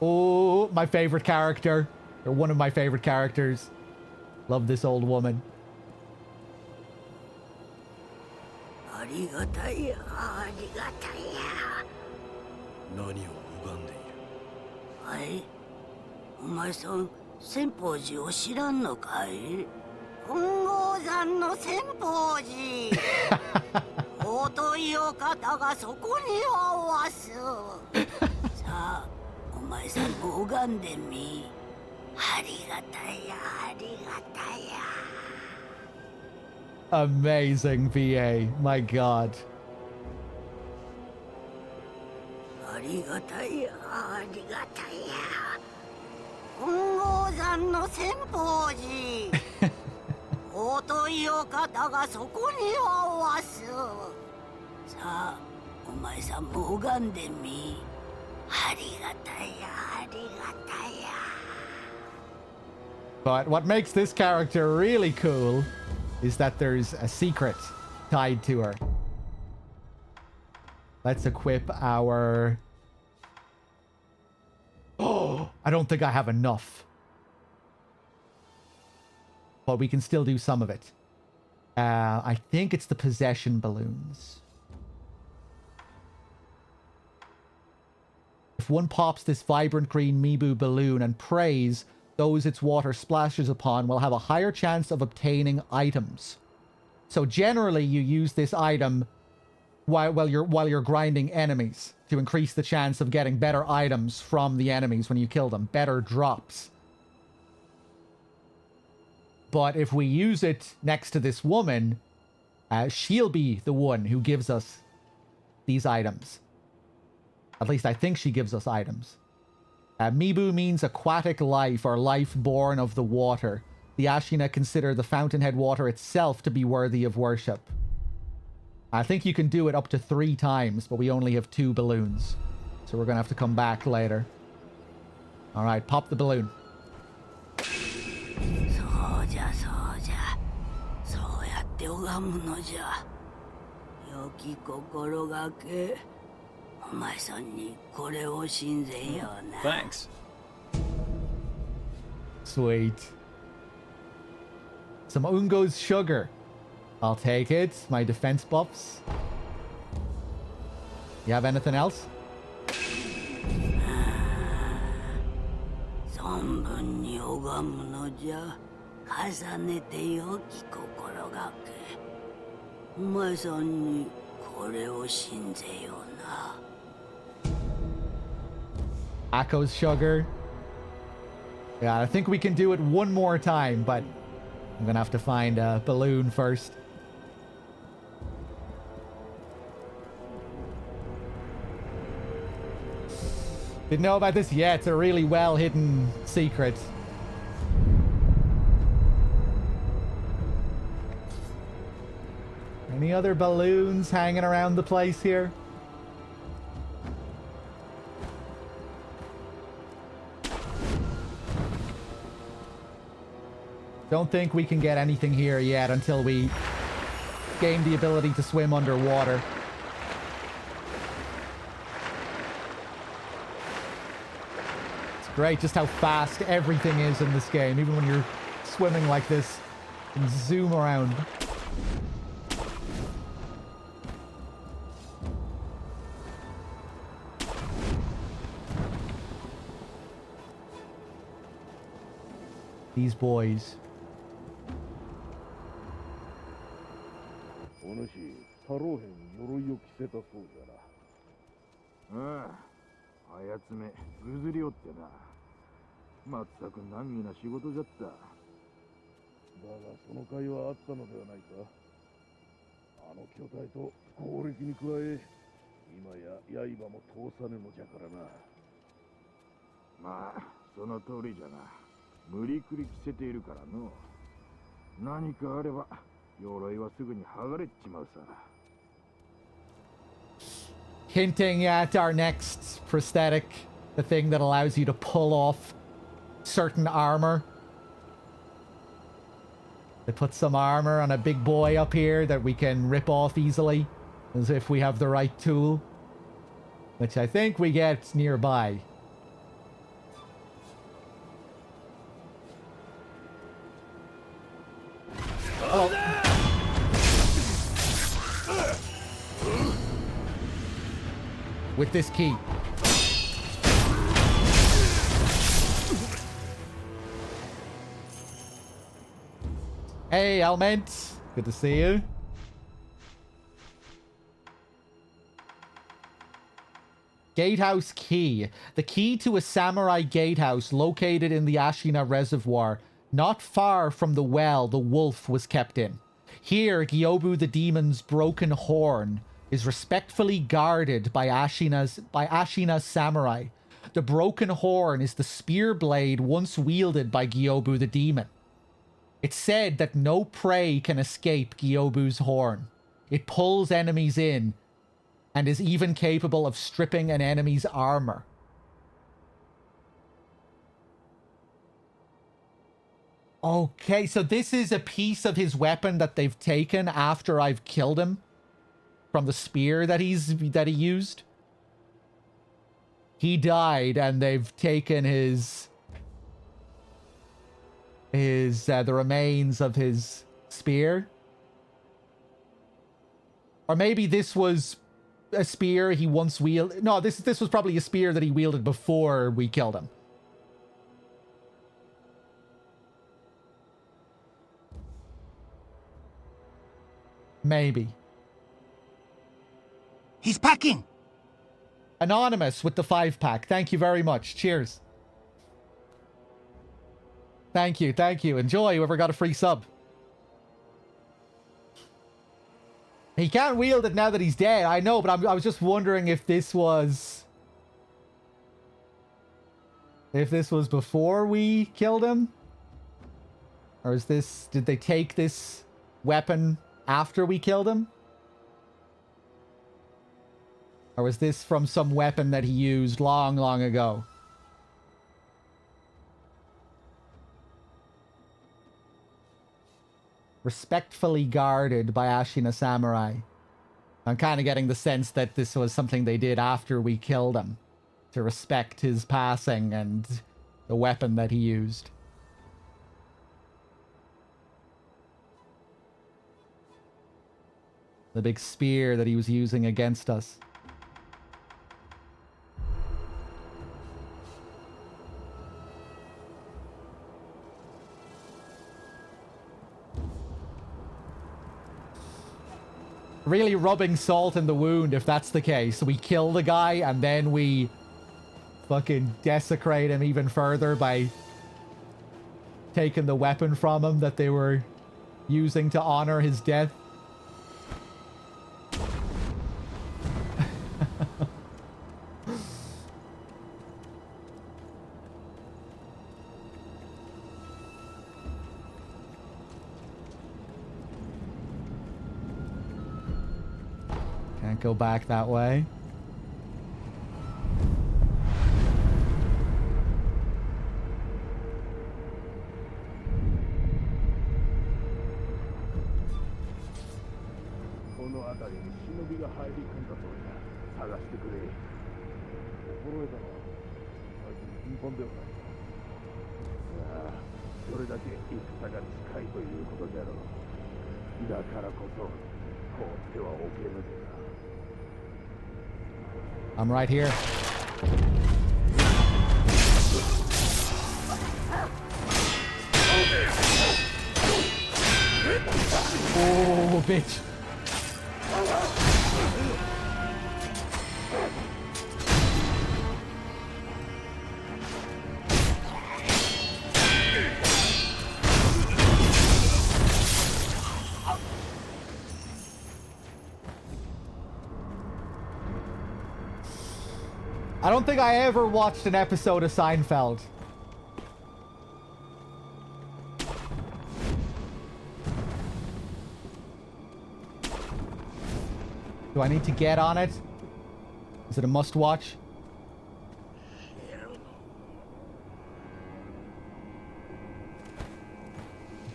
Oh, my favorite character. Or one of my favorite characters. Love this old woman. Amazing VA, my god. But what makes this character really cool is that there's a secret tied to her. Let's equip our... Oh, I don't think I have enough. But we can still do some of it. I think it's the possession balloons. If one pops this vibrant green Mibu balloon and prays, those its water splashes upon will have a higher chance of obtaining items. So generally you use this item while you're grinding enemies. to increase the chance of getting better items from the enemies when you kill them. Better drops. But if we use it next to this woman, she'll be the one who gives us these items. At least I think she gives us items. Mibu means aquatic life, or life born of the water. The Ashina consider the fountainhead water itself to be worthy of worship. I think you can do it up to 3 times, but we only have 2 balloons. So we're going to have to come back later. Alright, pop the balloon. Thanks. Sweet. Some Ungo's sugar. I'll take it. My defense buffs. You have anything else? Akko's sugar. Yeah, I think we can do it one more time, but I'm gonna have to find a balloon first. Didn't know about this yet. It's a really well hidden secret. Any other balloons hanging around the place here? Don't think we can get anything here yet until we gain the ability to swim underwater. It's great just how fast everything is in this game, even when you're swimming like this. You can zoom around. These boys. お主、太郎兵に鎧を着せたそうじゃな。ああ、あやつめ、ぐずりおってな。まったく難儀な仕事じゃった。だがその甲斐はあったのではないか。あの巨体と攻撃に加え、今や刃も通さぬのじゃからな。まあ、その通りじゃな。無理くり着せているからの。何かあれば。 Hinting at our next prosthetic, the thing that allows you to pull off certain armor. They put some armor on a big boy up here that we can rip off easily, as if we have the right tool, which I think we get nearby. Oh. With this key. Hey, Elment. Good to see you. Gatehouse key. The key to a samurai gatehouse located in the Ashina Reservoir, not far from the well the wolf was kept in. Here, Gyobu the demon's broken horn is respectfully guarded by Ashina's samurai. The broken horn is the spear blade once wielded by Gyobu the demon. It's said that no prey can escape Gyobu's horn. It pulls enemies in and is even capable of stripping an enemy's armor. Okay, so this is a piece of his weapon that they've taken after I've killed him from the spear that he used. He died, and they've taken the remains of his spear. Or maybe this was a spear he once wielded. No, this was probably a spear that he wielded before we killed him. Maybe. He's packing! Anonymous with the 5-pack. Thank you very much. Cheers. Thank you. Thank you. Enjoy whoever got a free sub. He can't wield it now that he's dead. I know, but I was just wondering if this was... If this was before we killed him? Or is this... Did they take this weapon after we killed him? Or was this from some weapon that he used long, long ago? Respectfully guarded by Ashina Samurai. I'm kind of getting the sense that this was something they did after we killed him. To respect his passing and the weapon that he used. The big spear that he was using against us. Really rubbing salt in the wound if that's the case. We kill the guy and then we fucking desecrate him even further by taking the weapon from him that they were using to honor his death. Can't go back that way. I'm right here. Oh, bitch. I don't think I ever watched an episode of Seinfeld. Do I need to get on it? Is it a must-watch?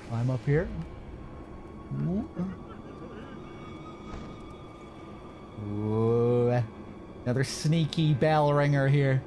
Climb up here. Ooh. Another sneaky bell ringer here.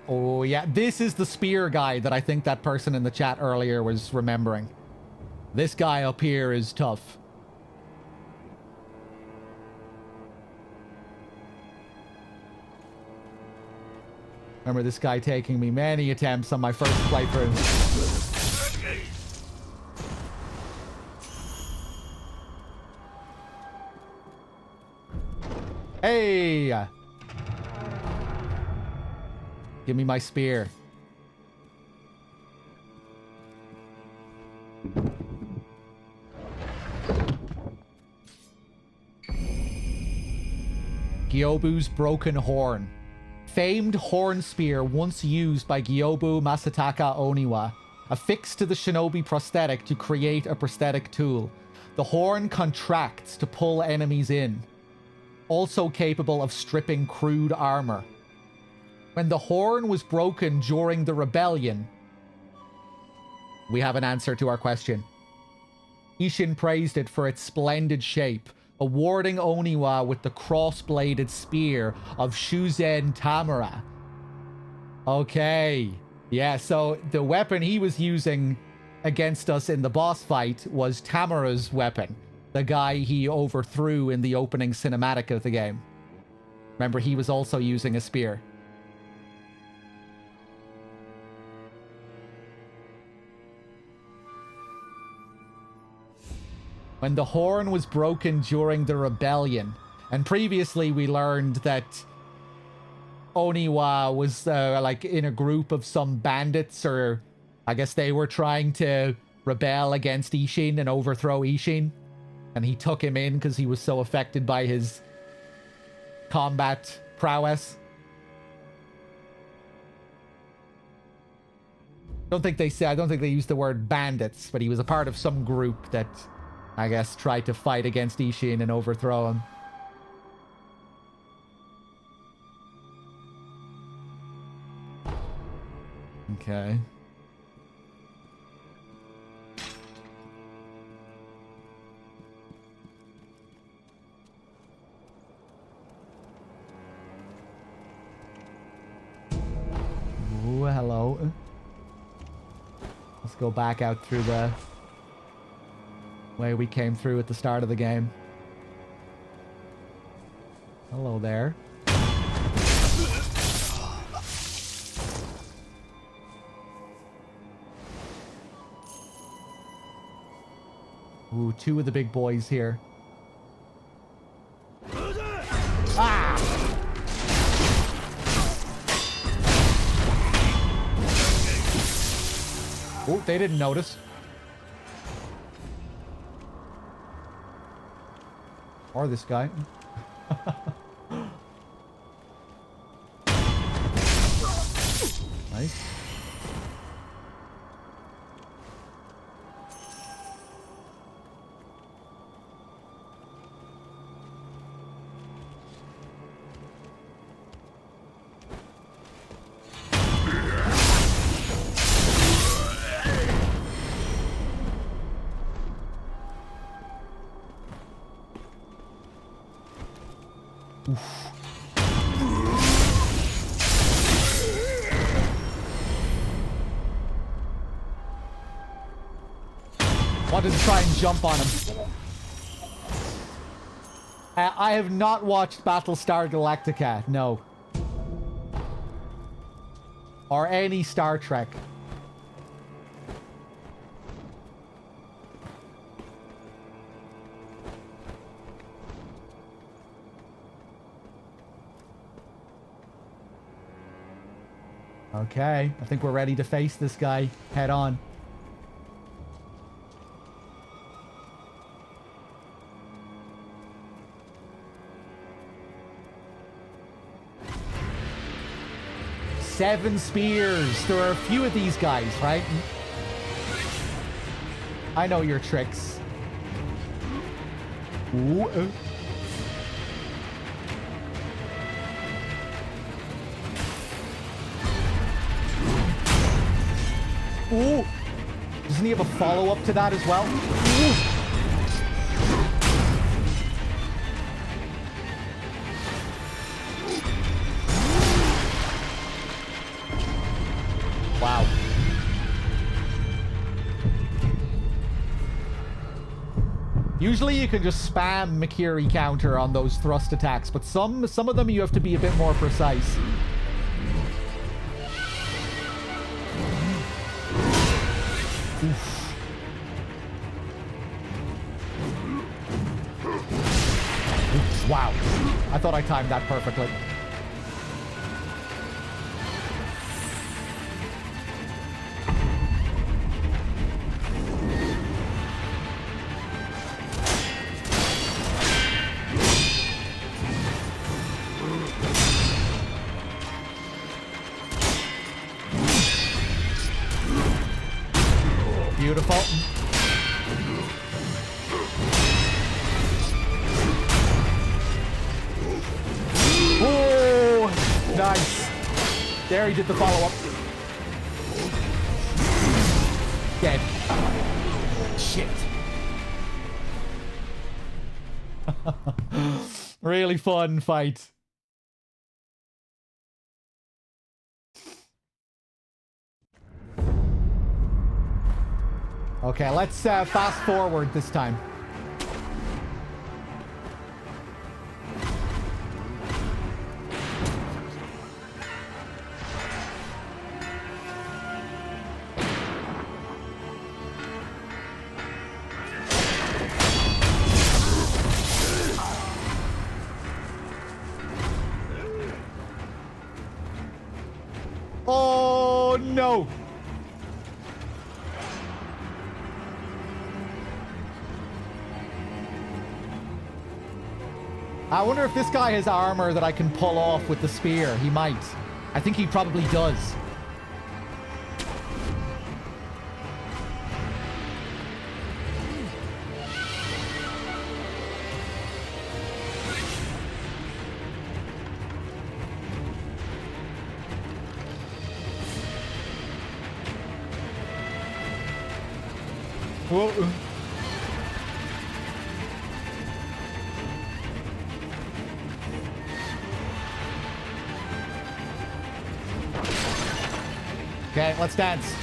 Oh, yeah. This is the spear guy that I think that person in the chat earlier was remembering. This guy up here is tough. Remember this guy taking me many attempts on my first playthrough. Hey! Give me my spear. Gyobu's broken horn. Famed horn spear once used by Gyobu Masataka Oniwa. Affixed to the shinobi prosthetic to create a prosthetic tool. The horn contracts to pull enemies in. Also capable of stripping crude armor. When the horn was broken during the rebellion, we have an answer to our question. Ishin praised it for its splendid shape, awarding Oniwa with the cross-bladed spear of Shuzen Tamura. Okay. Yeah, so the weapon he was using against us in the boss fight was Tamara's weapon. The guy he overthrew in the opening cinematic of the game. Remember, he was also using a spear. When the horn was broken during the rebellion, and previously we learned that Oniwa was like in a group of some bandits, or I guess they were trying to rebel against Ishin and overthrow Ishin, and he took him in because he was so affected by his combat prowess. I don't think they used the word bandits, but he was a part of some group that, I guess, tried to fight against Ishin and overthrow him. Okay. Ooh, hello. Let's go back out through the way we came through at the start of the game. Hello there. Ooh, two of the big boys here. Ah! Oh, they didn't notice. Or this guy. Nice. Wanted to try and jump on him. I have not watched Battlestar Galactica, no. Or any Star Trek. Okay, I think we're ready to face this guy head on. Seven spears. There are a few of these guys, right? I know your tricks. Ooh. Ooh. Doesn't he have a follow-up to that as well? Ooh. Wow. Usually you can just spam Mikiri counter on those thrust attacks, but some of them you have to be a bit more precise. Oof. Wow. I thought I timed that perfectly. Beautiful. Oh, nice. There, he did the follow-up. Dead. Shit. Really fun fight. Okay, let's fast forward this time. Oh, no. I wonder if this guy has armor that I can pull off with the spear. He might. I think he probably does. Whoa. Okay, let's dance.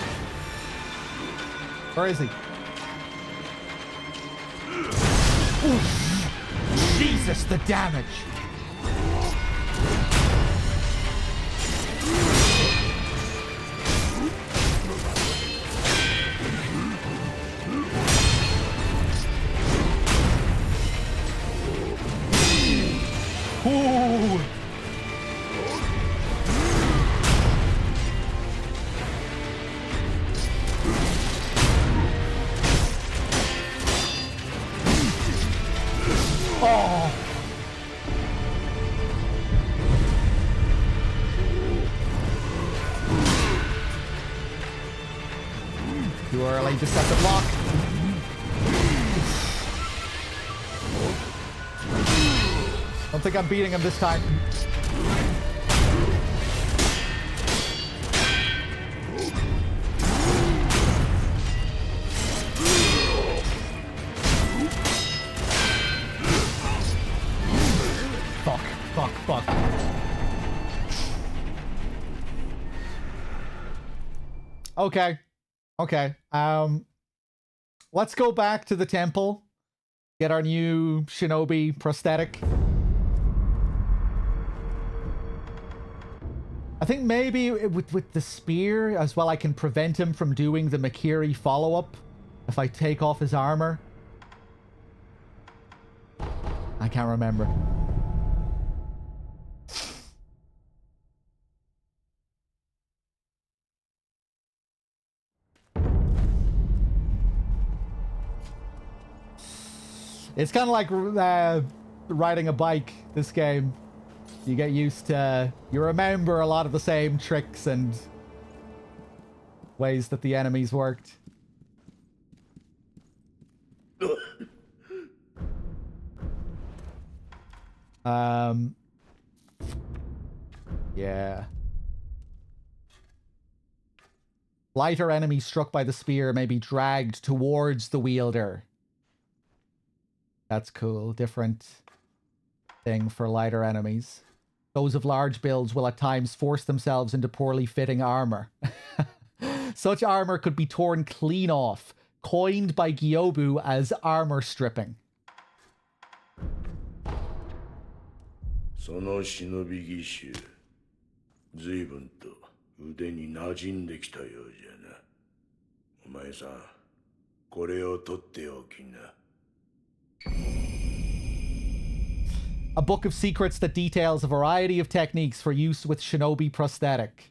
Where is he? Oof. Jesus, the damage. Ooh. Oh. Too early, just have to block. Don't think I'm beating him this time. Fuck. Okay. Let's go back to the temple. Get our new shinobi prosthetic. I think maybe with the spear as well, I can prevent him from doing the Makiri follow-up if I take off his armor. I can't remember. It's kind of like riding a bike, this game. You get used to... You remember a lot of the same tricks and ways that the enemies worked. Yeah. Lighter enemies struck by the spear may be dragged towards the wielder. That's cool. Different thing for lighter enemies. Those of large builds will at times force themselves into poorly fitting armor. Such armor could be torn clean off, coined by Gyobu as armor stripping. その忍び義手、随分と腕に馴染んできたようじゃな。お前さん、これを取っておきな。A book of secrets that details a variety of techniques for use with shinobi prosthetic.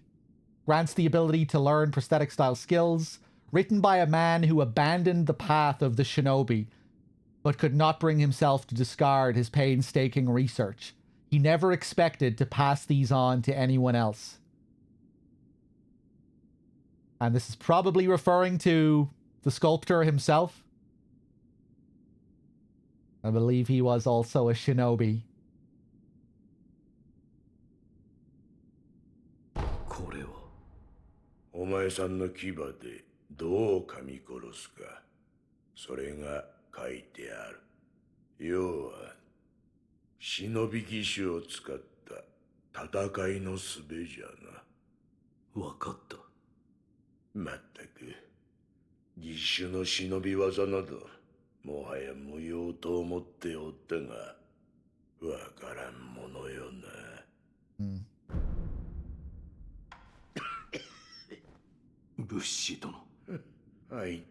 Grants the ability to learn prosthetic style skills, written by a man who abandoned the path of the shinobi, but could not bring himself to discard his painstaking research. He never expected to pass these on to anyone else. And this is probably referring to the sculptor himself. I believe he was also a shinobi. これはお前さんの牙でどう噛み殺すか、それが書いてある。要は忍び義手を使った戦いの術じゃな。わかった。まったく義種の忍び技などもはや無用と思っておったがわからんものよな。物資殿。はい。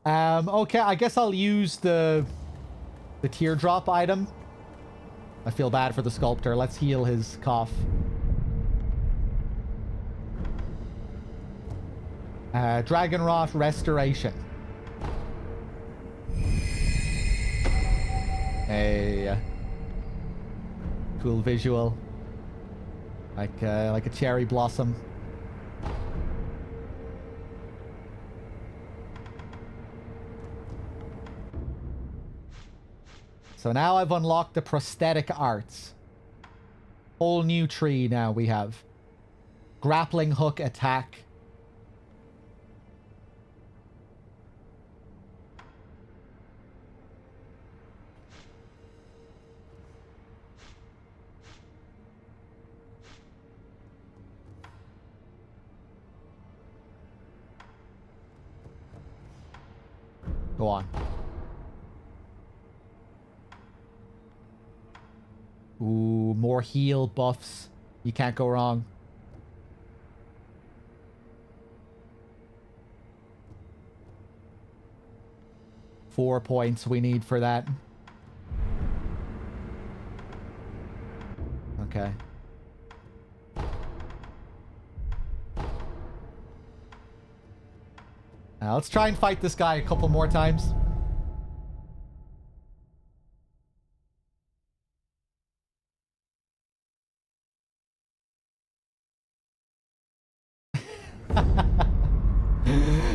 Okay, I guess I'll use the teardrop item. I feel bad for the sculptor. Let's heal his cough. Dragon Rot Restoration. A cool visual. Like a cherry blossom. So now I've unlocked the prosthetic arts. Whole new tree now we have. Grappling hook attack. Go on. Ooh, more heal buffs. You can't go wrong. Four points we need for that. Okay. Now let's try and fight this guy a couple more times.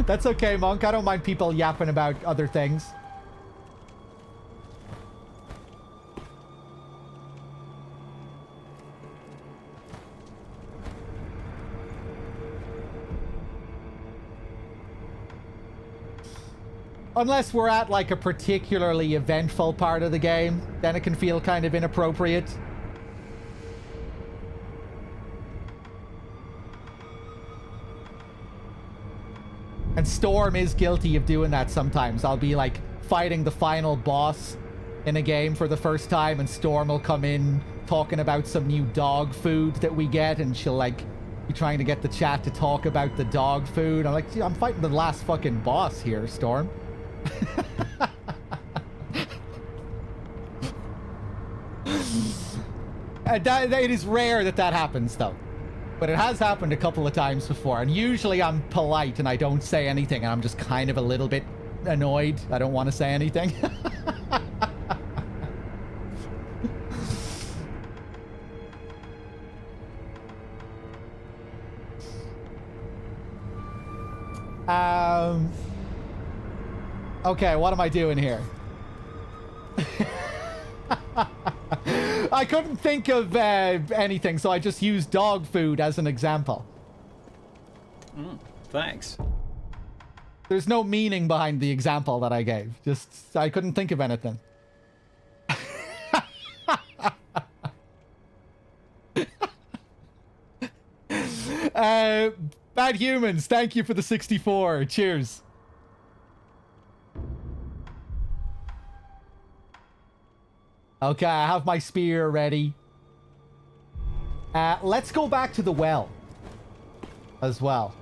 That's okay, Monk. I don't mind people yapping about other things. Unless we're at like a particularly eventful part of the game, then it can feel kind of inappropriate. And Storm is guilty of doing that sometimes. I'll be like fighting the final boss in a game for the first time and Storm will come in talking about some new dog food that we get and she'll like be trying to get the chat to talk about the dog food. I'm like, gee, I'm fighting the last fucking boss here, Storm. It is rare that that happens though. But it has happened a couple of times before, and usually I'm polite and I don't say anything, and I'm just kind of a little bit annoyed. I don't want to say anything. Okay, what am I doing here? I couldn't think of anything, so I just used dog food as an example. Thanks. There's no meaning behind the example that I gave. Just, I couldn't think of anything. Bad Humans, thank you for the 64. Cheers. Okay, I have my spear ready. Let's go back to the well as well,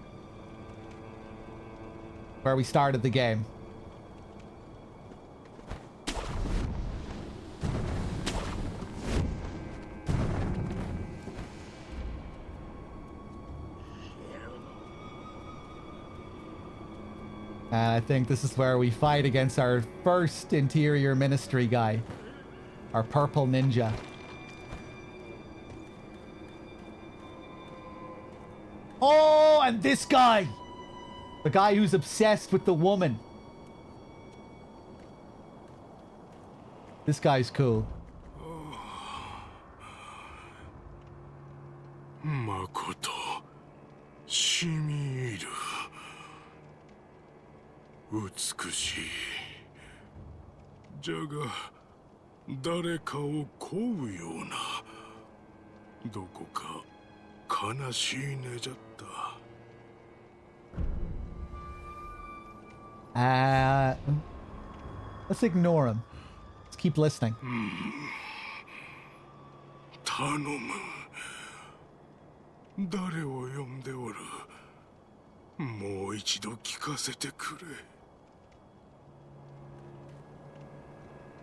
where we started the game. And I think this is where we fight against our first interior ministry guy. Our purple ninja. Oh, and this guy! The guy who's obsessed with the woman. This guy's cool. Makoto, shimiru. 美しい。じゃが、誰かを乞うような、どこか悲しいねじゃった。Let's ignore him. Let's keep listening. 頼む。誰を呼んでおる。もう一度聞かせてくれ。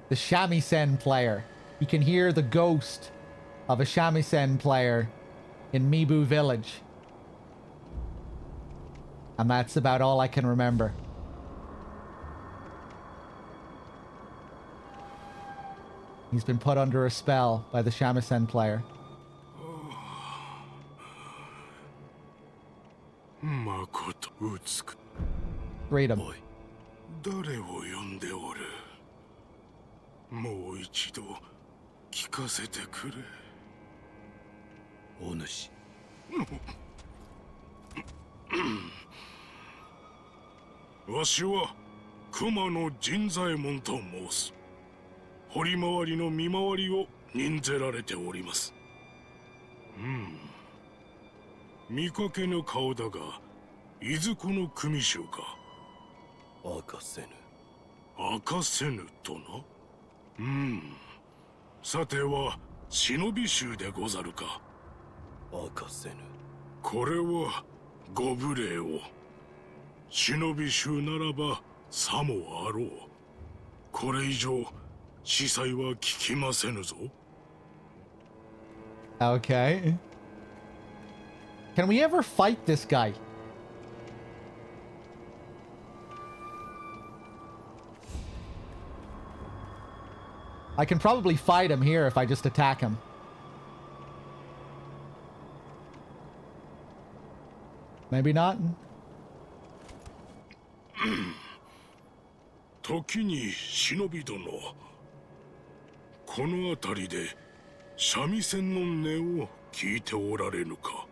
The shamisen player. You can hear the ghost of a shamisen player in Mibu Village. And that's about all I can remember. He's been put under a spell by the shamisen player. Read him. 誰を呼んでおる。もう一度聞かせてくれ。お主。わしは熊野陣左衛門と申す。堀回りの見回りを任ぜられております。見かけぬ顔だが、いずこの組衆か。明かせぬ。明かせぬとな。さては忍び衆でござるか。明かせぬ。これはご無礼を。忍び衆ならばさもあろう。これ以上司祭は聞きませぬぞ。Okay. Can we ever fight this guy? I can probably fight him here if I just attack him. Maybe not. 時に忍び殿、この辺りで三味線の音を聞いておられぬか。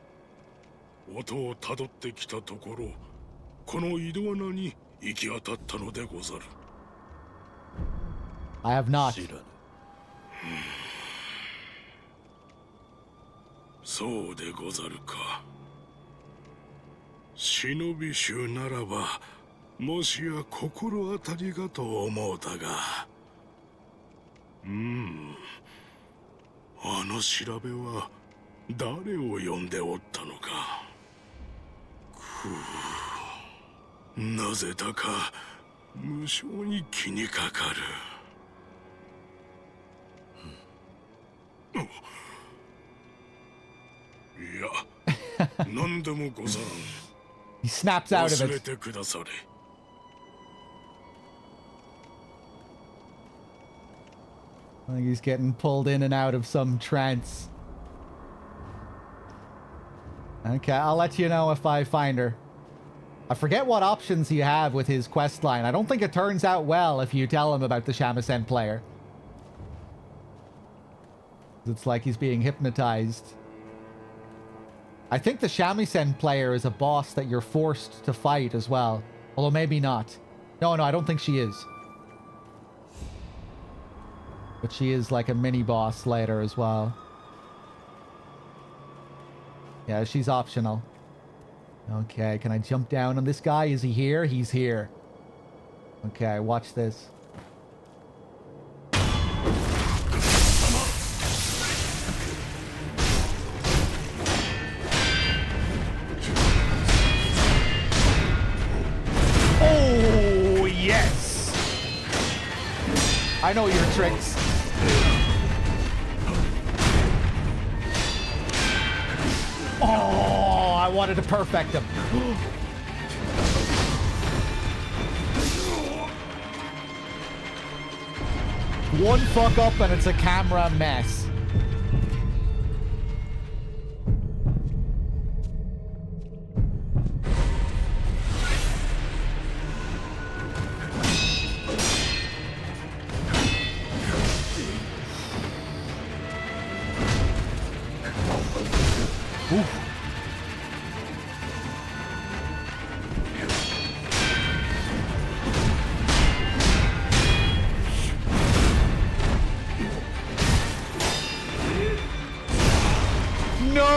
音をたどってきたところ、この井戸穴に行き当たったのでござる。I have not. 知らぬ。そうでござるか。忍び衆ならばもしや心当たりがと思うたが、あの調べは誰を呼んでおったのか。なぜだか無性に気にかかる。いや、何でもござらん。 He snaps out of 忘れ it. てくだされ。I think he's getting pulled in and out of some trance. Okay, I'll let you know if I find her. I forget what options you have with his quest line. I don't think it turns out well if you tell him about the shamisen player. It's like he's being hypnotized. I think the shamisen player is a boss that you're forced to fight as well. Although maybe not. No, I don't think she is. But she is like a mini-boss later as well. Yeah, she's optional. Okay, can I jump down on this guy? Is he here? He's here. Okay, watch this. Oh, yes! I know your tricks. Oh, I wanted to perfect him. One fuck up and it's a camera mess. Oof. No!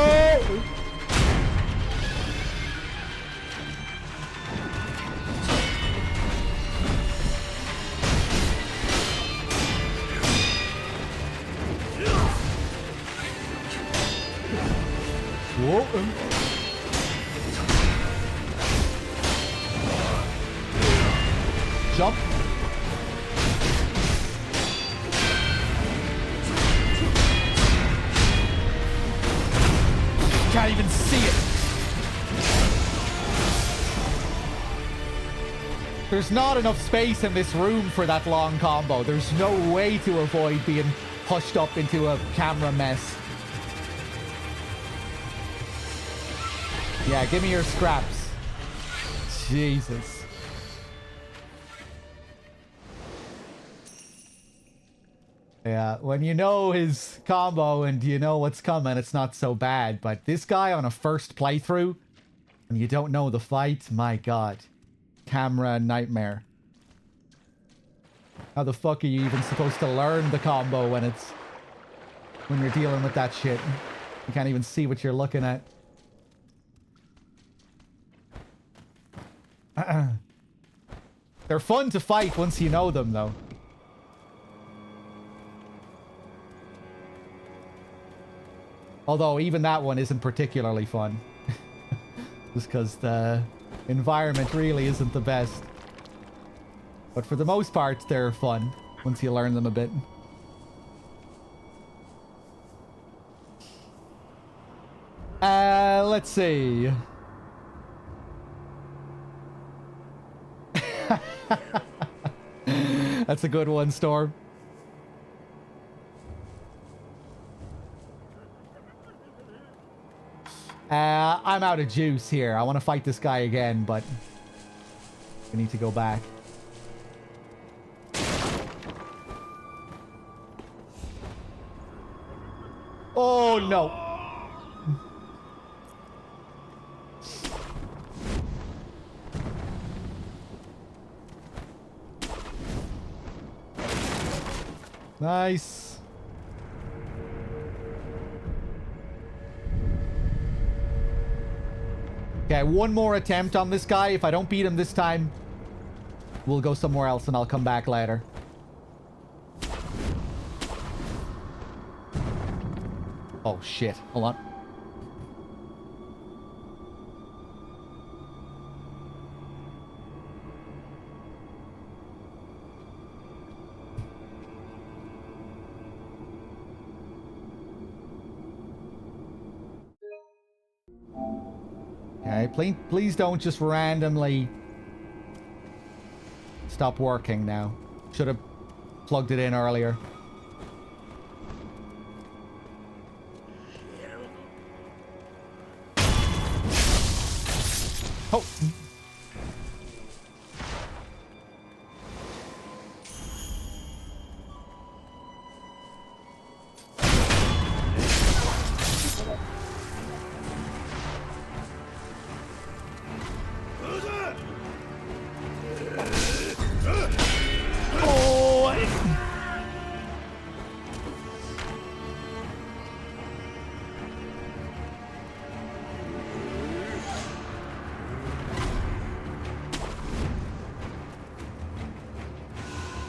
Whoa. Jump. Can't even see it. There's not enough space in this room for that long combo. There's no way to avoid being pushed up into a camera mess. Yeah, give me your scraps. Jesus. Yeah, when you know his combo and you know what's coming, it's not so bad. But this guy on a first playthrough, and you don't know the fight, my god. Camera nightmare. How the fuck are you even supposed to learn the combo when you're dealing with that shit? You can't even see what you're looking at. They're fun to fight once you know them, though. Although, even that one isn't particularly fun. Just because the environment really isn't the best. But for the most part, they're fun once you learn them a bit. Let's see. That's a good one, Storm. I'm out of juice here. I want to fight this guy again, but we need to go back. Oh, no. Nice. Okay, one more attempt on this guy. If I don't beat him this time, we'll go somewhere else and I'll come back later. Oh, shit. Hold on. Okay, please don't just randomly stop working now. Should have plugged it in earlier. Oh!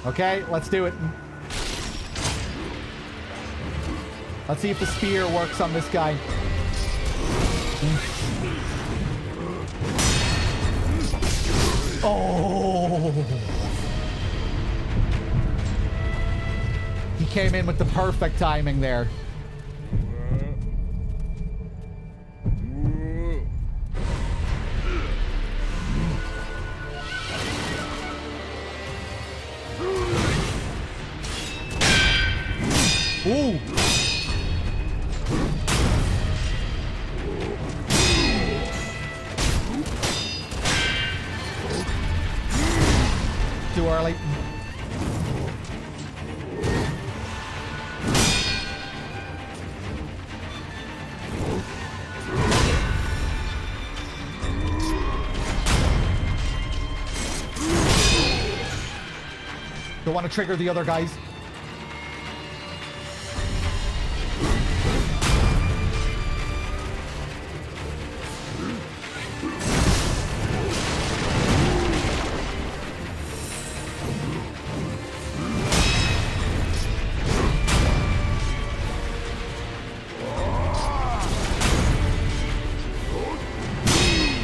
Okay, let's do it. Let's see if the spear works on this guy. Oh! He came in with the perfect timing there. Ooh! Too early. Don't want to trigger the other guys.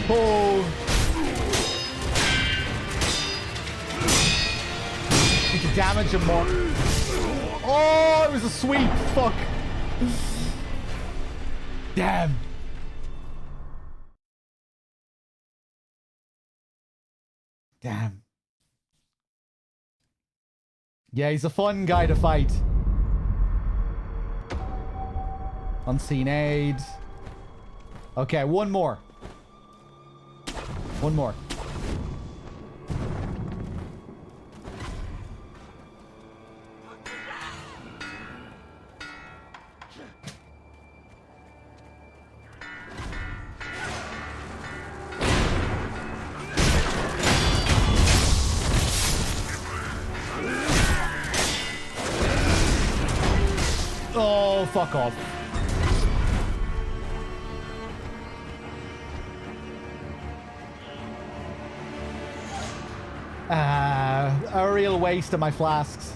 Oh. You can damage him more. Oh, it was a sweep. Fuck. Damn. Damn. Yeah, he's a fun guy to fight. Unseen aid. Okay, one more. One more. Oh, fuck off. A real waste of my flasks.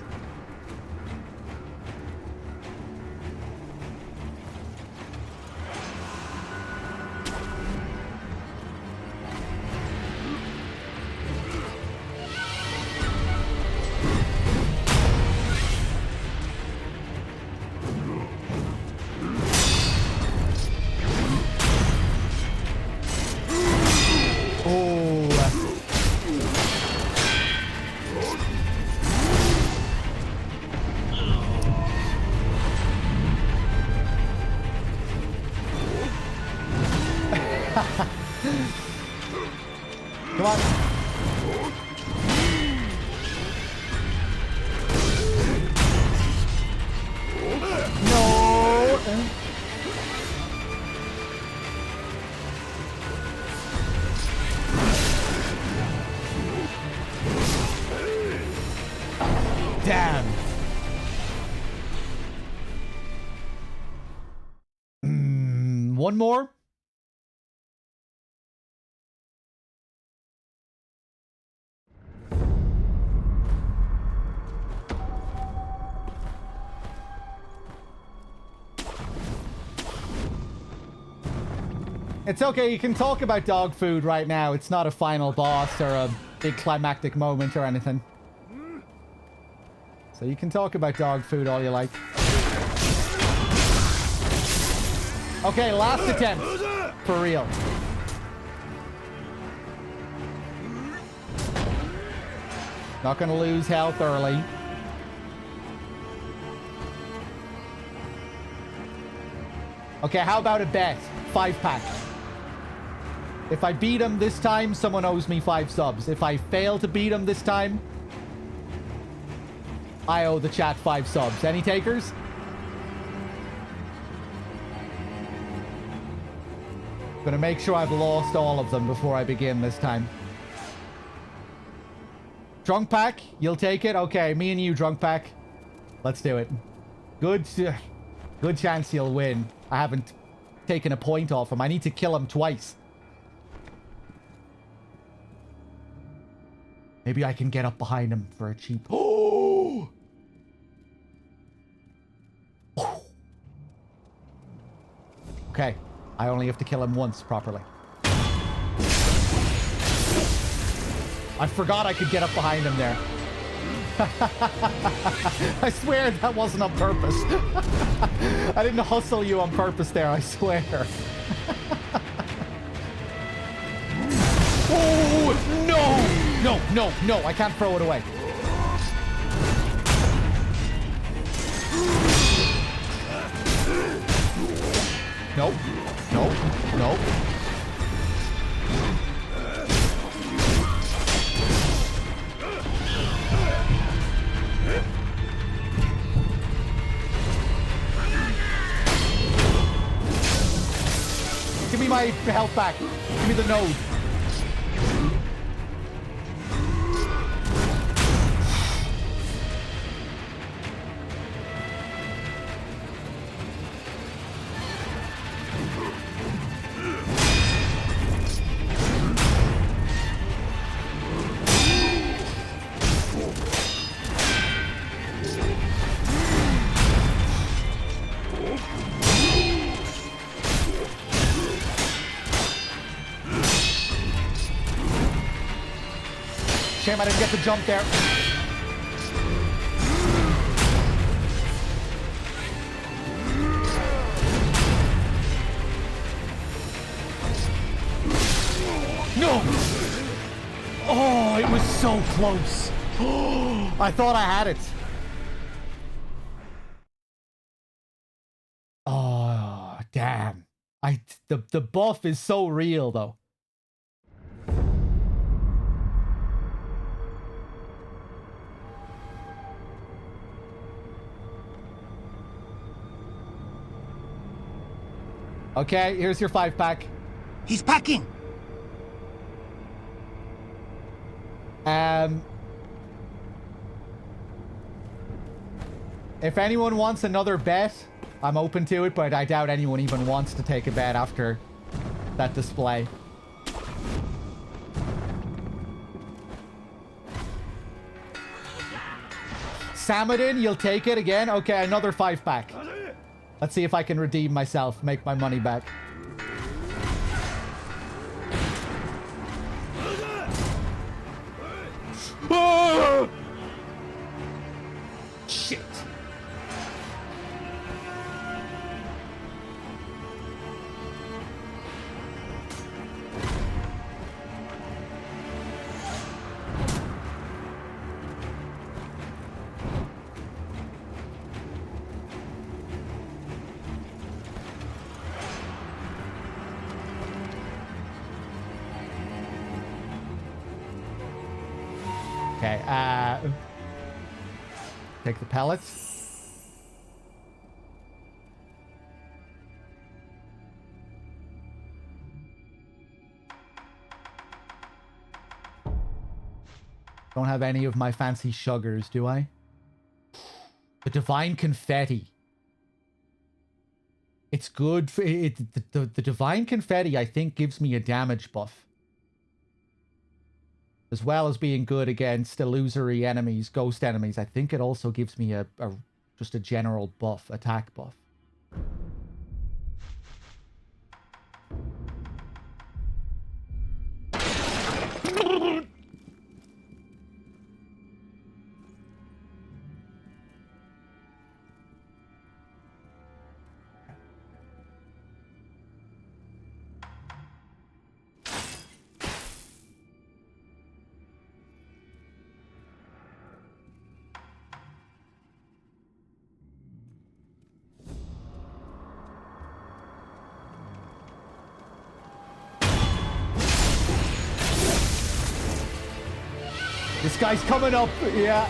Come on. No. Damn. One more. It's okay, you can talk about dog food right now. It's not a final boss or a big climactic moment or anything. So you can talk about dog food all you like. Okay, last attempt. For real. Not gonna lose health early. Okay, how about a bet? 5-pack. If I beat him this time, someone owes me 5 subs. If I fail to beat him this time, I owe the chat 5 subs. Any takers? Gonna make sure I've lost all of them before I begin this time. Drunk pack? You'll take it? Okay, me and you, drunk pack. Let's do it. Good chance he'll win. I haven't taken a point off him. I need to kill him twice. Maybe I can get up behind him for a cheap... Oh! Okay. I only have to kill him once properly. I forgot I could get up behind him there. I swear that wasn't on purpose. I didn't hustle you on purpose there, I swear. Oh, no! No, no, no, I can't throw it away. Nope. Nope. Nope. Give me my health back. Give me the node. Shame I didn't get the jump there. No! Oh, it was so close. Oh, I thought I had it. Oh, damn. The buff is so real though. Okay, here's your 5-pack. He's packing. If anyone wants another bet, I'm open to it, but I doubt anyone even wants to take a bet after that display. Samadin, you'll take it again? Okay, another 5-pack. Let's see if I can redeem myself, make my money back. Oh! Shit. Okay, take the pellets. Don't have any of my fancy sugars, do I? The divine confetti. It's good for it. The divine confetti, I think, gives me a damage buff. As well as being good against illusory enemies, ghost enemies, I think it also gives me just a general buff, attack buff. This guy's coming up, yeah.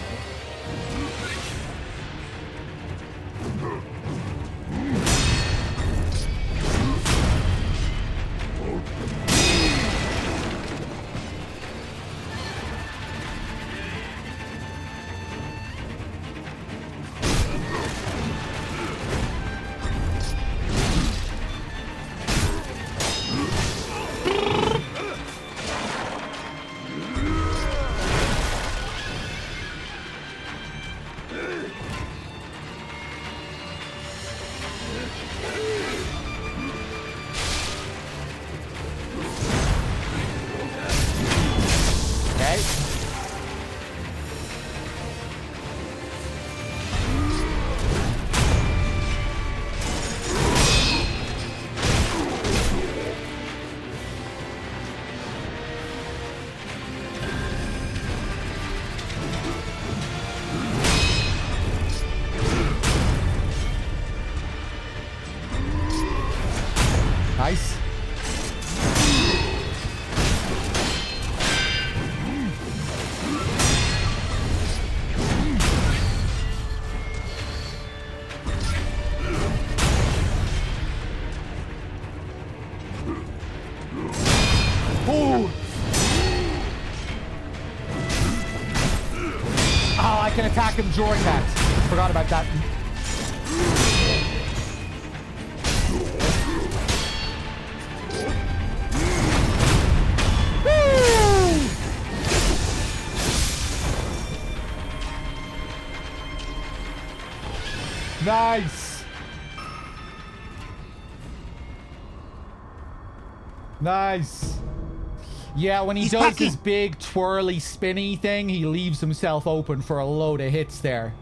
Nice. Ooh. Oh, I can attack him during that. Forgot about that. Nice. Nice. Yeah, when he He's does packing. his big twirly spinny thing, he leaves himself open for a load of hits there.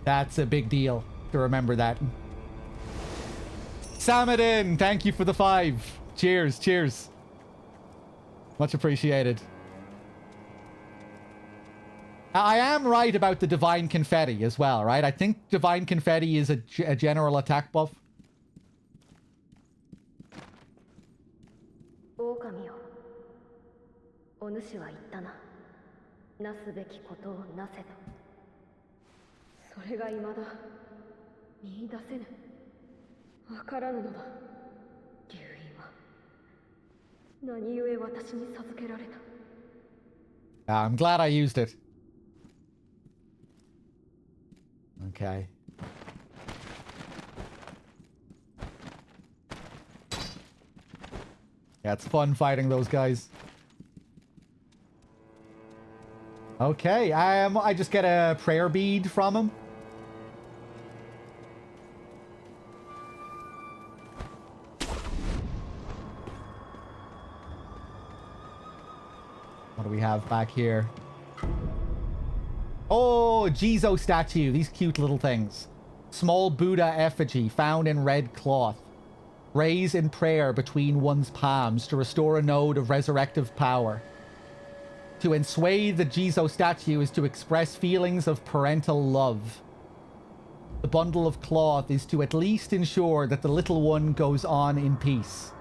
That's a big deal to remember that. Samadin, thank you for the 5. Cheers, cheers. Much appreciated. I am right about the Divine Confetti as well, right? I think Divine Confetti is a general attack buff. 狼よ、お主は言ったな。なすべきことをなせと。それが未だ見出せぬ。わからぬのだ。龍院は何故私に授けられた。I'm glad I used it. Okay. Yeah, it's fun fighting those guys. Okay, I just get a prayer bead from him. What do we have back here? Oh, Jizo statue. These cute little things. Small Buddha effigy found in red cloth. Raise in prayer between one's palms to restore a node of resurrective power. To enswathe the Jizo statue is to express feelings of parental love. The bundle of cloth is to at least ensure that the little one goes on in peace.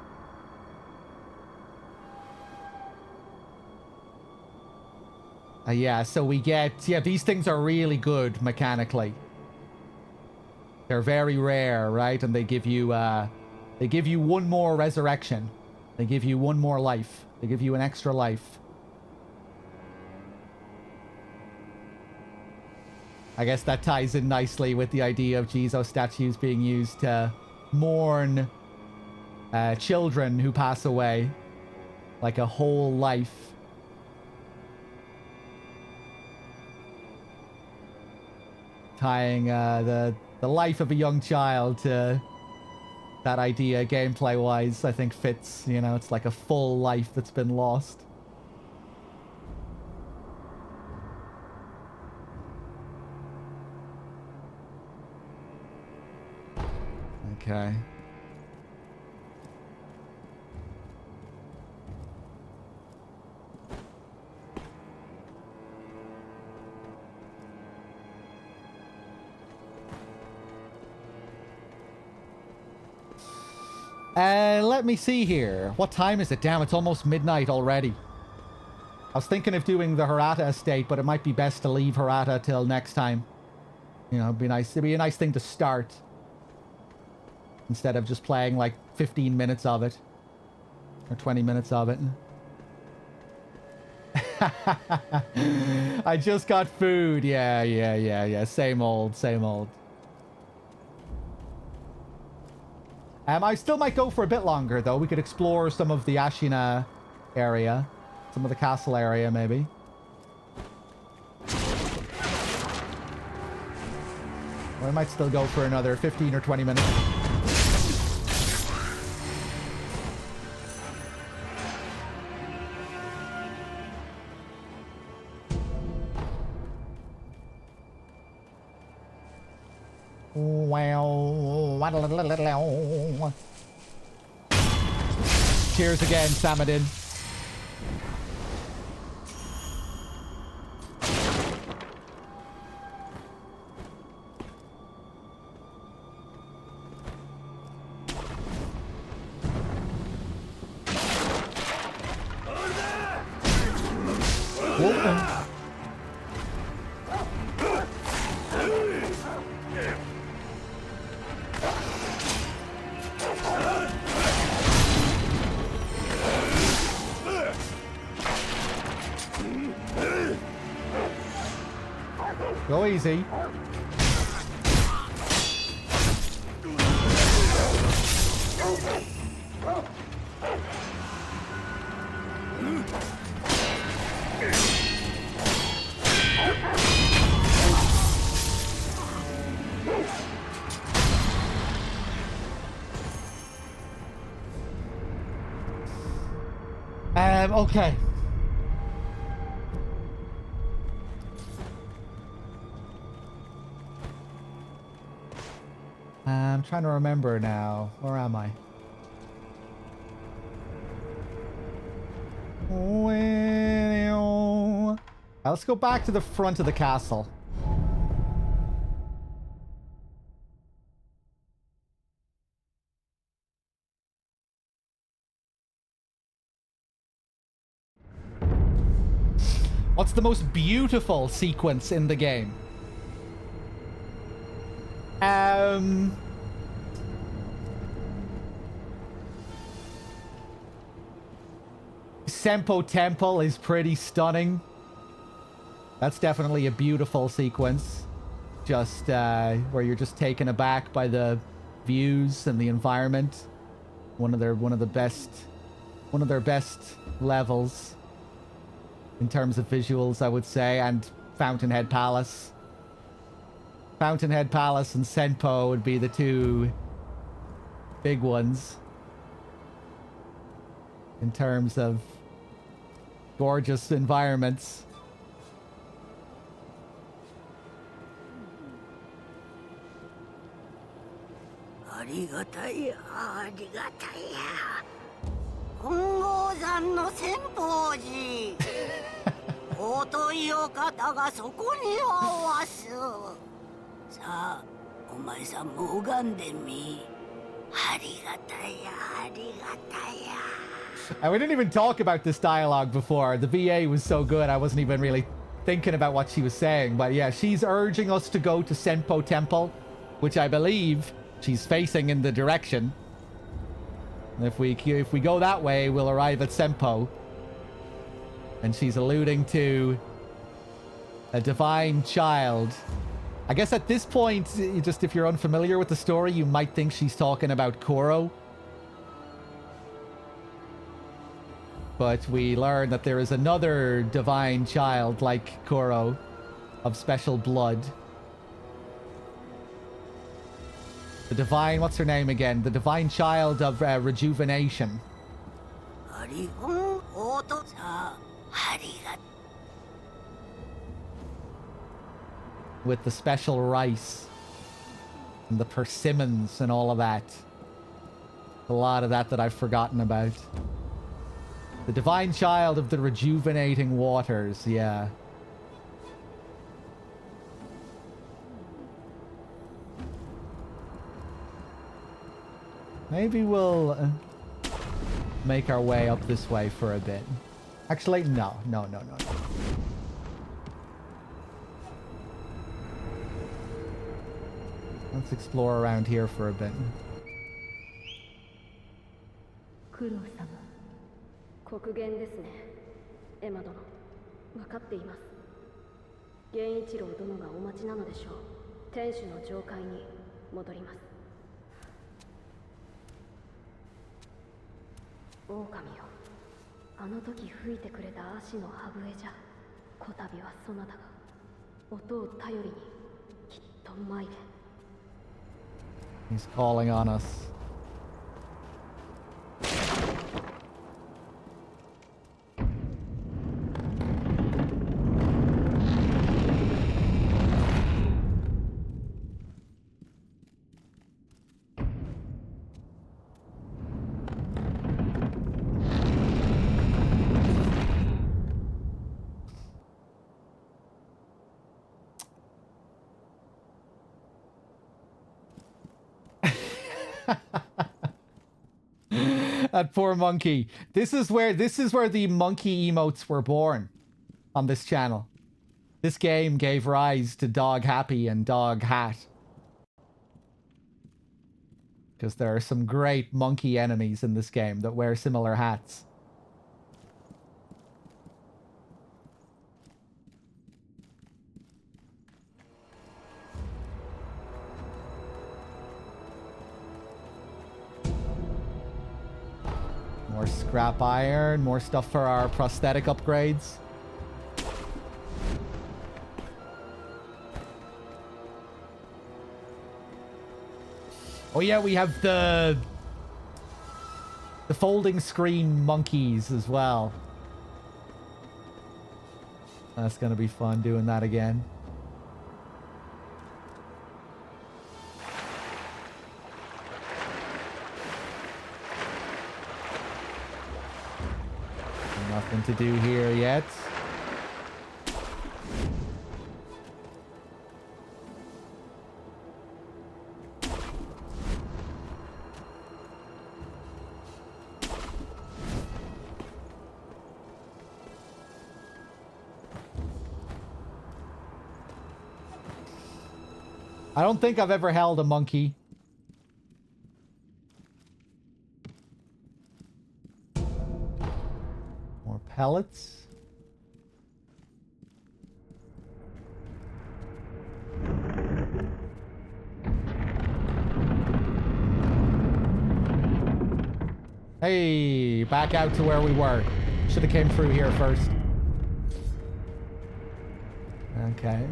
Yeah, so we get... Yeah, these things are really good mechanically. They're very rare, right? And they give you one more resurrection. They give you one more life. They give you an extra life. I guess that ties in nicely with the idea of Jizo statues being used to mourn children who pass away. Like a whole life. Tying the life of a young child to that idea gameplay wise, I think fits. You know, it's like a full life that's been lost. Okay. Let me see here. What time is it? Damn, it's almost midnight already. I was thinking of doing the Hirata estate, but it might be best to leave Hirata till next time. You know, it'd be nice. It'd be a nice thing to start. Instead of just playing like 15 minutes of it. Or 20 minutes of it. I just got food. Yeah. Same old, same old. I still might go for a bit longer, though. We could explore some of the Ashina area. Some of the castle area, maybe. Or I might still go for another 15 or 20 minutes. Cheers again, Samadin. Go easy. Okay. I'm trying to remember now. Where am I? Let's go back to the front of the castle. What's the most beautiful sequence in the game? Senpo Temple is pretty stunning. That's definitely a beautiful sequence. Just where you're just taken aback by the views and the environment. One of their best levels in terms of visuals, I would say. And Fountainhead Palace. Fountainhead Palace and Senpo would be the two big ones in terms of gorgeous environments. And we didn't even talk about this dialogue before. The VA was so good, I wasn't even really thinking about what she was saying. But yeah, she's urging us to go to Senpo Temple, which I believe she's facing in the direction. And if we go that way, we'll arrive at Senpo. And she's alluding to a divine child. I guess at this point, if you're unfamiliar with the story, you might think she's talking about Koro. But we learn that there is another divine child like Koro of special blood. The divine, what's her name again? The divine child of rejuvenation. With the special rice and the persimmons and all of that. A lot of that I've forgotten about. The divine child of the rejuvenating waters, yeah. Maybe we'll make our way up this way for a bit. Actually, no. Let's explore around here for a bit. 黒源ですね、エマ殿。分かっています。源一郎殿がお待ちなのでしょう。天守の上階に戻ります。狼よ、あの時吹いてくれた足の歯笛じゃ、こたびはそなたが音を頼りにきっと参れ。He's calling on us. That poor monkey. This is where the monkey emotes were born on this channel. This game gave rise to Dog Happy and Dog Hat. Because there are some great monkey enemies in this game that wear similar hats. More scrap iron, more stuff for our prosthetic upgrades. Oh yeah, we have the The folding screen monkeys as well. That's gonna be fun doing that again. Nothing to do here yet. I don't think I've ever held a monkey. More pellets. Hey, back out to where we were. Should have came through here first. Okay.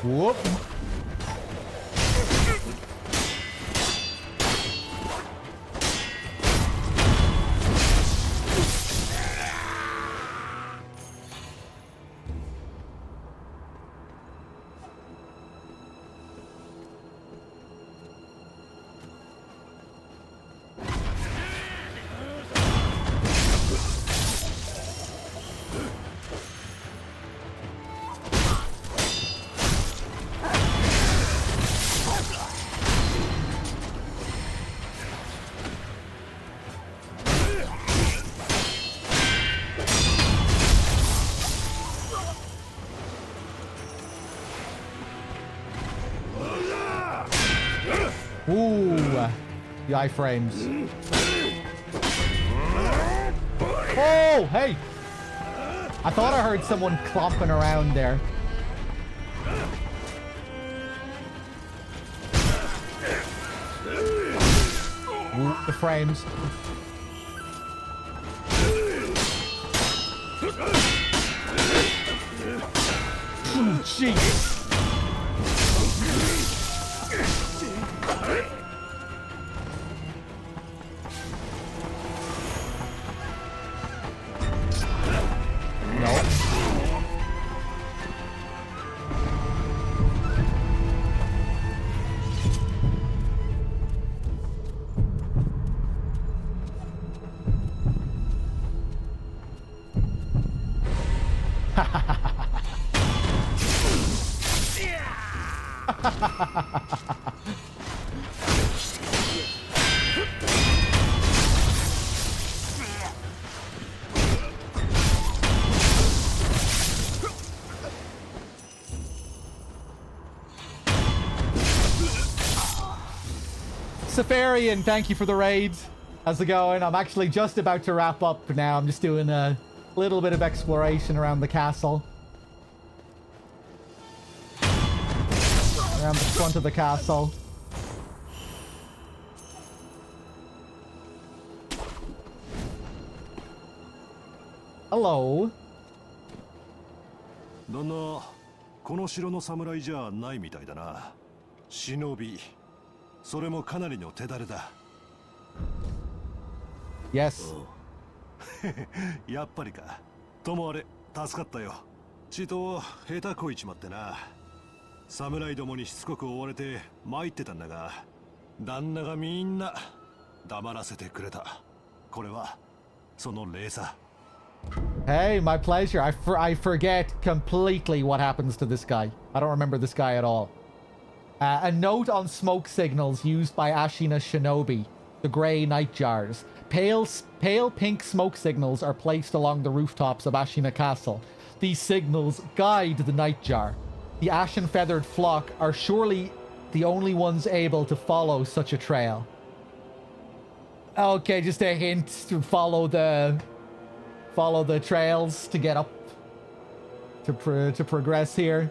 Whoop. Ooh, the iframes. Oh, hey! I thought I heard someone clomping around there. Ooh, the frames. Ooh, jeez. Safarian, thank you for the raid. How's it going? I'm actually just about to wrap up now. I'm just doing a little bit of exploration around the castle. Around the front of the castle. Hello. 旦那、この城の侍じゃないみたいだな。忍び。それもかなりの手だれだ。Yes. やっぱりか。ともあれ、助かったよ。ちと下手こいちまってな。侍どもにしつこく追われて参ってたんだが、旦那がみんな黙らせてくれた。これはその礼さ。Hey, my pleasure. I forget completely what happens to this guy. I don't remember this guy at all. A note on smoke signals used by Ashina Shinobi, the grey night jars. Pale pink smoke signals are placed along the rooftops of Ashina Castle. These signals guide the night jar. The ashen-feathered flock are surely the only ones able to follow such a trail. Okay, just a hint to follow the trails to get up to progress here.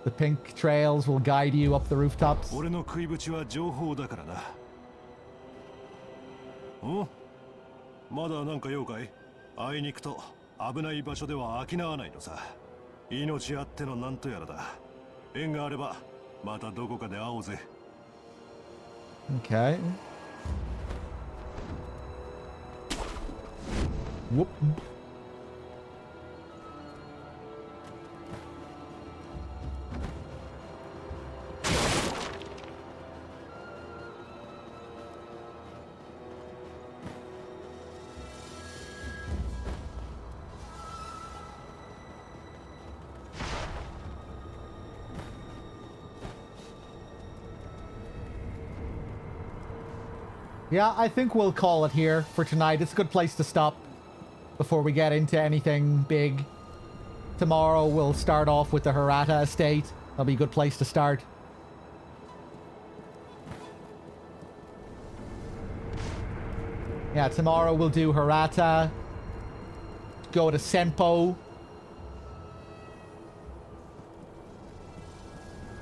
The pink trails will guide you up the rooftops. 俺の食いぶちは情報だからな。ん？まだなんか用かい？あいにくと危ない場所では飽きわないのさ。命あってのなんとやらだ。縁があればまたどこかで会おうぜ。Okay. Whoop. Yeah, I think we'll call it here for tonight. It's a good place to stop before we get into anything big. Tomorrow we'll start off with the Hirata estate. That'll be a good place to start. Yeah, tomorrow we'll do Hirata. Go to Senpo.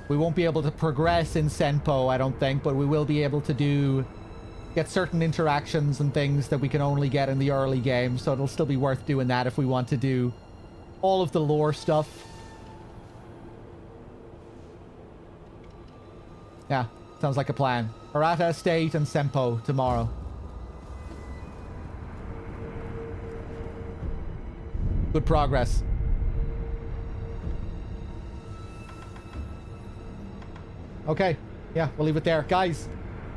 We won't be able to progress in Senpo, I don't think, but we will be able to get certain interactions and things that we can only get in the early game, so it'll still be worth doing that if we want to do all of the lore stuff. Yeah, sounds like a plan. Hirata Estate and Senpo tomorrow. Good progress. Okay, yeah, we'll leave it there. Guys,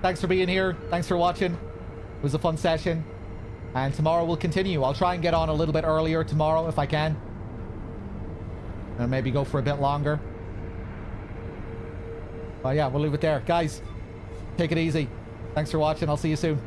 thanks for being here. Thanks for watching. It was a fun session. And tomorrow we'll continue. I'll try and get on a little bit earlier tomorrow if I can. And maybe go for a bit longer. But yeah, we'll leave it there. Guys, take it easy. Thanks for watching. I'll see you soon.